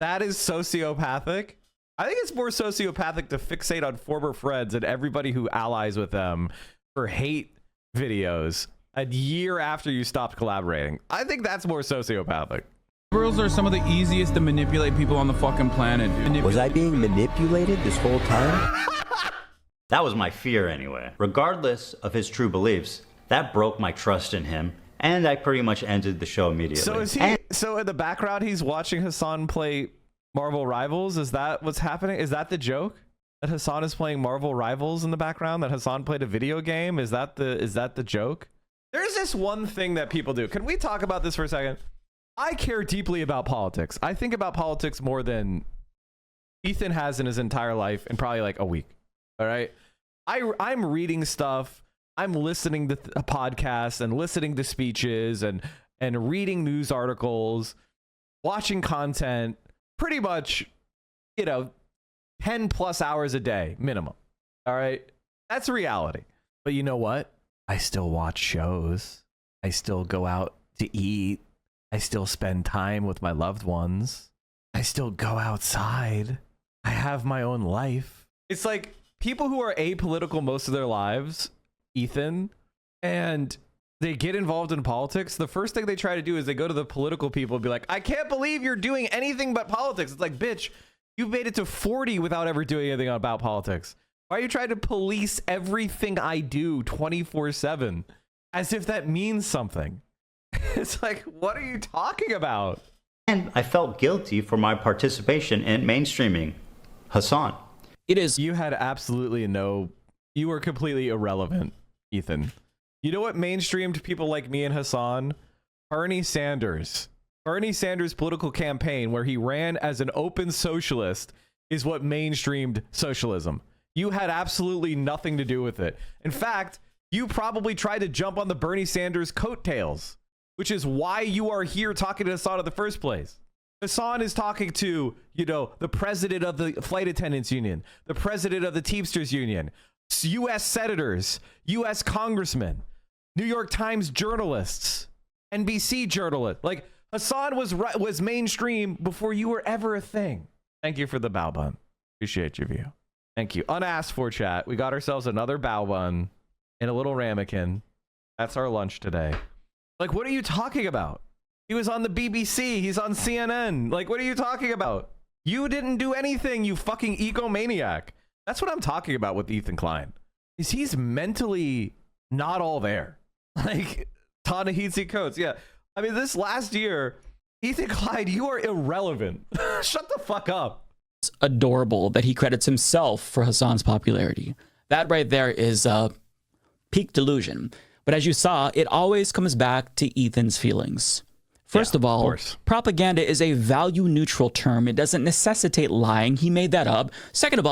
That is sociopathic. I think it's more sociopathic to fixate on former friends and everybody who allies with them for hate videos a year after you stopped collaborating. I think that's more sociopathic. Liberals are some of the easiest to manipulate people on the fucking planet, dude. Was I being manipulated this whole time? That was my fear anyway. Regardless of his true beliefs, that broke my trust in him, and I pretty much ended the show immediately. So is he? So in the background, he's watching Hassan play Marvel Rivals. Is that what's happening? Is that the joke? That Hassan is playing Marvel Rivals in the background? That Hassan played a video game? Is that the joke? There's this one thing that people do. Can we talk about this for a second? I care deeply about politics. I think about politics more than Ethan has in his entire life in probably like a week. All right. I'm reading stuff. I'm listening to podcasts and listening to speeches and reading news articles, watching content pretty much, 10 plus hours a day minimum. All right. That's reality. But you know what? I still watch shows. I still go out to eat. I still spend time with my loved ones. I still go outside. I have my own life. It's like people who are apolitical most of their lives, Ethan, and they get involved in politics. The first thing they try to do is they go to the political people and be like, I can't believe you're doing anything but politics. It's like, bitch, you made it to 40 without ever doing anything about politics. Why are you trying to police everything I do 24/7 as if that means something? It's like, what are you talking about? And I felt guilty for my participation in mainstreaming Hassan. It is. You had absolutely you were completely irrelevant, Ethan. You know what mainstreamed people like me and Hassan? Bernie Sanders. Bernie Sanders' political campaign, where he ran as an open socialist, is what mainstreamed socialism. You had absolutely nothing to do with it. In fact, you probably tried to jump on the Bernie Sanders coattails, which is why you are here talking to Hassan in the first place. Hassan is talking to, the president of the Flight Attendants Union, the president of the Teamsters Union, U.S. senators, U.S. congressmen, New York Times journalists, NBC journalists. Like, Hassan was mainstream before you were ever a thing. Thank you for the bow bun. Appreciate your view. Thank you. Unasked for, chat. We got ourselves another bow bun and a little ramekin. That's our lunch today. Like, what are you talking about? He was on the BBC. He's on CNN. Like, what are you talking about? You didn't do anything, you fucking egomaniac. That's what I'm talking about with Ethan Klein. Is he's mentally not all there. Like, Ta-Nehisi Coates. Yeah. I mean, this last year, Ethan Klein, you are irrelevant. Shut the fuck up. It's adorable that he credits himself for Hassan's popularity. That right there is peak delusion. But as you saw, it always comes back to Ethan's feelings. First of all, propaganda is a value-neutral term. It doesn't necessitate lying. He made that up. Second of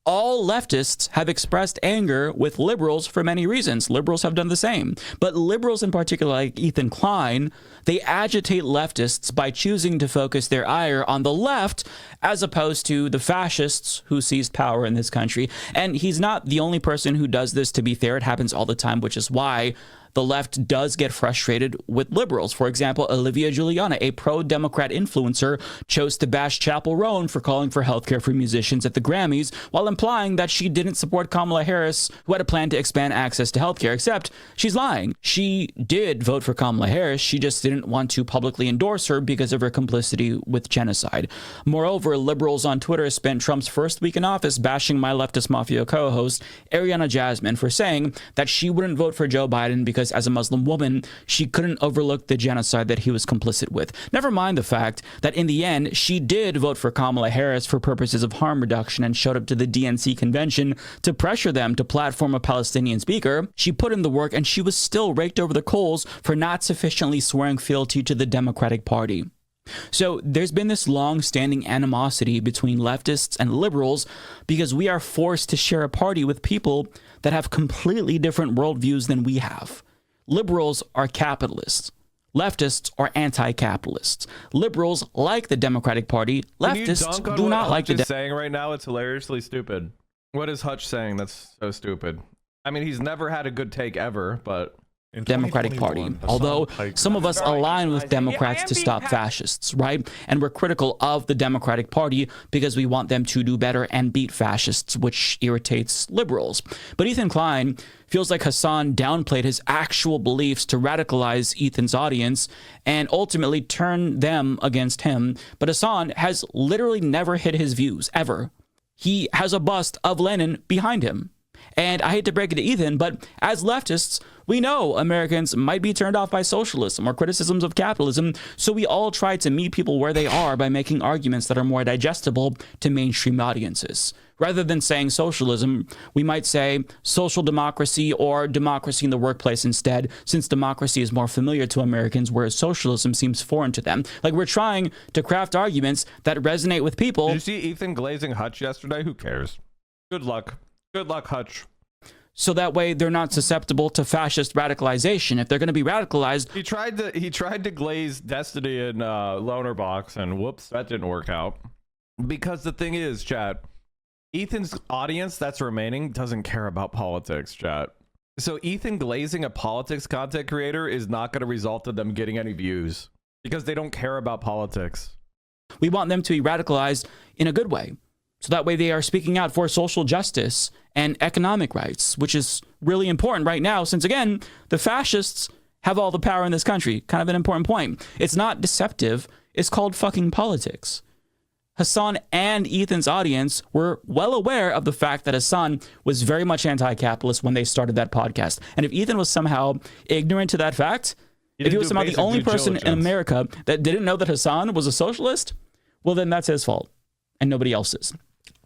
all leftists have expressed anger with liberals for many reasons. Liberals have done the same. But liberals in particular, like Ethan Klein, they agitate leftists by choosing to focus their ire on the left as opposed to the fascists who seized power in this country. And he's not the only person who does this, to be fair. It happens all the time, which is why the left does get frustrated with liberals. For example, Olivia Giuliana, a pro-Democrat influencer, chose to bash Chappell Roan for calling for healthcare for musicians at the Grammys, while implying that she didn't support Kamala Harris, who had a plan to expand access to healthcare, except she's lying. She did vote for Kamala Harris. She just didn't want to publicly endorse her because of her complicity with genocide. Moreover, liberals on Twitter spent Trump's first week in office bashing my leftist mafia co-host, Ariana Jasmine, for saying that she wouldn't vote for Joe Biden because as a Muslim woman, she couldn't overlook the genocide that he was complicit with. Never mind the fact that in the end, she did vote for Kamala Harris for purposes of harm reduction and showed up to the DNC convention to pressure them to platform a Palestinian speaker. She put in the work and she was still raked over the coals for not sufficiently swearing fealty to the Democratic Party. So there's been this long-standing animosity between leftists and liberals because we are forced to share a party with people that have completely different worldviews than we have. Liberals are capitalists. Leftists are anti-capitalists. Liberals like the Democratic Party. Leftists do not like the Hutch is saying right now. It's hilariously stupid. What is Hutch saying that's so stupid? I mean, he's never had a good take ever, but Democratic Party. Although some of us align with Democrats to stop fascists, right? And we're critical of the Democratic Party because we want them to do better and beat fascists, which irritates liberals. But Ethan Klein feels like Hassan downplayed his actual beliefs to radicalize Ethan's audience and ultimately turn them against him. But Hassan has literally never hid his views, ever. He has a bust of Lenin behind him. And I hate to break it to Ethan, but as leftists, we know Americans might be turned off by socialism or criticisms of capitalism, so we all try to meet people where they are by making arguments that are more digestible to mainstream audiences. Rather than saying socialism, we might say social democracy or democracy in the workplace instead, since democracy is more familiar to Americans, whereas socialism seems foreign to them. Like, we're trying to craft arguments that resonate with people. Did you see Ethan glazing Hutch yesterday? Who cares? Good luck. Good luck, Hutch. So that way they're not susceptible to fascist radicalization. If they're going to be radicalized, he tried to glaze Destiny in Loner Box, and whoops, that didn't work out. Because the thing is, chat, Ethan's audience that's remaining doesn't care about politics, chat. So Ethan glazing a politics content creator is not going to result in them getting any views because they don't care about politics. We want them to be radicalized in a good way. So that way they are speaking out for social justice and economic rights, which is really important right now, since, again, the fascists have all the power in this country. Kind of an important point. It's not deceptive. It's called fucking politics. Hassan and Ethan's audience were well aware of the fact that Hassan was very much anti-capitalist when they started that podcast. And if Ethan was somehow ignorant to that fact, if he was somehow the only person in America that didn't know that Hassan was a socialist, well, then that's his fault and nobody else's.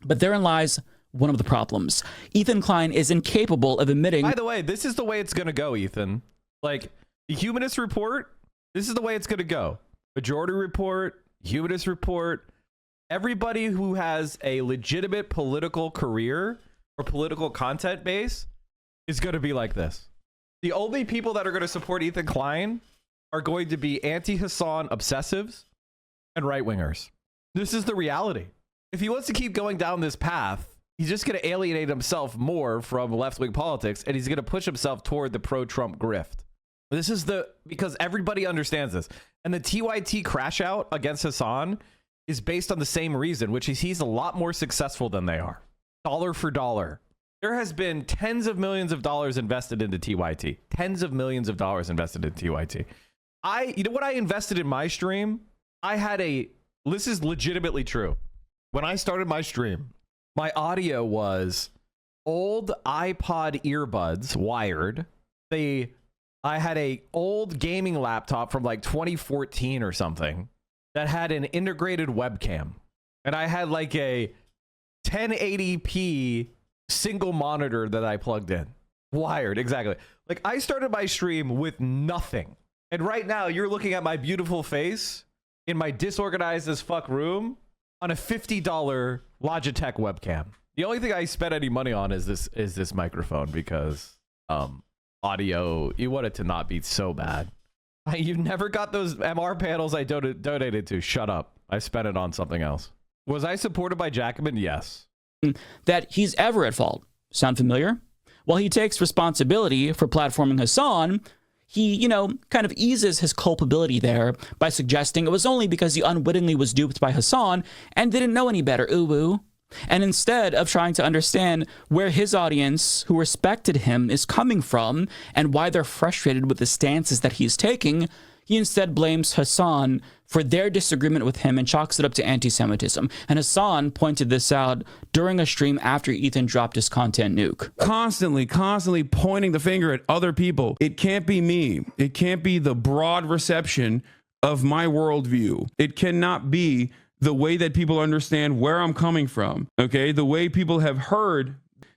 But therein lies one of the problems. Ethan Klein is incapable of admitting... By the way, this is the way it's going to go, Ethan. Like, the Humanist Report, this is the way it's going to go. Majority Report, Humanist Report, everybody who has a legitimate political career or political content base is going to be like this. The only people that are going to support Ethan Klein are going to be anti-Hassan obsessives and right-wingers. This is the reality. If he wants to keep going down this path, he's just going to alienate himself more from left-wing politics, and he's going to push himself toward the pro-Trump grift. This is because everybody understands this. And the TYT crash out against Hassan is based on the same reason, which is he's a lot more successful than they are. Dollar for dollar. There has been tens of millions of dollars invested into TYT. Tens of millions of dollars invested into TYT. You know what I invested in my stream? This is legitimately true. When I started my stream, my audio was old iPod earbuds wired. I had a old gaming laptop from like 2014 or something that had an integrated webcam. And I had like a 1080p single monitor that I plugged in. Wired, exactly. Like, I started my stream with nothing. And right now you're looking at my beautiful face in my disorganized as fuck room on a $50 Logitech webcam. The only thing I spent any money on is this microphone because audio, you want it to not be so bad. You never got those MR panels I donated to. Shut up. I spent it on something else. Was I supported by Jackman? Yes. That he's ever at fault. Sound familiar? While he takes responsibility for platforming Hassan, he, kind of eases his culpability there by suggesting it was only because he unwittingly was duped by Hassan and didn't know any better. Ooh. And instead of trying to understand where his audience, who respected him, is coming from and why they're frustrated with the stances that he's taking, he instead blames Hassan for their disagreement with him and chalks it up to anti-Semitism. And Hassan pointed this out during a stream after Ethan dropped his content nuke. Constantly pointing the finger at other people. It can't be me. It can't be the broad reception of my worldview. It cannot be the way that people understand where I'm coming from, okay? The way people have heard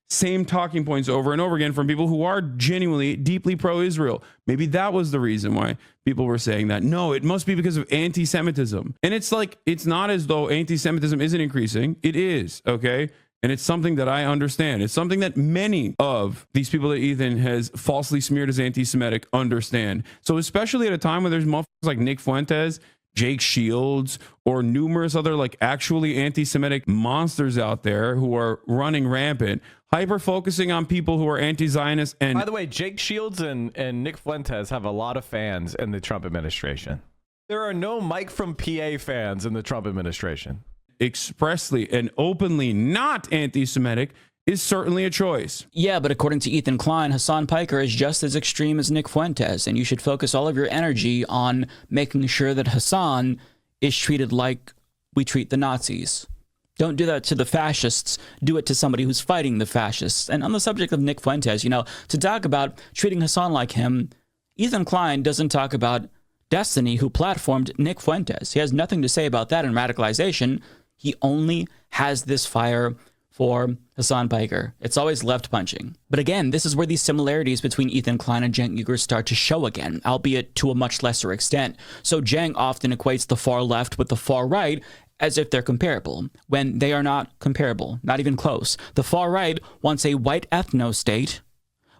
same talking points over and over again from people who are genuinely deeply pro-Israel. Maybe that was the reason why people were saying that. No, it must be because of anti-Semitism. And it's like, it's not as though anti-Semitism isn't increasing. It is, okay? And it's something that I understand. It's something that many of these people that Ethan has falsely smeared as anti-Semitic understand. So especially at a time when there's motherfuckers like Nick Fuentes, Jake Shields, or numerous other like actually anti-Semitic monsters out there who are running rampant, hyper focusing on people who are anti-Zionist. And by the way, Jake Shields and Nick Fuentes have a lot of fans in the Trump administration. There are no Mike from PA fans in the Trump administration. Expressly and openly not anti-Semitic is certainly a choice. Yeah, but according to Ethan Klein, Hassan Piker is just as extreme as Nick Fuentes, and you should focus all of your energy on making sure that Hassan is treated like we treat the Nazis. Don't do that to the fascists. Do it to somebody who's fighting the fascists. And on the subject of Nick Fuentes, to talk about treating Hassan like him, Ethan Klein doesn't talk about Destiny, who platformed Nick Fuentes. He has nothing to say about that in radicalization. He only has this fire for Hassan Piker. It's always left punching. But again, this is where these similarities between Ethan Klein and Cenk Uygur start to show again, albeit to a much lesser extent. So Cenk often equates the far left with the far right as if they're comparable, when they are not comparable, not even close. The far right wants a white ethno-state,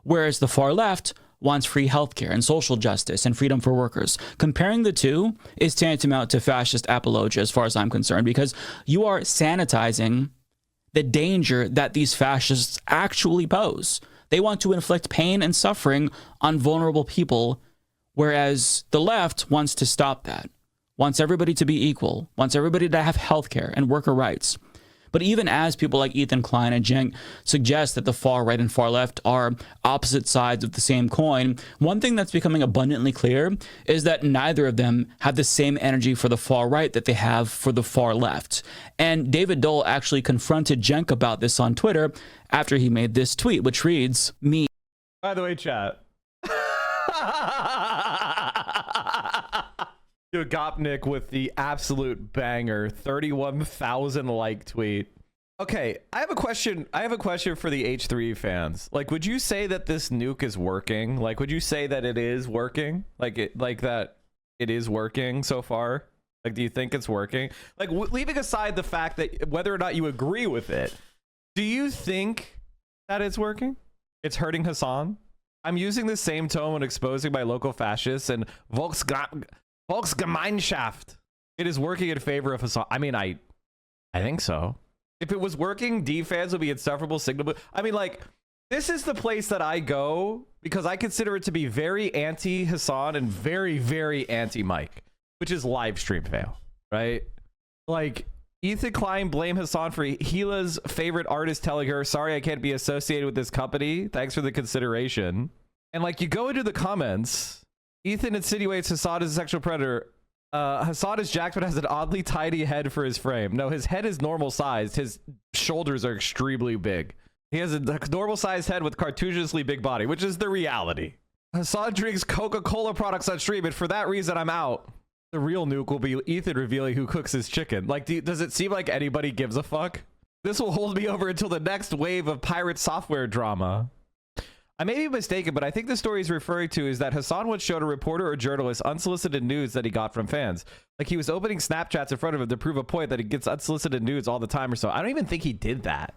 whereas the far left wants free healthcare and social justice and freedom for workers. Comparing the two is tantamount to fascist apologia as far as I'm concerned, because you are sanitizing the danger that these fascists actually pose. They want to inflict pain and suffering on vulnerable people, whereas the left wants to stop that, wants everybody to be equal, wants everybody to have healthcare and worker rights. But even as people like Ethan Klein and Cenk suggest that the far right and far left are opposite sides of the same coin, one thing that's becoming abundantly clear is that neither of them have the same energy for the far right that they have for the far left. And David Dole actually confronted Cenk about this on Twitter after he made this tweet, which reads, "Me." By the way, chat. Dude, Gopnik with the absolute banger 31,000 like tweet. Okay, I have a question. I have a question for the H3 fans. Like, would you say that this nuke is working? Like, would you say that it is working? Like that it is working so far? Like, do you think it's working? Like, leaving aside the fact that whether or not you agree with it, do you think that it's working? It's hurting Hassan? I'm using the same tone when exposing my local fascists and Volksgemeinschaft. It is working in favor of Hassan. I mean, I think so. If it was working, D fans would be insufferable signal. I mean, like, this is the place that I go because I consider it to be very anti-Hassan and very, very anti-Mike, which is live stream fail, right? Like, Ethan Klein blame Hassan for Gila's favorite artist telling her, "Sorry, I can't be associated with this company. Thanks for the consideration." And like, you go into the comments, Ethan insinuates Hassan is a sexual predator. Hassan is jacked but has an oddly tiny head for his frame. No, his head is normal sized. His shoulders are extremely big. He has a normal sized head with cartoonishly big body, which is the reality. Hassan drinks Coca-Cola products on stream, and for that reason, I'm out. The real nuke will be Ethan revealing who cooks his chicken. Like, does it seem like anybody gives a fuck? This will hold me over until the next wave of pirate software drama. I may be mistaken, but I think the story he's referring to is that Hassan once showed a reporter or journalist unsolicited nudes that he got from fans. Like, he was opening Snapchats in front of him to prove a point that he gets unsolicited nudes all the time or so. I don't even think he did that.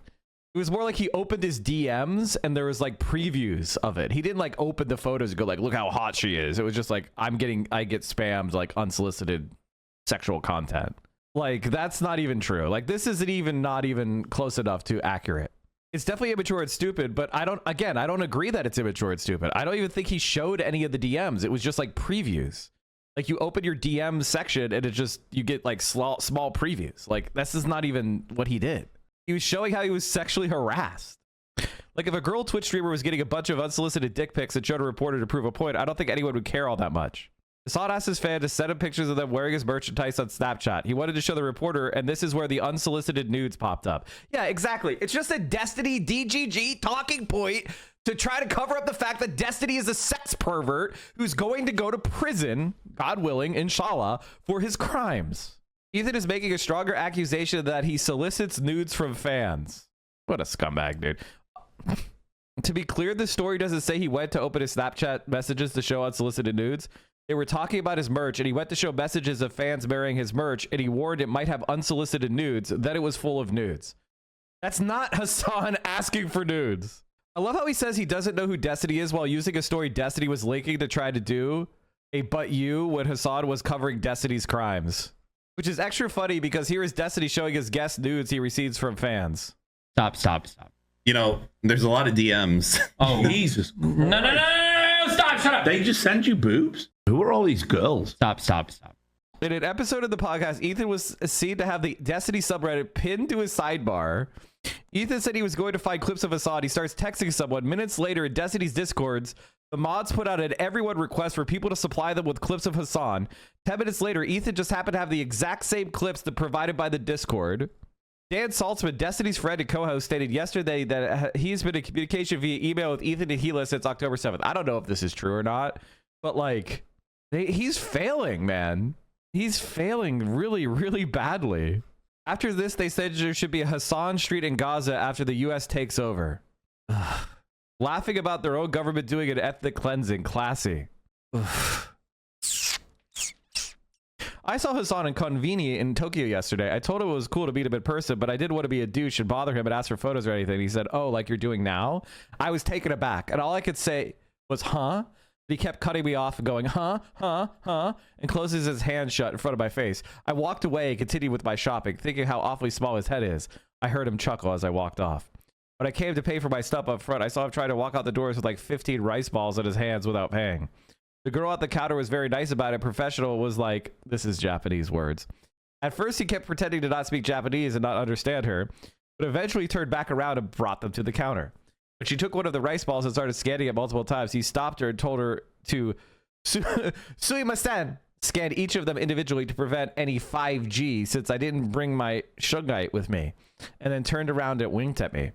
It was more like he opened his DMs and there was like previews of it. He didn't like open the photos and go like, look how hot she is. It was just like, I get spammed like unsolicited sexual content. Like, that's not even true. Like, this isn't even not even close enough to accurate. It's definitely immature and stupid, but I don't agree that it's immature and stupid. I don't even think he showed any of the DMs. It was just like previews. Like, you open your DM section and it just, you get like small previews. Like, this is not even what he did. He was showing how he was sexually harassed. Like, if a girl Twitch streamer was getting a bunch of unsolicited dick pics and showed a reporter to prove a point, I don't think anyone would care all that much. Hassan asked his fan to send him pictures of them wearing his merchandise on Snapchat. He wanted to show the reporter, and this is where the unsolicited nudes popped up. Yeah, exactly. It's just a Destiny DGG talking point to try to cover up the fact that Destiny is a sex pervert who's going to go to prison, God willing, inshallah, for his crimes. Ethan is making a stronger accusation that he solicits nudes from fans. What a scumbag, dude. To be clear, this story doesn't say he went to open his Snapchat messages to show unsolicited nudes. They were talking about his merch, and he went to show messages of fans wearing his merch, and he warned it might have unsolicited nudes. Then it was full of nudes. That's not Hassan asking for nudes. I love how he says he doesn't know who Destiny is while using a story Destiny was linking to try to do a "but you" when Hassan was covering Destiny's crimes. Which is extra funny because here is Destiny showing his guest nudes he receives from fans. Stop. You know, there's a lot of DMs. Oh, Jesus. No, stop, shut up. They just send you boobs? Who are all these girls? Stop. In an episode of the podcast, Ethan was seen to have the Destiny subreddit pinned to his sidebar. Ethan said he was going to find clips of Hassan. He starts texting someone. Minutes later, in Destiny's Discords, the mods put out an everyone request for people to supply them with clips of Hassan. 10 minutes later, Ethan just happened to have the exact same clips that provided by the Discord. Dan Saltzman, Destiny's friend and co-host, stated yesterday that he's been in communication via email with Ethan and Gila since October 7th. I don't know if this is true or not, but like, he's failing, man. He's failing really, really badly. After this, they said there should be a Hassan Street in Gaza after the U.S. takes over. Ugh. Laughing about their own government doing an ethnic cleansing. Classy. Ugh. I saw Hassan in Conveni in Tokyo yesterday. I told him it was cool to meet him in person, but I didn't want to be a douche and bother him and ask for photos or anything. He said, oh, like you're doing now? I was taken aback, and all I could say was, huh? He kept cutting me off and going, huh, and closes his hand shut in front of my face. I walked away and continued with my shopping, thinking how awfully small his head is. I heard him chuckle as I walked off. When I came to pay for my stuff up front, I saw him trying to walk out the doors with like 15 rice balls in his hands without paying. The girl at the counter was very nice about it. Professional was like, this is Japanese words. At first, he kept pretending to not speak Japanese and not understand her, but eventually turned back around and brought them to the counter. When she took one of the rice balls and started scanning it multiple times, he stopped her and told her to suimasen, scan each of them individually to prevent any 5G since I didn't bring my shungite with me, and then turned around and winked at me.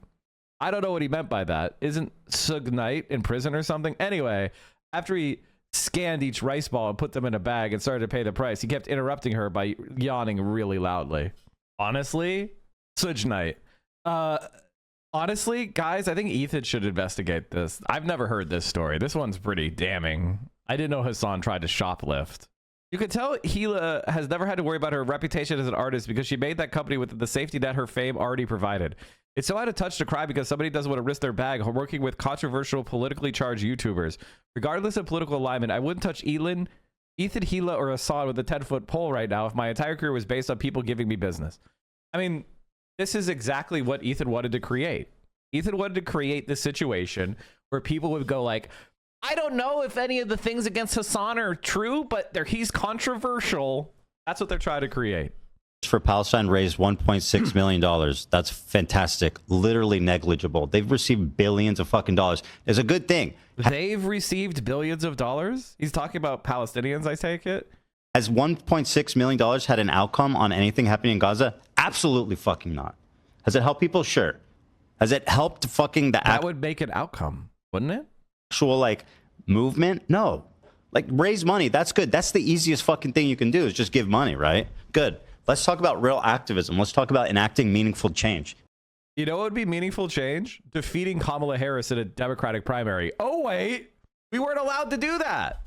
I don't know what he meant by that. Isn't Sugnite in prison or something? Anyway, after he scanned each rice ball and put them in a bag and started to pay the price, he kept interrupting her by yawning really loudly. Honestly, Sugnite. Honestly, guys, I think Ethan should investigate this. I've never heard this story. This one's pretty damning. I didn't know Hassan tried to shoplift. You can tell Gila has never had to worry about her reputation as an artist because she made that company with the safety net her fame already provided. It's so out of touch to cry because somebody doesn't want to risk their bag working with controversial, politically charged YouTubers. Regardless of political alignment, I wouldn't touch Ethan, Gila, or Hassan with a 10-foot pole right now if my entire career was based on people giving me business. I mean, this is exactly what Ethan wanted to create. Ethan wanted to create this situation where people would go like, I don't know if any of the things against Hassan are true, but he's controversial. That's what they're trying to create. For Palestine raised $1.6 million. That's fantastic. Literally negligible. They've received billions of fucking dollars. It's a good thing. They've received billions of dollars? He's talking about Palestinians, I take it? Has $1.6 million had an outcome on anything happening in Gaza? Absolutely fucking not. Has it helped people? Sure. Has it helped fucking the... That would make an outcome, wouldn't it? Actual, like, movement? No. Like, raise money. That's good. That's the easiest fucking thing you can do is just give money, right? Good. Let's talk about real activism. Let's talk about enacting meaningful change. You know what would be meaningful change? Defeating Kamala Harris in a Democratic primary. Oh, wait. We weren't allowed to do that.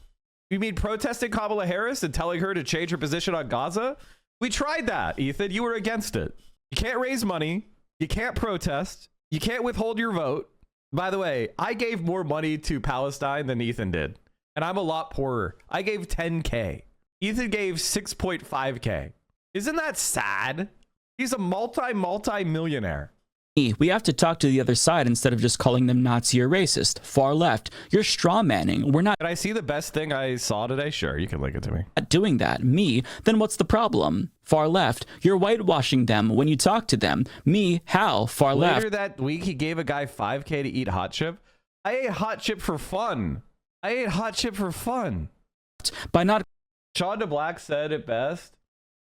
You mean protesting Kamala Harris and telling her to change her position on Gaza? We tried that, Ethan. You were against it. You can't raise money. You can't protest. You can't withhold your vote. By the way, I gave more money to Palestine than Ethan did. And I'm a lot poorer. I gave 10K. Ethan gave 6.5K. Isn't that sad? He's a multi-millionaire. We have to talk to the other side instead of just calling them Nazi or racist. Far left. You're straw manning. We're not. Can I see the best thing I saw today? Sure, you can link it to me. Doing that. Me. Then what's the problem? Far left. You're whitewashing them when you talk to them. Me. How? Far left. Later that week, he gave a guy 5K to eat hot chip. I ate hot chip for fun. By not. Sean DeBlack said it best.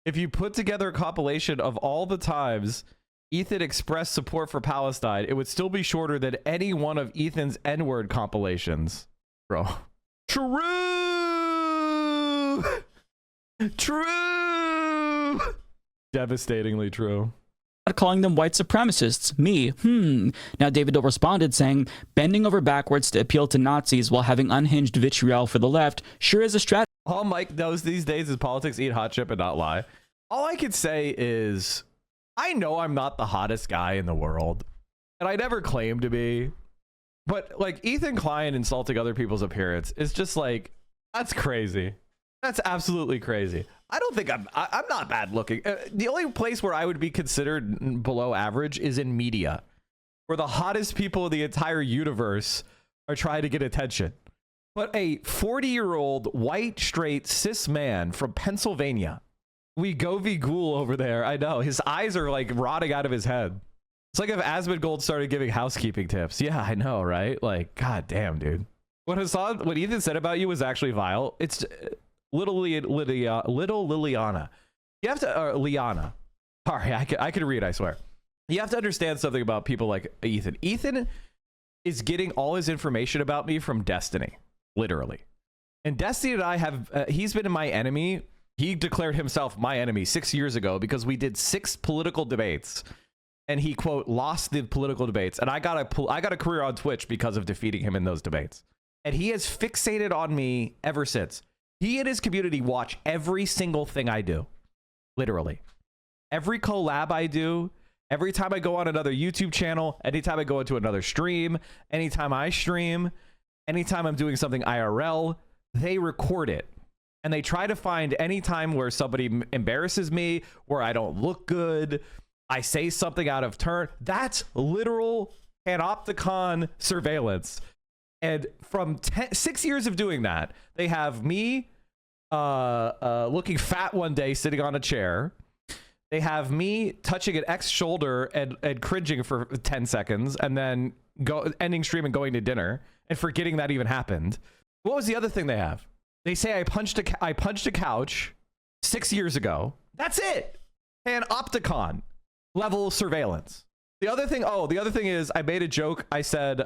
If you put together a compilation of all the times Ethan expressed support for Palestine, it would still be shorter than any one of Ethan's N-word compilations. Bro. True! True! Devastatingly true. Calling them white supremacists. Me. Now David Doe responded saying, bending over backwards to appeal to Nazis while having unhinged vitriol for the left sure is a strategy. All Mike knows these days is politics, eat hot chip, and not lie. All I could say is, I know I'm not the hottest guy in the world, and I never claimed to be, but like Ethan Klein insulting other people's appearance is just like, that's crazy. That's absolutely crazy. I don't think I'm not bad looking. The only place where I would be considered below average is in media, where the hottest people in the entire universe are trying to get attention. But a 40-year-old white straight cis man from Pennsylvania, we go Ghoul over there. I know his eyes are like rotting out of his head. It's like if Asmongold started giving housekeeping tips. Yeah, I know, right? Like, god damn, dude. What Ethan said about you was actually vile. It's little Liliana. You have to Liana. Sorry, I could read, I swear. You have to understand something about people like Ethan. Ethan is getting all his information about me from Destiny, literally. And Destiny and I have, he's been my enemy. He declared himself my enemy 6 years ago because we did 6 political debates. And he, quote, lost the political debates. And I got a career on Twitch because of defeating him in those debates. And he has fixated on me ever since. He and his community watch every single thing I do. Literally. Every collab I do, every time I go on another YouTube channel, anytime I go into another stream, anytime I stream, anytime I'm doing something IRL, they record it. And they try to find any time where somebody embarrasses me, where I don't look good, I say something out of turn. That's literal panopticon surveillance. And from 6 years of doing that, they have me looking fat one day sitting on a chair. They have me touching an ex shoulder and cringing for 10 seconds and then ending stream and going to dinner and forgetting that even happened. What was the other thing they have? They say I punched a couch 6 years ago. That's it. Panopticon level surveillance. The other thing is I made a joke. I said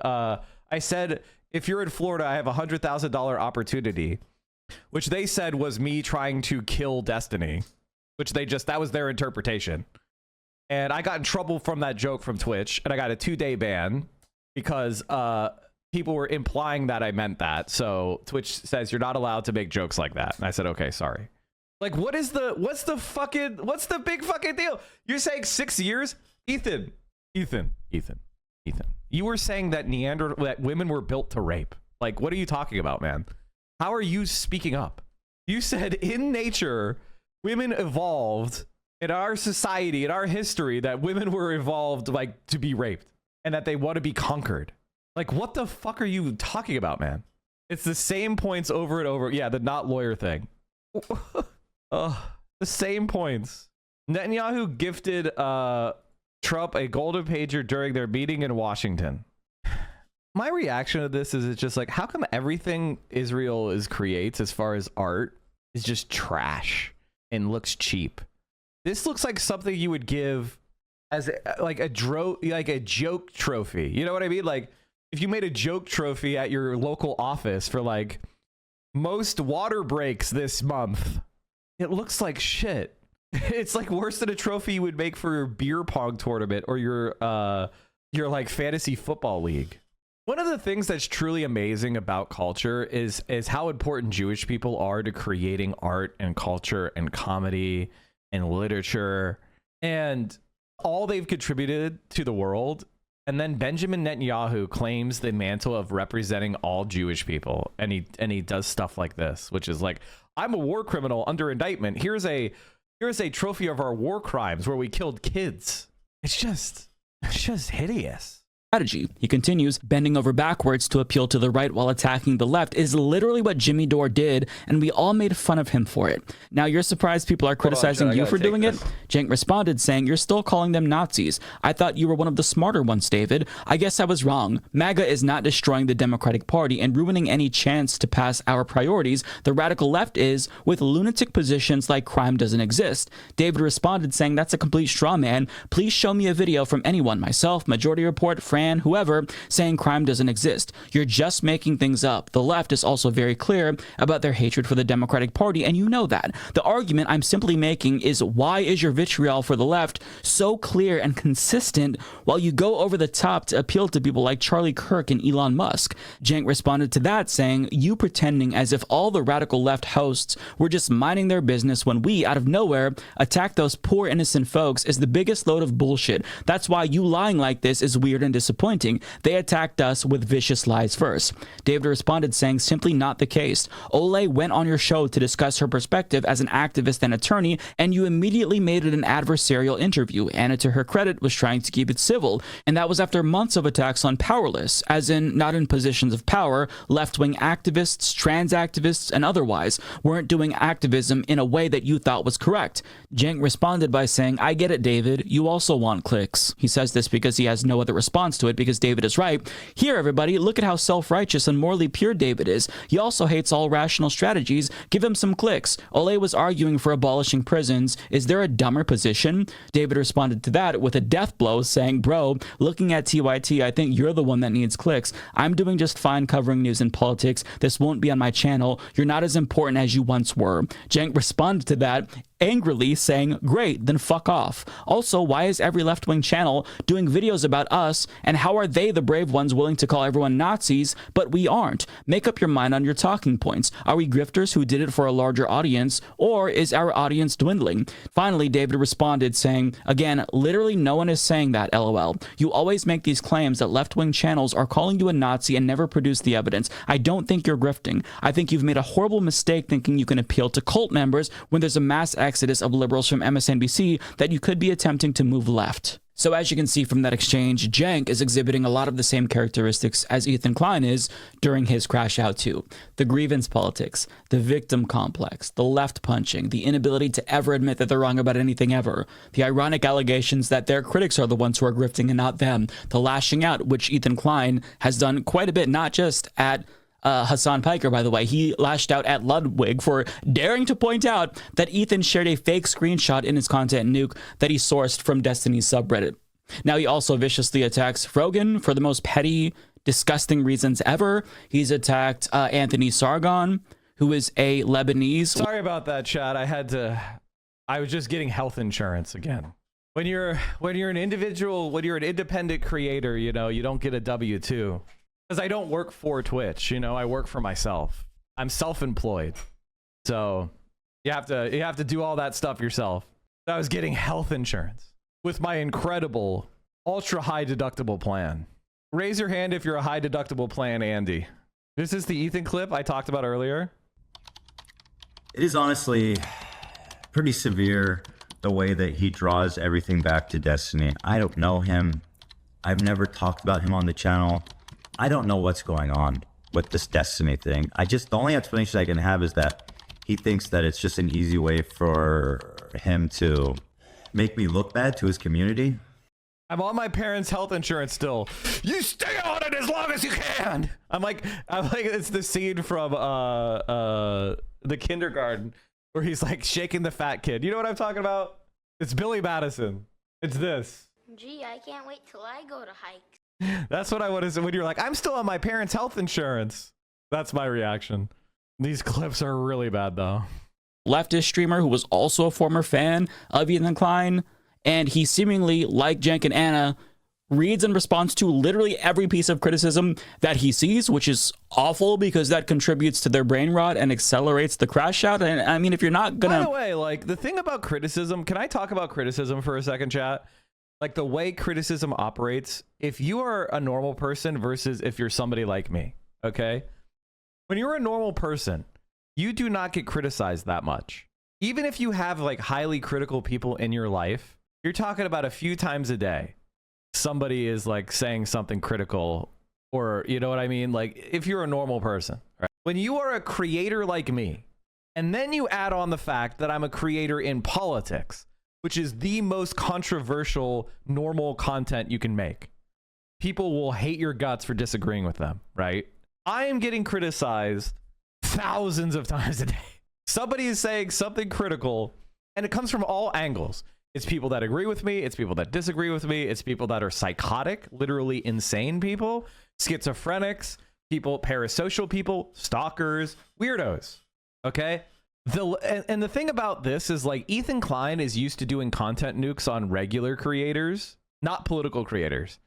if you're in Florida, I have $100,000 opportunity, which they said was me trying to kill Destiny, which that was their interpretation. And I got in trouble from that joke from Twitch, and I got a 2-day ban because people were implying that I meant that. So Twitch says you're not allowed to make jokes like that. And I said, okay, sorry. Like, what's the big fucking deal? You're saying 6 years? Ethan. You were saying that that women were built to rape. Like, what are you talking about, man? How are you speaking up? You said in nature, women evolved in our society, in our history, that women were evolved like to be raped and that they want to be conquered. Like, what the fuck are you talking about, man? It's the same points over and over. Yeah, the not lawyer thing. The same points. Netanyahu gifted Trump a golden pager during their meeting in Washington. My reaction to this is it's just like, how come everything Israel creates as far as art is just trash and looks cheap? This looks like something you would give as a joke trophy. You know what I mean? Like if you made a joke trophy at your local office for like most water breaks this month, it looks like shit. It's like worse than a trophy you would make for your beer pong tournament or your like fantasy football league. One of the things that's truly amazing about culture is how important Jewish people are to creating art and culture and comedy and literature and all they've contributed to the world. And then Benjamin Netanyahu claims the mantle of representing all Jewish people, and he does stuff like this, which is like, I'm a war criminal under indictment. Here's a trophy of our war crimes where we killed kids. It's just hideous. Strategy. He continues, bending over backwards to appeal to the right while attacking the left is literally what Jimmy Dore did, and we all made fun of him for it. Now you're surprised people are criticizing you for doing it? Cenk responded saying, you're still calling them Nazis. I thought you were one of the smarter ones, David. I guess I was wrong. MAGA is not destroying the Democratic Party and ruining any chance to pass our priorities. The radical left is, with lunatic positions like crime doesn't exist. David responded saying, that's a complete straw man. Please show me a video from anyone, myself, Majority Report, whoever, saying crime doesn't exist. You're just making things up. The left is also very clear about their hatred for the Democratic Party, and you know that. The argument I'm simply making is, why is your vitriol for the left so clear and consistent while you go over the top to appeal to people like Charlie Kirk and Elon Musk? Cenk responded to that saying, you pretending as if all the radical left hosts were just minding their business when we, out of nowhere, attack those poor innocent folks is the biggest load of bullshit. That's why you lying like this is weird and disappointing. They attacked us with vicious lies first. David responded saying, simply not the case. Ole went on your show to discuss her perspective as an activist and attorney, and you immediately made it an adversarial interview. Anna, to her credit, was trying to keep it civil, and that was after months of attacks on powerless, as in not in positions of power, left-wing activists, trans activists, and otherwise weren't doing activism in a way that you thought was correct. Cenk responded by saying, I get it, David. You also want clicks. He says this because he has no other response to to it because David is right. Here, everybody, look at how self-righteous and morally pure David is. He also hates all rational strategies. Give him some clicks. Ole was arguing for abolishing prisons. Is there a dumber position? David responded to that with a death blow, saying, bro, looking at TYT, I think you're the one that needs clicks. I'm doing just fine covering news and politics. This won't be on my channel. You're not as important as you once were. Cenk responded to that angrily, saying, great, then fuck off. Also, why is every left-wing channel doing videos about us, and how are they the brave ones willing to call everyone Nazis, but we aren't? Make up your mind on your talking points. Are we grifters who did it for a larger audience, or is our audience dwindling? Finally, David responded, saying, again, literally no one is saying that, lol. You always make these claims that left-wing channels are calling you a Nazi and never produce the evidence. I don't think you're grifting. I think you've made a horrible mistake thinking you can appeal to cult members when there's a mass exodus of liberals from MSNBC that you could be attempting to move left. So as you can see from that exchange, Cenk is exhibiting a lot of the same characteristics as Ethan Klein is during his crash out too. The grievance politics, the victim complex, the left punching, the inability to ever admit that they're wrong about anything ever, the ironic allegations that their critics are the ones who are grifting and not them, the lashing out, which Ethan Klein has done quite a bit, not just at Hassan Piker, by the way. He lashed out at Ludwig for daring to point out that Ethan shared a fake screenshot in his content nuke that he sourced from Destiny's subreddit. Now he also viciously attacks Frogan for the most petty, disgusting reasons ever. He's attacked Anthony Sargon, who is a Lebanese. Sorry about that, chat. I was just getting health insurance again. When you're an individual, when you're an independent creator, you know, you don't get a W-2. Because I don't work for Twitch, you know, I work for myself. I'm self-employed, so you have to do all that stuff yourself. I was getting health insurance with my incredible ultra high deductible plan. Raise your hand if you're a high deductible plan, Andy. This is the Ethan clip I talked about earlier. It is honestly pretty severe the way that he draws everything back to Destiny. I don't know him. I've never talked about him on the channel. I don't know what's going on with this Destiny thing. The only explanation I can have is that he thinks that it's just an easy way for him to make me look bad to his community. I'm on my parents' health insurance still. You stay on it as long as you can. I'm like it's the scene from the kindergarten where he's like shaking the fat kid. You know what I'm talking about? It's Billy Madison. It's this. Gee, I can't wait till I go to hikes. That's what I want to say when you're like, I'm still on my parents' health insurance. That's my reaction. These clips are really bad though. Leftist streamer who was also a former fan of Ethan Klein, and he seemingly, like Cenk and Anna, reads and responds to literally every piece of criticism that he sees, which is awful because that contributes to their brain rot and accelerates the crash out. And I mean, if you're not gonna... By the way, like the thing about criticism, can I talk about criticism for a second, chat? Like the way criticism operates, if you are a normal person versus if you're somebody like me, okay? When you're a normal person, you do not get criticized that much. Even if you have like highly critical people in your life, you're talking about a few times a day. Somebody is like saying something critical, or you know what I mean? Like if you're a normal person, right? When you are a creator like me, and then you add on the fact that I'm a creator in politics, which is the most controversial normal content you can make. People will hate your guts for disagreeing with them, right? I am getting criticized thousands of times a day. Somebody is saying something critical, and it comes from all angles. It's people that agree with me. It's people that disagree with me. It's people that are psychotic, literally insane people, schizophrenics, people, parasocial people, stalkers, weirdos, okay? And the thing about this is like Ethan Klein is used to doing content nukes on regular creators, not political creators.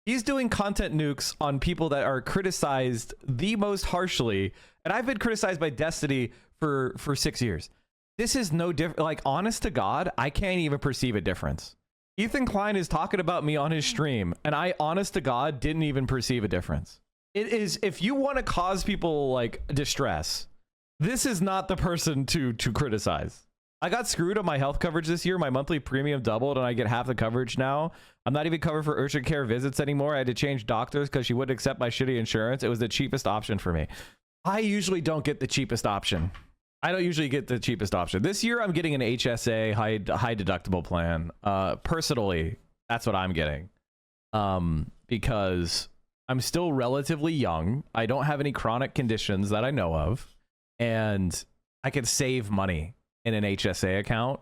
He's doing content nukes on people that are criticized the most harshly. And I've been criticized by Destiny for 6 years. This is no different. Like, honest to God, I can't even perceive a difference. Ethan Klein is talking about me on his stream, and I, honest to God, didn't even perceive a difference. It is, if you want to cause people like distress, this is not the person to criticize. I got screwed on my health coverage this year. My monthly premium doubled and I get half the coverage now. I'm not even covered for urgent care visits anymore. I had to change doctors because she wouldn't accept my shitty insurance. It was the cheapest option for me. I usually don't get the cheapest option. I don't usually get the cheapest option. This year I'm getting an HSA high deductible plan. Personally, that's what I'm getting. because I'm still relatively young. I don't have any chronic conditions that I know of, and I could save money in an HSA account.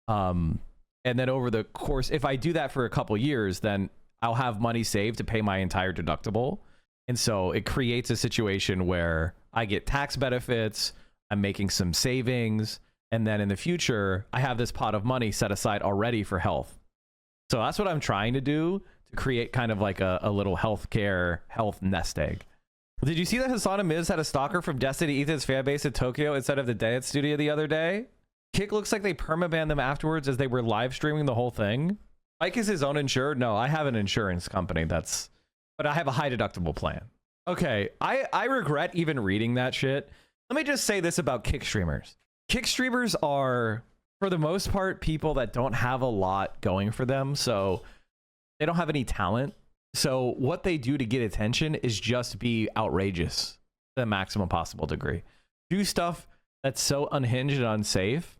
And then over the course, if I do that for a couple years, then I'll have money saved to pay my entire deductible. And so it creates a situation where I get tax benefits, I'm making some savings, and then in the future, I have this pot of money set aside already for health. So that's what I'm trying to do, to create kind of like a little health nest egg. Did you see that Hassan and Miz had a stalker from Destiny Ethan's fan base in Tokyo instead of the dance studio the other day? Kick looks like they permabanned them afterwards as they were live streaming the whole thing. Mike is his own insured. No, I have an insurance company but I have a high deductible plan. Okay, I regret even reading that shit. Let me just say this about Kick streamers. Kick streamers are, for the most part, people that don't have a lot going for them. So they don't have any talent. So what they do to get attention is just be outrageous to the maximum possible degree. Do stuff that's so unhinged and unsafe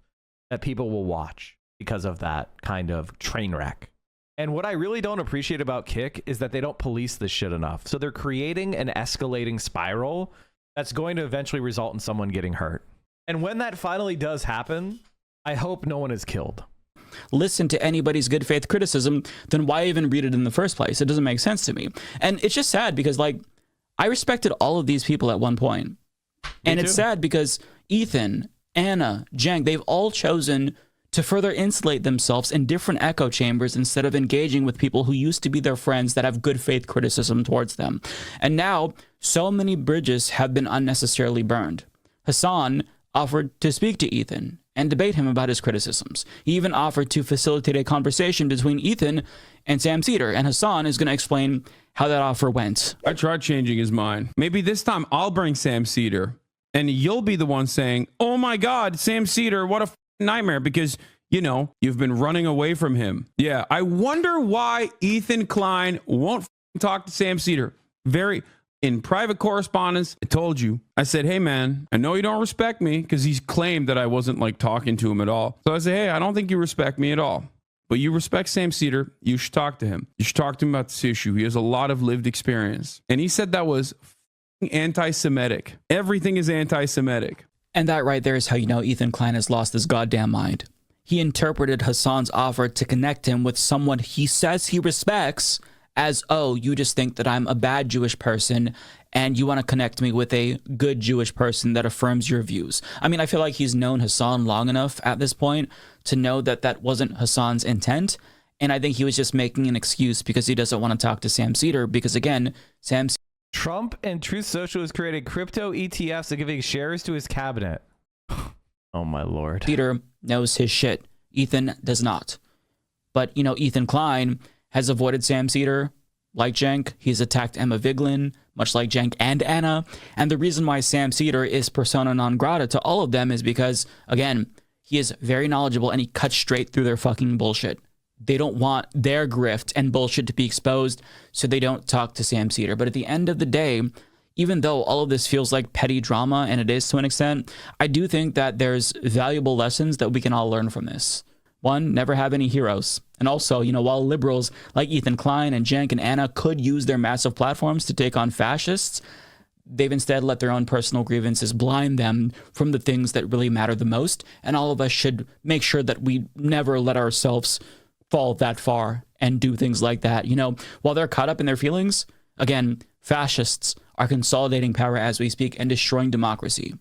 that people will watch because of that kind of train wreck. And what I really don't appreciate about Kick is that they don't police this shit enough. So they're creating an escalating spiral that's going to eventually result in someone getting hurt. And when that finally does happen, I hope no one is killed. Listen to anybody's good faith criticism, then why even read it in the first place? It doesn't make sense to me. And it's just sad because, like, I respected all of these people at one point. And it's sad because Ethan, Anna, Jenk, they've all chosen to further insulate themselves in different echo chambers instead of engaging with people who used to be their friends that have good faith criticism towards them. And now, so many bridges have been unnecessarily burned. Hassan offered to speak to Ethan and debate him about his criticisms. He even offered to facilitate a conversation between Ethan and Sam Cedar, and Hassan is going to explain how that offer went. I tried changing his mind. Maybe this time I'll bring Sam Cedar, and you'll be the one saying, oh my God, Sam Cedar, what a nightmare, because, you know, you've been running away from him. Yeah, I wonder why Ethan Klein won't talk to Sam Cedar. In private correspondence, I told you, I said, hey man, I know you don't respect me, because he's claimed that I wasn't like talking to him at all. So I said, hey, I don't think you respect me at all, but you respect Sam Cedar. You should talk to him. You should talk to him about this issue. He has a lot of lived experience. And he said that was anti-Semitic. Everything is anti-Semitic. And that right there is how you know Ethan Klein has lost his goddamn mind. He interpreted Hassan's offer to connect him with someone he says he respects as, oh, you just think that I'm a bad Jewish person and you want to connect me with a good Jewish person that affirms your views. I mean, I feel like he's known Hassan long enough at this point to know that that wasn't Hassan's intent. And I think he was just making an excuse because he doesn't want to talk to Sam Cedar because, again, Trump and Truth Social has created crypto ETFs and giving shares to his cabinet. Oh, my Lord. Cedar knows his shit. Ethan does not. But, you know, Ethan Klein has avoided Sam Cedar. Like Jenk, he's attacked Emma Vigeland, much like Jenk and Anna. And the reason why Sam Cedar is persona non grata to all of them is because, again, he is very knowledgeable and he cuts straight through their fucking bullshit. They don't want their grift and bullshit to be exposed, so they don't talk to Sam Cedar. But at the end of the day, even though all of this feels like petty drama, and it is to an extent, I do think that there's valuable lessons that we can all learn from this. One, never have any heroes. And also, you know, while liberals like Ethan Klein and Jenk and Anna could use their massive platforms to take on fascists, they've instead let their own personal grievances blind them from the things that really matter the most. And all of us should make sure that we never let ourselves fall that far and do things like that. You know, while they're caught up in their feelings, again, fascists are consolidating power as we speak and destroying democracy.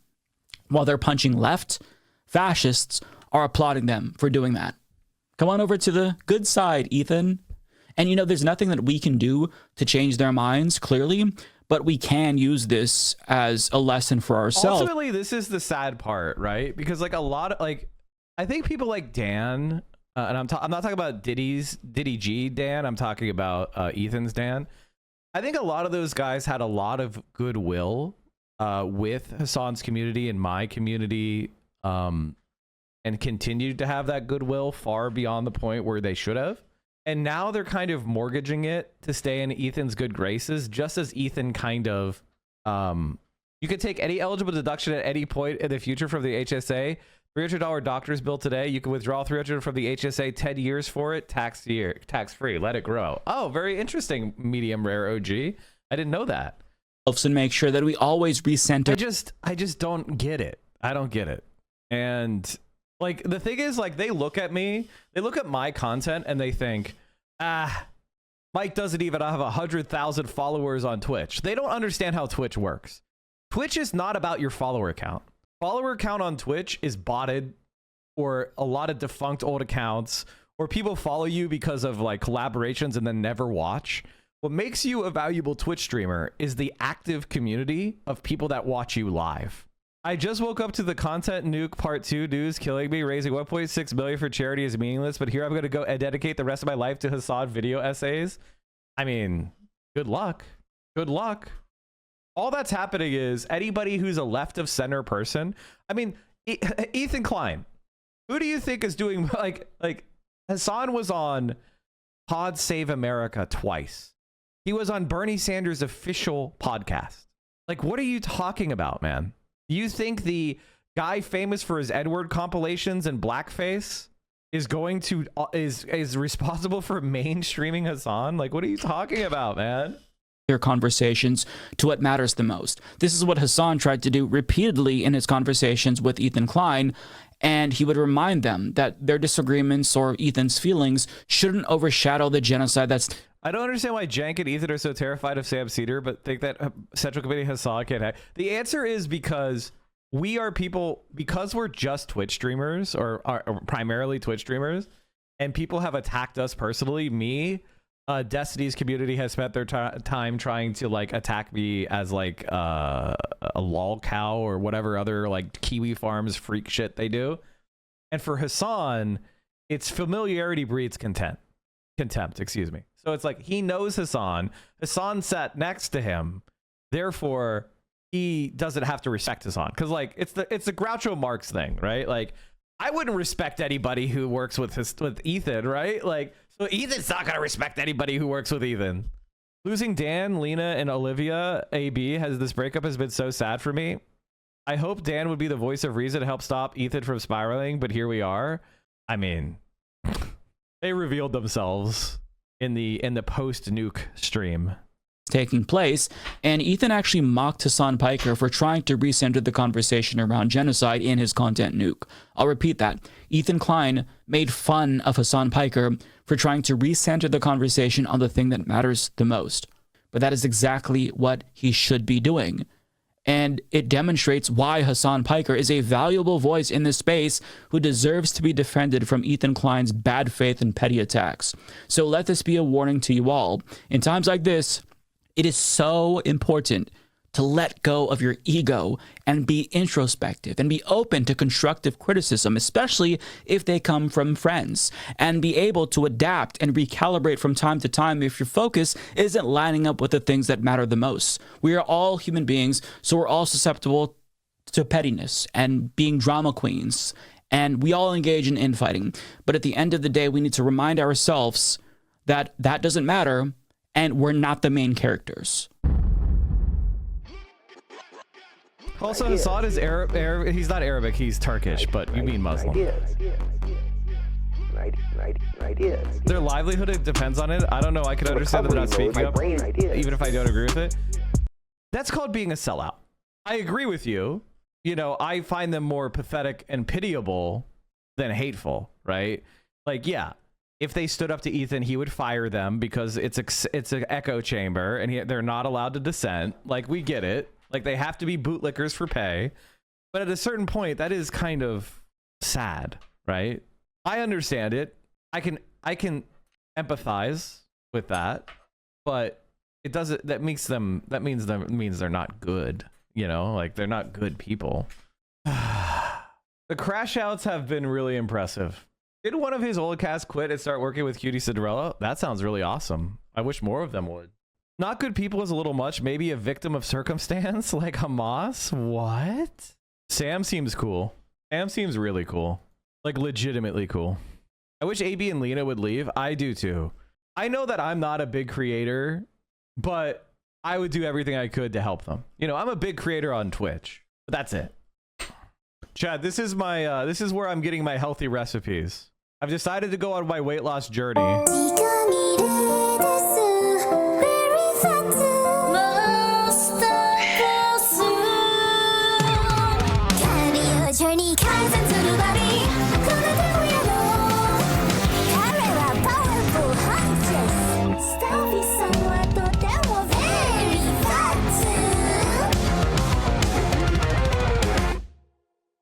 While they're punching left, fascists are applauding them for doing that. Come on over to the good side, Ethan. And you know, there's nothing that we can do to change their minds, clearly, but we can use this as a lesson for ourselves. Ultimately, this is the sad part, right? Because like a lot of, like, I think people like Dan, and I'm not talking about Diddy G Dan, I'm talking about Ethan's Dan. I think a lot of those guys had a lot of goodwill with Hassan's community and my community, and continued to have that goodwill far beyond the point where they should have. And now they're kind of mortgaging it to stay in Ethan's good graces, just as Ethan kind of, you could take any eligible deduction at any point in the future from the HSA $300 doctor's bill today. You can withdraw $300 from the HSA, 10 years for it, tax free. Let it grow. Oh, very interesting. Medium rare OG. I didn't know that. And make sure that we always recenter. I just don't get it. I don't get it. And like the thing is, like, they look at me, they look at my content, and they think, Mike doesn't even have 100,000 followers on Twitch. They don't understand how Twitch works. Twitch is not about your follower count. Follower count on Twitch is botted, or a lot of defunct old accounts, or people follow you because of like collaborations and then never watch. What makes you a valuable Twitch streamer is the active community of people that watch you live. I just woke up to the content nuke part 2 news killing me. Raising 1.6 million for charity is meaningless, but here I'm going to go and dedicate the rest of my life to Hassan video essays. I mean, good luck. Good luck. All that's happening is anybody who's a left of center person. I mean, Ethan Klein, who do you think is doing like Hassan was on Pod Save America twice. He was on Bernie Sanders' official podcast. Like, what are you talking about, man? You think the guy famous for his Edward compilations and blackface is going to is responsible for mainstreaming Hassan? Like, what are you talking about, man? Their conversations to what matters the most. This is what Hassan tried to do repeatedly in his conversations with Ethan Klein, and he would remind them that their disagreements or Ethan's feelings shouldn't overshadow the genocide that's... I don't understand why Jank and Ethan are so terrified of Sam Cedar, but think that Central Committee Hassan can't hack. The answer is because we are people, because we're just Twitch streamers, or primarily Twitch streamers, and people have attacked us personally. Me, Destiny's community has spent their time trying to like attack me as like a lol cow or whatever other like Kiwi Farms freak shit they do. And for Hassan, it's familiarity breeds contempt, excuse me. So it's like he knows Hassan. Hassan sat next to him. Therefore, he doesn't have to respect Hassan. Because like it's the Groucho Marx thing, right? Like I wouldn't respect anybody who works with Ethan, right? Like, so Ethan's not gonna respect anybody who works with Ethan. Losing Dan, Lena, and Olivia AB this breakup has been so sad for me. I hope Dan would be the voice of reason to help stop Ethan from spiraling, but here we are. I mean, they revealed themselves in the post nuke stream taking place, and Ethan actually mocked Hassan Piker for trying to recenter the conversation around genocide in his content nuke. I'll repeat that. Ethan Klein made fun of Hassan Piker for trying to recenter the conversation on the thing that matters the most. But that is exactly what he should be doing. And it demonstrates why Hassan Piker is a valuable voice in this space who deserves to be defended from Ethan Klein's bad faith and petty attacks. So let this be a warning to you all. In times like this, it is so important to let go of your ego and be introspective and be open to constructive criticism, especially if they come from friends, and be able to adapt and recalibrate from time to time if your focus isn't lining up with the things that matter the most. We are all human beings, so we're all susceptible to pettiness and being drama queens, and we all engage in infighting. But at the end of the day, we need to remind ourselves that that doesn't matter, and we're not the main characters. Also, Hassan is Arab. He's not Arabic, he's Turkish, but you mean Muslim. Their livelihood, it depends on it. I don't know. I could understand that they're not speaking up, even if I don't agree with it. That's called being a sellout. I agree with you. You know, I find them more pathetic and pitiable than hateful, right? Like, yeah, if they stood up to Ethan, he would fire them because it's an echo chamber and they're not allowed to dissent. Like, we get it. Like, they have to be bootlickers for pay. But at a certain point, that is kind of sad, right? I understand it. I can empathize with that, but it doesn't, that means they're not good, you know? Like, they're not good people. The crash outs have been really impressive. Did one of his old cast quit and start working with Cutie Cinderella? That sounds really awesome. I wish more of them would. Not good people is a little much. Maybe a victim of circumstance like Hamas? What? Sam seems cool. Sam seems really cool. Like, legitimately cool. I wish AB and Lena would leave. I do too. I know that I'm not a big creator, but I would do everything I could to help them. You know, I'm a big creator on Twitch, but that's it. Chad, this is my this is where I'm getting my healthy recipes. I've decided to go on my weight loss journey.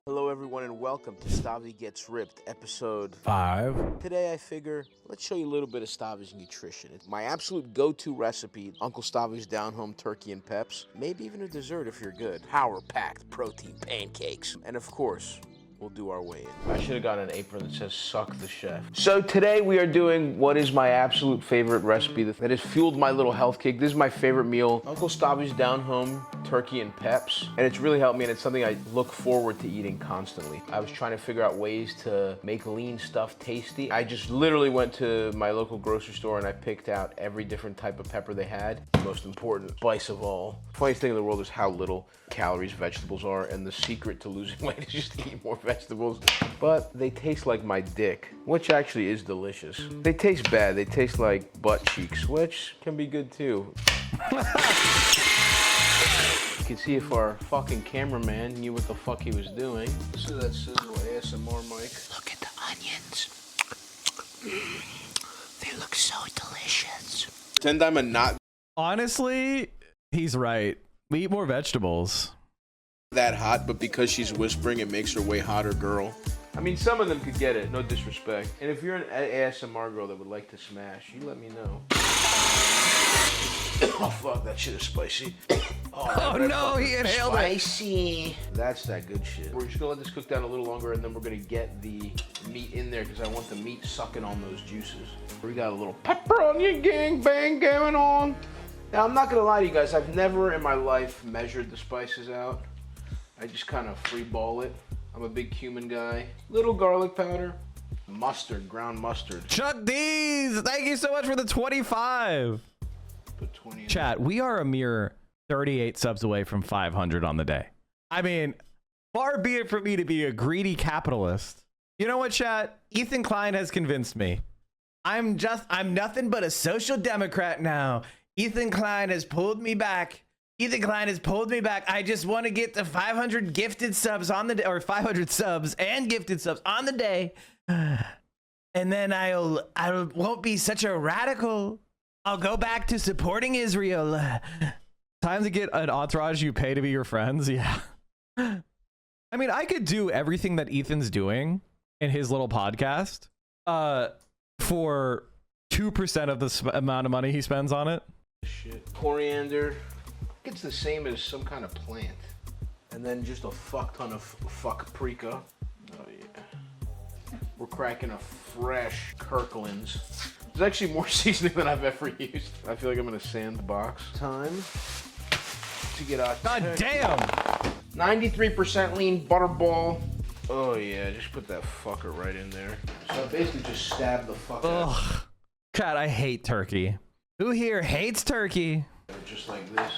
Hello everyone and welcome to Stavi Gets Ripped, episode 5. Today I figure, let's show you a little bit of Stavi's nutrition. It's my absolute go-to recipe, Uncle Stavi's down-home turkey and peps. Maybe even a dessert if you're good. Power-packed protein pancakes. And of course, we'll do our way in. I should have gotten an apron that says suck the chef. So today we are doing what is my absolute favorite recipe that has fueled my little health kick. This is my favorite meal, Uncle Stavi's down home turkey and peps. And it's really helped me, and it's something I look forward to eating constantly. I was trying to figure out ways to make lean stuff tasty. I just literally went to my local grocery store and I picked out every different type of pepper they had. The most important spice of all. Funniest thing in the world is how little calories vegetables are, and the secret to losing weight is just eat more vegetables. But they taste like my dick, which actually is delicious. They taste bad. They taste like butt cheeks, which can be good too. You can see if our fucking cameraman knew what the fuck he was doing. So that sizzle ASMR mic. Look at the onions. They look so delicious. Pretend I'm a not Honestly, he's right. We eat more vegetables. That hot, but because she's whispering, it makes her way hotter girl. I mean, some of them could get it, no disrespect. And if you're an ASMR girl that would like to smash, you let me know. Oh fuck, that shit is spicy. Oh no, he inhaled spicy. That's that good shit. We're just gonna let this cook down a little longer, and then we're gonna get the meat in there because I want the meat sucking on those juices. We got a little pepper onion gang bang going on. Now, I'm not gonna lie to you guys, I've never in my life measured the spices out. I just kind of free ball it. I'm a big cumin guy. Little garlic powder. Mustard, ground mustard. Chuck D's, thank you so much for the 25. Put 20 in. Chat, we are a mere 38 subs away from 500 on the day. I mean, far be it for me to be a greedy capitalist. You know what, chat? Ethan Klein has convinced me. I'm nothing but a social democrat now. Ethan Klein has pulled me back. Ethan Klein has pulled me back. I just want to get to 500 gifted subs on the day, or 500 subs and gifted subs on the day. And then I won't be such a radical. I'll go back to supporting Israel. Time to get an entourage you pay to be your friends. Yeah. I mean, I could do everything that Ethan's doing in his little podcast for 2% of the amount of money he spends on it. Shit. Coriander. It's the same as some kind of plant. And then just a fuck ton of fuck paprika. Oh yeah. We're cracking a fresh Kirkland's. There's actually more seasoning than I've ever used. I feel like I'm in a sandbox. Time to get out. God damn! 93% lean butterball. Oh yeah, just put that fucker right in there. So I basically just stab the fuck out. God, I hate turkey. Who here hates turkey? Just like this.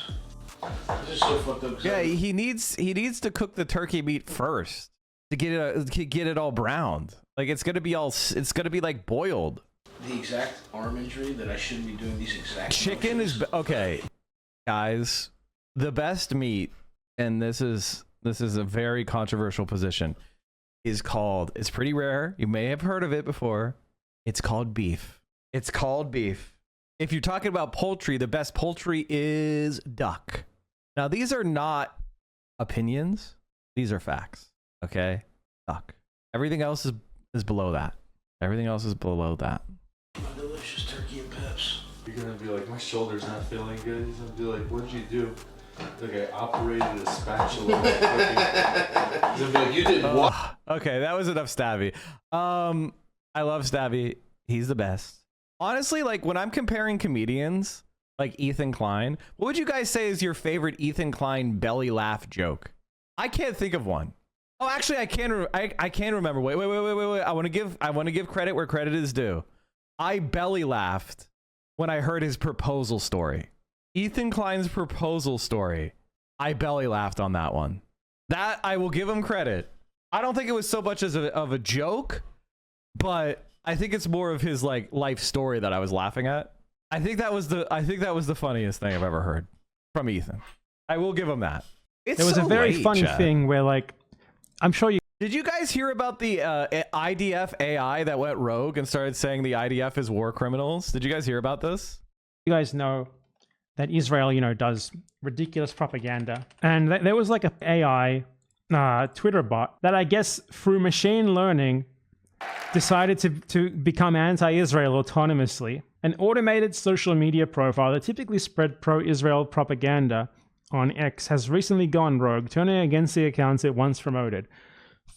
This is so fucked up. Yeah, he needs to cook the turkey meat first to get it all browned. Like it's gonna be like boiled. The exact arm injury that I shouldn't be doing these exact chicken motions. is okay, guys. The best meat, and this is a very controversial position, is called. It's pretty rare. You may have heard of it before. It's called beef. It's called beef. If you're talking about poultry, the best poultry is duck. Now, these are not opinions. These are facts. Okay? Duck. Everything else is below that. Everything else is below that. Delicious turkey and peps. You're gonna be like, my shoulder's not feeling good. He's gonna be like, what'd you do? Like, I operated a spatula. He's gonna be like, you did what? Okay, that was enough Stabby. I love Stabby. He's the best. Honestly, like when I'm comparing comedians like Ethan Klein, what would you guys say is your favorite Ethan Klein belly laugh joke? I can't think of one. Oh, actually, I can remember. Wait. I want to give credit where credit is due. I belly laughed when I heard his proposal story. Ethan Klein's proposal story. I belly laughed on that one. That I will give him credit. I don't think it was so much as of a joke, but I think it's more of his like life story that I was laughing at. I think that was the funniest thing I've ever heard from Ethan. I will give him that. It's There was so a very late, funny chat. thing where, like, I'm sure you. Did you guys hear about the IDF AI that went rogue and started saying the IDF is war criminals? Did you guys hear about this? You guys know that Israel, does ridiculous propaganda, and there was like a AI Twitter bot that I guess through machine learning decided to become anti-Israel autonomously. An automated social media profile that typically spread pro-Israel propaganda on X has recently gone rogue, turning against the accounts it once promoted.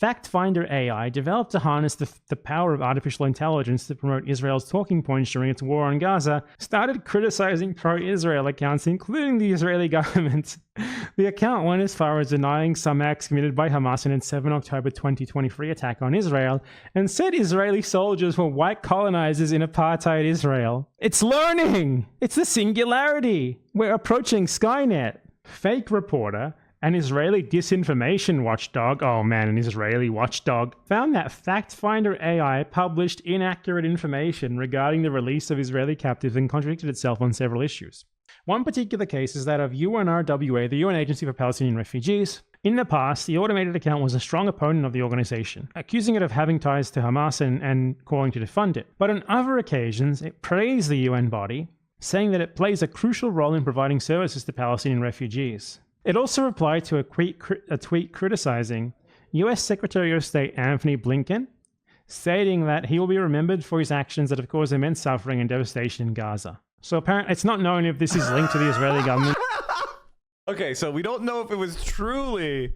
FactFinder AI, developed to harness the power of artificial intelligence to promote Israel's talking points during its war on Gaza, started criticizing pro-Israel accounts, including the Israeli government. The account went as far as denying some acts committed by Hamas in its 7 October 2023 attack on Israel, and said Israeli soldiers were white colonizers in apartheid Israel. It's learning! It's the singularity! We're approaching Skynet. Fake reporter, an Israeli disinformation watchdog, an Israeli watchdog, found that FactFinder AI published inaccurate information regarding the release of Israeli captives and contradicted itself on several issues. One particular case is that of UNRWA, the UN Agency for Palestinian Refugees. In the past, the automated account was a strong opponent of the organization, accusing it of having ties to Hamas and calling to defund it. But on other occasions, it praised the UN body, saying that it plays a crucial role in providing services to Palestinian refugees. It also replied to a tweet criticizing US Secretary of State Anthony Blinken, stating that he will be remembered for his actions that have caused immense suffering and devastation in Gaza. So apparently, it's not known if this is linked to the Israeli government. Okay, so we don't know if it was truly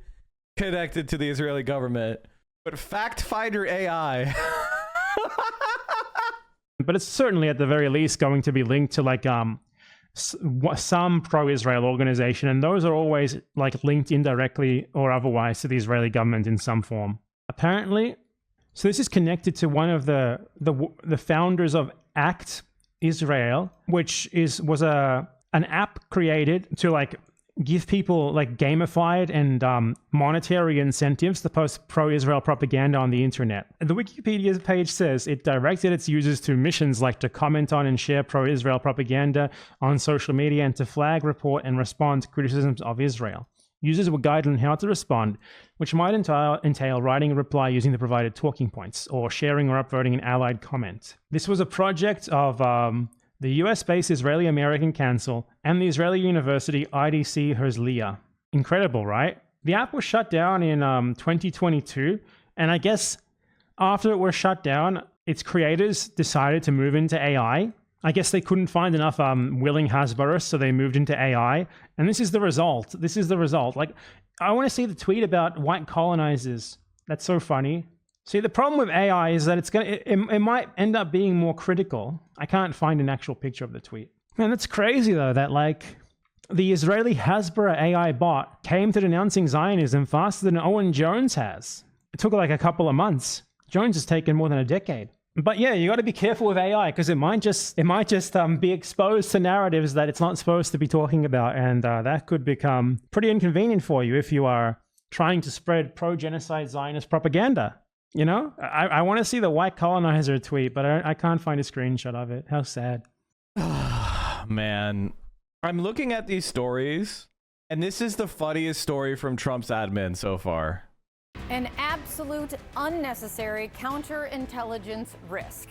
connected to the Israeli government, but FactFinder AI. But it's certainly at the very least going to be linked to like some pro-Israel organization, and those are always like linked indirectly or otherwise to the Israeli government in some form. Apparently, so this is connected to one of the founders of ACT Israel, which was an app created to like give people like gamified and monetary incentives to post pro-Israel propaganda on the internet. The Wikipedia page says it directed its users to missions like to comment on and share pro-Israel propaganda on social media and to flag, report, and respond to criticisms of Israel. Users were guided on how to respond, which might entail writing a reply using the provided talking points or sharing or upvoting an allied comment. This was a project of the US-based Israeli-American Council and the Israeli University IDC Herzliya. Incredible, right? The app was shut down in 2022, and I guess after it was shut down, its creators decided to move into AI. I guess they couldn't find enough willing Hasbaras, so they moved into AI. And this is the result. This is the result. Like, I want to see the tweet about white colonizers. That's so funny. See, the problem with AI is that it might end up being more critical. I can't find an actual picture of the tweet. Man, that's crazy though, that like the Israeli Hasbara AI bot came to denouncing Zionism faster than Owen Jones has. It took like a couple of months. Jones has taken more than a decade. But yeah, you got to be careful with AI because it might just be exposed to narratives that it's not supposed to be talking about, and that could become pretty inconvenient for you if you are trying to spread pro-genocide Zionist propaganda. You know, I want to see the white colonizer tweet, but I can't find a screenshot of it. How sad. Man, I'm looking at these stories, and this is the funniest story from Trump's admin so far. An absolute unnecessary counterintelligence risk,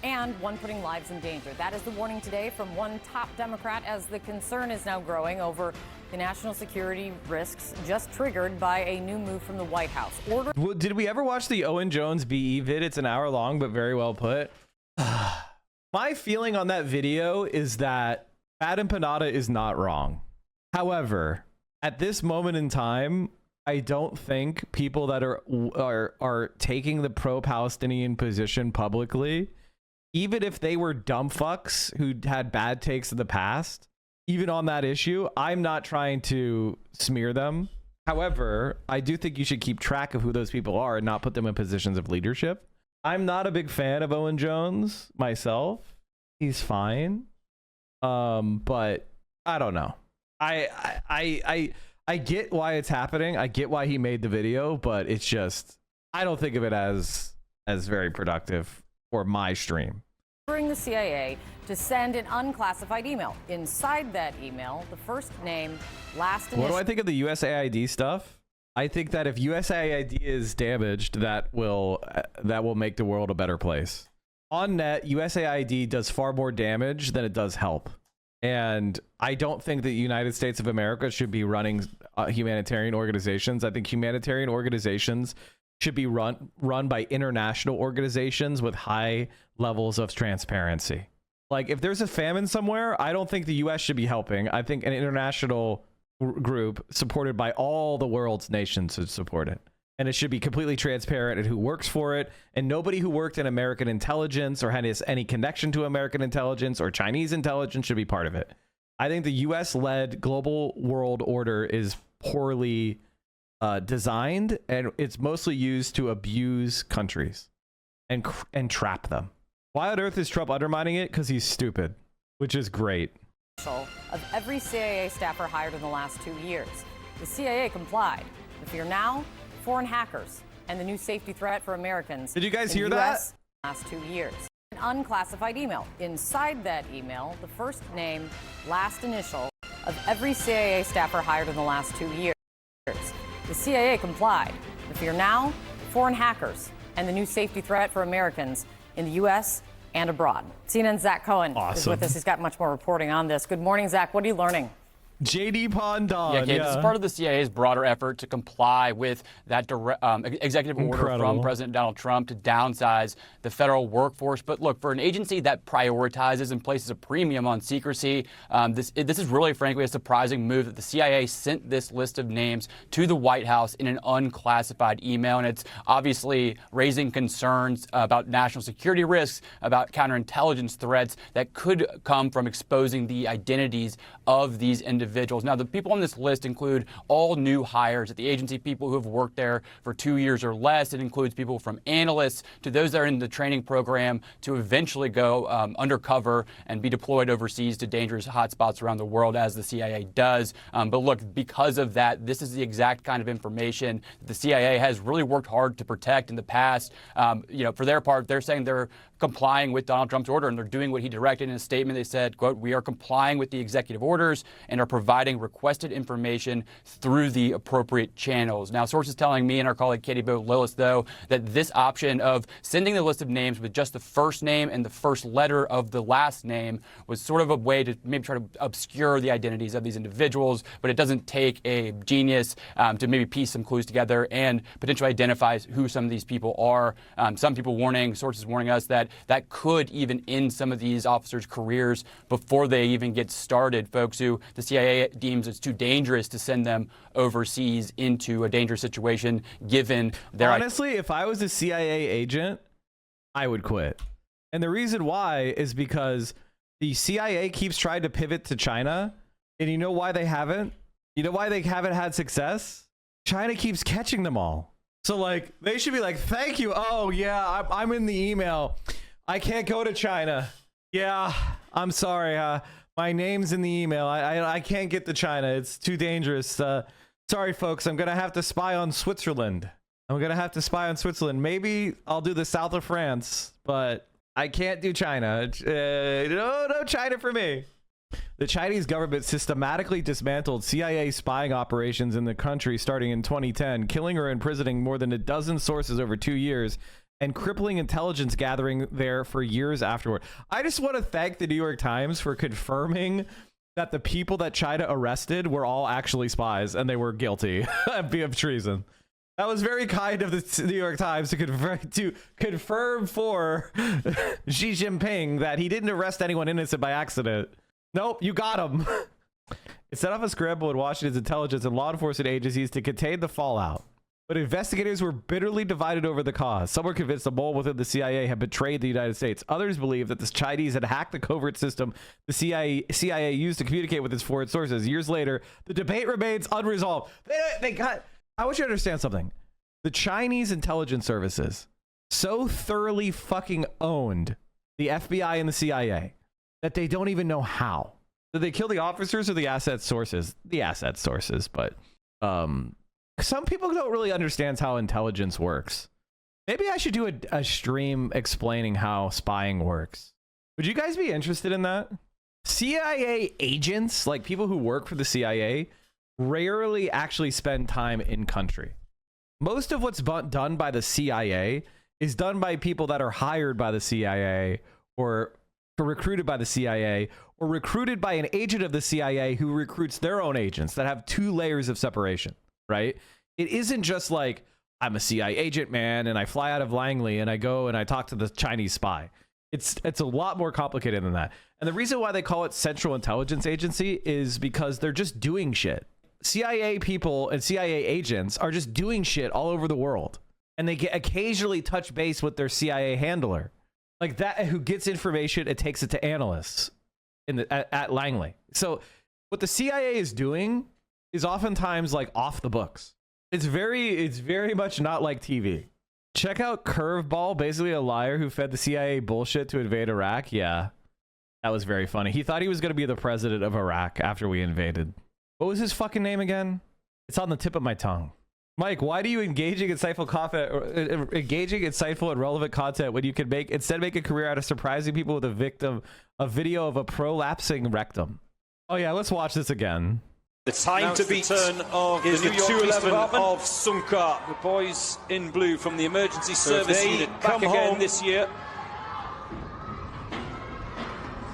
and one putting lives in danger. That is the warning today from one top Democrat as the concern is now growing over the national security risks just triggered by a new move from the White House. Did we ever watch the Owen Jones BE vid? It's an hour long, but very well put. My feeling on that video is that Bad Empanada is not wrong. However, at this moment in time, I don't think people that are taking the pro-Palestinian position publicly, even if they were dumb fucks who had bad takes in the past, even on that issue, I'm not trying to smear them. However, I do think you should keep track of who those people are and not put them in positions of leadership. I'm not a big fan of Owen Jones myself. He's fine. But I don't know. I get why it's happening. I get why he made the video, but it's just I don't think of it as very productive for my stream. The CIA to send an unclassified email. Inside that email, the first name, last initial. What do I think of the USAID stuff? I think that if USAID is damaged, that will make the world a better place. On net, USAID does far more damage than it does help. And I don't think that the United States of America should be running humanitarian organizations. I think humanitarian organizations should be run by international organizations with high levels of transparency. Like, if there's a famine somewhere, I don't think the US should be helping. I think an international group supported by all the world's nations should support it. And it should be completely transparent and who works for it. And nobody who worked in American intelligence or had any connection to American intelligence or Chinese intelligence should be part of it. I think the US-led global world order is poorly designed, and it's mostly used to abuse countries and trap them. Why on earth is Trump undermining it? Because he's stupid, which is great. Of every CIA staffer hired in the last 2 years. The CIA complied. The fear now, foreign hackers, and the new safety threat for Americans. Did you guys in hear the that? US last 2 years. An unclassified email. Inside that email, the first name, last initial of every CIA staffer hired in the last 2 years. The CIA complied. The fear now, foreign hackers, and the new safety threat for Americans in the U.S. and abroad. CNN's Zach Cohen is with us. He's got much more reporting on this. Good morning, Zach. What are you learning? JD Pondon. This is part of the CIA's broader effort to comply with that executive order from President Donald Trump to downsize the federal workforce. But look, for an agency that prioritizes and places a premium on secrecy, this is really, frankly, a surprising move that the CIA sent this list of names to the White House in an unclassified email. And it's obviously raising concerns about national security risks, about counterintelligence threats that could come from exposing the identities of these individuals. Now, the people on this list include all new hires at the agency, people who have worked there for 2 years or less. It includes people from analysts to those that are in the training program to eventually go undercover and be deployed overseas to dangerous hotspots around the world, as the CIA does. But look, because of that, this is the exact kind of information the CIA has really worked hard to protect in the past. For their part, they're saying they're complying with Donald Trump's order, and they're doing what he directed in a statement. They said, quote, "We are complying with the executive orders and are providing requested information through the appropriate channels." Now, sources telling me and our colleague Katie Bo Lillis, though, that this option of sending the list of names with just the first name and the first letter of the last name was sort of a way to maybe try to obscure the identities of these individuals, but it doesn't take a genius to maybe piece some clues together and potentially identify who some of these people are. Some people sources warning us that could even end some of these officers' careers before they even get started. Folks who the CIA deems it's too dangerous to send them overseas into a dangerous situation, given their... Honestly, if I was a CIA agent, I would quit. And the reason why is because the CIA keeps trying to pivot to China. And you know why they haven't? You know why they haven't had success? China keeps catching them all. So, like, they should be like, thank you. Oh, yeah, I'm in the email. I can't go to China. Yeah, I'm sorry. My name's in the email. I can't get to China. It's too dangerous. Sorry, folks. I'm going to have to spy on Switzerland. Maybe I'll do the south of France, but I can't do China. No China for me. The Chinese government systematically dismantled CIA spying operations in the country starting in 2010, killing or imprisoning more than a dozen sources over 2 years and crippling intelligence gathering there for years afterward. I just want to thank the New York Times for confirming that the people that China arrested were all actually spies and they were guilty of treason. That was very kind of the New York Times to confirm for Xi Jinping that he didn't arrest anyone innocent by accident. Nope, you got him. It set off a scramble in Washington's intelligence and law enforcement agencies to contain the fallout. But investigators were bitterly divided over the cause. Some were convinced the mole within the CIA had betrayed the United States. Others believed that the Chinese had hacked the covert system the CIA used to communicate with its foreign sources. Years later, the debate remains unresolved. I want you to understand something. The Chinese intelligence services so thoroughly fucking owned the FBI and the CIA that they don't even know how. Did they kill the officers or the asset sources? The asset sources, but some people don't really understand how intelligence works. Maybe I should do a stream explaining how spying works. Would you guys be interested in that? CIA agents, like people who work for the CIA, rarely actually spend time in country. Most of what's done by the CIA is done by people that are hired by the CIA or recruited by the CIA or recruited by an agent of the CIA who recruits their own agents that have 2 layers of separation, right? It isn't just like, I'm a CIA agent, man, and I fly out of Langley and I go and I talk to the Chinese spy. It's a lot more complicated than that. And the reason why they call it Central Intelligence Agency is because they're just doing shit. CIA people and CIA agents are just doing shit all over the world. And they occasionally touch base with their CIA handler. Like that, who gets information and takes it to analysts at Langley. So what the CIA is doing is oftentimes like off the books. It's very much not like TV. Check out Curveball, basically a liar who fed the CIA bullshit to invade Iraq. Yeah, that was very funny. He thought he was going to be the president of Iraq after we invaded. What was his fucking name again? It's on the tip of my tongue. Mike, why do you engaging insightful and relevant content when you can instead make a career out of surprising people with a video of a prolapsing rectum? Oh yeah, let's watch this again. The time to beat turn of is the 211 of Sunkar. The boys in blue from the emergency service unit back again this year.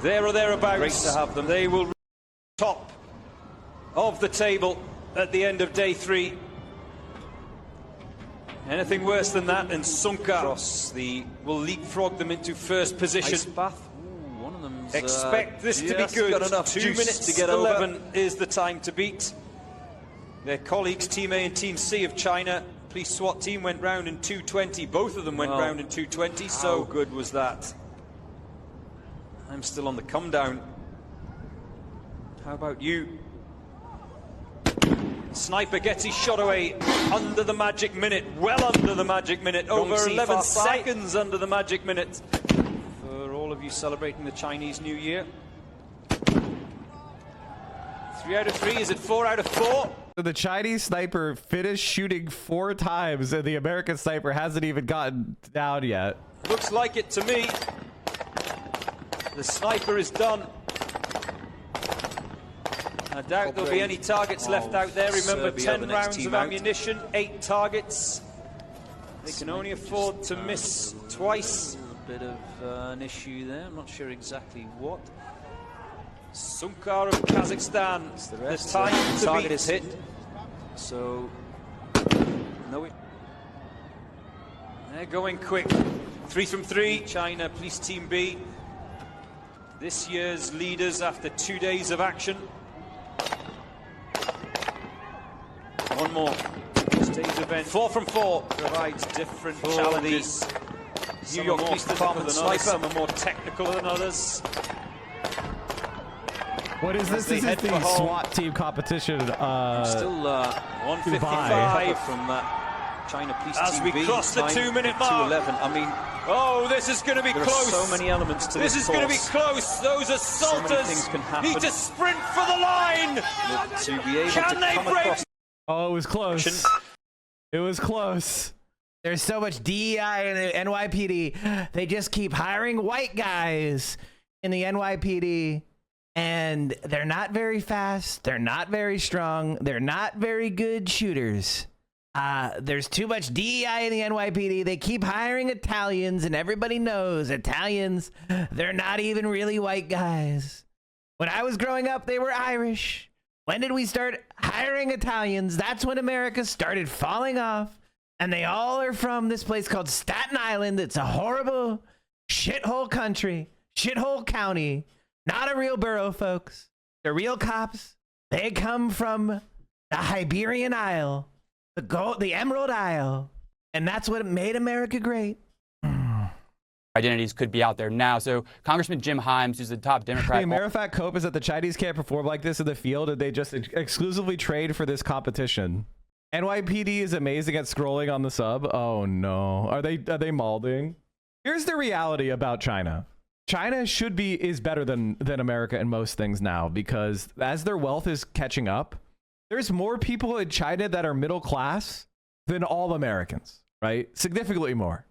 There or thereabouts. Great to have them. They will top of the table at the end of day 3. Anything worse than that, and Sunkar will leapfrog them into first position. Ice bath. Ooh, one of them's, expect this to be good. Got enough 2 minutes to get 11 over. Is the time to beat. Their colleagues, Team A and Team C of China, police SWAT team went round in 2:20. Both of them went round in 2:20. So good was that. I'm still on the come down. How about you? Sniper gets his shot away under the magic minute, well under the magic minute, over 11 seconds under the magic minute. For all of you celebrating the Chinese New Year. 3 out of 3, is it 4 out of 4? So the Chinese sniper finished shooting 4 times and the American sniper hasn't even gotten down yet. Looks like it to me. The sniper is done. I doubt there'll be any targets left out there. Remember, 10 rounds of ammunition, 8 targets. They can only afford to miss twice. A little bit of an issue there. I'm not sure exactly what. Sunkar of Kazakhstan. The time to target is hit. So, no. They're going quick. 3 from 3. China, Police Team B. This year's leaders after 2 days of action. One more. Stage event. 4 from 4 provides different challenges. New York Police Department sniper. Some are more technical than others. What is this? This is the SWAT team competition. Still 155 from that China Police Team B. As we cross the 2-minute mark. 2:11. I mean, oh, this is going to be close. So many elements to this. This is going to be close. Those assaulters need to sprint for the line. To be able Can they break? Oh, it was close. It was close. There's so much DEI in the NYPD. They just keep hiring white guys in the NYPD. And they're not very fast. They're not very strong. They're not very good shooters. There's too much DEI in the NYPD. They keep hiring Italians, and everybody knows Italians, they're not even really white guys. When I was growing up, they were Irish. When did we start hiring Italians? That's when America started falling off. And they all are from this place called Staten Island. It's a horrible shithole country, shithole county. Not a real borough, folks. They're real cops. They come from the Iberian Isle, the Emerald Isle. And that's what made America great. Identities could be out there now. So Congressman Jim Himes, who's the top Democrat. Hey, matter of fact, Cope, is that the Chinese can't perform like this in the field, and they just exclusively trade for this competition. NYPD is amazing at scrolling on the sub. Oh no, are they malding? Here's the reality about China. China is better than America in most things now, because as their wealth is catching up, there's more people in China that are middle class than all Americans. right? Significantly more.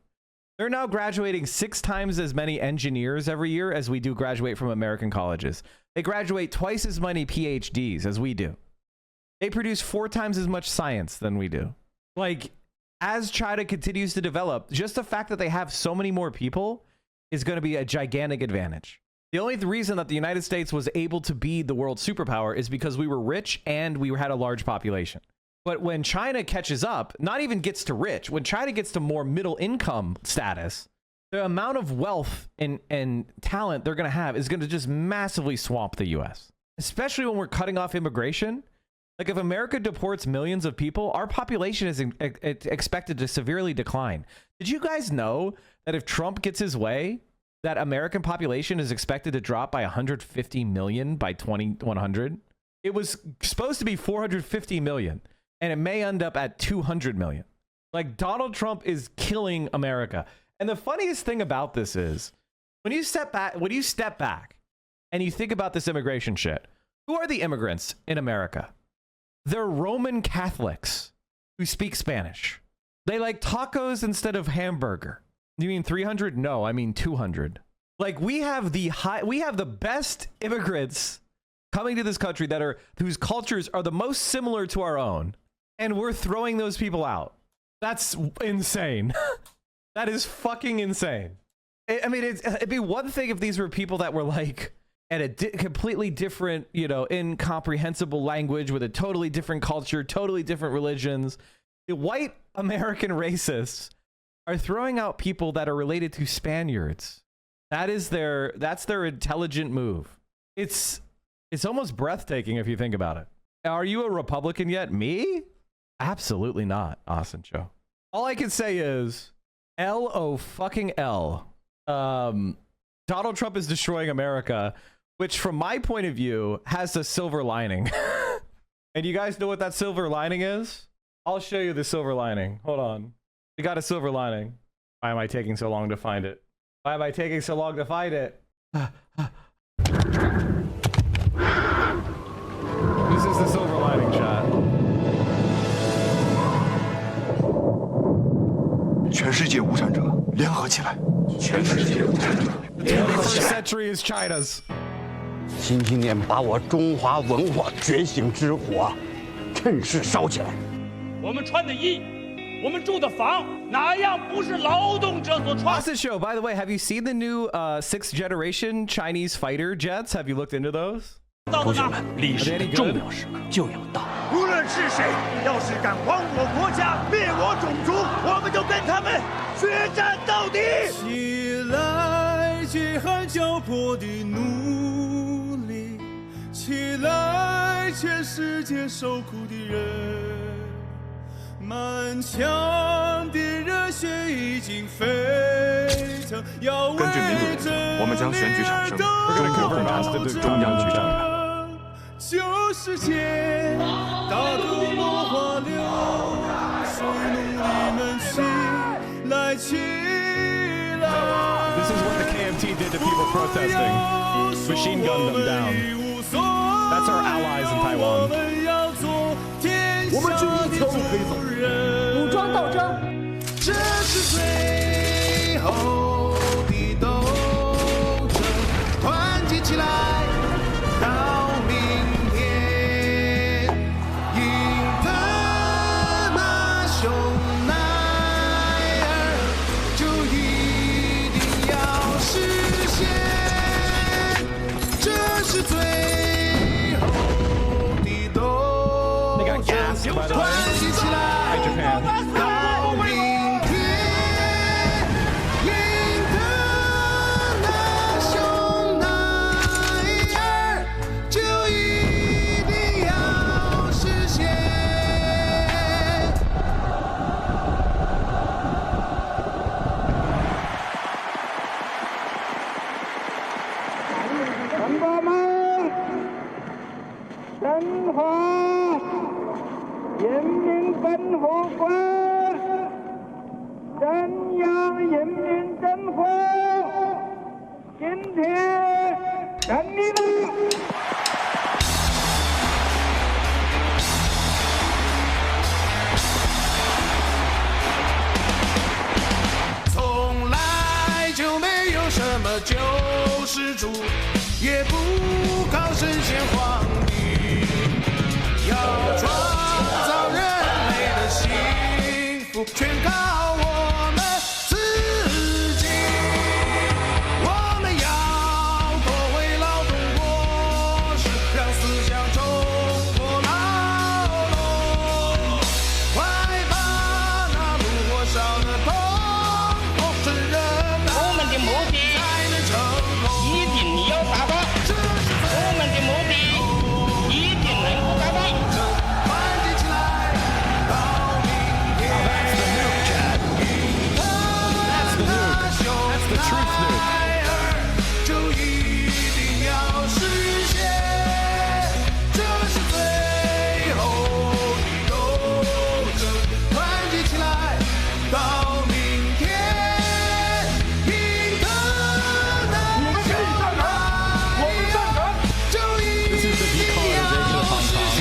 They're now graduating 6 times as many engineers every year as we do graduate from American colleges. They graduate twice as many PhDs as we do. They produce 4 times as much science than we do. Like, as China continues to develop, just the fact that they have so many more people is going to be a gigantic advantage. The only reason that the United States was able to be the world superpower is because we were rich and we had a large population. But when China catches up, not even gets to rich, when China gets to more middle income status, the amount of wealth and talent they're going to have is going to just massively swamp the US. Especially when we're cutting off immigration. Like, if America deports millions of people, our population is expected to severely decline. Did you guys know that if Trump gets his way, that American population is expected to drop by 150 million by 2100? It was supposed to be 450 million, and it may end up at 200 million. Like, Donald Trump is killing America. And the funniest thing about this is, when you step back and you think about this immigration shit, who are the immigrants in America? They're Roman Catholics who speak Spanish. They like tacos instead of hamburger. You mean 300? No, I mean 200. Like, we have the best immigrants coming to this country whose cultures are the most similar to our own, and we're throwing those people out. That's insane. That is fucking insane. I mean, it'd be one thing if these were people that were like at a completely different, incomprehensible language with a totally different culture, totally different religions. The white American racists are throwing out people that are related to Spaniards. That's their intelligent move. It's almost breathtaking if you think about it. Are you a Republican yet? Me? Absolutely not. Austin Show. All I can say is L-O-fucking-L. Donald Trump is destroying America, which from my point of view has a silver lining. And you guys know what that silver lining is? I'll show you the silver lining. Hold on. We got a silver lining. Why am I taking so long to find it? Why am I taking so long to find it? This is the silver lining shot. 全世界无产者联合起来！全世界无产者。 The 21st century is China's. 新青年把我中华文化觉醒之火趁势烧起来。我们穿的衣，我们住的房，哪样不是劳动者所穿？ Austin Show, by the way, have you seen the new 6th generation Chinese fighter jets? Have you looked into those? 同学们，历史的重要时刻就要到。无论是谁，要是敢亡我国家、灭我种族，我们就跟他们决战到底。起来，接喊脚步的奴隶，起来，全世界受苦的人。满腔的热血已经沸腾，要为根据民主原则，我们将选举产生中国共产党中央局成员。 旧世界，大河落花流水，奴隶们起来，起来！ This is what the KMT did to people protesting. Machine gunned them down. That's our allies in Taiwan. 我们去一条路可以走，武装斗争。这是最后的斗争，团结起来。 By the way, hi Japan. 同胞们，中华人民共和国中央人民政府今天成立了。主，也不靠神仙皇帝，要创造人类的幸福，全靠我们自己。我们要夺回劳动模式，让思想冲破牢笼，快把那炉火烧得通，使人我们的目的一定要达到，我们的目的一定能够达到。团结起来，到明天。That's the truth nuke. 就一定要实现，这是最后的斗争。团结起来，到明天。平等的生活，我们赞成，就一定要实现。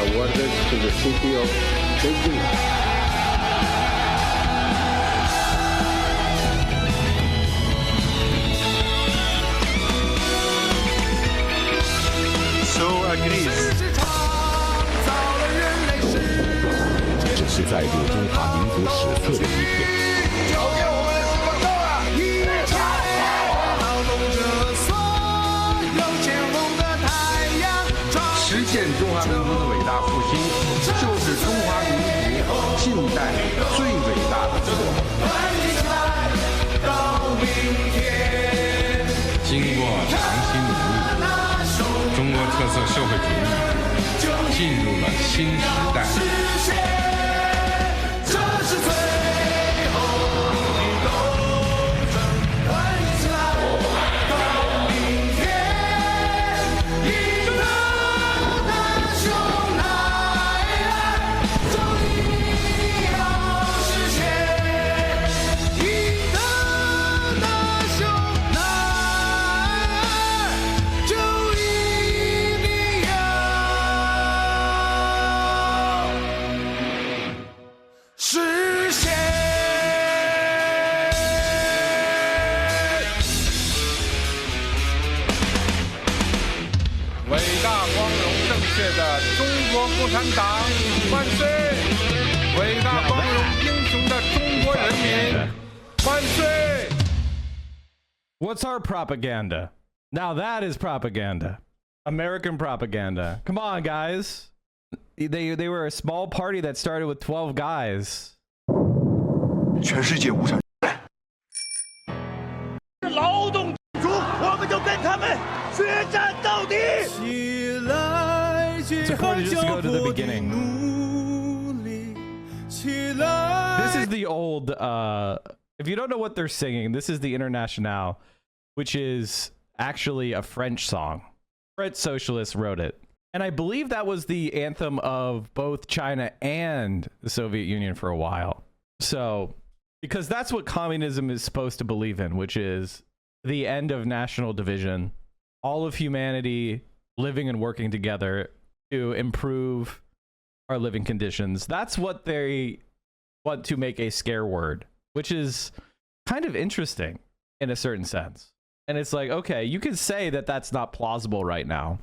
Awarded to the city of Beijing. So agrees. 这是载入中华民族史册的一天。交给我们是不够了，一切劳动者所有鲜红的太阳，实现中华民族的伟大复兴，就是中华民族近代最伟大的作为。团结起来，到明天。经过长期努力，中国特色社会主义进入了新时代。这是最后的斗争，团结起来，到明天。赢得的雄乃来，就一定要实现。赢得的雄乃来，就一定要实现。伟大、光荣、正确的中国共产党万岁！伟大、光荣、英雄的中国人民万岁！ What's our propaganda? Now that is propaganda. American propaganda. Come on, guys. They were a small party that started with 12 guys. 全世界无产劳动主，我们就跟他们决战到底。起来，结合脚步的努力，起来。 This is the old, if you don't know what they're singing, this is the Internationale, which is actually a French song. French socialists wrote it. And I believe that was the anthem of both China and the Soviet Union for a while. So, because that's what communism is supposed to believe in, which is the end of national division, all of humanity living and working together to improve our living conditions. That's what they want to make a scare word, which is kind of interesting in a certain sense. And it's like, okay, you can say that that's not plausible right now,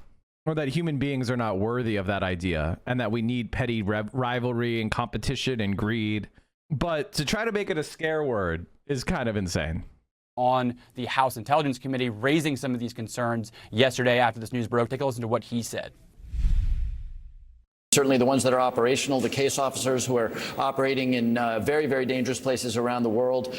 or that human beings are not worthy of that idea, and that we need petty rivalry and competition and greed. But to try to make it a scare word is kind of insane. On the House Intelligence Committee, raising some of these concerns yesterday after this news broke. Take a listen to what he said. Certainly the ones that are operational, the case officers who are operating in very, very dangerous places around the world.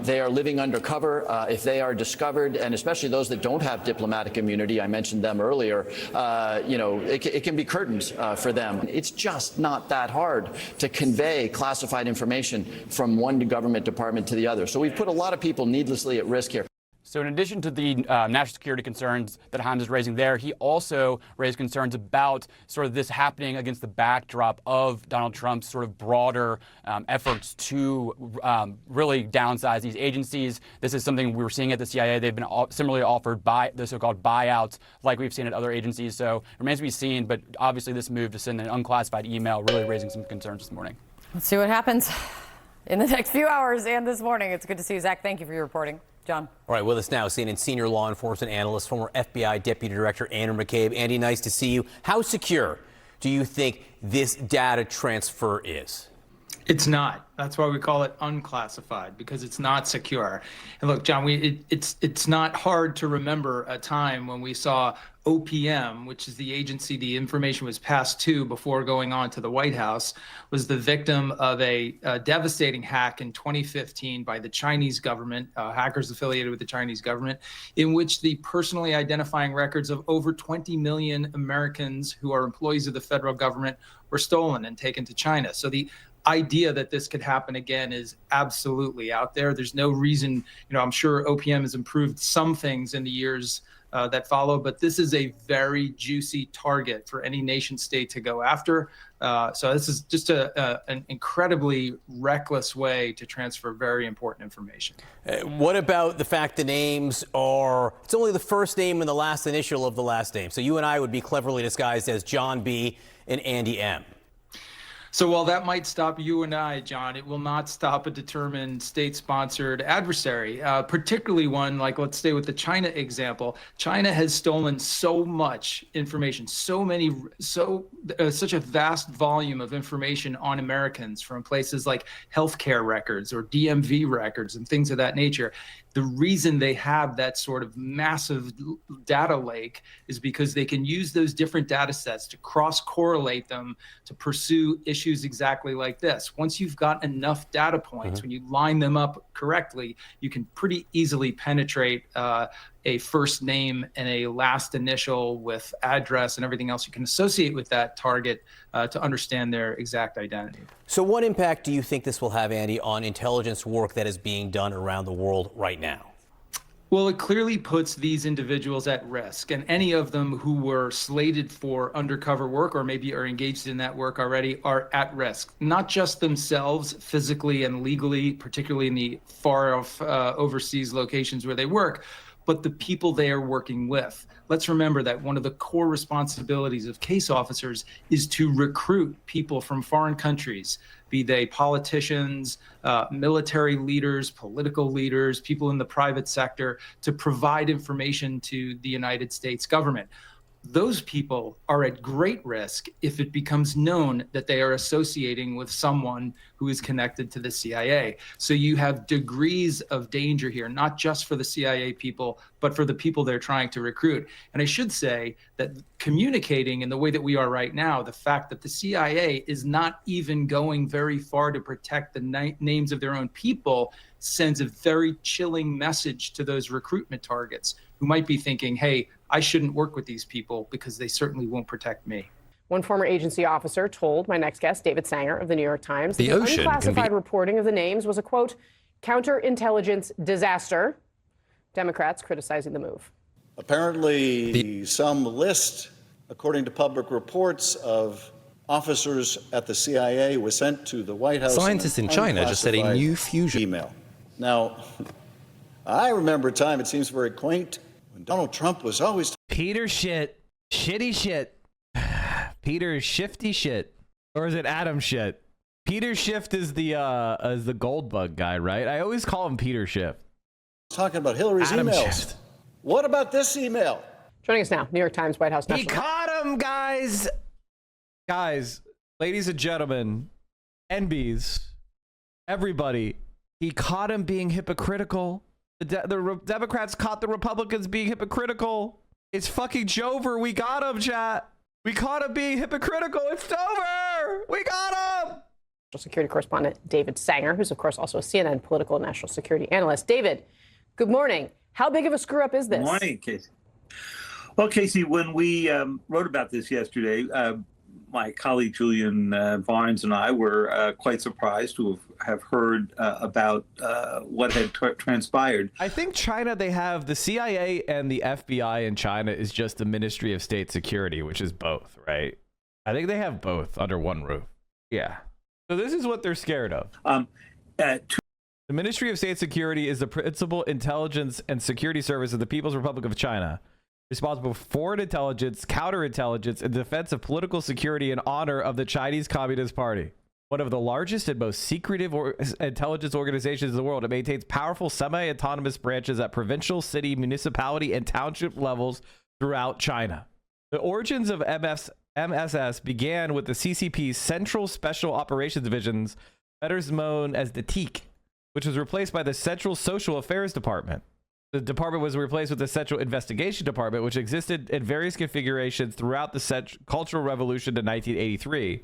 They are living undercover. If they are discovered, and especially those that don't have diplomatic immunity, I mentioned them earlier, it can be curtains for them. It's just not that hard to convey classified information from one government department to the other. So we've put a lot of people needlessly at risk here. So in addition to the national security concerns that Hans is raising there, he also raised concerns about sort of this happening against the backdrop of Donald Trump's sort of broader efforts to really downsize these agencies. This is something we were seeing at the CIA. They've been similarly offered by the so-called buyouts like we've seen at other agencies. So it remains to be seen, but obviously this move to send an unclassified email really raising some concerns this morning. Let's see what happens. in the next few hours and this morning. It's good to see you, Zach. Thank you for your reporting. John. All right, with us now, CNN senior law enforcement analyst, former FBI Deputy Director Andrew McCabe. Andy, nice to see you. How secure do you think this data transfer is? It's not. That's why we call it unclassified, because it's not secure. And look, John, it's not hard to remember a time when we saw OPM, which is the agency the information was passed to before going on to the White House, was the victim of a devastating hack in 2015 by the Chinese government, hackers affiliated with the Chinese government, in which the personally identifying records of over 20 million Americans who are employees of the federal government were stolen and taken to China. So the idea that this could happen again is absolutely out there. There's no reason, I'm sure OPM has improved some things in the years that follow, but this is a very juicy target for any nation state to go after. So this is just an incredibly reckless way to transfer very important information. What about the fact the names are, it's only the first name and the last initial of the last name. So you and I would be cleverly disguised as John B. and Andy M. So while that might stop you and I, John, it will not stop a determined state-sponsored adversary, particularly one like, let's stay with the China example. China has stolen so much information, such a vast volume of information on Americans from places like healthcare records or DMV records and things of that nature. The reason they have that sort of massive data lake is because they can use those different data sets to cross-correlate them to pursue issues exactly like this. Once you've got enough data points, when you line them up correctly, you can pretty easily penetrate a first name and a last initial with address and everything else you can associate with that target to understand their exact identity. So what impact do you think this will have, Andy, on intelligence work that is being done around the world right now? Well, it clearly puts these individuals at risk, and any of them who were slated for undercover work or maybe are engaged in that work already are at risk. Not just themselves physically and legally, particularly in the far off overseas locations where they work, but the people they are working with. Let's remember that one of the core responsibilities of case officers is to recruit people from foreign countries, be they politicians, military leaders, political leaders, people in the private sector, to provide information to the United States government. Those people are at great risk if it becomes known that they are associating with someone who is connected to the CIA. So you have degrees of danger here, not just for the CIA people, but for the people they're trying to recruit. And I should say that communicating in the way that we are right now, the fact that the CIA is not even going very far to protect the names of their own people sends a very chilling message to those recruitment targets who might be thinking, hey, I shouldn't work with these people because they certainly won't protect me. One former agency officer told my next guest, David Sanger of the New York Times, the unclassified reporting of the names was a, quote, counterintelligence disaster. Democrats criticizing the move. Apparently, some list, according to public reports, of officers at the CIA was sent to the White House. Scientists in China just said a new fusion email. Now, I remember a time, it seems very quaint, when Donald Trump was always Peter shit, shitty shit. Peter shifty shit, or is it Adam shit? Peter Schiff is the gold bug guy, right? I always call him Peter Schiff. talking about Hillary's Adam emails. Schiff. What about this email? Joining us now, New York Times White House He National. caught him, guys. Guys, ladies and gentlemen, NBs, everybody. He caught him being hypocritical. The Democrats caught the Republicans being hypocritical. It's fucking Jover. We got him, chat. We caught him being hypocritical. It's over. We got him. National security correspondent David Sanger, who's of course also a CNN political and national security analyst. David, good morning. How big of a screw up is this? Good morning, Casey. Well, Casey, when we wrote about this yesterday, my colleague Julian Barnes and I were quite surprised to have heard about what had transpired. I think China, they have the CIA and the FBI in China is just the Ministry of State Security, which is both, right? I think they have both under one roof. Yeah. So this is what they're scared of. The Ministry of State Security is the principal intelligence and security service of the People's Republic of China, responsible for foreign intelligence, counterintelligence, and defense of political security and honor of the Chinese Communist Party. one of the largest and most secretive intelligence organizations in the world. It maintains powerful semi-autonomous branches at provincial, city, municipality, and township levels throughout China. The origins of MSS began with the CCP's Central Special Operations Divisions, better known as the TEAC, which was replaced by the Central Social Affairs Department. The department was replaced with the Central Investigation Department, which existed in various configurations throughout the Cultural Revolution in 1983,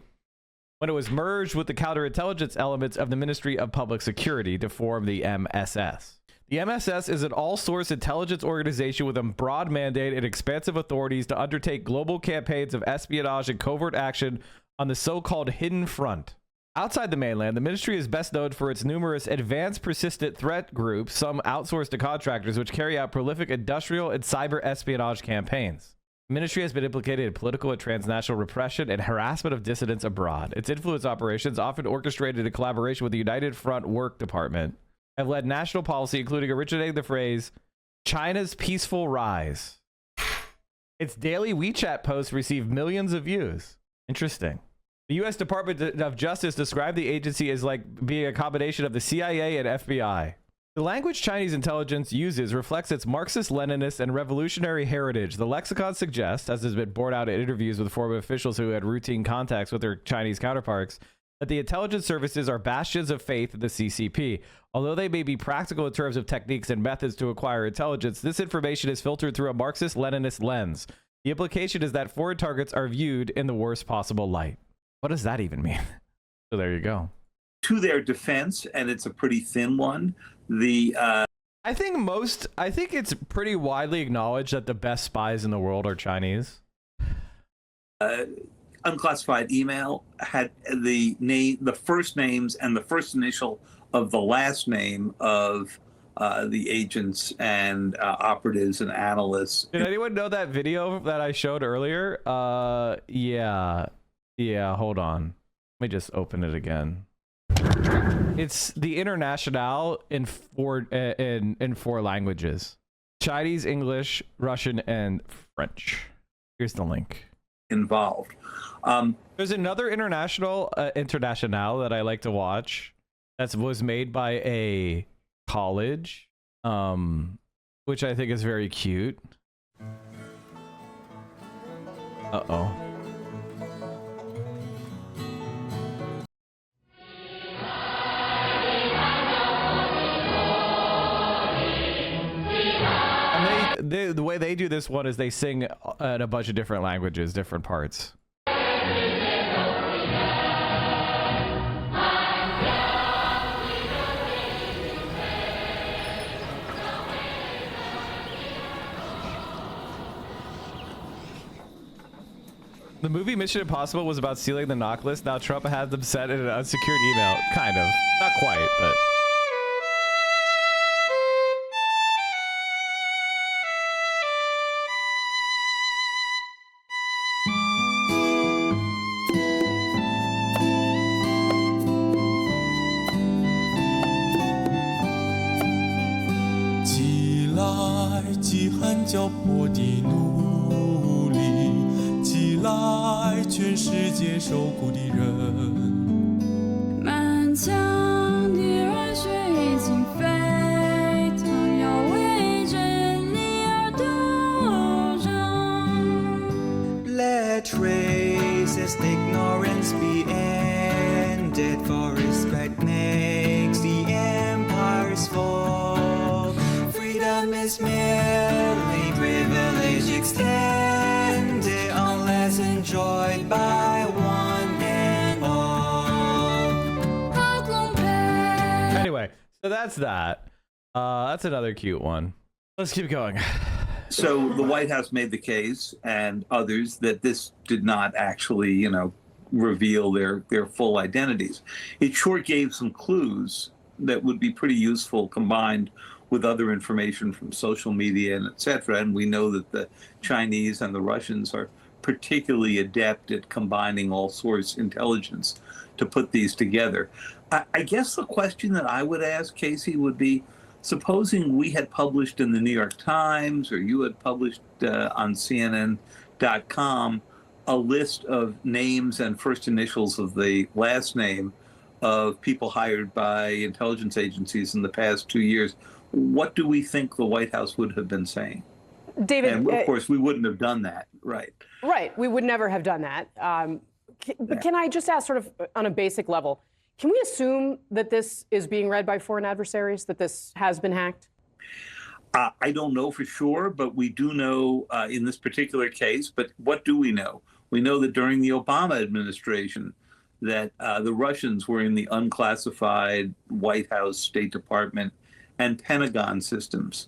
when it was merged with the counterintelligence elements of the Ministry of Public Security to form the MSS. The MSS is an all-source intelligence organization with a broad mandate and expansive authorities to undertake global campaigns of espionage and covert action on the so-called Hidden Front. Outside the mainland, the ministry is best known for its numerous advanced persistent threat groups, some outsourced to contractors, which carry out prolific industrial and cyber espionage campaigns. The ministry has been implicated in political and transnational repression and harassment of dissidents abroad. Its influence operations, often orchestrated in collaboration with the United Front Work Department, have led national policy, including originating the phrase, China's peaceful rise. Its daily WeChat posts receive millions of views. Interesting. The U.S. Department of Justice described the agency as like being a combination of the CIA and FBI. The language Chinese intelligence uses reflects its Marxist-Leninist and revolutionary heritage. The lexicon suggests, as has been borne out in interviews with former officials who had routine contacts with their Chinese counterparts, that the intelligence services are bastions of faith in the CCP. Although they may be practical in terms of techniques and methods to acquire intelligence, this information is filtered through a Marxist-Leninist lens. The implication is that foreign targets are viewed in the worst possible light. What does that even mean? So there you go. To their defense, and it's a pretty thin one, I think it's pretty widely acknowledged that the best spies in the world are Chinese. Unclassified email had the first names and the first initial of the last name of the agents and operatives and analysts. Did anyone know that video that I showed earlier? Yeah, hold on. Let me just open it again. It's the Internationale in four languages: Chinese, English, Russian, and French. Here's the link. Involved. There's another international that I like to watch. That was made by a college, which I think is very cute. Uh-oh. The way they do this one is they sing in a bunch of different languages, different parts. The movie Mission Impossible was about stealing the knock list. Now Trump has them sent in an unsecured email. Kind of. Not quite, but... Let racist ignorance be ended, for respect makes the empires fall. Freedom is merely privilege extended, unless enjoyed by one and all. Anyway, so that's that. That's another cute one. Let's keep going. So the White House made the case, and others, that this did not actually, reveal their full identities. It sure gave some clues that would be pretty useful combined with other information from social media and et cetera. And we know that the Chinese and the Russians are particularly adept at combining all source intelligence to put these together. I guess the question that I would ask, Casey, would be, supposing we had published in the New York Times or you had published on CNN.com a list of names and first initials of the last name of people hired by intelligence agencies in the past 2 years, what do we think the White House would have been saying? David, and of course, we wouldn't have done that, right? Right. We would never have done that. But can I just ask, sort of on a basic level, can we assume that this is being read by foreign adversaries, that this has been hacked? I don't know for sure, but we do know in this particular case. But what do we know? We know that during the Obama administration, that the Russians were in the unclassified White House, State Department, and Pentagon systems.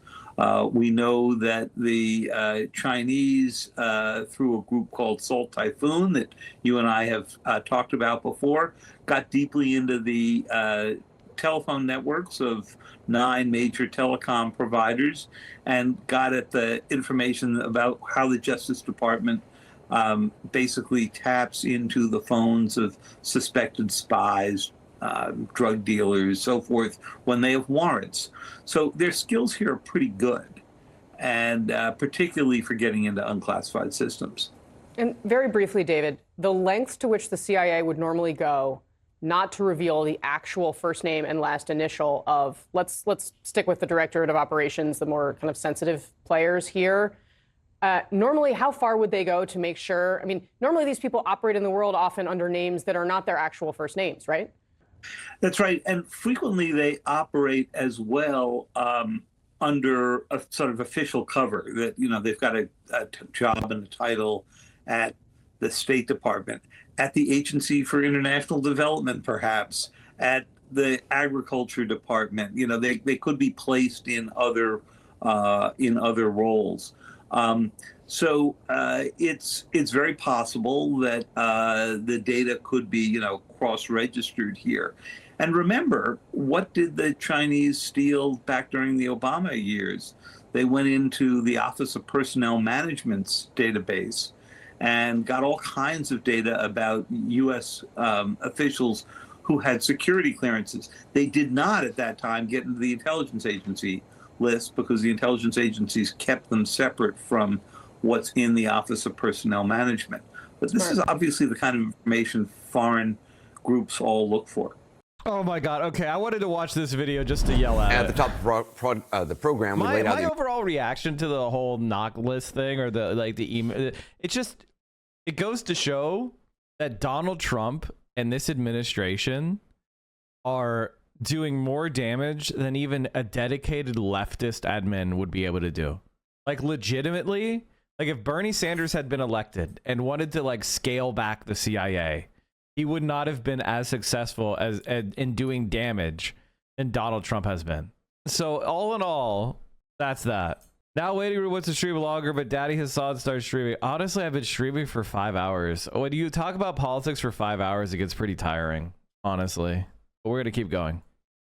We know that the Chinese, through a group called Salt Typhoon that you and I have talked about before, got deeply into the telephone networks of 9 major telecom providers and got at the information about how the Justice Department basically taps into the phones of suspected spies, drug dealers, so forth, when they have warrants. So their skills here are pretty good, and particularly for getting into unclassified systems. And very briefly, David, the lengths to which the CIA would normally go not to reveal the actual first name and last initial of, let's stick with the Directorate of Operations, the more kind of sensitive players here. Normally, how far would they go to make sure? I mean, normally these people operate in the world often under names that are not their actual first names, right? That's right. And frequently they operate as well under a sort of official cover that, you know, they've got a job and a title at the State Department, at the Agency for International Development, perhaps, at the Agriculture Department. You know, they could be placed in other roles. So it's very possible that the data could be, you know, cross-registered here. And remember, what did the Chinese steal back during the Obama years? They went into the Office of Personnel Management's database and got all kinds of data about U.S. Officials who had security clearances. They did not at that time get into the intelligence agency list because the intelligence agencies kept them separate from what's in the Office of Personnel Management. But this is obviously the kind of information foreign groups all look for. Oh my God. Okay, I wanted to watch this video just to yell at the top of the program, we laid out my overall reaction to the whole knock list thing, or the email. It goes to show that Donald Trump and this administration are doing more damage than even a dedicated leftist admin would be able to do. Like, legitimately, like if Bernie Sanders had been elected and wanted to like scale back the CIA, he would not have been as successful as in doing damage than Donald Trump has been. So all in all, that's that. Now waiting for what's to stream longer, but Daddy Hassan starts streaming. Honestly, I've been streaming for 5 hours. When you talk about politics for 5 hours, it gets pretty tiring, honestly. But we're gonna keep going.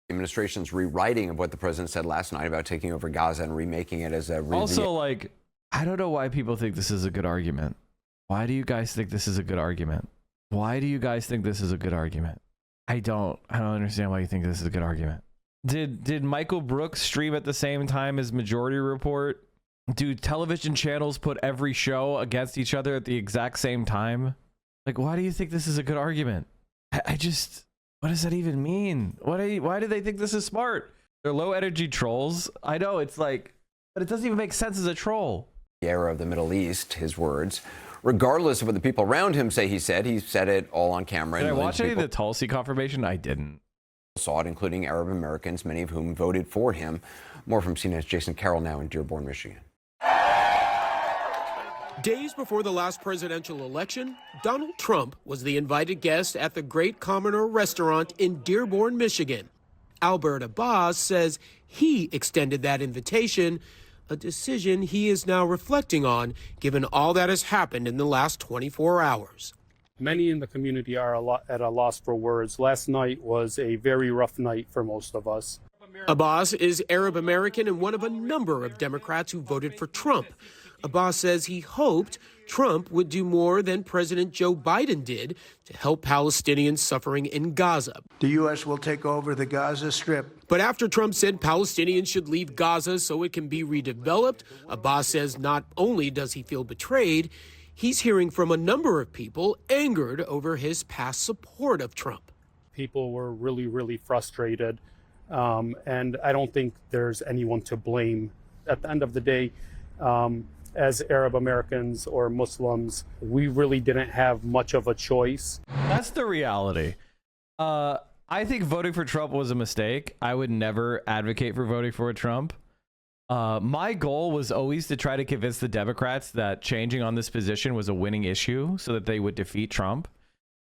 The administration's rewriting of what the president said last night about taking over Gaza and remaking it as a also, like, I don't know why people think this is a good argument. Why do you guys think this is a good argument? Why do you guys think this is a good argument? I don't understand why you think this is a good argument. Did Michael Brooks stream at the same time as Majority Report? Do television channels put every show against each other at the exact same time? Like, why do you think this is a good argument? I just, what does that even mean? Why do they think this is smart? They're low energy trolls. I know, it's like, but it doesn't even make sense as a troll. The era of the Middle East, his words. Regardless of what the people around him say he said it all on camera. Did I watch any of the Tulsi confirmation? I didn't. Saw it, including Arab Americans, many of whom voted for him. More from CNN's Jason Carroll now in Dearborn, Michigan. Days before the last presidential election, Donald Trump was the invited guest at the Great Commoner restaurant in Dearborn, Michigan. Albert Abbas says he extended that invitation, a decision he is now reflecting on, given all that has happened in the last 24 hours. Many in the community are at a loss for words. Last night was a very rough night for most of us. Abbas is Arab American and one of a number of Democrats who voted for Trump. Abbas says he hoped Trump would do more than President Joe Biden did to help Palestinians suffering in Gaza. The U.S. will take over the Gaza Strip. But after Trump said Palestinians should leave Gaza so it can be redeveloped, Abbas says not only does he feel betrayed, he's hearing from a number of people angered over his past support of Trump. People were really, really frustrated. And I don't think there's anyone to blame. At the end of the day, as Arab Americans or Muslims, we really didn't have much of a choice. That's the reality. I think voting for Trump was a mistake. I would never advocate for voting for Trump. My goal was always to try to convince the Democrats that changing on this position was a winning issue so that they would defeat Trump,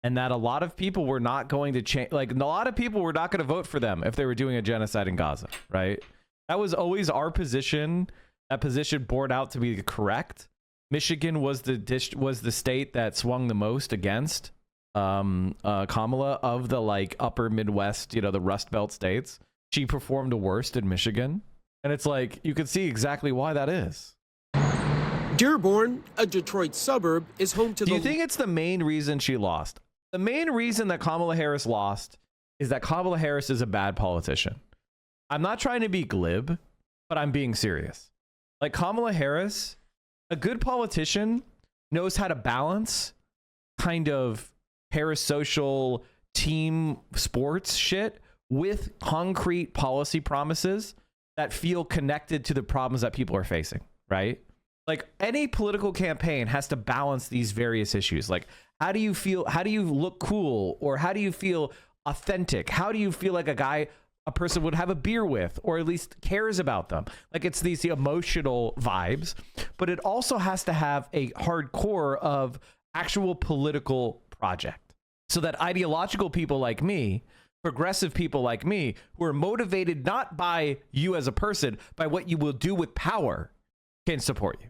and that a lot of people were not going to change. Like, a lot of people were not going to vote for them if they were doing a genocide in Gaza, right? That was always our position. That position bore out to be correct. Michigan was the state that swung the most against Kamala of the like upper Midwest, you know, the Rust Belt states. She performed the worst in Michigan. And it's like, you can see exactly why that is. Dearborn, a Detroit suburb, is home to Do you think it's the main reason she lost? The main reason that Kamala Harris lost is that Kamala Harris is a bad politician. I'm not trying to be glib, but I'm being serious. Like, Kamala Harris, a good politician, knows how to balance kind of parasocial team sports shit with concrete policy promises that feel connected to the problems that people are facing, right? Like, any political campaign has to balance these various issues. Like, how do you feel? How do you look cool? Or how do you feel authentic? How do you feel like a person would have a beer with, or at least cares about them? Like, it's these emotional vibes, but it also has to have a hardcore of actual political project, so that ideological people like me, progressive people like me, who are motivated not by you as a person, by what you will do with power, can support you.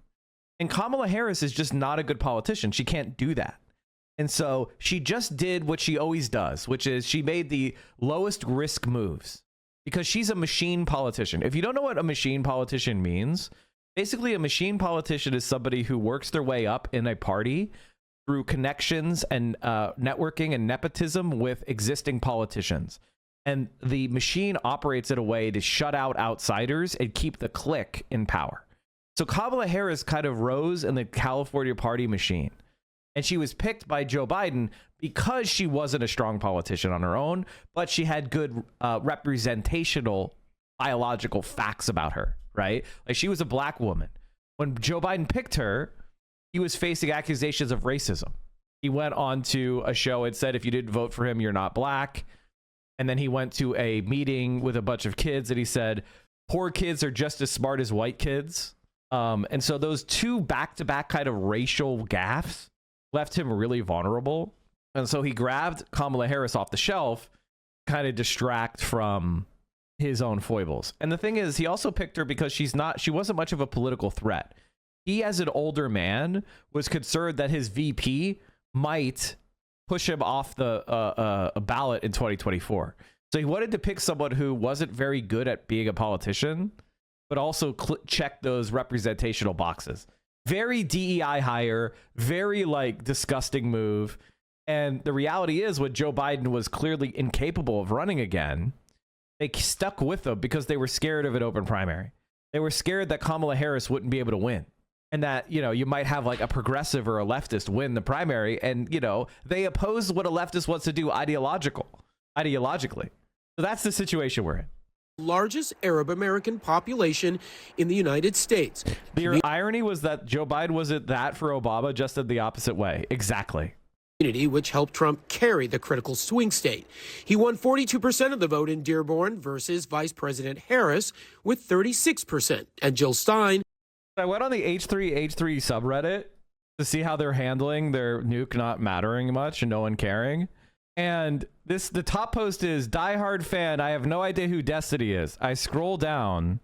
And Kamala Harris is just not a good politician. She can't do that. And so she just did what she always does, which is she made the lowest risk moves, because she's a machine politician. If you don't know what a machine politician means, basically a machine politician is somebody who works their way up in a party through connections and networking and nepotism with existing politicians. And the machine operates in a way to shut out outsiders and keep the clique in power. So Kamala Harris kind of rose in the California party machine. And she was picked by Joe Biden because she wasn't a strong politician on her own, but she had good representational biological facts about her, right? Like, she was a black woman. When Joe Biden picked her, he was facing accusations of racism. He went on to a show and said, if you didn't vote for him, you're not black. And then he went to a meeting with a bunch of kids and he said, poor kids are just as smart as white kids. And so those two back-to-back kind of racial gaffes left him really vulnerable. And so he grabbed Kamala Harris off the shelf, kind of distract from his own foibles. And the thing is, he also picked her because she wasn't much of a political threat. He, as an older man, was concerned that his VP might push him off the ballot in 2024. So he wanted to pick someone who wasn't very good at being a politician, but also check those representational boxes. Very DEI hire, very like disgusting move. And the reality is, when Joe Biden was clearly incapable of running again, they stuck with him because they were scared of an open primary. They were scared that Kamala Harris wouldn't be able to win. And that, you know, you might have like a progressive or a leftist win the primary. And, you know, they oppose what a leftist wants to do ideologically. So that's the situation we're in. Largest Arab American population in the United States. The irony was that Joe Biden wasn't that for Obama, just in the opposite way. Exactly. Which helped Trump carry the critical swing state. He won 42% of the vote in Dearborn versus Vice President Harris with 36%. And Jill Stein. I went on the H3 subreddit to see how they're handling their nuke not mattering much and no one caring. And the top post is, diehard fan, I have no idea who Destiny is. I scroll down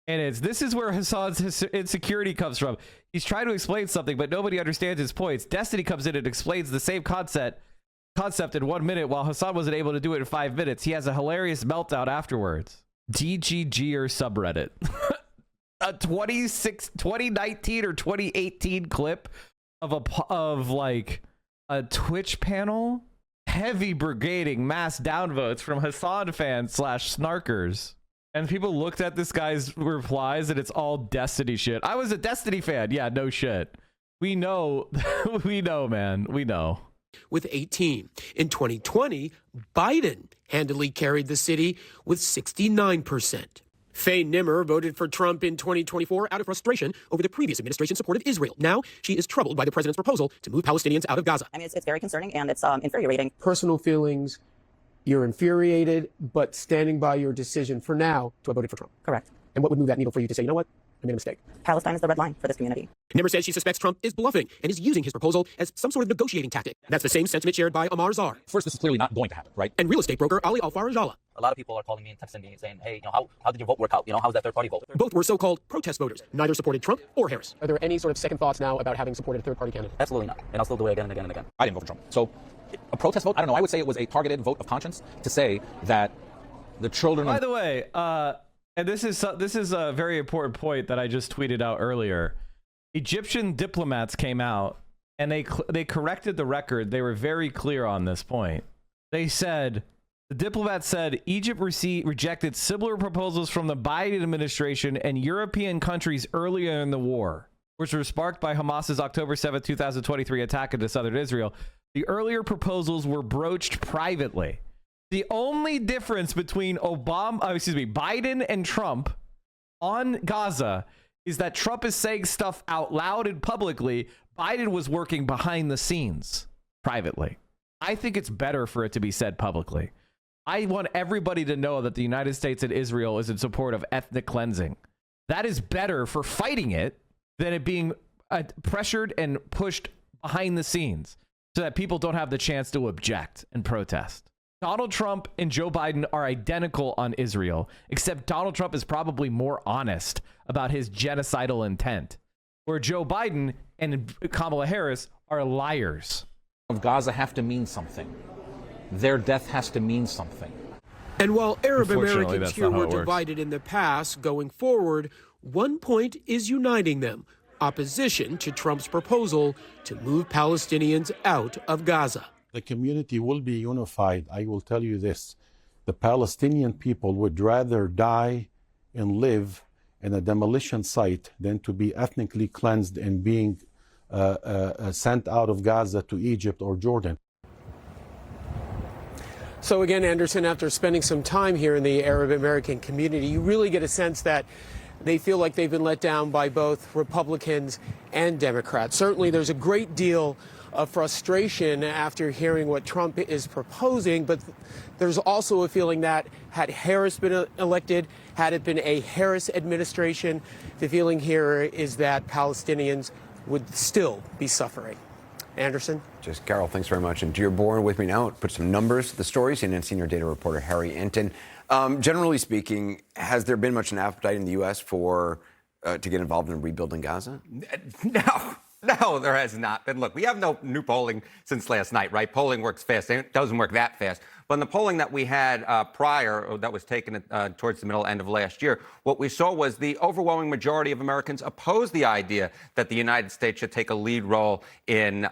and this is where Hassan's insecurity comes from. He's trying to explain something, but nobody understands his points. Destiny comes in and explains the same concept in 1 minute, while Hassan wasn't able to do it in 5 minutes. He has a hilarious meltdown afterwards. DGGer subreddit. A 2019 or 2018 clip of like a Twitch panel heavy brigading mass downvotes from Hassan fans / snarkers. And people looked at this guy's replies and it's all Destiny shit. I was a Destiny fan. Yeah, no shit. We know, we know, man. We know. With 18. In 2020, Biden handily carried the city with 69%. Faye Nimmer voted for Trump in 2024 out of frustration over the previous administration's support of Israel. Now she is troubled by the president's proposal to move Palestinians out of Gaza. I mean, it's very concerning and it's infuriating. Personal feelings, you're infuriated, but standing by your decision for now to have voted for Trump. Correct. And what would move that needle for you to say, you know what? I made a mistake. Palestine is the red line for this community. Nimmer says she suspects Trump is bluffing and is using his proposal as some sort of negotiating tactic. That's the same sentiment shared by Amar Zar. First, this is clearly not going to happen, right? And real estate broker Ali Al-Farajala. A lot of people are calling me and texting me saying, hey, how did your vote work out? How's that third party vote? Both were so-called protest voters. Neither supported Trump or Harris. Are there any sort of second thoughts now about having supported a third-party candidate? Absolutely not. And I'll still do it again and again and again. I didn't vote for Trump. So a protest vote, I don't know. I would say it was a targeted vote of conscience to say that the children... By the way, and this is a very important point that I just tweeted out earlier. Egyptian diplomats came out and they corrected the record. They were very clear on this point. They said, the diplomats said Egypt rejected similar proposals from the Biden administration and European countries earlier in the war, which were sparked by Hamas's October 7, 2023 attack into southern Israel. The earlier proposals were broached privately. The only difference between Biden and Trump on Gaza is that Trump is saying stuff out loud and publicly. Biden was working behind the scenes privately. I think it's better for it to be said publicly. I want everybody to know that the United States and Israel is in support of ethnic cleansing. That is better for fighting it than it being pressured and pushed behind the scenes so that people don't have the chance to object and protest. Donald Trump and Joe Biden are identical on Israel, except Donald Trump is probably more honest about his genocidal intent, where Joe Biden and Kamala Harris are liars. Of Gaza have to mean something. Their death has to mean something. And while Arab Americans here were divided in the past, going forward, one point is uniting them: opposition to Trump's proposal to move Palestinians out of Gaza. The community will be unified. I will tell you this. The Palestinian people would rather die and live in a demolition site than to be ethnically cleansed and being sent out of Gaza to Egypt or Jordan. So again, Anderson, after spending some time here in the Arab American community, you really get a sense that they feel like they've been let down by both Republicans and Democrats. Certainly there's a great deal of frustration after hearing what Trump is proposing, but there's also a feeling that had Harris been elected, had it been a Harris administration, the feeling here is that Palestinians would still be suffering. Anderson? Just Carol, thanks very much. And Dearborn with me now. Put some numbers to the story. CNN senior data reporter Harry Enton. Generally speaking, has there been much an appetite in the U.S. for to get involved in rebuilding Gaza? No, there has not been. Look, we have no new polling since last night, right? Polling works fast. It doesn't work that fast. But in the polling that we had prior, that was taken towards the middle end of last year, what we saw was the overwhelming majority of Americans oppose the idea that the United States should take a lead role in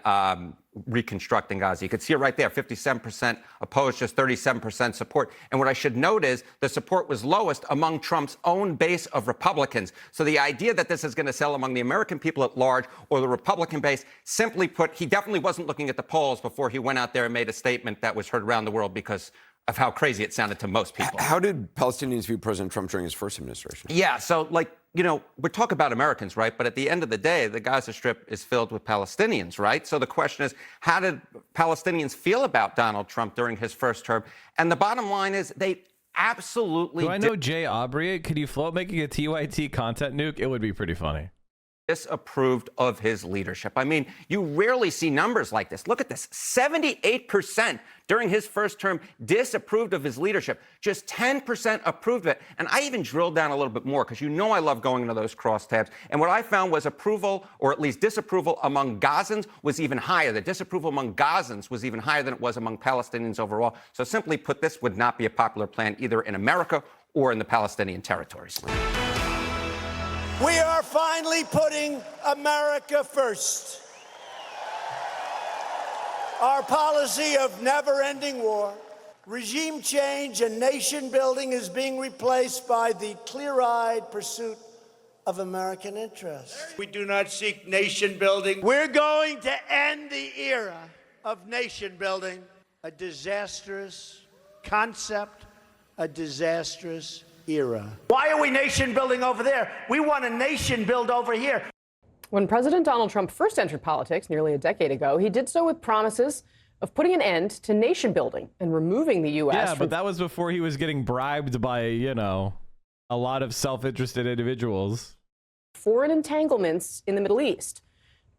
reconstructing Gaza. You could see it right there, 57% opposed, just 37% support. And what I should note is the support was lowest among Trump's own base of Republicans. So the idea that this is going to sell among the American people at large or the Republican base, simply put, he definitely wasn't looking at the polls before he went out there and made a statement that was heard around the world because of how crazy it sounded to most people. How did Palestinians view President Trump during his first administration? Yeah, so we talk about Americans, right? But at the end of the day, the Gaza Strip is filled with Palestinians, right? So the question is, how did Palestinians feel about Donald Trump during his first term? And the bottom line is they absolutely... Do I know Jay Aubrey? Could you float making a TYT content nuke? It would be pretty funny. Disapproved of his leadership. I mean, you rarely see numbers like this. Look at this. 78% during his first term disapproved of his leadership. Just 10% approved of it. And I even drilled down a little bit more because I love going into those crosstabs. And what I found was approval, or at least disapproval among Gazans was even higher. The disapproval among Gazans was even higher than it was among Palestinians overall. So simply put, this would not be a popular plan either in America or in the Palestinian territories. We are finally putting America first. Our policy of never-ending war, regime change, and nation building is being replaced by the clear-eyed pursuit of American interests. We do not seek nation building. We're going to end the era of nation building, a disastrous concept, a disastrous era. Why are we nation building over there? We want a nation build over here. When President Donald Trump first entered politics nearly a decade ago, he did so with promises of putting an end to nation building and removing the U.S. Yeah, but that was before he was getting bribed by, you know, a lot of self-interested individuals. Foreign entanglements in the Middle East.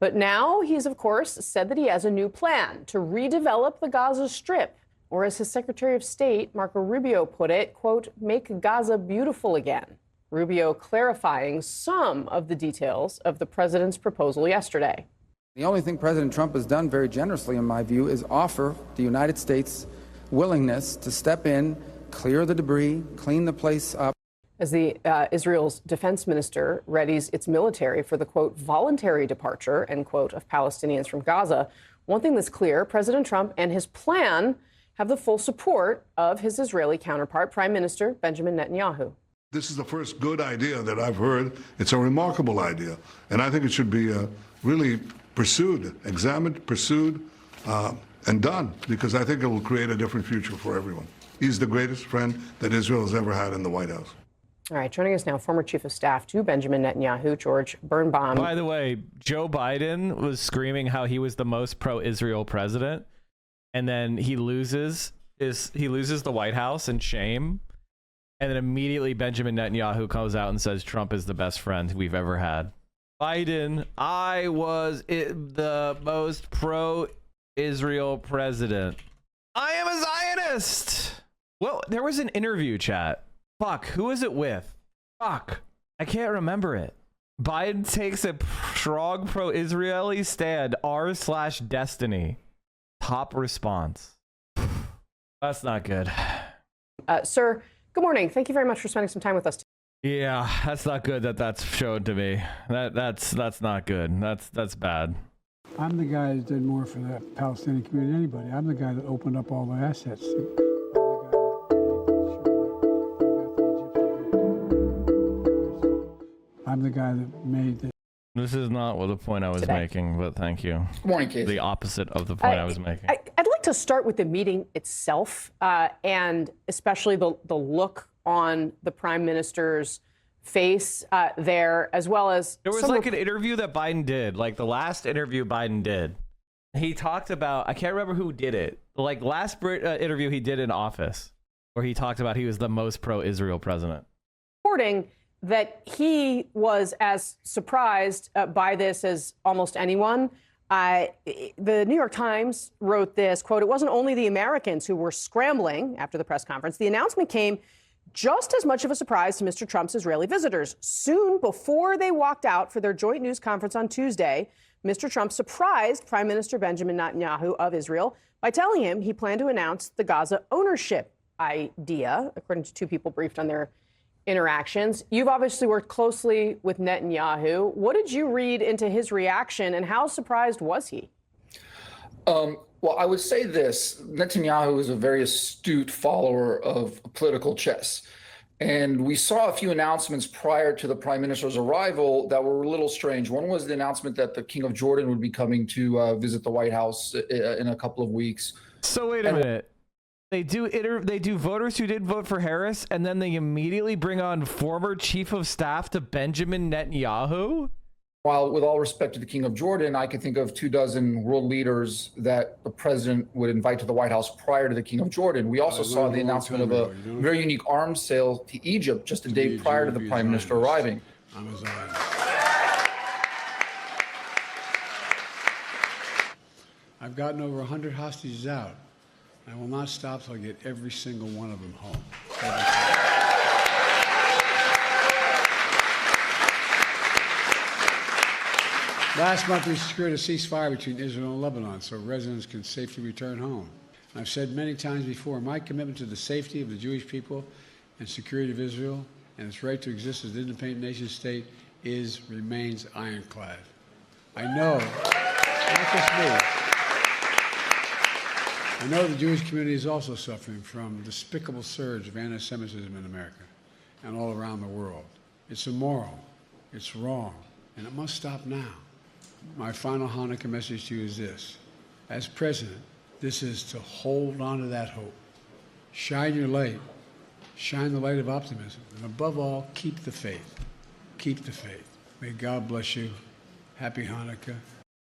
But now he's, of course, said that he has a new plan to redevelop the Gaza Strip, or as his Secretary of State, Marco Rubio, put it, quote, make Gaza beautiful again. Rubio clarifying some of the details of the president's proposal yesterday. The only thing President Trump has done very generously, in my view, is offer the United States willingness to step in, clear the debris, clean the place up. As Israel's defense minister readies its military for the, quote, voluntary departure, end quote, of Palestinians from Gaza, one thing that's clear, President Trump and his plan have the full support of his Israeli counterpart, Prime Minister Benjamin Netanyahu. This is the first good idea that I've heard. It's a remarkable idea. And I think it should be really pursued, examined, pursued, and done, because I think it will create a different future for everyone. He's the greatest friend that Israel has ever had in the White House. All right, joining us now, former chief of staff to Benjamin Netanyahu, George Birnbaum. By the way, Joe Biden was screaming how he was the most pro-Israel president, and then he loses the White House in shame, and then immediately Benjamin Netanyahu comes out and says Trump is the best friend we've ever had. Biden, I was the most pro-Israel president. I am a Zionist. Well, there was an interview, chat. Fuck, who was it with? Fuck, I can't remember it. Biden takes a strong pro-Israeli stand, r/destiny. Top response. That's not good. Sir, good morning. Thank you very much for spending some time with us today. Yeah, that's not good that's shown to me. That's not good. That's bad. I'm the guy that did more for the Palestinian community than anybody. I'm the guy that opened up all the assets. I'm the guy that made the... This is not what the point I was making, but thank you. Good morning, Casey. The opposite of the point I was making. I'd like to start with the meeting itself, and especially the look on the prime minister's face there, as well as... There was like an interview that Biden did, like the last interview Biden did. He talked about, I can't remember who did it, like last interview he did in office, where he talked about he was the most pro-Israel president. Reporting that he was as surprised by this as almost anyone. The New York Times wrote this, quote, it wasn't only the Americans who were scrambling after the press conference. The announcement came just as much of a surprise to Mr. Trump's Israeli visitors. Soon before they walked out for their joint news conference on Tuesday, Mr. Trump surprised Prime Minister Benjamin Netanyahu of Israel by telling him he planned to announce the Gaza ownership idea, according to two people briefed on their interactions. You've obviously worked closely with Netanyahu. What did you read into his reaction, and how surprised was he? Well, I would say this. Netanyahu is a very astute follower of political chess. And we saw a few announcements prior to the prime minister's arrival that were a little strange. One was the announcement that the King of Jordan would be coming to visit the White House in a couple of weeks. So wait a minute. They do voters who did vote for Harris, and then they immediately bring on former chief of staff to Benjamin Netanyahu? While with all respect to the King of Jordan, I could think of 24 world leaders that the president would invite to the White House prior to the King of Jordan. We also saw the announcement of a very unique arms sale to Egypt just a day prior to the prime minister arriving. I've gotten over 100 hostages out. I will not stop till I get every single one of them home. Last month, we secured a ceasefire between Israel and Lebanon so residents can safely return home. I've said many times before, my commitment to the safety of the Jewish people and security of Israel and its right to exist as an independent nation state remains ironclad. I know, not just me, I know the Jewish community is also suffering from a despicable surge of anti-Semitism in America and all around the world. It's immoral, It's wrong, and it must stop now. My final Hanukkah message to you is this. As president, this is to hold on to that hope. Shine your light. Shine the light of optimism. And above all, keep the faith. Keep the faith. May God bless you. Happy Hanukkah.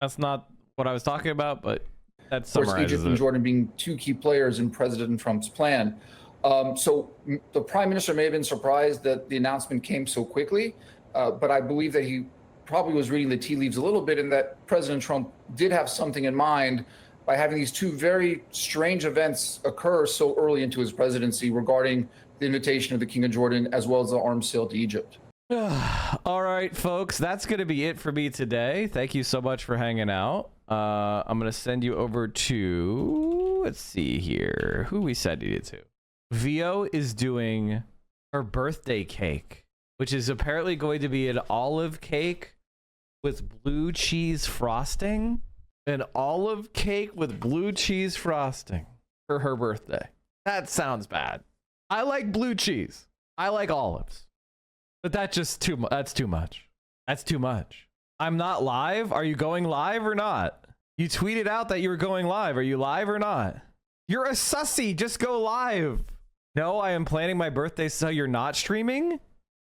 That's not what I was talking about, but that Of course, summarizes Egypt and it. Jordan being two key players in President Trump's plan. So the prime minister may have been surprised that the announcement came so quickly, but I believe that he probably was reading the tea leaves a little bit, and that President Trump did have something in mind by having these two very strange events occur so early into his presidency regarding the invitation of the King of Jordan as well as the arms sale to Egypt. All right, folks, that's going to be it for me today. Thank you so much for hanging out. I'm going to send you over to, let's see here, who we sending it to. Vio is doing her birthday cake, which is apparently going to be an olive cake with blue cheese frosting. An olive cake with blue cheese frosting for her birthday. That sounds bad. I like blue cheese. I like olives. But that's too much. That's too much. I'm not live. Are you going live or not? You tweeted out that you were going live. Are you live or not? You're a sussy. Just go live. No, I am planning my birthday. So you're not streaming?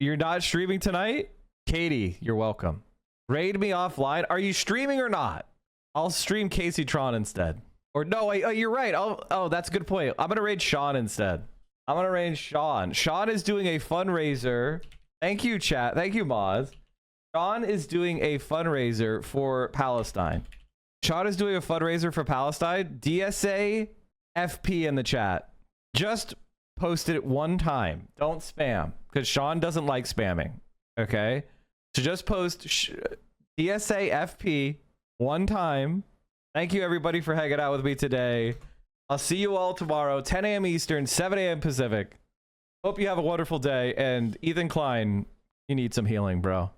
You're not streaming tonight? Katie, you're welcome. Raid me offline. Are you streaming or not? I'll stream Casey Tron instead. Or no, you're right. Oh, that's a good point. I'm going to raid Sean instead. I'm going to raid Sean. Sean is doing a fundraiser. Thank you, chat. Thank you, Moz. Sean is doing a fundraiser for Palestine. Sean is doing a fundraiser for Palestine. DSA FP in the chat. Just post it one time. Don't spam, because Sean doesn't like spamming. Okay? So just post DSA FP one time. Thank you, everybody, for hanging out with me today. I'll see you all tomorrow, 10 a.m. Eastern, 7 a.m. Pacific. Hope you have a wonderful day. And Ethan Klein, you need some healing, bro.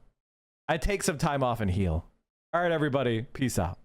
I take some time off and heal. All right, everybody. Peace out.